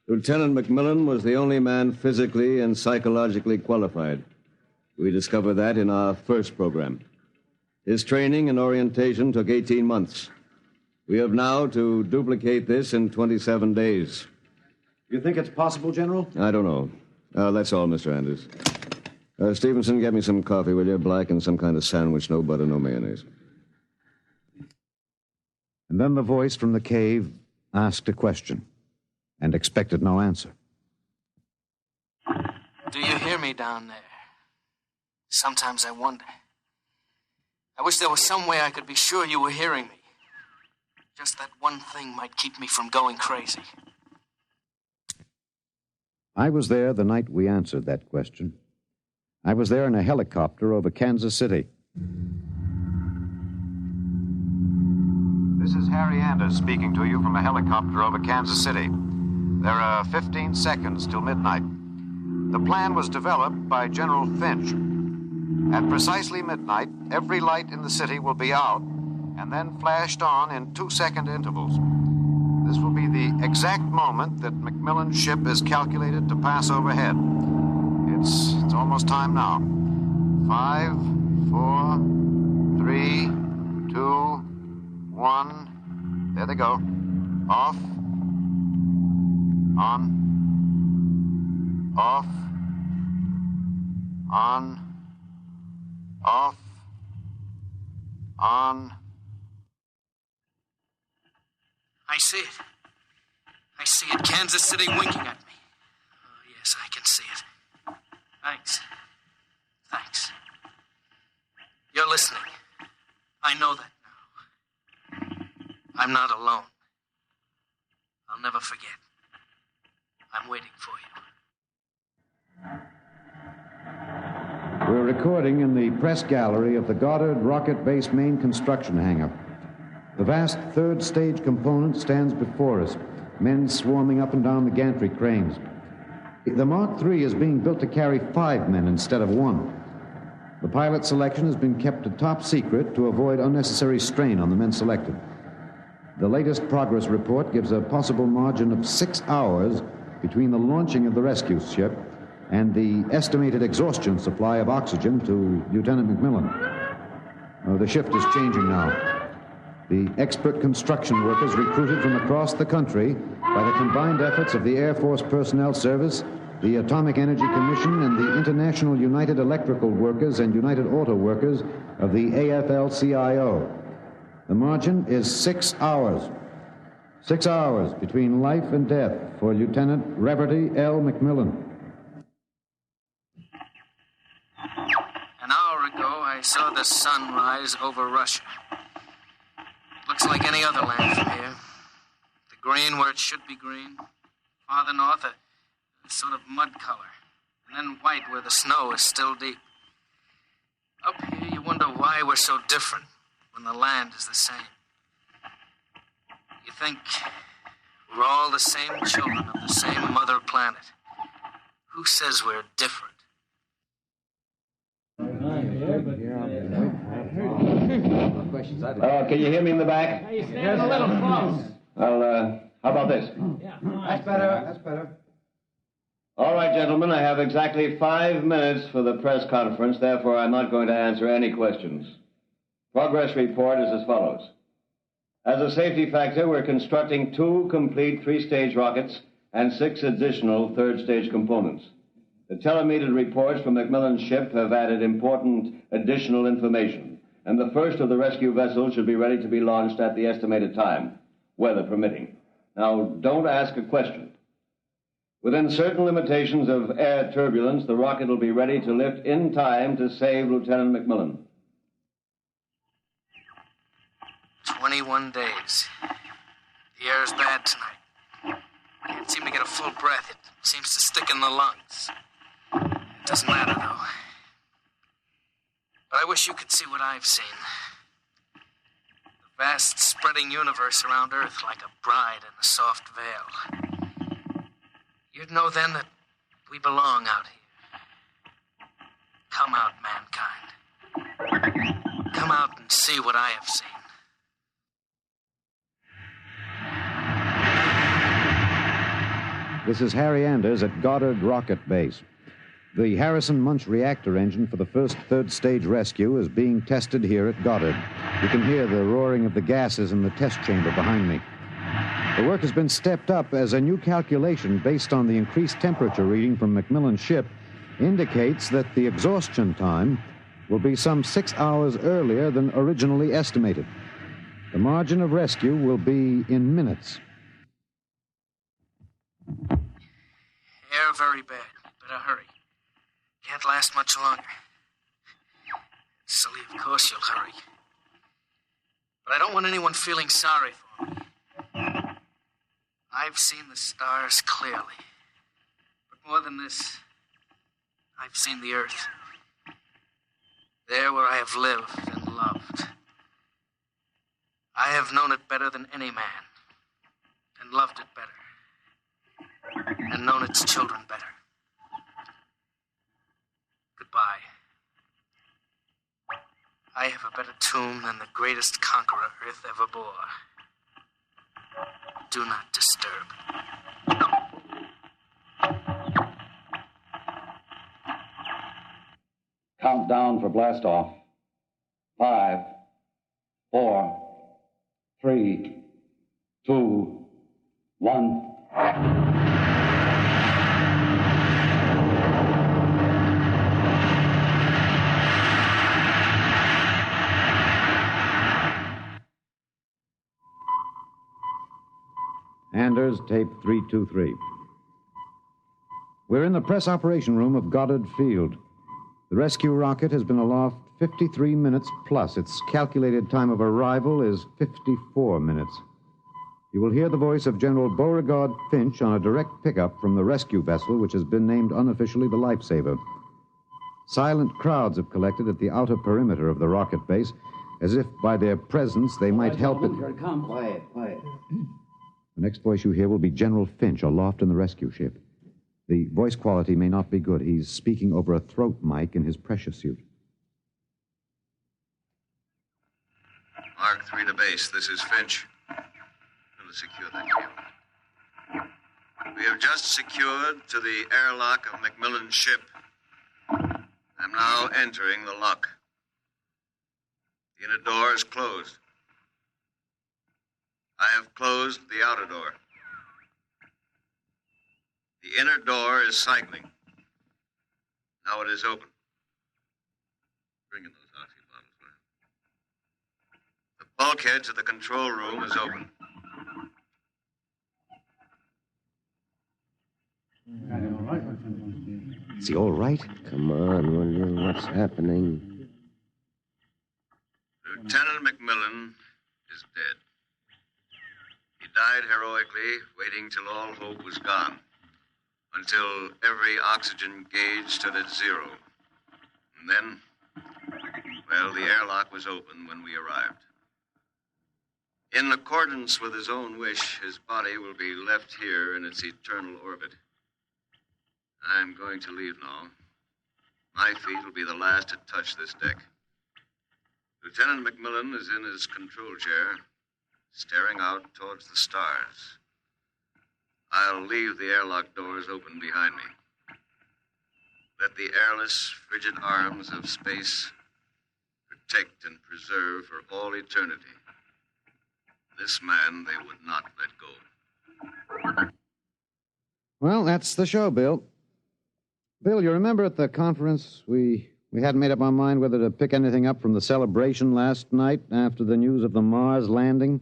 S11: Lieutenant McMillan was the only man physically and psychologically qualified. We discovered that in our first program. His training and orientation took 18 months. We have now to duplicate this in 27 days.
S24: You think it's possible, General?
S11: I don't know. That's all, Mr. Anders. Stevenson, get me some coffee, will you? Black and some kind of sandwich, no butter, no mayonnaise.
S24: And then the voice from the cave asked a question and expected no answer.
S25: Do you hear me down there? Sometimes I wonder. I wish there was some way I could be sure you were hearing me. Just that one thing might keep me from going crazy.
S24: I was there the night we answered that question. I was there in a helicopter over Kansas City.
S12: This is Harry Anders speaking to you from a helicopter over Kansas City. There are 15 seconds till midnight. The plan was developed by General Finch. At precisely midnight, every light in the city will be out and then flashed on in 2-second intervals. This will be the exact moment that McMillan's ship is calculated to pass overhead. It's almost time now. 5, 4, 3, 2, 1. There they go. Off. On. Off. On. Off. On.
S25: I see it. I see it. Kansas City winking at me. Oh, yes, I can see it. Thanks. Thanks. You're listening. I know that now. I'm not alone. I'll never forget. I'm waiting for you.
S24: We're recording in the press gallery of the Goddard Rocket Base main construction hangar. The vast third stage component stands before us, men swarming up and down the gantry cranes. The Mark III is being built to carry 5 men instead of 1. The pilot selection has been kept a top secret to avoid unnecessary strain on the men selected. The latest progress report gives a possible margin of 6 hours between the launching of the rescue ship and the estimated exhaustion supply of oxygen to Lieutenant McMillan. The shift is changing now. The expert construction workers recruited from across the country by the combined efforts of the Air Force Personnel Service, the Atomic Energy Commission, and the International United Electrical Workers and United Auto Workers of the AFL-CIO. The margin is 6 hours. 6 hours between life and death for Lieutenant Reverdy L. McMillan.
S25: An hour ago, I saw the sun rise over Russia. Looks like any other land from here. The green where it should be green. Farther north, a sort of mud color. And then white where the snow is still deep. Up here, you wonder why we're so different when the land is the same. You think we're all the same children of the same mother planet. Who says we're different?
S24: questions.
S11: Can you hear me in the back?
S2: Hey, you stand a little close.
S11: Well, how about this?
S2: Yeah.
S24: That's better. That's better.
S11: All right, gentlemen, I have exactly 5 minutes for the press conference. Therefore, I'm not going to answer any questions. Progress report is as follows. As a safety factor, we're constructing 2 complete 3-stage rockets and 6 additional 3rd-stage components. The telemetered reports from McMillan's ship have added important additional information, and the first of the rescue vessels should be ready to be launched at the estimated time, weather permitting. Now, don't ask a question. Within certain limitations of air turbulence, the rocket will be ready to lift in time to save Lieutenant McMillan.
S25: 21 days. The air is bad tonight. Can't seem to get a full breath. It seems to stick in the lungs. It doesn't matter, though. But I wish you could see what I've seen. The vast, spreading universe around Earth like a bride in a soft veil. You'd know then that we belong out here. Come out, mankind. Come out and see what I have seen.
S24: This is Harry Anders at Goddard Rocket Base. The Harrison Munch reactor engine for the first 3rd stage rescue is being tested here at Goddard. You can hear the roaring of the gases in the test chamber behind me. The work has been stepped up as a new calculation based on the increased temperature reading from McMillan's ship indicates that the exhaustion time will be some 6 hours earlier than originally estimated. The margin of rescue will be in minutes.
S25: Air very bad. Better hurry. Can't last much longer. Silly, of course you'll hurry. But I don't want anyone feeling sorry for me. I've seen the stars clearly. But more than this, I've seen the earth. There where I have lived and loved. I have known it better than any man. And loved it better. And known its children better. Goodbye. I have a better tomb than the greatest conqueror Earth ever bore. Do not disturb.
S3: Countdown for blast off. 5, 4, 3, 2, 1.
S24: Anders, tape 323. We're in the press operation room of Goddard Field. The rescue rocket has been aloft 53 minutes plus. Its calculated time of arrival is 54 minutes. You will hear the voice of General Beauregard Finch on a direct pickup from the rescue vessel, which has been named unofficially the Lifesaver. Silent crowds have collected at the outer perimeter of the rocket base, as if by their presence they might help it.
S26: Here it comes. Quiet, quiet.
S24: The next voice you hear will be General Finch aloft in the rescue ship. The voice quality may not be good. He's speaking over a throat mic in his pressure suit.
S12: Mark 3 to base. This is Finch. We'll secure that cable. We have just secured to the airlock of McMillan's ship. I'm now entering the lock. The inner door is closed. I have closed the outer door. The inner door is cycling. Now it is open. Bring in those oxy bottles, will you? The bulkhead to the control room is open.
S24: Is he all right?
S5: Come on, William. What's happening?
S12: Lieutenant McMillan is dead. He died heroically, waiting till all hope was gone. Until every oxygen gauge stood at 0. And then, well, the airlock was open when we arrived. In accordance with his own wish, his body will be left here in its eternal orbit. I'm going to leave now. My feet will be the last to touch this deck.
S11: Lieutenant McMillan is in his control chair, staring out towards the stars. I'll leave the airlock doors open behind me. Let the airless, frigid arms of space protect and preserve for all eternity this man they would not let go.
S24: Well, that's the show, Bill. Bill, you remember at the conference we hadn't made up our mind whether to pick anything up from the celebration last night after the news of the Mars landing?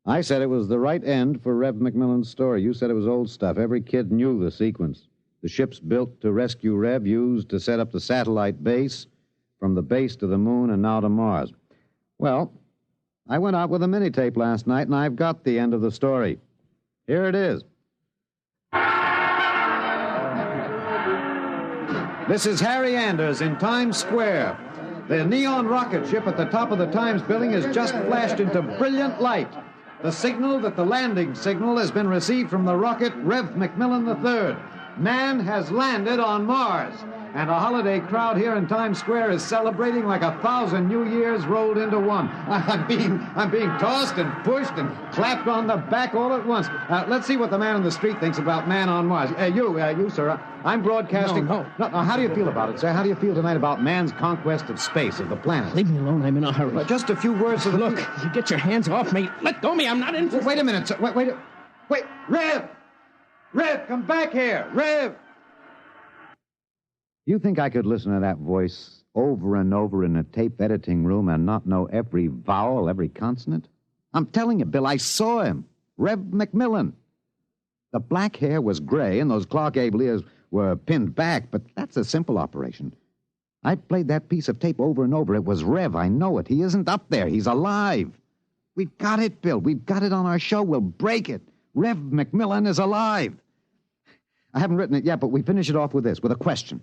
S24: I said it was the right end for Rev McMillan's story. You said it was old stuff. Every kid knew the sequence. The ships built to rescue Rev, used to set up the satellite base, from the base to the moon and now to Mars. Well, I went out with a mini-tape last night, and I've got the end of the story. Here it is. This is Harry Anders in Times Square. The neon rocket ship at the top of the Times building has just flashed into brilliant light. The signal that the landing signal has been received from the rocket Rev McMillan III. Man has landed on Mars. And a holiday crowd here in Times Square is celebrating like 1,000 New Years rolled into one. I'm being tossed and pushed and clapped on the back all at once. Let's see what the man on the street thinks about man on Mars. You, sir. I'm broadcasting. No. How do you feel about it, sir? How do you feel tonight about man's conquest of space, of the planet?
S2: Leave me alone. I'm in a hurry.
S24: Well, just a few words of the...
S2: Look, you get your hands off me. Let go of me. I'm not in...
S24: Wait a minute, sir. Wait. Rev! Rev, come back here. Rev! You think I could listen to that voice over and over in a tape editing room and not know every vowel, every consonant? I'm telling you, Bill, I saw him. Rev McMillan. The black hair was gray and those claw gable ears were pinned back, but that's a simple operation. I played that piece of tape over and over. It was Rev, I know it. He isn't up there. He's alive. We've got it, Bill. We've got it on our show. We'll break it. Rev McMillan is alive. I haven't written it yet, but we finish it off with this, with a question.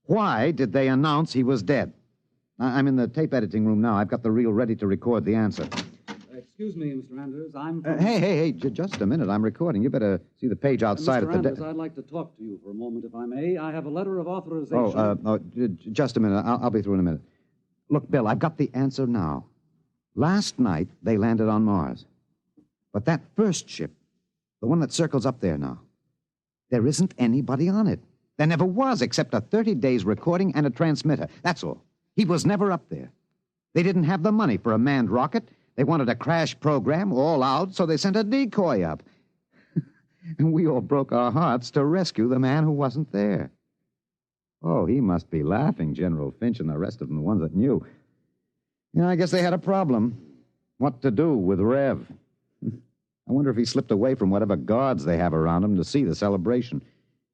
S24: Why did they announce he was dead? I'm in the tape editing room now. I've got the reel ready to record the answer.
S4: Excuse me, Mr. Anders.
S24: Hey, just a minute. I'm recording. You better see the page outside
S4: Mr. Mr.
S24: at the...
S4: Anders, I'd like to talk to you for a moment, if I may. I have a letter of authorization.
S24: Just a minute. I'll be through in a minute. Look, Bill, I've got the answer now. Last night, they landed on Mars. But that first ship, the one that circles up there now, there isn't anybody on it. There never was, except a 30 days recording and a transmitter. That's all. He was never up there. They didn't have the money for a manned rocket. They wanted a crash program all out, so they sent a decoy up. And we all broke our hearts to rescue the man who wasn't there. Oh, he must be laughing, General Finch and the rest of them, the ones that knew. I guess they had a problem. What to do with Rev? I wonder if he slipped away from whatever guards they have around him to see the celebration.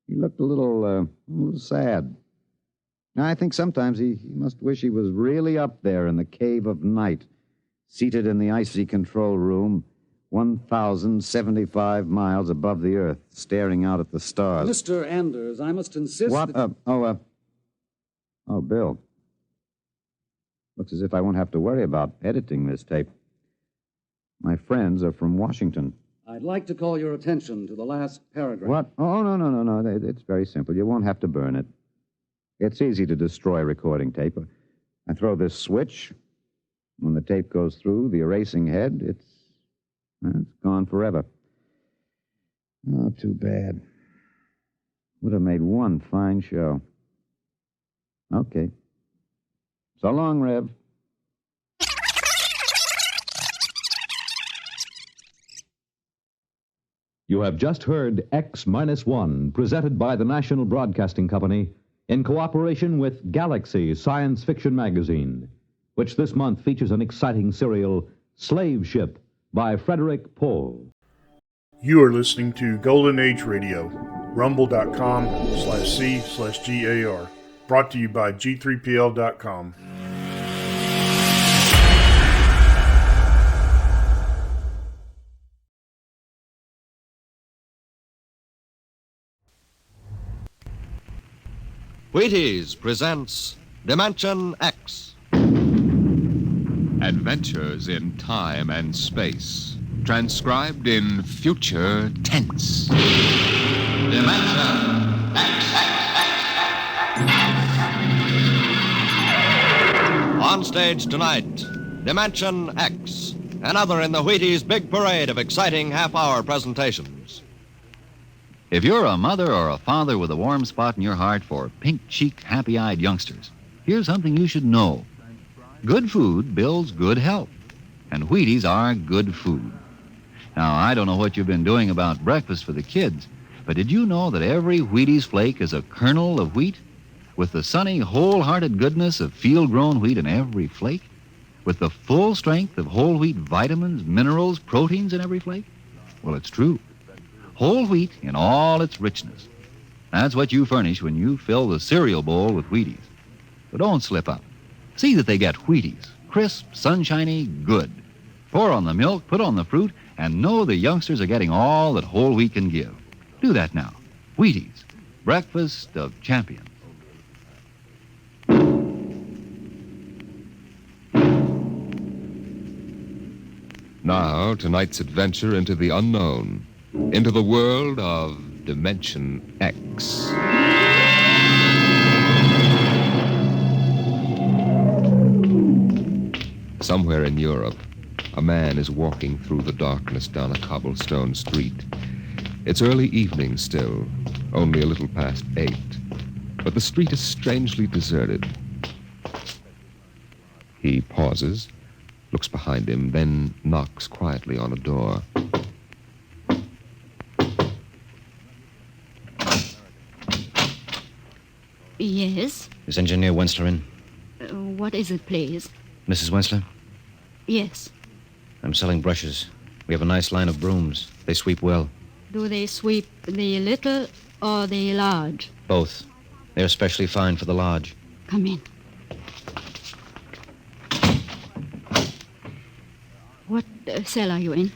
S24: He looked a little sad. I think sometimes he must wish he was really up there in the cave of night, seated in the icy control room, 1,075 miles above the Earth, staring out at the stars.
S4: Mr. Anders, I must insist
S24: What?
S4: that...
S24: Bill. Looks as if I won't have to worry about editing this tape. My friends are from Washington.
S4: I'd like to call your attention to the last paragraph.
S24: What? Oh, no. It's very simple. You won't have to burn it. It's easy to destroy recording tape. I throw this switch. When the tape goes through the erasing head, it's gone forever. Oh, too bad. Would have made one fine show. Okay. So long, Rev.
S19: You have just heard X-1, presented by the National Broadcasting Company in cooperation with Galaxy Science Fiction Magazine, which this month features an exciting serial, Slave Ship, by Frederick Pohl.
S8: You are listening to Golden Age Radio, rumble.com/C/GAR, brought to you by G3PL.com.
S13: Wheaties presents Dimension X.
S16: Adventures in time and space, transcribed in future tense.
S13: Dimension X. On stage tonight, Dimension X, another in the Wheaties' big parade of exciting half-hour presentations.
S15: If you're a mother or a father with a warm spot in your heart for pink-cheeked, happy-eyed youngsters, here's something you should know. Good food builds good health, and Wheaties are good food. Now, I don't know what you've been doing about breakfast for the kids, but did you know that every Wheaties flake is a kernel of wheat? With the sunny, wholehearted goodness of field-grown wheat in every flake? With the full strength of whole wheat vitamins, minerals, proteins in every flake? Well, it's true. Whole wheat in all its richness. That's what you furnish when you fill the cereal bowl with Wheaties. So don't slip up. See that they get Wheaties. Crisp, sunshiny, good. Pour on the milk, put on the fruit, and know the youngsters are getting all that whole wheat can give. Do that now. Wheaties. Breakfast of champions.
S16: Now, tonight's adventure into the unknown, into the world of Dimension X. Somewhere in Europe, a man is walking through the darkness down a cobblestone street. It's early evening still, only a little past 8, but the street is strangely deserted. He pauses, looks behind him, then knocks quietly on a door.
S17: Yes?
S18: Is Engineer Wensler in?
S17: What is it, please?
S18: Mrs. Wensler?
S17: Yes.
S18: I'm selling brushes. We have a nice line of brooms. They sweep well.
S17: Do they sweep the little or the large?
S18: Both. They're especially fine for the large.
S17: Come in. What cell are you in?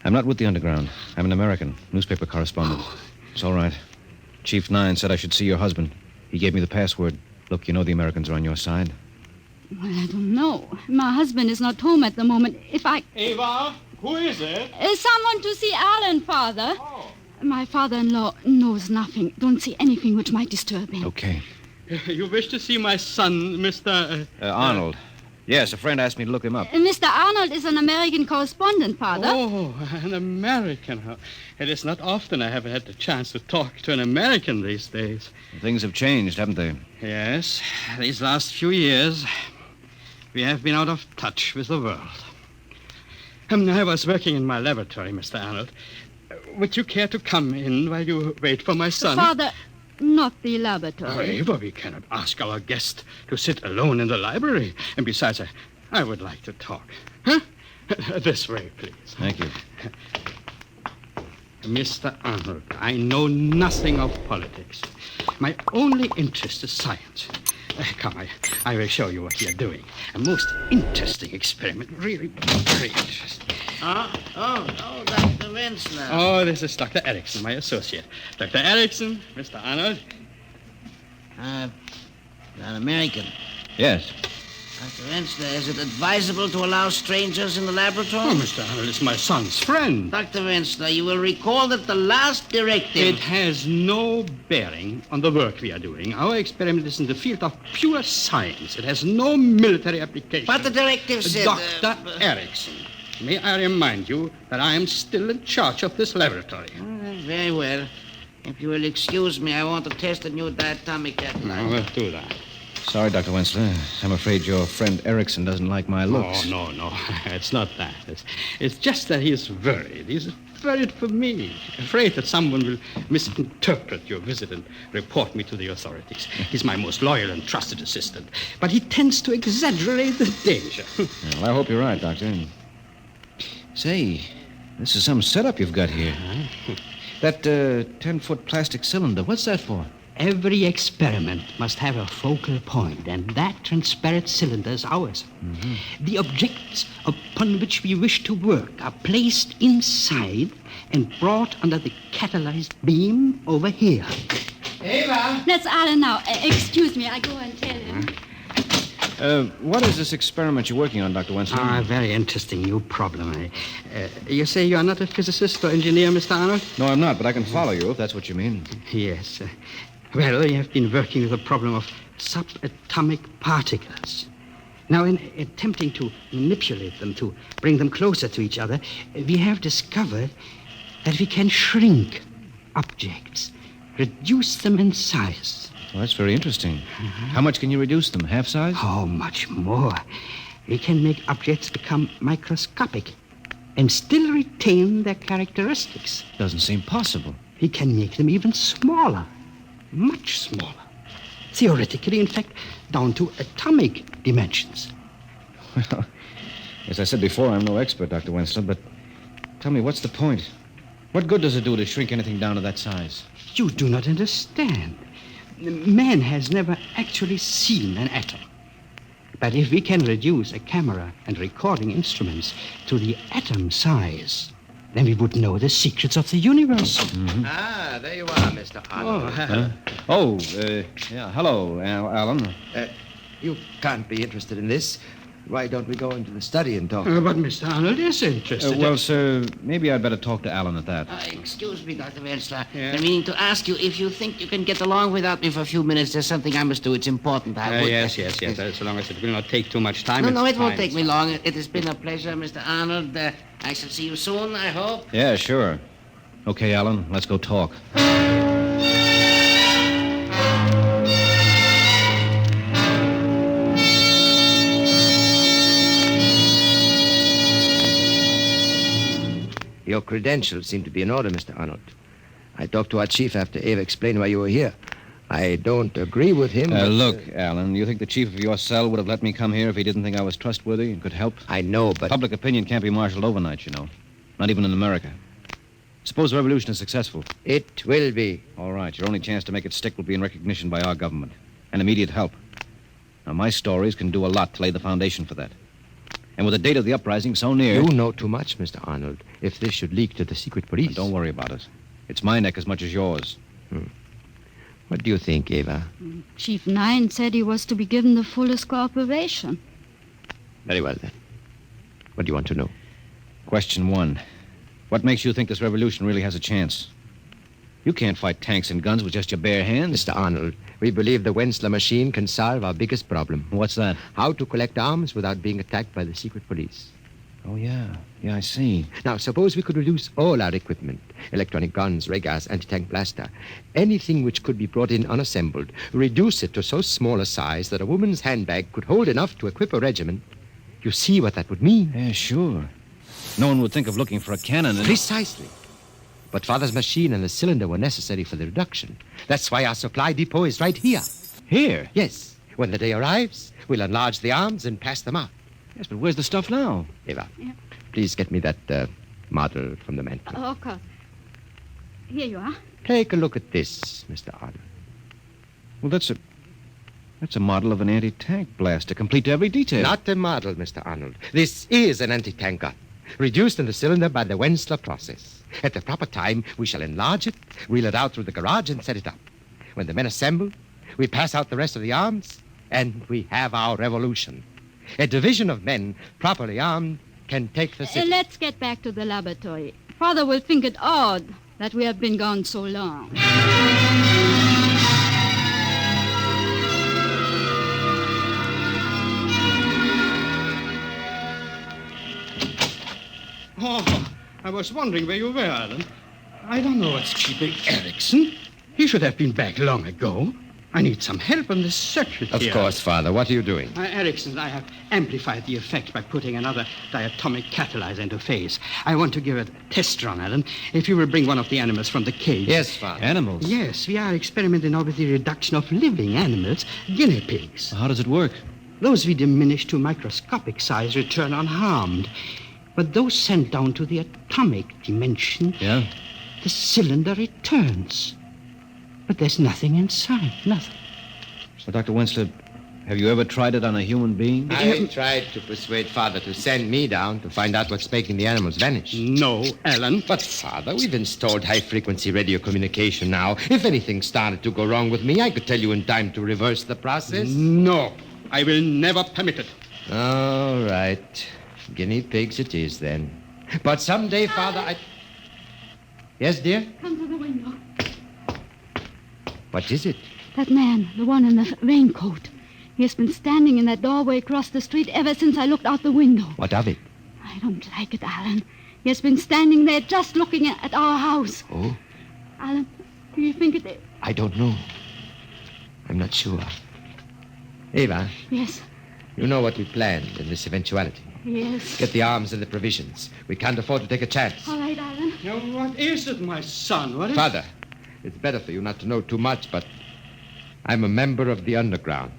S18: I'm not with the Underground. I'm an American, newspaper correspondent. It's all right. Chief 9 said I should see your husband. He gave me the password. Look, you know the Americans are on your side.
S17: Well, I don't know. My husband is not home at the moment. If I...
S21: Ava, who is it?
S17: Someone to see Alan, Father. Oh. My father-in-law knows nothing. Don't see anything which might disturb him.
S18: Okay.
S21: You wish to see my son, Mr.
S18: Arnold. Yes, a friend asked me to look him up.
S17: Mr. Arnold is an American correspondent, Father.
S21: Oh, an American. It is not often I have had the chance to talk to an American these days.
S18: Things have changed, haven't they?
S21: Yes. These last few years, we have been out of touch with the world. I was working in my laboratory, Mr. Arnold. Would you care to come in while you wait for my son?
S17: Father, not the laboratory.
S21: Ava, we cannot ask our guest to sit alone in the library. And besides, I would like to talk. Huh? This way, please.
S18: Thank you.
S21: Mr. Arnold, I know nothing of politics. My only interest is science. Come, I will show you what we are doing. A most interesting experiment. Really very interesting.
S17: Oh, Dr. Wensler.
S21: Oh, this is Dr. Erickson, my associate. Dr. Erickson, Mr. Arnold.
S26: An American.
S18: Yes.
S26: Dr. Wensler, is it advisable to allow strangers in the laboratory?
S21: Oh, Mr. Arnold is my son's friend.
S26: Dr. Wensler, you will recall that the last directive...
S21: It has no bearing on the work we are doing. Our experiment is in the field of pure science. It has no military application.
S26: But the directive said...
S21: Dr. Erickson, may I remind you that I am still in charge of this laboratory.
S26: Very well. If you will excuse me, I want to test a new diatomic catalyzer.
S21: We'll do that.
S18: Sorry, Dr. Wensler. I'm afraid your friend Erickson doesn't like my looks.
S21: Oh, no. It's not that. It's just that he's worried. He's worried for me. Afraid that someone will misinterpret your visit and report me to the authorities. He's my most loyal and trusted assistant. But he tends to exaggerate the danger.
S18: Well, I hope you're right, Doctor. Say, this is some setup you've got here. That 10-foot plastic cylinder, what's that for?
S21: Every experiment must have a focal point, and that transparent cylinder is ours.
S18: Mm-hmm.
S21: The objects upon which we wish to work are placed inside and brought under the catalyzed beam over here.
S17: Ava! That's Alan now. Excuse me, I go and tell him.
S18: What is this experiment you're working on, Dr. Wensler?
S21: A very interesting new problem. You say you are not a physicist or engineer, Mr. Arnold?
S18: No, I'm not, but I can follow you, if that's what you mean.
S21: Yes. Well, we have been working with the problem of subatomic particles. Now, in attempting to manipulate them, to bring them closer to each other, we have discovered that we can shrink objects, reduce them in size.
S18: Well, that's very interesting. How much can you reduce them? Half size?
S21: Oh, much more. We can make objects become microscopic and still retain their characteristics.
S18: Doesn't seem possible.
S21: We can make them even smaller, much smaller. Theoretically, in fact, down to atomic dimensions.
S18: Well, as I said before, I'm no expert, Dr. Wentzler, but tell me, what's the point? What good does it do to shrink anything down to that size?
S21: You do not understand. Man has never actually seen an atom. But if we can reduce a camera and recording instruments to the atom size, then we would know the secrets of the universe.
S18: Mm-hmm.
S5: Ah, there you are, Mr. Arnold.
S18: Yeah, hello, Alan.
S5: You can't be interested in this. Why don't we go into the study and talk?
S21: But Mr. Arnold is interested.
S18: Well, sir, maybe I'd better talk to Alan at that.
S1: Excuse me, Dr. Wentzler. I'm meaning to ask you if you think you can get along without me for a few minutes. There's something I must do. It's important.
S21: Yes. So long as it will not take too much time.
S1: No, it won't take me long. It has been a pleasure, Mr. Arnold. I shall see you soon, I hope.
S18: Yeah, sure. Okay, Alan, let's go talk.
S5: Your credentials seem to be in order, Mr. Arnold. I talked to our chief after Ava explained why you were here. I don't agree with him.
S18: Look, Alan, you think the chief of your cell would have let me come here if he didn't think I was trustworthy and could help?
S5: I know, but...
S18: Public opinion can't be marshaled overnight, you know. Not even in America. Suppose the revolution is successful.
S5: It will be.
S18: All right, your only chance to make it stick will be in recognition by our government. And immediate help. Now, my stories can do a lot to lay the foundation for that. And with the date of the uprising so near...
S5: You know too much, Mr. Arnold. If this should leak to the secret police...
S18: Don't worry about it. It's my neck as much as yours.
S5: What do you think, Ava?
S17: Chief Nine said he was to be given the fullest cooperation.
S5: Very well, then. What do you want to know?
S18: Question 1. What makes you think this revolution really has a chance? You can't fight tanks and guns with just your bare hands.
S5: Mr. Arnold, we believe the Wentzler machine can solve our biggest problem.
S18: What's that?
S5: How to collect arms without being attacked by the secret police.
S18: Oh, yeah. Yeah, I see.
S5: Now, suppose we could reduce all our equipment. Electronic guns, ray gas, anti-tank blaster. Anything which could be brought in unassembled. Reduce it to so small a size that a woman's handbag could hold enough to equip a regiment. You see what that would mean?
S18: Yeah, sure. No one would think of looking for a cannon.
S5: Precisely. But Father's machine and the cylinder were necessary for the reduction. That's why our supply depot is right here.
S18: Here?
S5: Yes. When the day arrives, we'll enlarge the arms and pass them out.
S18: Yes, but where's the stuff now?
S5: Eva, please get me that model from the mantel.
S17: Okay. Here you are.
S5: Take a look at this, Mr. Arnold.
S18: Well, that's a model of an anti-tank blaster, complete to every detail.
S5: Not a model, Mr. Arnold. This is an anti-tank gun, reduced in the cylinder by the Wentzler process. At the proper time, we shall enlarge it, wheel it out through the garage, and set it up. When the men assemble, we pass out the rest of the arms, and we have our revolution. A division of men, properly armed, can take the city.
S17: Let's get back to the laboratory. Father will think it odd that we have been gone so long.
S21: Oh, I was wondering where you were, Alan. I don't know what's keeping Erickson. He should have been back long ago. I need some help on this circuit
S5: Of
S21: here.
S5: course, Father. What are you doing?
S21: Erickson, I have amplified the effect by putting another diatomic catalyzer into phase. I want to give it a test run, Alan. If you will bring one of the animals from the cage.
S5: Yes, Father.
S18: Animals?
S21: Yes, we are experimenting now with the reduction of living animals, guinea pigs.
S18: How does it work?
S21: Those we diminish to microscopic size return unharmed. But those sent down to the atomic dimension, the cylinder returns. But there's nothing inside, nothing.
S18: So, Dr. Wentzler, have you ever tried it on a human being?
S5: I tried to persuade Father to send me down to find out what's making the animals vanish.
S21: No, Alan.
S5: But, Father, we've installed high-frequency radio communication now. If anything started to go wrong with me, I could tell you in time to reverse the process.
S21: No, I will never permit it.
S5: All right. Guinea pigs it is, then. But someday, Father, I... Yes, dear?
S17: Come to the window.
S5: What is it?
S17: That man, the one in the raincoat. He has been standing in that doorway across the street ever since I looked out the window.
S18: What of it?
S17: I don't like it, Alan. He has been standing there just looking at our house.
S16: Oh?
S17: Alan, do you think it...
S16: I don't know. I'm not sure. Ava,
S17: Yes,
S16: you know what we planned in this eventuality.
S17: yes.
S16: Get the arms and the provisions. We can't afford to take a chance.
S17: All right, Alan.
S21: Now, what is it, my son? What is
S16: Father, it's better for you not to know too much, but I'm a member of the underground.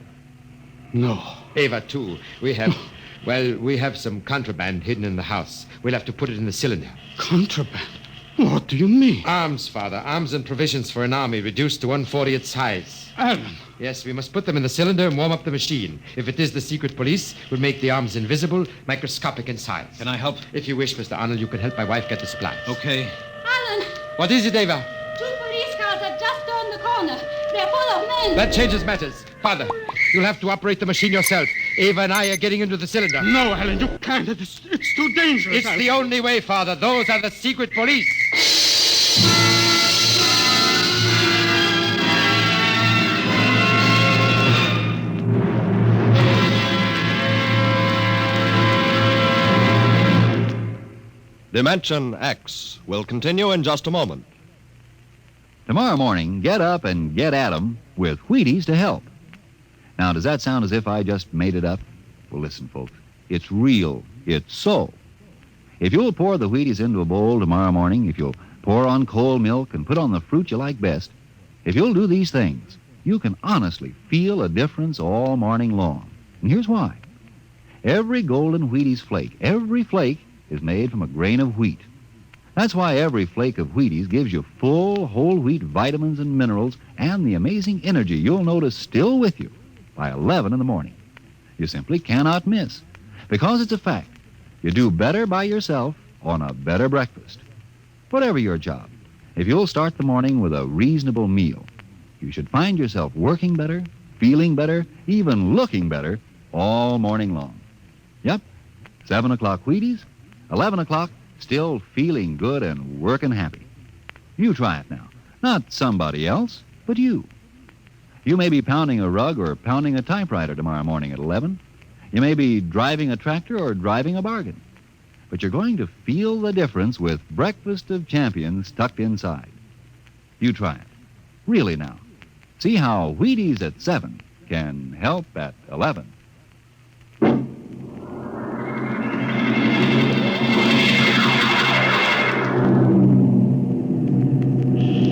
S21: No.
S16: Ava, too. We have some contraband hidden in the house. We'll have to put it in the cylinder.
S21: Contraband? What do you mean?
S16: Arms, Father. Arms and provisions for an army reduced to 1/40th size.
S21: Alan.
S16: Yes, we must put them in the cylinder and warm up the machine. If it is the secret police, we'll make the arms invisible, microscopic in size.
S18: Can I help?
S16: If you wish, Mr. Arnold, you can help my wife get the supplies.
S18: Okay.
S17: Alan,
S16: What is it, Ava?
S17: 2 police cars have just turned the corner. They're full of men.
S16: That changes matters. Father, you'll have to operate the machine yourself. Ava and I are getting into the cylinder.
S21: No, Alan, you can't. It's too dangerous.
S16: It's the only way, Father. Those are the secret police.
S13: Dimension X will continue in just a moment.
S15: Tomorrow morning, get up and get at 'em with Wheaties to help. Now, does that sound as if I just made it up? Well, listen, folks. It's real. It's so. If you'll pour the Wheaties into a bowl tomorrow morning, if you'll pour on cold milk and put on the fruit you like best, if you'll do these things, you can honestly feel a difference all morning long. And here's why. Every golden Wheaties flake, every flake is made from a grain of wheat. That's why every flake of Wheaties gives you full, whole wheat vitamins and minerals and the amazing energy you'll notice still with you by 11 in the morning. You simply cannot miss, because it's a fact. You do better by yourself on a better breakfast. Whatever your job, if you'll start the morning with a reasonable meal, you should find yourself working better, feeling better, even looking better all morning long. Yep, 7 o'clock Wheaties, 11 o'clock, still feeling good and working happy. You try it now. Not somebody else, but you. You may be pounding a rug or pounding a typewriter tomorrow morning at 11. You may be driving a tractor or driving a bargain. But you're going to feel the difference with Breakfast of Champions tucked inside. You try it. Really now. See how Wheaties at 7 can help at 11.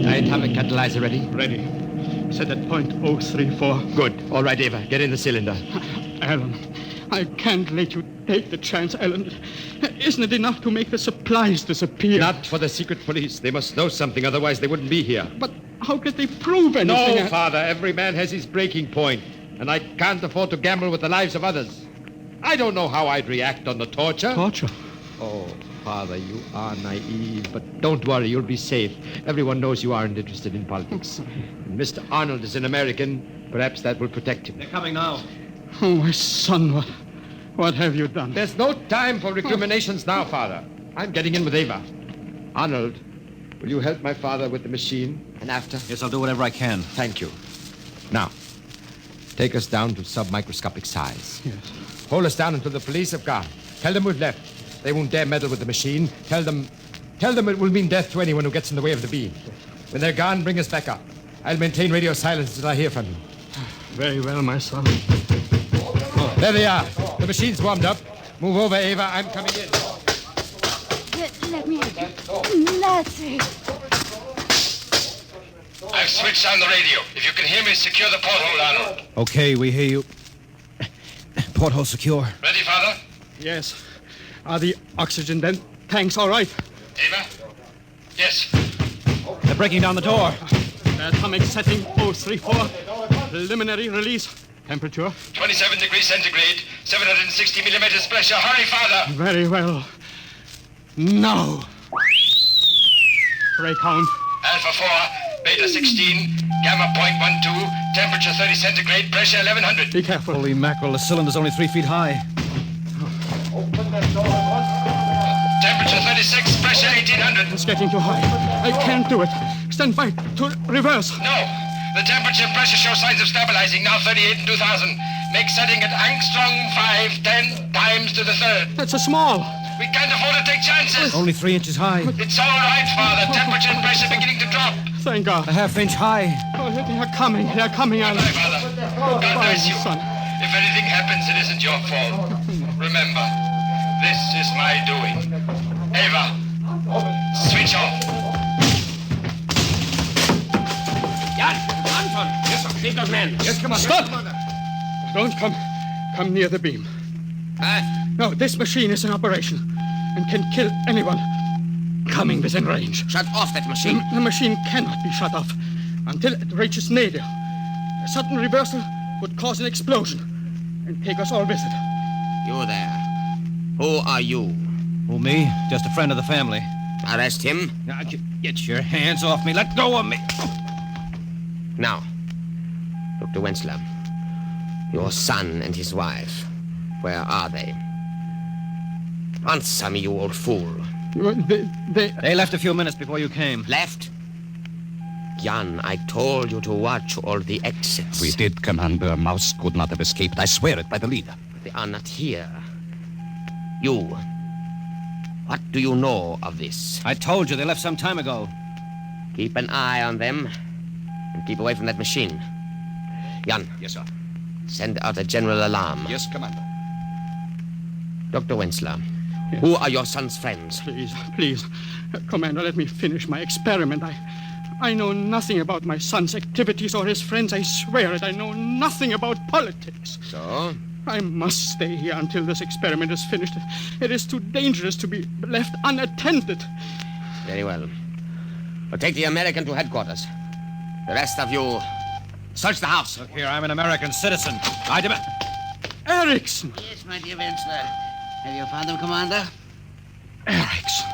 S16: Diatomic catalyzer ready?
S21: Ready. Set at point 034.
S16: Good. All right, Ava. Get in the cylinder.
S21: Alan, I can't let you take the chance, Alan. Isn't it enough to make the supplies disappear?
S16: Not for the secret police. They must know something, otherwise they wouldn't be here.
S21: But how could they prove anything?
S16: No, Father. Every man has his breaking point, and I can't afford to gamble with the lives of others. I don't know how I'd react on the torture.
S21: Torture?
S16: Oh, Father, you are naive, but don't worry, you'll be safe. Everyone knows you aren't interested in politics. And Mr. Arnold is an American. Perhaps that will protect him.
S18: They're coming now.
S21: Oh, my son, what have you done?
S16: There's no time for recriminations now, Father. I'm getting in with Ava. Arnold, will you help my father with the machine? And after?
S18: Yes, I'll do whatever I can.
S16: Thank you. Now, take us down to submicroscopic size.
S21: Yes.
S16: Hold us down until the police have gone. Tell them we've left. They won't dare meddle with the machine. Tell them it will mean death to anyone who gets in the way of the beam. When they're gone, bring us back up. I'll maintain radio silence until I hear from you.
S21: Very well, my son.
S16: There they are. The machine's warmed up. Move over, Ava. I'm coming in.
S17: Let me... That's it.
S6: I've switched on the radio. If you can hear me, secure the porthole, Arnold.
S18: Okay, we hear you. Porthole secure.
S6: Ready, Father?
S21: Yes. Are the oxygen tanks all right?
S6: Ava? Yes.
S18: They're breaking down the door.
S21: The atomic setting 034. Preliminary release. Temperature?
S6: 27 degrees centigrade, 760 millimeters pressure. Hurry, Father!
S21: Very well. Now. Break count.
S6: Alpha 4, Beta 16, Gamma 0.12, temperature 30 centigrade, pressure 1100.
S21: Be careful.
S18: Holy mackerel, the cylinder's only 3 feet high.
S6: Temperature 36, pressure 1800.
S21: It's getting too high. I can't do it. Stand by to reverse.
S6: No, The temperature and pressure show signs of stabilizing, now 38 and 2000. Make setting at angstrom 5, 10 times to the third.
S21: That's a small.
S6: We can't afford to take chances.
S18: Only 3 inches high.
S6: It's all right, Father. Temperature and pressure beginning to drop.
S21: Thank God.
S18: A half-inch high.
S21: Oh, they're coming, Alan.
S6: Goodbye, Father. God bless you.
S21: Son.
S6: If anything happens, it isn't your fault. Remember, this is my doing. Ava, switch off.
S2: Jan, Anton. Yes, sir. Leave those men. Yes, Commander.
S21: Stop! Don't come near the beam. No, this machine is in operation and can kill anyone coming within range.
S2: Shut off that machine.
S21: The machine cannot be shut off until it reaches nadir. A sudden reversal would cause an explosion and take us all with it.
S2: You there. Who are you?
S18: Who, me? Just a friend of the family.
S2: Arrest him.
S18: Now, get your hands off me. Let go of me.
S2: Now, Dr. Wensler, your son and his wife, where are they? Answer me, you old fool.
S18: They left a few minutes before you came.
S2: Left? Jan, I told you to watch all the exits.
S7: We did, Commander. Mouse could not have escaped. I swear it by the leader.
S2: They are not here. You. What do you know of this?
S18: I told you they left some time ago.
S2: Keep an eye on them and keep away from that machine. Jan.
S7: Yes, sir.
S2: Send out a general alarm.
S7: Yes, Commander.
S2: Dr. Wensler, who are your son's friends?
S21: Please, Commander, let me finish my experiment. I know nothing about my son's activities or his friends. I swear it. I know nothing about politics.
S2: So?
S21: I must stay here until this experiment is finished. It is too dangerous to be left unattended.
S2: Very well. But take the American to headquarters. The rest of you, search the house.
S18: Look here, I'm an American citizen. I demand...
S21: Erickson!
S1: Yes, my dear Wensler. Have you found them, Commander?
S21: Erickson.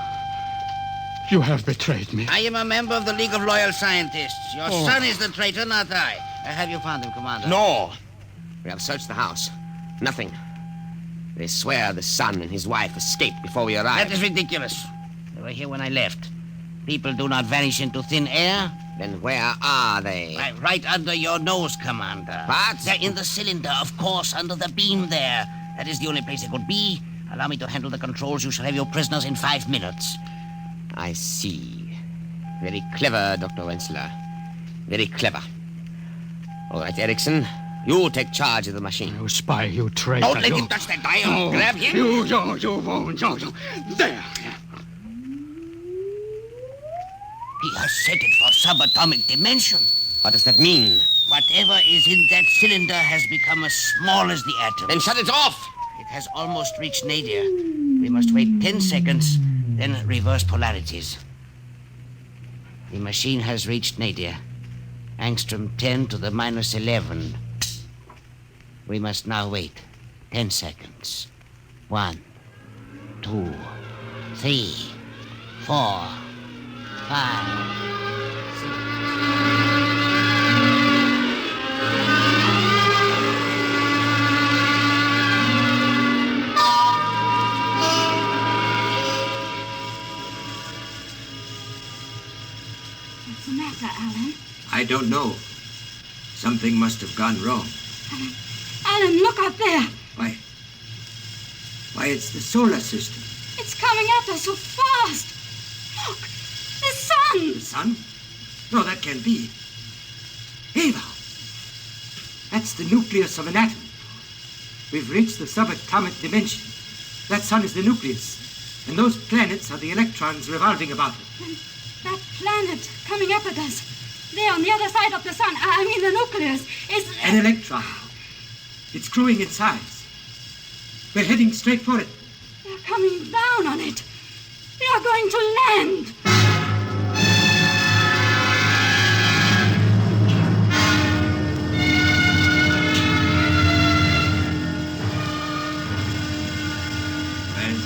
S21: You have betrayed me.
S1: I am a member of the League of Loyal Scientists. Your son is the traitor, not I. Have you found them, Commander?
S2: No. We have searched the house. Nothing. They swear the son and his wife escaped before we arrived.
S1: That is ridiculous. They were here when I left. People do not vanish into thin air.
S2: Then where are they?
S1: Right under your nose, Commander.
S2: What?
S1: They're in the cylinder, of course, under the beam there. That is the only place they could be. Allow me to handle the controls. You shall have your prisoners in 5 minutes.
S2: I see. Very clever, Dr. Wensler. Very clever. All right, Erickson, you take charge of the machine.
S21: You spy, you traitor.
S2: Don't let him touch that dial. Grab him.
S21: You won't. There.
S1: He has set it for subatomic dimension.
S2: What does that mean?
S1: Whatever is in that cylinder has become as small as the atom.
S2: Then shut it off.
S1: It has almost reached nadir. We must wait 10 seconds, then reverse polarities. The machine has reached nadir. Angstrom 10 to the minus 11. We must now wait 10 seconds. 1, 2, 3, 4, 5, 6.
S17: What's the matter, Alan?
S10: I don't know. Something must have gone wrong.
S17: Alan, look out there.
S10: Why, it's the solar system.
S17: It's coming at us so fast. Look, the sun.
S10: The sun? No, that can't be. Ava! That's the nucleus of an atom. We've reached the subatomic dimension. That sun is the nucleus, and those planets are the electrons revolving about it.
S17: And that planet coming up at us, there on the other side of the sun, I mean the nucleus, is...
S10: An electron. It's growing in size. We're heading straight for it.
S17: They're coming down on it. They are going to land.
S10: Well,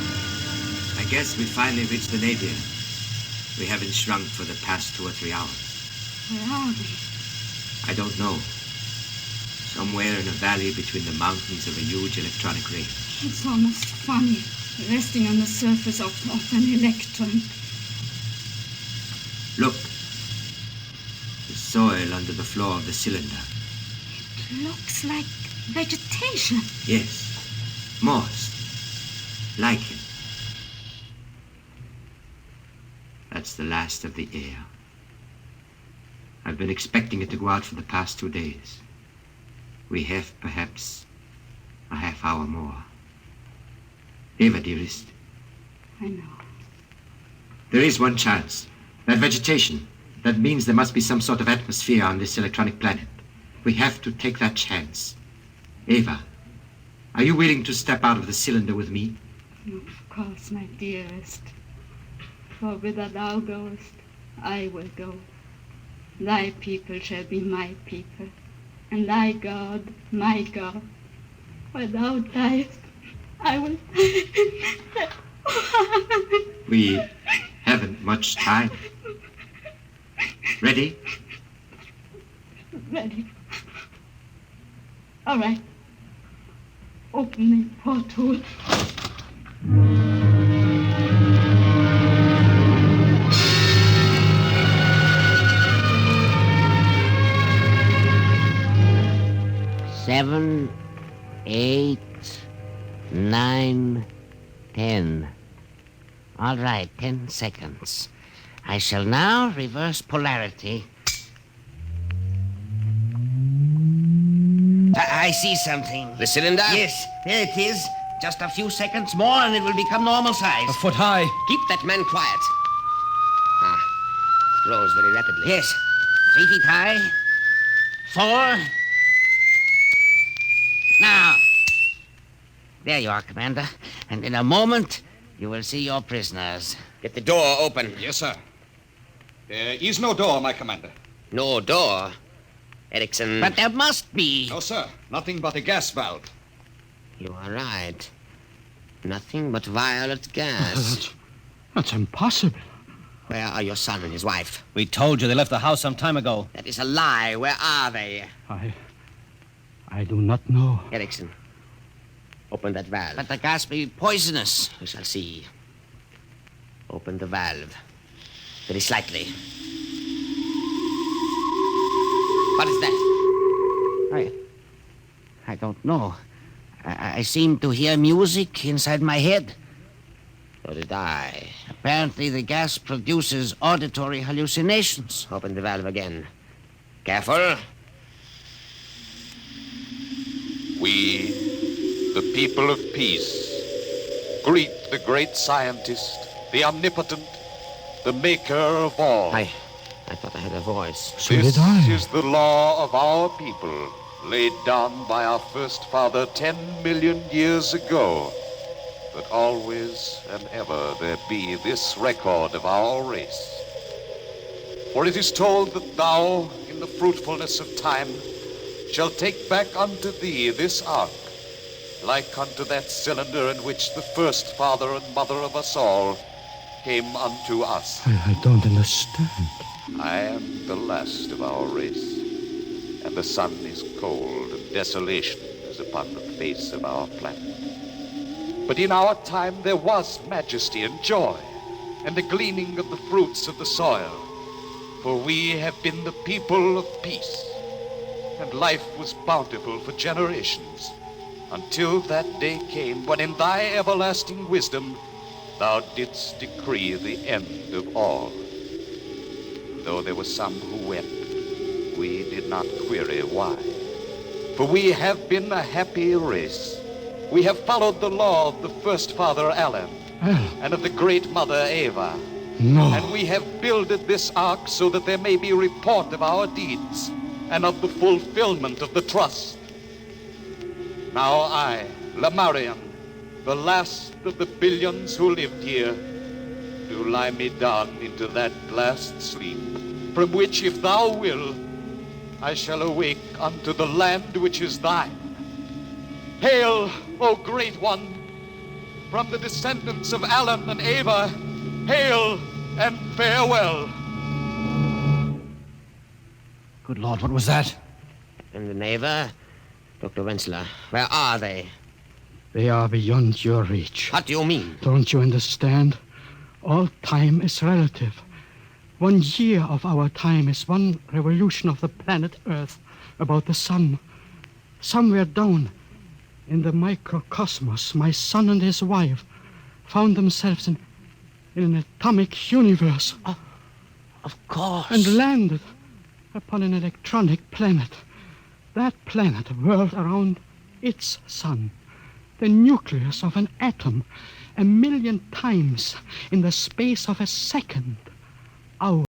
S10: I guess we finally reached the nadir. We haven't shrunk for the past 2 or 3 hours.
S17: Where are we?
S10: I don't know. Somewhere in a valley between the mountains of a huge electronic ray.
S17: It's almost funny, resting on the surface of an electron.
S10: Look. The soil under the floor of the cylinder.
S17: It looks like vegetation.
S10: Yes, moss. Lichen. That's the last of the air. I've been expecting it to go out for the past 2 days. We have perhaps a half hour more. Ava, dearest.
S17: I know.
S10: There is one chance. That vegetation. That means there must be some sort of atmosphere on this electronic planet. We have to take that chance. Ava, are you willing to step out of the cylinder with me?
S17: Of course, my dearest. For whither thou goest, I will go. Thy people shall be my people, and thy God, my God. Where thou diest, I will...
S10: We haven't much time. Ready?
S17: Ready. All right. Open the porthole.
S1: Seven, 8, 9, 10. All right, 10 seconds. I shall now reverse polarity. I see something.
S2: The cylinder?
S1: Yes, there it is. Just a few seconds more and it will become normal size.
S18: A foot high.
S2: Keep that man quiet. It grows very rapidly.
S1: Yes, 3 feet high. 4. Now. There you are, Commander. And in a moment, you will see your prisoners.
S2: Get the door open.
S7: Yes, sir. There is no door, my commander.
S2: No door? Erickson.
S1: But there must be.
S7: No, sir. Nothing but a gas valve.
S2: You are right. Nothing but violet gas.
S21: That's impossible.
S2: Where are your son and his wife?
S18: We told you they left the house some time ago.
S2: That is a lie. Where are they?
S21: I do not know.
S2: Erickson, open that valve.
S1: But the gas may be poisonous.
S2: We shall see. Open the valve. Very slightly. What is that?
S1: I don't know. I seem to hear music inside my head.
S2: So did I.
S1: Apparently the gas produces auditory hallucinations.
S2: Open the valve again. Careful.
S9: We, the people of peace, greet the great scientist, the omnipotent, the maker of all.
S2: I thought I had a voice.
S9: This is the law of our people, laid down by our first father 10 million years ago. But always and ever there be this record of our race. For it is told that thou, in the fruitfulness of time, shalt take back unto thee this ark, like unto that cylinder in which the first father and mother of us all came unto us.
S21: I don't understand.
S9: I am the last of our race, and the sun is cold, and desolation is upon the face of our planet. But in our time there was majesty and joy, and the gleaning of the fruits of the soil, for we have been the people of peace, and life was bountiful for generations, until that day came when in thy everlasting wisdom thou didst decree the end of all. Though there were some who wept, we did not query why. For we have been a happy race. We have followed the law of the first father Alan, and of the great mother Ava.
S21: No.
S9: And we have builded this ark so that there may be report of our deeds, and of the fulfillment of the trust. Now I, Lamarian, the last of the billions who lived here, do lie me down into that last sleep, from which, if thou will, I shall awake unto the land which is thine. Hail, O great one, from the descendants of Alan and Ava, hail and farewell.
S18: Good Lord, what was that?
S2: And the Ava, Dr. Wensler, where are they?
S21: They are beyond your reach.
S2: What do you mean?
S21: Don't you understand? All time is relative. 1 year of our time is one revolution of the planet Earth about the sun. Somewhere down in the microcosmos, my son and his wife found themselves in an atomic universe.
S1: Of course.
S21: And landed upon an electronic planet. That planet whirled around its sun, the nucleus of an atom, 1,000,000 times in the space of a second. Hour.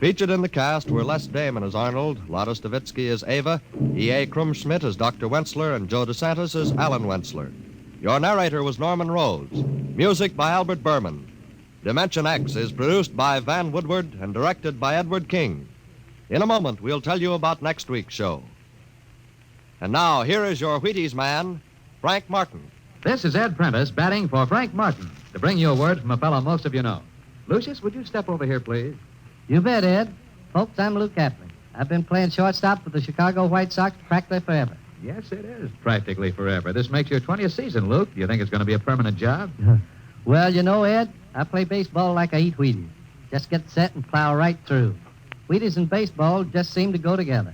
S13: Featured in the cast were Les Damon as Arnold, Lotta Stavitsky as Ava, E.A. Krumschmidt as Dr. Wentzler, and Joe DeSantis as Alan Wentzler. Your narrator was Norman Rose. Music by Albert Berman. Dimension X is produced by Van Woodward and directed by Edward King. In a moment, we'll tell you about next week's show. And now, here is your Wheaties man, Frank Martin.
S15: This is Ed Prentice batting for Frank Martin to bring you a word from a fellow most of you know. Lucius, would you step over here, please?
S3: You bet, Ed. Folks, I'm Luke Kaplan. I've been playing shortstop for the Chicago White Sox practically forever.
S15: Yes, it is practically forever. This makes your 20th season, Luke. Do you think it's going to be a permanent job?
S3: Well, you know, Ed, I play baseball like I eat Wheaties. Just get set and plow right through. Wheaties and baseball just seem to go together.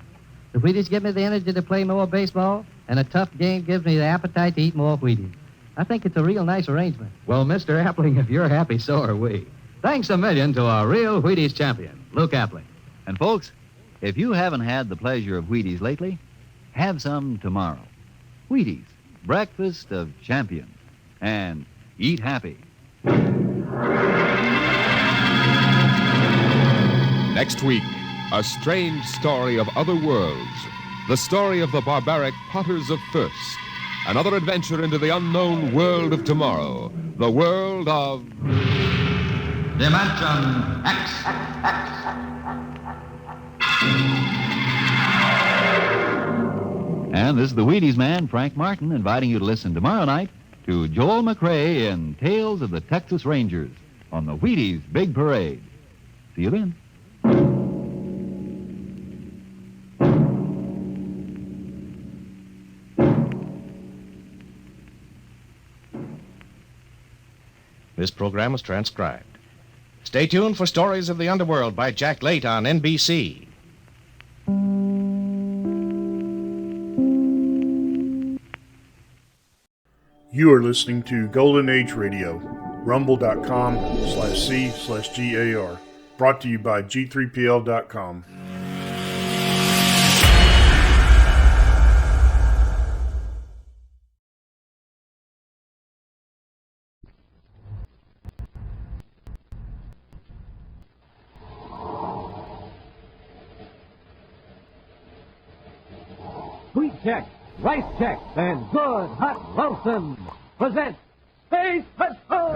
S3: The Wheaties give me the energy to play more baseball, and a tough game gives me the appetite to eat more Wheaties. I think it's a real nice arrangement.
S15: Well, Mr. Appling, if you're happy, so are we. Thanks a million to our real Wheaties champion, Luke Appling. And folks, if you haven't had the pleasure of Wheaties lately, have some tomorrow. Wheaties, breakfast of champions. And eat happy.
S16: Next week, a strange story of other worlds. The story of the barbaric Potters of Thirst. Another adventure into the unknown world of tomorrow. The world of...
S14: Dimension X.
S15: And this is the Wheaties man, Frank Martin, inviting you to listen tomorrow night to Joel McRae in Tales of the Texas Rangers on the Wheaties Big Parade. See you then.
S20: This program was transcribed. Stay tuned for Stories of the Underworld by Jack Late on NBC.
S8: You are listening to Golden Age Radio, rumble.com/C/GAR. Brought to you by G3PL.com.
S4: Sweet Chex, Rice Chex, and Good Hot Wilson present Space Patrol!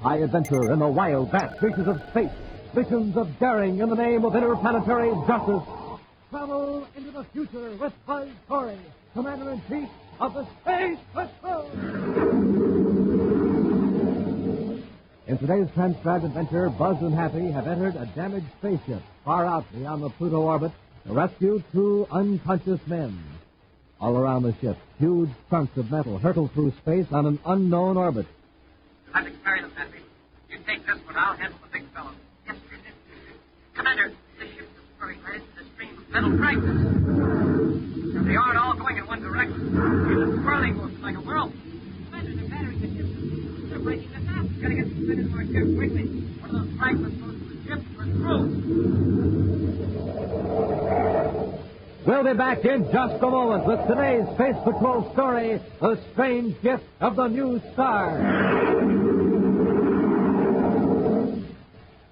S4: High adventure in the wild, vast reaches of space. Missions of daring in the name of interplanetary justice. Travel into the future with Buzz Corey, Commander-in-Chief of the Space Patrol! In today's transcribed adventure, Buzz and Happy have entered a damaged spaceship far out beyond the Pluto orbit to rescue two unconscious men. All around the ship, huge chunks of metal hurtle through space on an unknown orbit.
S22: I can carry them, Happy. You take this one, I'll handle the big fellow. Yes, sir. Commander, the ship is firing led to the stream of metal fragments. Now, they aren't all going in one direction. It's a swirling motion like a whirlwind. Commander, they're battering the ship. They're breaking us up. We've got to get these men into our ship quickly. One of those fragments goes to the ship. We're through.
S4: We'll be back in just a moment with today's Space Patrol story, The Strange Gift of the New Star.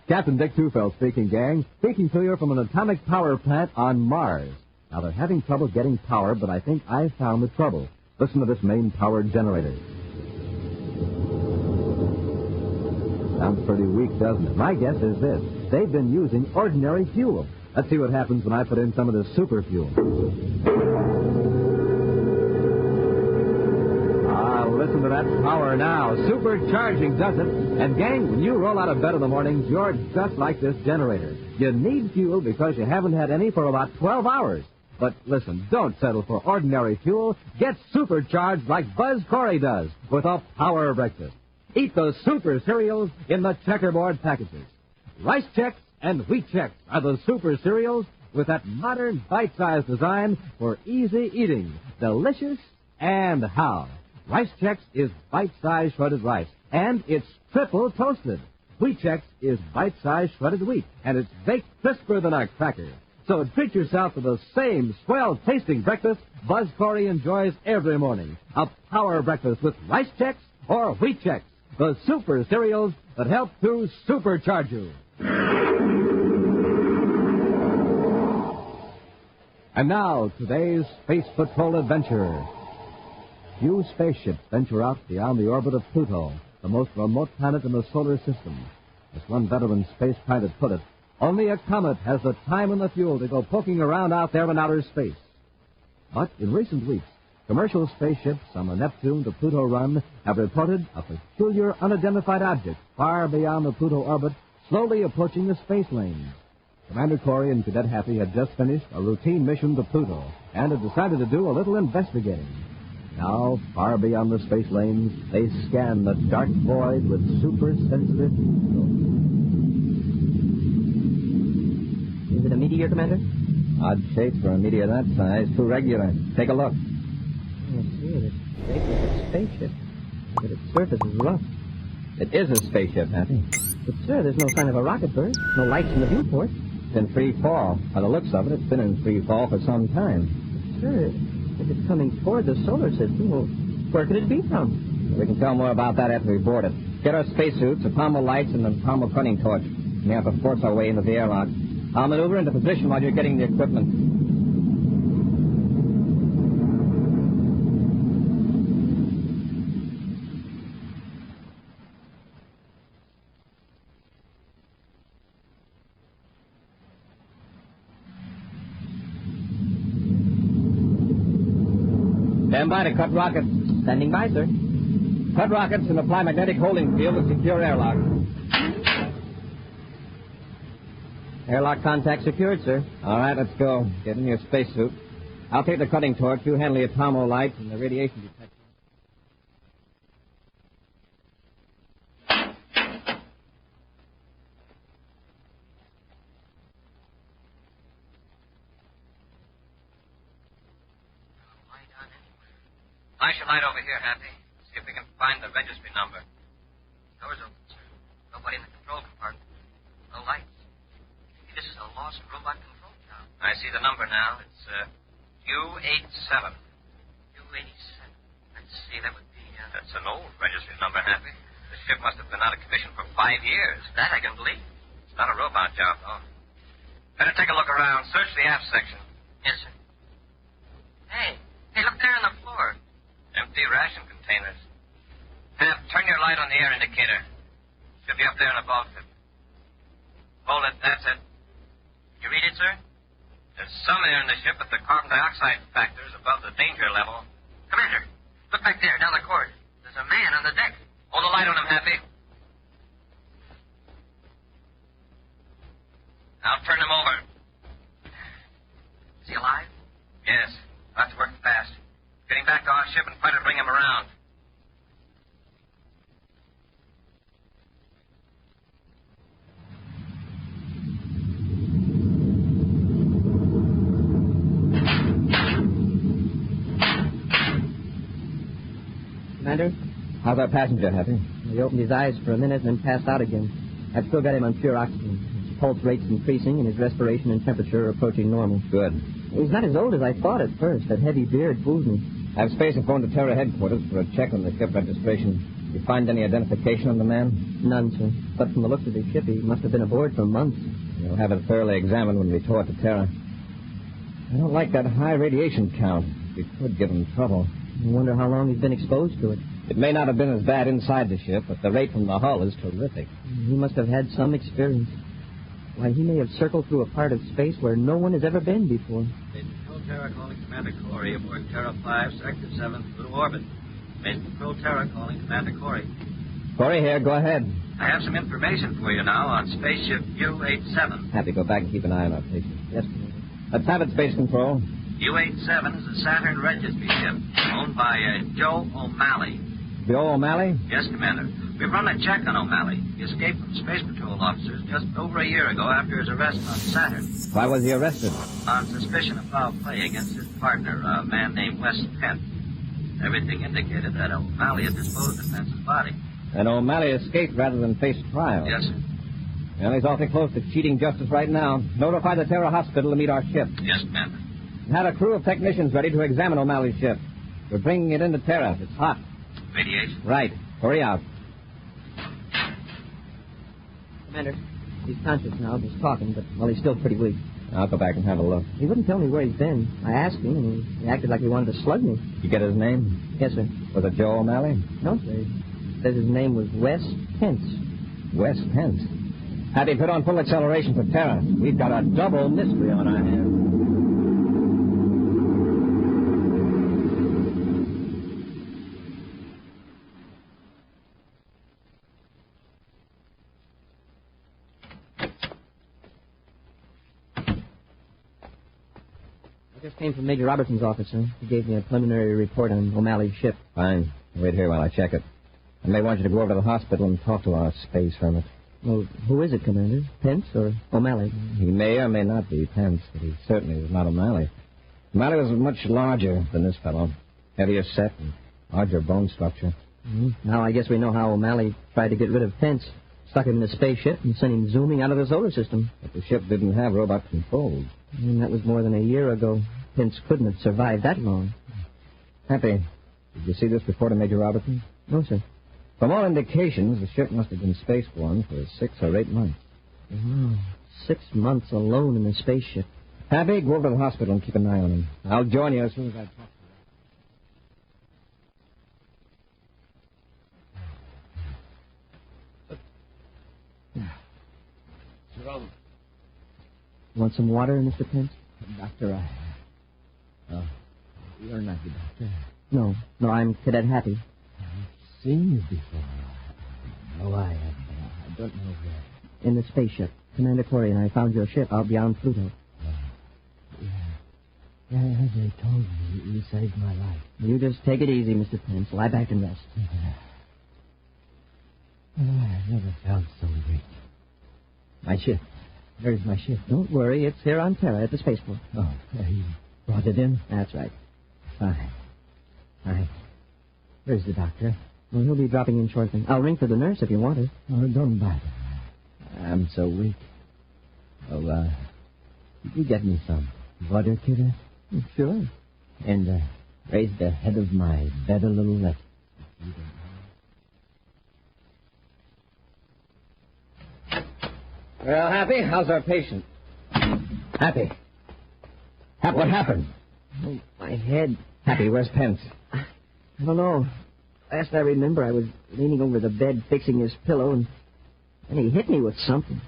S4: Captain Dick Tufeld speaking, gang. Speaking to you from an atomic power plant on Mars. Now, they're having trouble getting power, but I think I've found the trouble. Listen to this main-powered generator. Sounds pretty weak, doesn't it? My guess is this. They've been using ordinary fuel. Let's see what happens when I put in some of this super fuel. Listen to that power now. Supercharging does it. And, gang, when you roll out of bed in the mornings, you're just like this generator. You need fuel because you haven't had any for about 12 hours. But listen, don't settle for ordinary fuel. Get supercharged like Buzz Corey does with a power breakfast. Eat those super cereals in the checkerboard packages. Rice Chex and Wheat Chex are the super cereals with that modern bite-sized design for easy eating. Delicious and how. Rice Chex is bite-sized shredded rice, and it's triple toasted. Wheat Chex is bite-sized shredded wheat, and it's baked crisper than a cracker. So treat yourself to the same swell-tasting breakfast Buzz Corey enjoys every morning. A power breakfast with Rice Chex or Wheat Chex, the super cereals that help to supercharge you. And now, today's Space Patrol adventure. Few spaceships venture out beyond the orbit of Pluto, the most remote planet in the solar system. As one veteran space pilot put it, only a comet has the time and the fuel to go poking around out there in outer space. But in recent weeks, commercial spaceships on the Neptune to Pluto run have reported a peculiar unidentified object far beyond the Pluto orbit, slowly approaching the space lanes. Commander Corey and Cadet Happy had just finished a routine mission to Pluto and had decided to do a little investigating. Now, far beyond the space lanes, they scan the dark void with super-sensitive...
S3: Is it a meteor, Commander?
S11: Odd shape for a meteor that size. Too regular. Take a look.
S3: I see it. It's shaped like a spaceship, but its surface is rough.
S11: It is a spaceship, Happy.
S3: But, sir, there's no sign of a rocket burst. No lights in the viewport.
S11: It's in free fall. By the looks of it, it's been in free fall for some time.
S3: But, sir, if it's coming toward the solar system, well, where could it be from?
S11: We can tell more about that after we board it. Get our spacesuits, a pommel lights, and a pommel cutting torch. We have to force our way into the airlock. I'll maneuver into position while you're getting the equipment. Stand by to cut rockets.
S3: Standing by, sir.
S11: Cut rockets and apply magnetic holding field to secure airlock. Airlock contact secured, sir. All right, let's go. Get in your spacesuit. I'll take the cutting torch. You handle the atomo light and the radiation detector.
S12: Flash your light over here, Happy. See if we can find the registry number. Doors open, sir. Nobody in the control compartment. No lights. Maybe this is a lost robot control tower. I see the number now. It's U87. U87. Let's see, that would be... That's an old registry number, Happy. The ship must have been out of commission for 5 years. That I can believe. It's not a robot job, though. Better take a look around. Search the aft section. Yes, sir. Hey, look there on the floor. Empty ration containers. Hap, turn your light on the air indicator. Should be up there in the bulkhead. Hold it, that's it. You read it, sir? There's some air in the ship, but the carbon dioxide factor is above the danger level. Commander, look back there, down the cord. There's a man on the deck. Hold the light on him, Happy. Now turn him over. Is he alive? Yes. We'll have to work fast. Getting back to our ship and try to bring him around.
S11: How's our passenger, Happy?
S3: He opened his eyes for a minute and then passed out again. I've still got him on pure oxygen. His pulse rate's increasing and his respiration and temperature are approaching normal.
S11: Good.
S3: He's not as old as I thought at first. That heavy beard fooled me.
S11: I have space and phone to Terra headquarters for a check on the ship registration. You find any identification on the man?
S3: None, sir. But from the looks of the ship, he must have been aboard for months.
S11: We'll have it thoroughly examined when we tow it to Terra. I don't like that high radiation count. We could give him trouble.
S3: I wonder how long he's been exposed to it.
S11: It may not have been as bad inside the ship, but the rate from the hull is terrific.
S3: He must have had some experience. Why, he may have circled through a part of space where no one has ever been before.
S12: Base Control Terra calling Commander Corey aboard Terra 5, Sector 7, through orbit. Base Control Terra calling Commander Corey.
S11: Corey here, go ahead.
S12: I have some information for you now on spaceship U-87.
S11: Happy, go back and keep an eye on our patient. Yes, Commander. Let's have it, Space Control.
S12: U-87 is a Saturn registry ship owned by Joe O'Malley.
S11: Joe O'Malley?
S12: Yes, Commander. We've run a check on O'Malley. He escaped from Space Patrol officers just over a year ago after his arrest on Saturn.
S11: Why was he arrested?
S12: On suspicion of foul play against his partner, a man named Wes Pence. Everything indicated that O'Malley had disposed of Pence's body.
S11: And O'Malley escaped rather than face trial.
S12: Yes, sir.
S11: Well, he's awfully close to cheating justice right now. Notify the Terra Hospital to meet our ship.
S12: Yes, Commander.
S11: Had a crew of technicians ready to examine O'Malley's ship. We're bringing it into Terra. It's hot.
S12: Radiation?
S11: Right. Hurry out.
S3: Commander, he's conscious now, just talking, but, well, he's still pretty weak.
S11: I'll go back and have a look.
S3: He wouldn't tell me where he's been. I asked him, and he acted like he wanted to slug me.
S11: You get his name?
S3: Yes, sir.
S11: Was it Joe O'Malley?
S3: No, sir. He says his name was Wes Pence.
S11: Wes Pence. Had he put on full acceleration for Terra? We've got a double mystery on our hands.
S3: I just came from Major Robertson's office, sir. He gave me a preliminary report on O'Malley's ship.
S11: Fine. Wait here while I check it. I may want you to go over to the hospital and talk to our space hermit.
S3: Well, who is it, Commander? Pence or O'Malley?
S11: He may or may not be Pence, but he certainly is not O'Malley. O'Malley was much larger than this fellow. Heavier set and larger bone structure.
S3: Now I guess we know how O'Malley tried to get rid of Pence. Stuck him in a spaceship and sent him zooming out of the solar system.
S11: But the ship didn't have robot controls.
S3: And that was more than a year ago. Pence couldn't have survived that long.
S11: Happy, did you see this report of Major Robertson?
S3: No, sir.
S11: From all indications, the ship must have been spaceborne for 6 or 8 months.
S3: Wow. 6 months alone in a spaceship.
S11: Happy, go over to the hospital and keep an eye on him. I'll join you as soon as I talk to him.
S5: What's wrong?
S3: Want some water, Mr. Pence?
S5: Doctor, Oh, you're not the doctor.
S3: No, I'm Cadet Happy.
S5: I've seen you before. No, I haven't. I don't know where.
S3: In the spaceship. Commander Corey and I found your ship out beyond Pluto.
S5: Yeah, as they told me, you saved my life.
S3: You just take it easy, Mr. Pence. Lie back and rest.
S5: I've never felt so weak. My ship. Where's my ship?
S3: Don't worry. It's here on Terra at the spaceport.
S5: Oh, you brought it in?
S3: That's right.
S5: Fine. Where's the doctor?
S3: Well, he'll be dropping in shortly. I'll ring for the nurse if you want her.
S5: Oh, don't bother. I'm so weak. Oh, could you get me some water, kiddo?
S3: Sure.
S5: And raise the head of my bed a little less.
S11: Well, Happy, how's our patient? Happy, what happened?
S3: Oh, my head.
S11: Happy, where's Pence?
S3: I don't know. Last I remember, I was leaning over the bed fixing his pillow, and he hit me with something.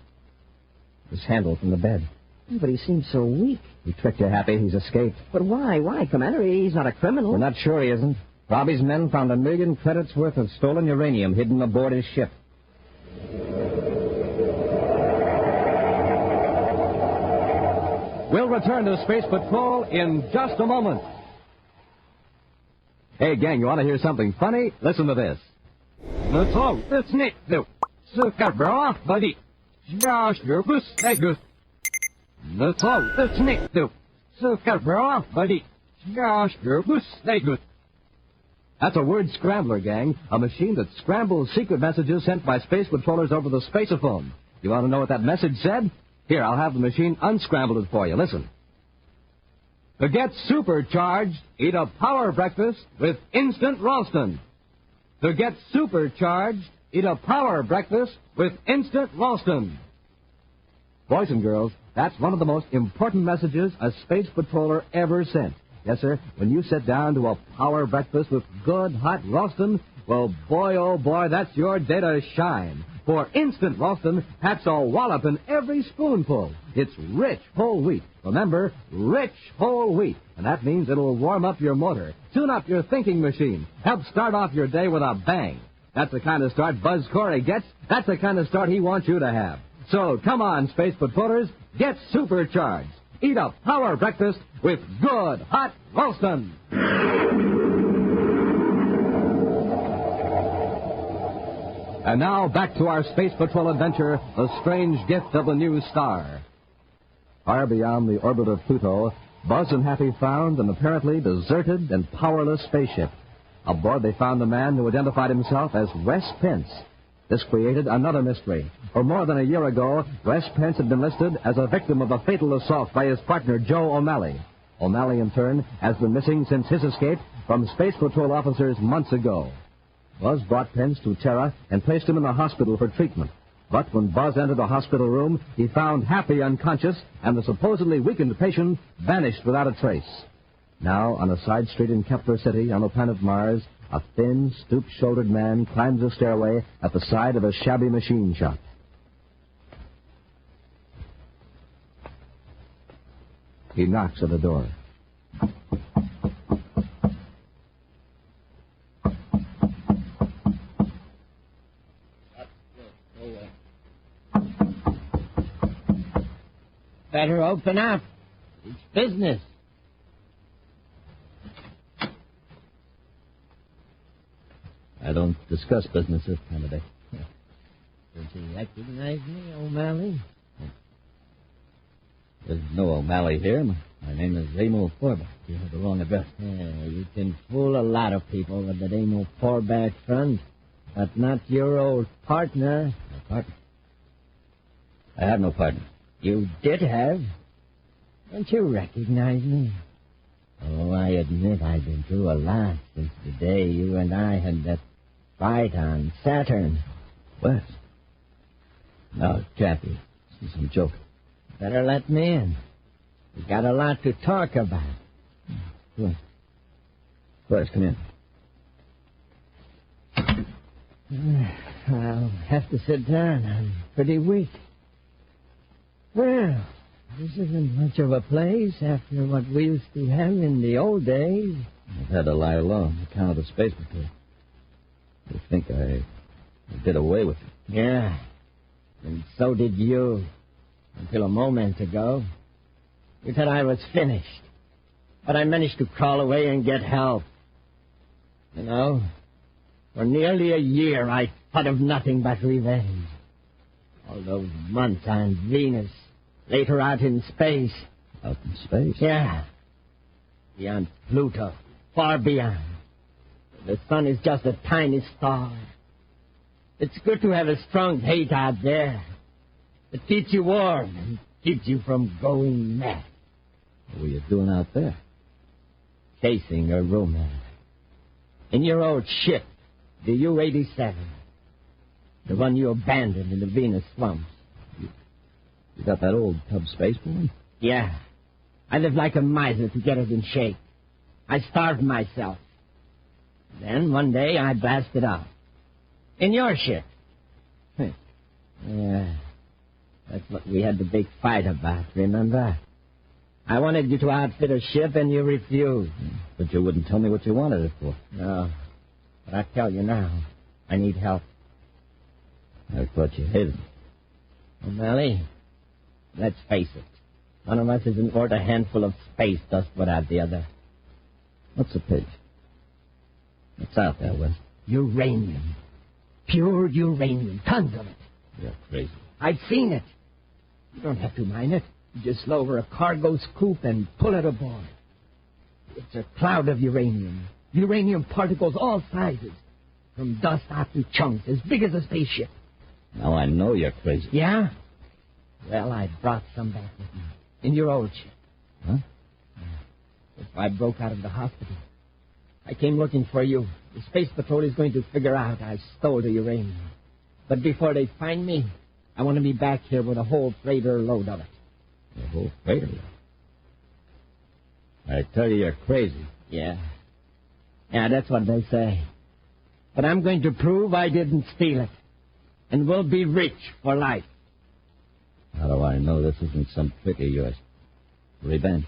S11: This handle from the bed.
S3: But he seemed so weak.
S11: He tricked you, Happy. He's escaped.
S3: But why? Why, Commander? He's not a criminal.
S11: We're not sure he isn't. Robbie's men found 1 million credits worth of stolen uranium hidden aboard his ship.
S14: We'll return to Space Patrol in just a moment. Hey, gang, you want to hear something funny? Listen to this. That's all. That's Nick. Bra, buddy. That's all. That's Nick. Bra, buddy. That's a word scrambler, gang. A machine that scrambles secret messages sent by space patrollers over the spaceophone. You want to know what that message said? Here, I'll have the machine unscramble it for you. Listen. To get supercharged, eat a power breakfast with instant Ralston. To get supercharged, eat a power breakfast with instant Ralston. Boys and girls, that's one of the most important messages a space patroller ever sent. Yes, sir, when you sit down to a power breakfast with good hot Ralston, well, boy, oh boy, that's your day to shine. For instant Ralston packs a wallop in every spoonful. It's rich whole wheat. Remember, rich whole wheat. And that means it'll warm up your motor, tune up your thinking machine, help start off your day with a bang. That's the kind of start Buzz Corey gets. That's the kind of start he wants you to have. So come on, Space Patrollers, get supercharged. Eat a power breakfast with good hot Ralston. And now back to our Space Patrol adventure, The Strange Gift of the New Star. Far beyond the orbit of Pluto, Buzz and Happy found an apparently deserted and powerless spaceship. Aboard they found a man who identified himself as Wes Pence. This created another mystery. For more than a year ago, Wes Pence had been listed as a victim of a fatal assault by his partner, Joe O'Malley. O'Malley, in turn, has been missing since his escape from Space Patrol officers months ago. Buzz brought Pence to Terra and placed him in the hospital for treatment. But when Buzz entered the hospital room, he found Happy unconscious, and the supposedly weakened patient vanished without a trace. Now, on a side street in Kepler City on the planet Mars, a thin, stoop-shouldered man climbs a stairway at the side of a shabby machine shop. He knocks at the door.
S6: Better open up. It's business.
S3: I don't discuss business this time of day.
S6: Don't you recognize me, O'Malley?
S3: There's no O'Malley here. My name is Amo Forbach. You have the wrong address.
S6: Yeah, you can fool a lot of people with that Amo Forbach front, but not your old partner.
S3: My partner? I have no partner.
S6: You did have. Don't you recognize me? Oh, I admit I've been through a lot since the day you and I had that fight on Saturn.
S3: What? No, Chappie, this is some joke.
S6: Better let me in. We got a lot to talk about.
S3: What? Please, come in.
S6: I'll have to sit down. I'm pretty weak. Well, this isn't much of a place after what we used to have in the old days.
S3: I've had to lie low on account of the space patrol. You think I did away with it?
S6: Yeah, and so did you. Until a moment ago. You thought I was finished. But I managed to crawl away and get help. You know, for nearly a year I thought of nothing but revenge. All those months on Venus, later out in space.
S3: Out in space?
S6: Yeah. Beyond Pluto, far beyond. The sun is just a tiny star. It's good to have a strong hate out there. It keeps you warm and keeps you from going mad.
S3: What were you doing out there?
S6: Chasing a romance. In your old ship, the U-87. The one you abandoned in the Venus swamps.
S3: You got that old tub space boy?
S6: Yeah. I lived like a miser to get it in shape. I starved myself. Then one day I blasted out. In your ship. Yeah. That's what we had the big fight about, remember? I wanted you to outfit a ship and you refused.
S3: But you wouldn't tell me what you wanted it for.
S6: No. But I tell you now, I need help.
S3: I thought you hated me.
S6: O'Malley, let's face it. One of us isn't worth a handful of space dust without the other.
S3: What's a pig? What's out there, Wes?
S6: Uranium. Pure uranium. Tons of it.
S3: You're crazy.
S6: I've seen it. You don't have to mine it. You just lower a cargo scoop and pull it aboard. It's a cloud of uranium. Uranium particles all sizes. From dust out to chunks as big as a spaceship.
S11: Now I know you're crazy.
S6: Yeah? Well, I brought some back with me. In your old ship.
S11: Huh?
S6: If I broke out of the hospital, I came looking for you. The Space Patrol is going to figure out I stole the uranium. But before they find me, I want to be back here with a whole freighter load of it.
S11: A whole freighter load? I tell you, you're crazy.
S6: Yeah. Yeah, that's what they say. But I'm going to prove I didn't steal it. And we'll be rich for life.
S11: How do I know this isn't some trick of yours? Revenge.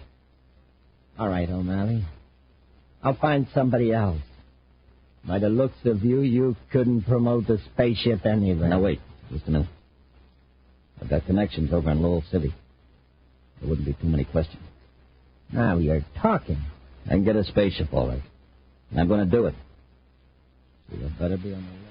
S6: All right, O'Malley. I'll find somebody else. By the looks of you, you couldn't promote the spaceship anyway.
S11: Now, wait. Just a minute. I've got connections over in Lowell City. There wouldn't be too many questions.
S6: Now you're talking.
S11: I can get a spaceship, all right. And I'm going to do it. So you better be on the lookout.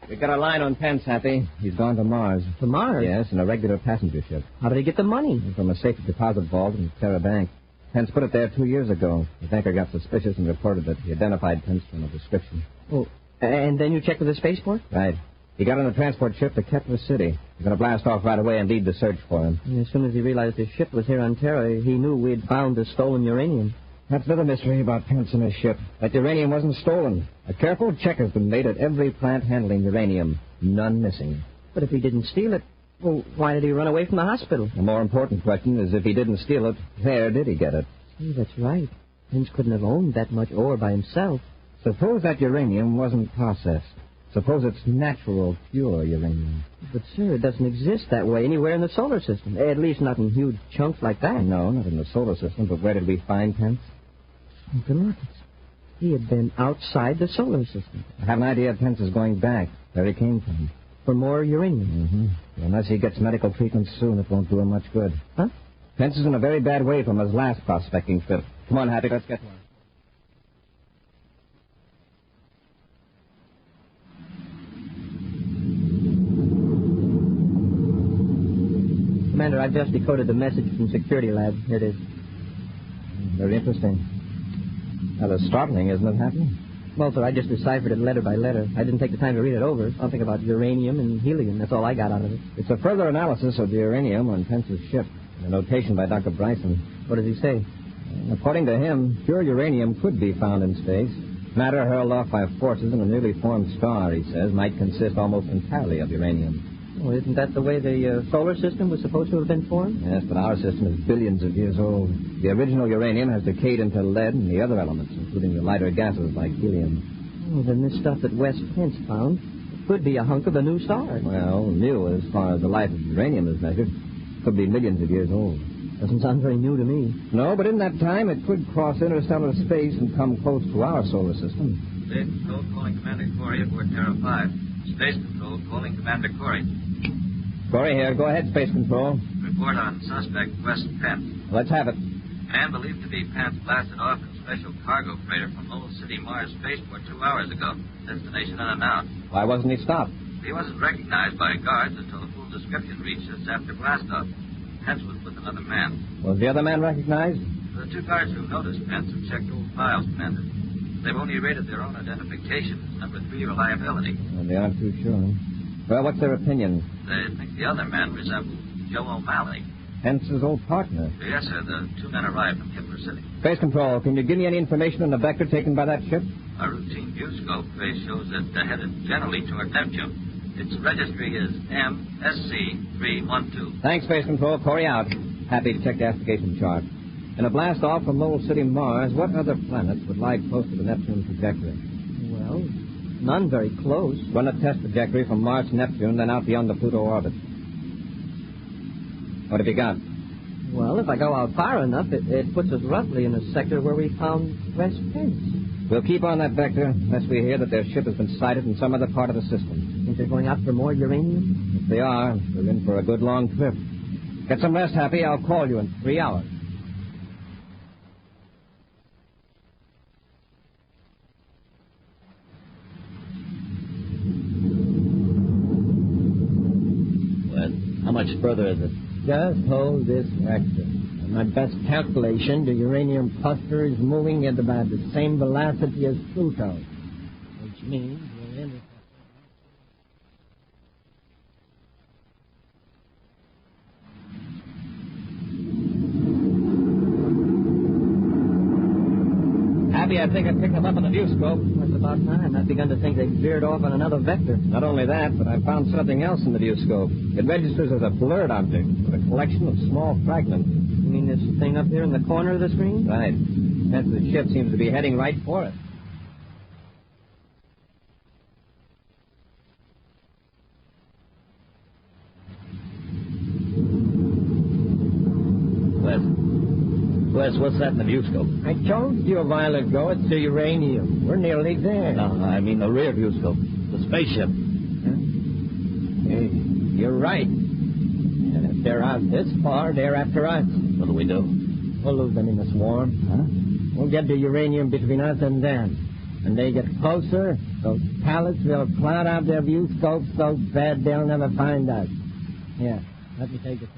S6: We've got a line on Pence, Happy.
S11: He's gone to Mars.
S6: To Mars?
S11: Yes, in a regular passenger ship.
S6: How did he get the money?
S11: From a safe deposit vault in Terra Bank. Pence put it there 2 years ago. The banker got suspicious and reported that he identified Pence from a description.
S6: Oh, and then you checked with the spaceport?
S11: Right. He got on a transport ship to Kepler City. He's going to blast off right away and lead the search for him.
S6: And as soon as he realized his ship was here on Terra, he knew we'd found the stolen uranium.
S11: That's another mystery about Pence and his ship. That uranium wasn't stolen. A careful check has been made at every plant handling uranium. None missing.
S6: But if he didn't steal it, well, why did he run away from the hospital?
S11: The more important question is if he didn't steal it, where did he get it?
S6: See, that's right. Pence couldn't have owned that much ore by himself.
S11: Suppose that uranium wasn't processed. Suppose it's natural, pure uranium.
S6: But, sir, it doesn't exist that way anywhere in the solar system. At least not in huge chunks like that.
S11: No, not in the solar system. But where did we find Pence?
S6: Sunken rockets. He had been outside the solar system.
S11: I have an idea Pence is going back, where he came from.
S6: For more uranium?
S11: Mm-hmm. Unless he gets medical treatment soon, it won't do him much good.
S6: Huh?
S11: Pence is in a very bad way from his last prospecting trip. Come on, Happy, let's get one.
S6: Commander, I've just decoded the message from Security Lab. Here it is.
S11: Very interesting. Rather startling, isn't it, Happy?
S6: Well, sir, I just deciphered it letter by letter. I didn't take the time to read it over. Something about uranium and helium. That's all I got out of it.
S11: It's a further analysis of the uranium on Pence's ship. A notation by Dr. Bryson.
S6: What does he say?
S11: According to him, pure uranium could be found in space. Matter hurled off by forces in a newly formed star, he says, might consist almost entirely of uranium.
S6: Well, isn't that the way the solar system was supposed to have been formed?
S11: Yes, but our system is billions of years old. The original uranium has decayed into lead and the other elements, including the lighter gases like helium.
S6: Oh, then this stuff that West Pence found could be a hunk of the new star.
S11: Well, new as far as the life of uranium is measured. Could be millions of years old.
S6: Doesn't sound very new to me.
S11: No, but in that time, it could cross interstellar space and come close to our solar system.
S12: Space Control calling Commander Corey aboard Terra 5. Space Control calling Commander Corey.
S11: Corey here. Go ahead, Space Control.
S12: Report on suspect West Pence.
S11: Let's have it.
S12: Man believed to be Pence blasted off in a special cargo freighter from Lowell City, Mars Spaceport 2 hours ago. Destination unannounced.
S11: Why wasn't he stopped?
S12: He wasn't recognized by guards until the full description reached us after blastoff. Pence was with another man.
S11: Was the other man recognized?
S12: The two guards who noticed Pence have checked old files, Commander. They've only rated their own identification as number 3 reliability.
S11: Well, they aren't too sure. Well, what's their opinion?
S12: They think the other man resembles Joe O'Malley.
S11: Pence's old partner.
S12: Yes, sir. The two men arrived from Kepler City.
S11: Space Control, can you give me any information on the vector taken by that ship?
S12: A routine viewscope trace shows it headed generally toward Neptune. Its registry is MSC312.
S11: Thanks, Space Control. Corey out. Happy to check the astrogation chart. In a blast-off from Lowell City, Mars, what other planets would lie close to the Neptune trajectory?
S6: Well, none very close.
S11: Run a test trajectory from Mars to Neptune, then out beyond the Pluto orbit. What have you got?
S6: Well, if I go out far enough, it puts us roughly in the sector where we found West Pence.
S11: We'll keep on that vector unless we hear that their ship has been sighted in some other part of the system.
S6: Think they're going out for more uranium?
S11: If they are, we're in for a good long trip. Get some rest, Happy. I'll call you in 3 hours. How much further is it?
S6: Just hold this vector. On my best calculation, the uranium cluster is moving at about the same velocity as Pluto, which means we're in.
S11: Happy, I think I picked them up on the view scope. That's about time. I've begun to think they veered off on another vector. Not only that, but I found something else in the view scope. It registers as a blurred object with a collection of small fragments. You mean this thing up here in the corner of the screen? Right. That's the ship seems to be heading right for it.
S6: Wes, what's that in the view scope? I told you a while ago it's the uranium. We're nearly there.
S11: No, I mean the rear view scope. The spaceship.
S6: Huh? Hey, you're right. And if they're out this far, they're after us.
S11: What do we do?
S6: We'll lose them in the swarm. Huh? We'll get the uranium between us and them. When they get closer, those pallets will cloud out their view scopes so bad they'll never find us. Here, let me take it.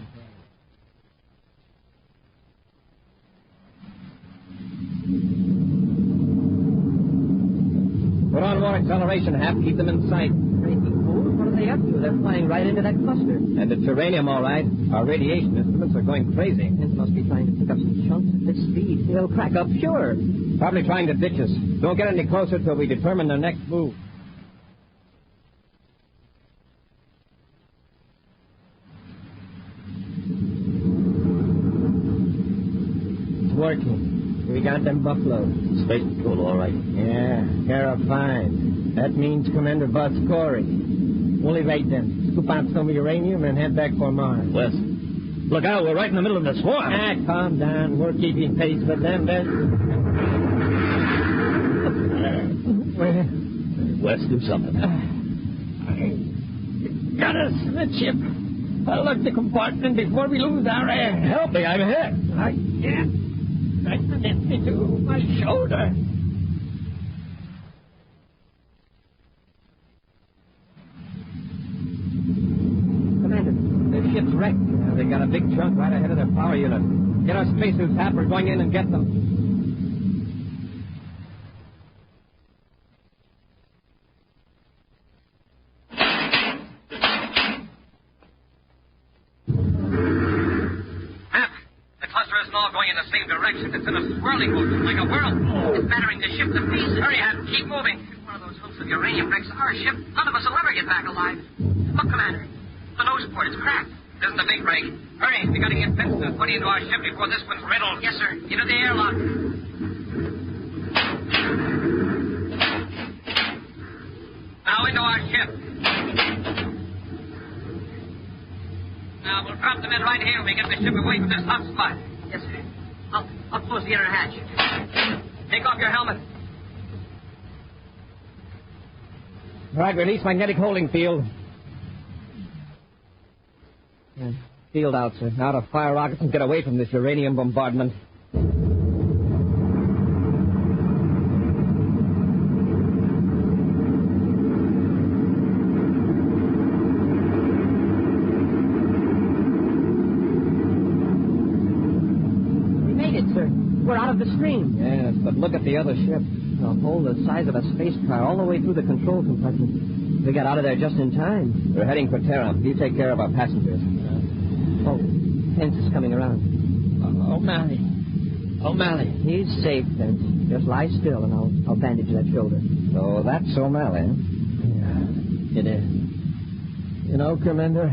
S11: Put on more acceleration, Hap. Keep them in sight. Crazy fools. What are they up to? They're flying right into that cluster. And it's uranium, all right. Our radiation instruments are going crazy. It must be trying to pick up some chunks at this speed. They'll crack up, sure. Probably trying to ditch us. Don't get any closer till we determine their next move.
S6: It's working. We got them buffaloes.
S11: Space Patrol, all right.
S6: Yeah, terrifying. That means Commander Buzz Corey. We'll evade them, scoop out some uranium, and head back for Mars.
S11: Wes, look out. We're right in the middle of the swarm.
S6: Calm down. We're keeping pace with them,
S11: Wes, do something.
S6: Got us, midship. Lock the compartment before we lose our air.
S11: Help me, I'm hit.
S6: I can't. Right me to my shoulder.
S11: Commander, the ship's wrecked. They got a big chunk right ahead of their power unit. Get our spacesuits, Hap. We're going in and get them.
S12: Going in the same direction. It's in a swirling motion, like a whirl. It's battering the ship to pieces. Hurry, Hap. Keep moving. If one of those hoops of uranium wrecks our ship, none of us will ever get back alive. Look, Commander. The nose port is cracked. It isn't a big break. Hurry. We got to get Benson and 20 into our ship before this one's riddled. Yes, sir. Into the airlock. Now into our ship. Now, we'll drop the men right here when we get the ship away from this hot spot. Yes, sir. I'll close the inner hatch. Take off your helmet.
S11: All right, release magnetic holding field. Field out, sir. Now to fire rockets and get away from this uranium bombardment.
S6: We're out of the stream.
S11: Yes, but look at the other ship. A hole the size of a space car all the way through the control compartment. We got out of there just in time. We're heading for Terra. You take care of our passengers. Pence is coming around.
S6: O'Malley. He's safe, Pence. Just lie still and I'll bandage that shoulder.
S11: So that's O'Malley, huh?
S6: Yeah, it is. You know, Commander,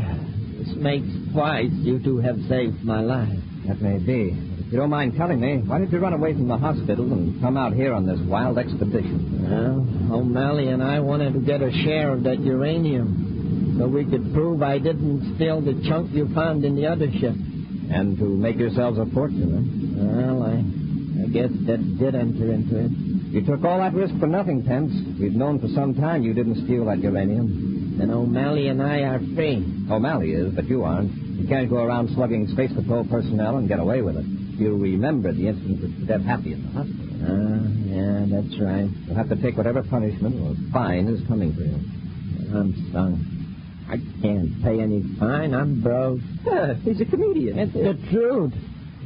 S6: this makes twice you two have saved my life.
S11: That may be. If you don't mind telling me, why did you run away from the hospital and come out here on this wild expedition?
S6: Well, O'Malley and I wanted to get a share of that uranium so we could prove I didn't steal the chunk you found in the other ship.
S11: And to make yourselves a fortune, huh?
S6: Well, I guess that did enter into it.
S11: You took all that risk for nothing, Pence. We've known for some time you didn't steal that uranium.
S6: Then O'Malley and I are free.
S11: O'Malley is, but you aren't. You can't go around slugging Space Patrol personnel and get away with it. You remember the incident with Cadet Happy in the hospital.
S6: Yeah, that's right.
S11: You'll have to take whatever punishment or fine is coming for you.
S6: I'm stung. I can't pay any fine. I'm broke.
S3: He's a comedian.
S6: It's the truth.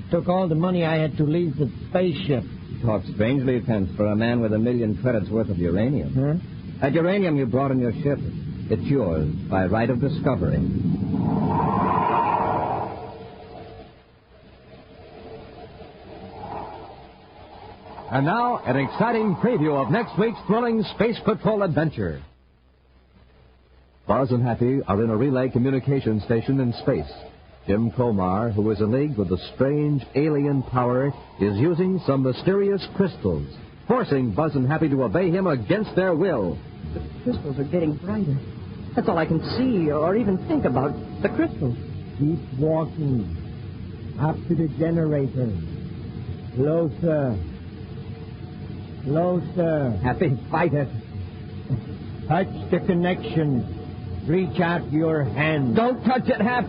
S6: Took all the money I had to leave the spaceship.
S11: Talk strangely, Pence, for a man with 1 million credits worth of uranium.
S6: Huh?
S11: That uranium you brought on your ship, it's yours by right of discovery.
S14: And now, an exciting preview of next week's thrilling Space Patrol adventure. Buzz and Happy are in a relay communication station in space. Jim Comar, who is in league with the strange alien power, is using some mysterious crystals, forcing Buzz and Happy to obey him against their will.
S3: The crystals are getting brighter. That's all I can see or even think about. The crystals.
S6: Keep walking. Up to the generator. Closer. Closer.
S3: Happy, fight it.
S6: Touch the connection. Reach out your hand.
S3: Don't touch it, Hap.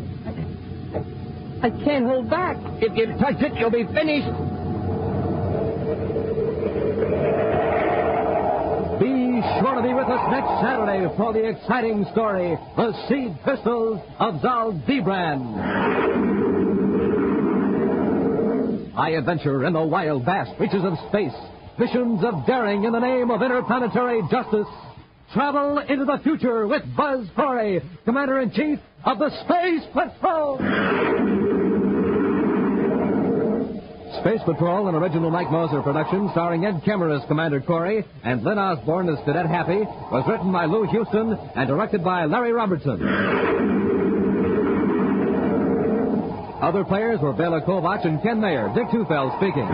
S3: I can't hold back.
S6: If you touch it, you'll be finished.
S14: Be sure to be with us next Saturday for the exciting story, The Seed Crystals of Zaldibran. I adventure in the wild, vast reaches of space. Missions of daring in the name of interplanetary justice. Travel into the future with Buzz Corey, Commander-in-Chief of the Space Patrol. Space Patrol, an original Mike Moser production starring Ed Kemmer as Commander Corey and Lynn Osborne as Cadet Happy, was written by Lou Houston and directed by Larry Robertson. Other players were Bela Kovac and Ken Mayer. Dick Tufeld speaking.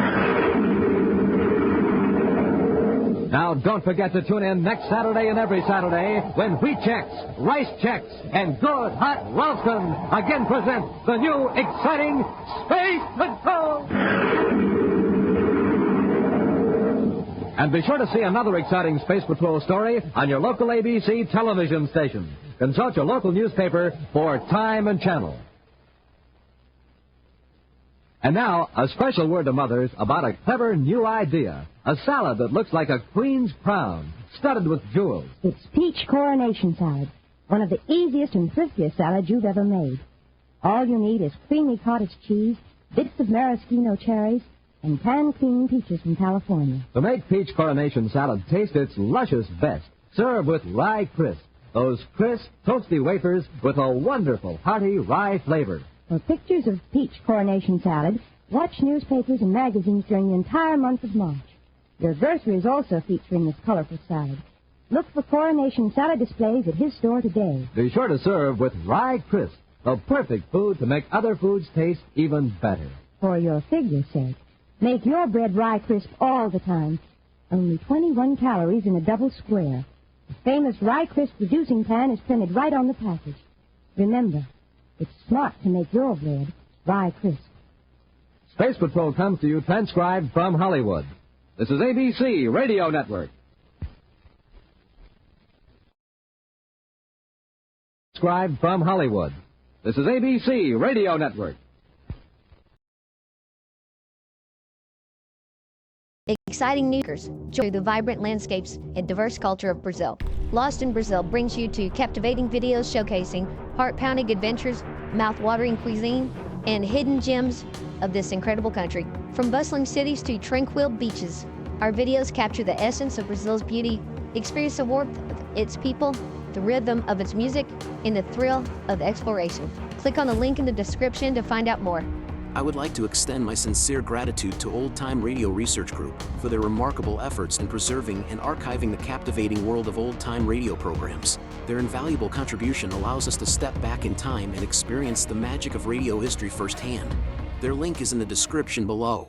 S14: Now, don't forget to tune in next Saturday and every Saturday when Wheat Checks, Rice Checks, and Good Hot Ralston again present the new exciting Space Patrol. And be sure to see another exciting Space Patrol story on your local ABC television station. Consult your local newspaper for time and channel. And now, a special word to mothers about a clever new idea. A salad that looks like a queen's crown, studded with jewels.
S10: It's peach coronation salad, one of the easiest and thriftiest salads you've ever made. All you need is creamy cottage cheese, bits of maraschino cherries, and pan-cream peaches from California.
S14: To make peach coronation salad taste its luscious best, serve with rye crisp. Those crisp, toasty wafers with a wonderful, hearty rye flavor.
S10: For pictures of peach coronation salad, watch newspapers and magazines during the entire month of March. Your groceries also featuring this colorful salad. Look for coronation salad displays at his store today.
S14: Be sure to serve with rye crisp, the perfect food to make other foods taste even better.
S10: For your figure's sake, make your bread rye crisp all the time. Only 21 calories in a double square. The famous rye crisp reducing pan is printed right on the package. Remember, it's smart to make your bread rye crisp.
S14: Space Patrol comes to you transcribed from Hollywood. This is ABC Radio Network. Transcribed from Hollywood. This is ABC Radio Network.
S19: Exciting news. Enjoy the vibrant landscapes and diverse culture of Brazil. Lost in Brazil brings you to captivating videos showcasing heart-pounding adventures, mouth-watering cuisine, and hidden gems of this incredible country. From bustling cities to tranquil beaches, our videos capture the essence of Brazil's beauty. Experience the warmth of its people, the rhythm of its music, and the thrill of exploration. Click on the link in the description to find out more.
S23: I would like to extend my sincere gratitude to Old Time Radio Research Group for their remarkable efforts in preserving and archiving the captivating world of old-time radio programs. Their invaluable contribution allows us to step back in time and experience the magic of radio history firsthand. Their link is in the description below.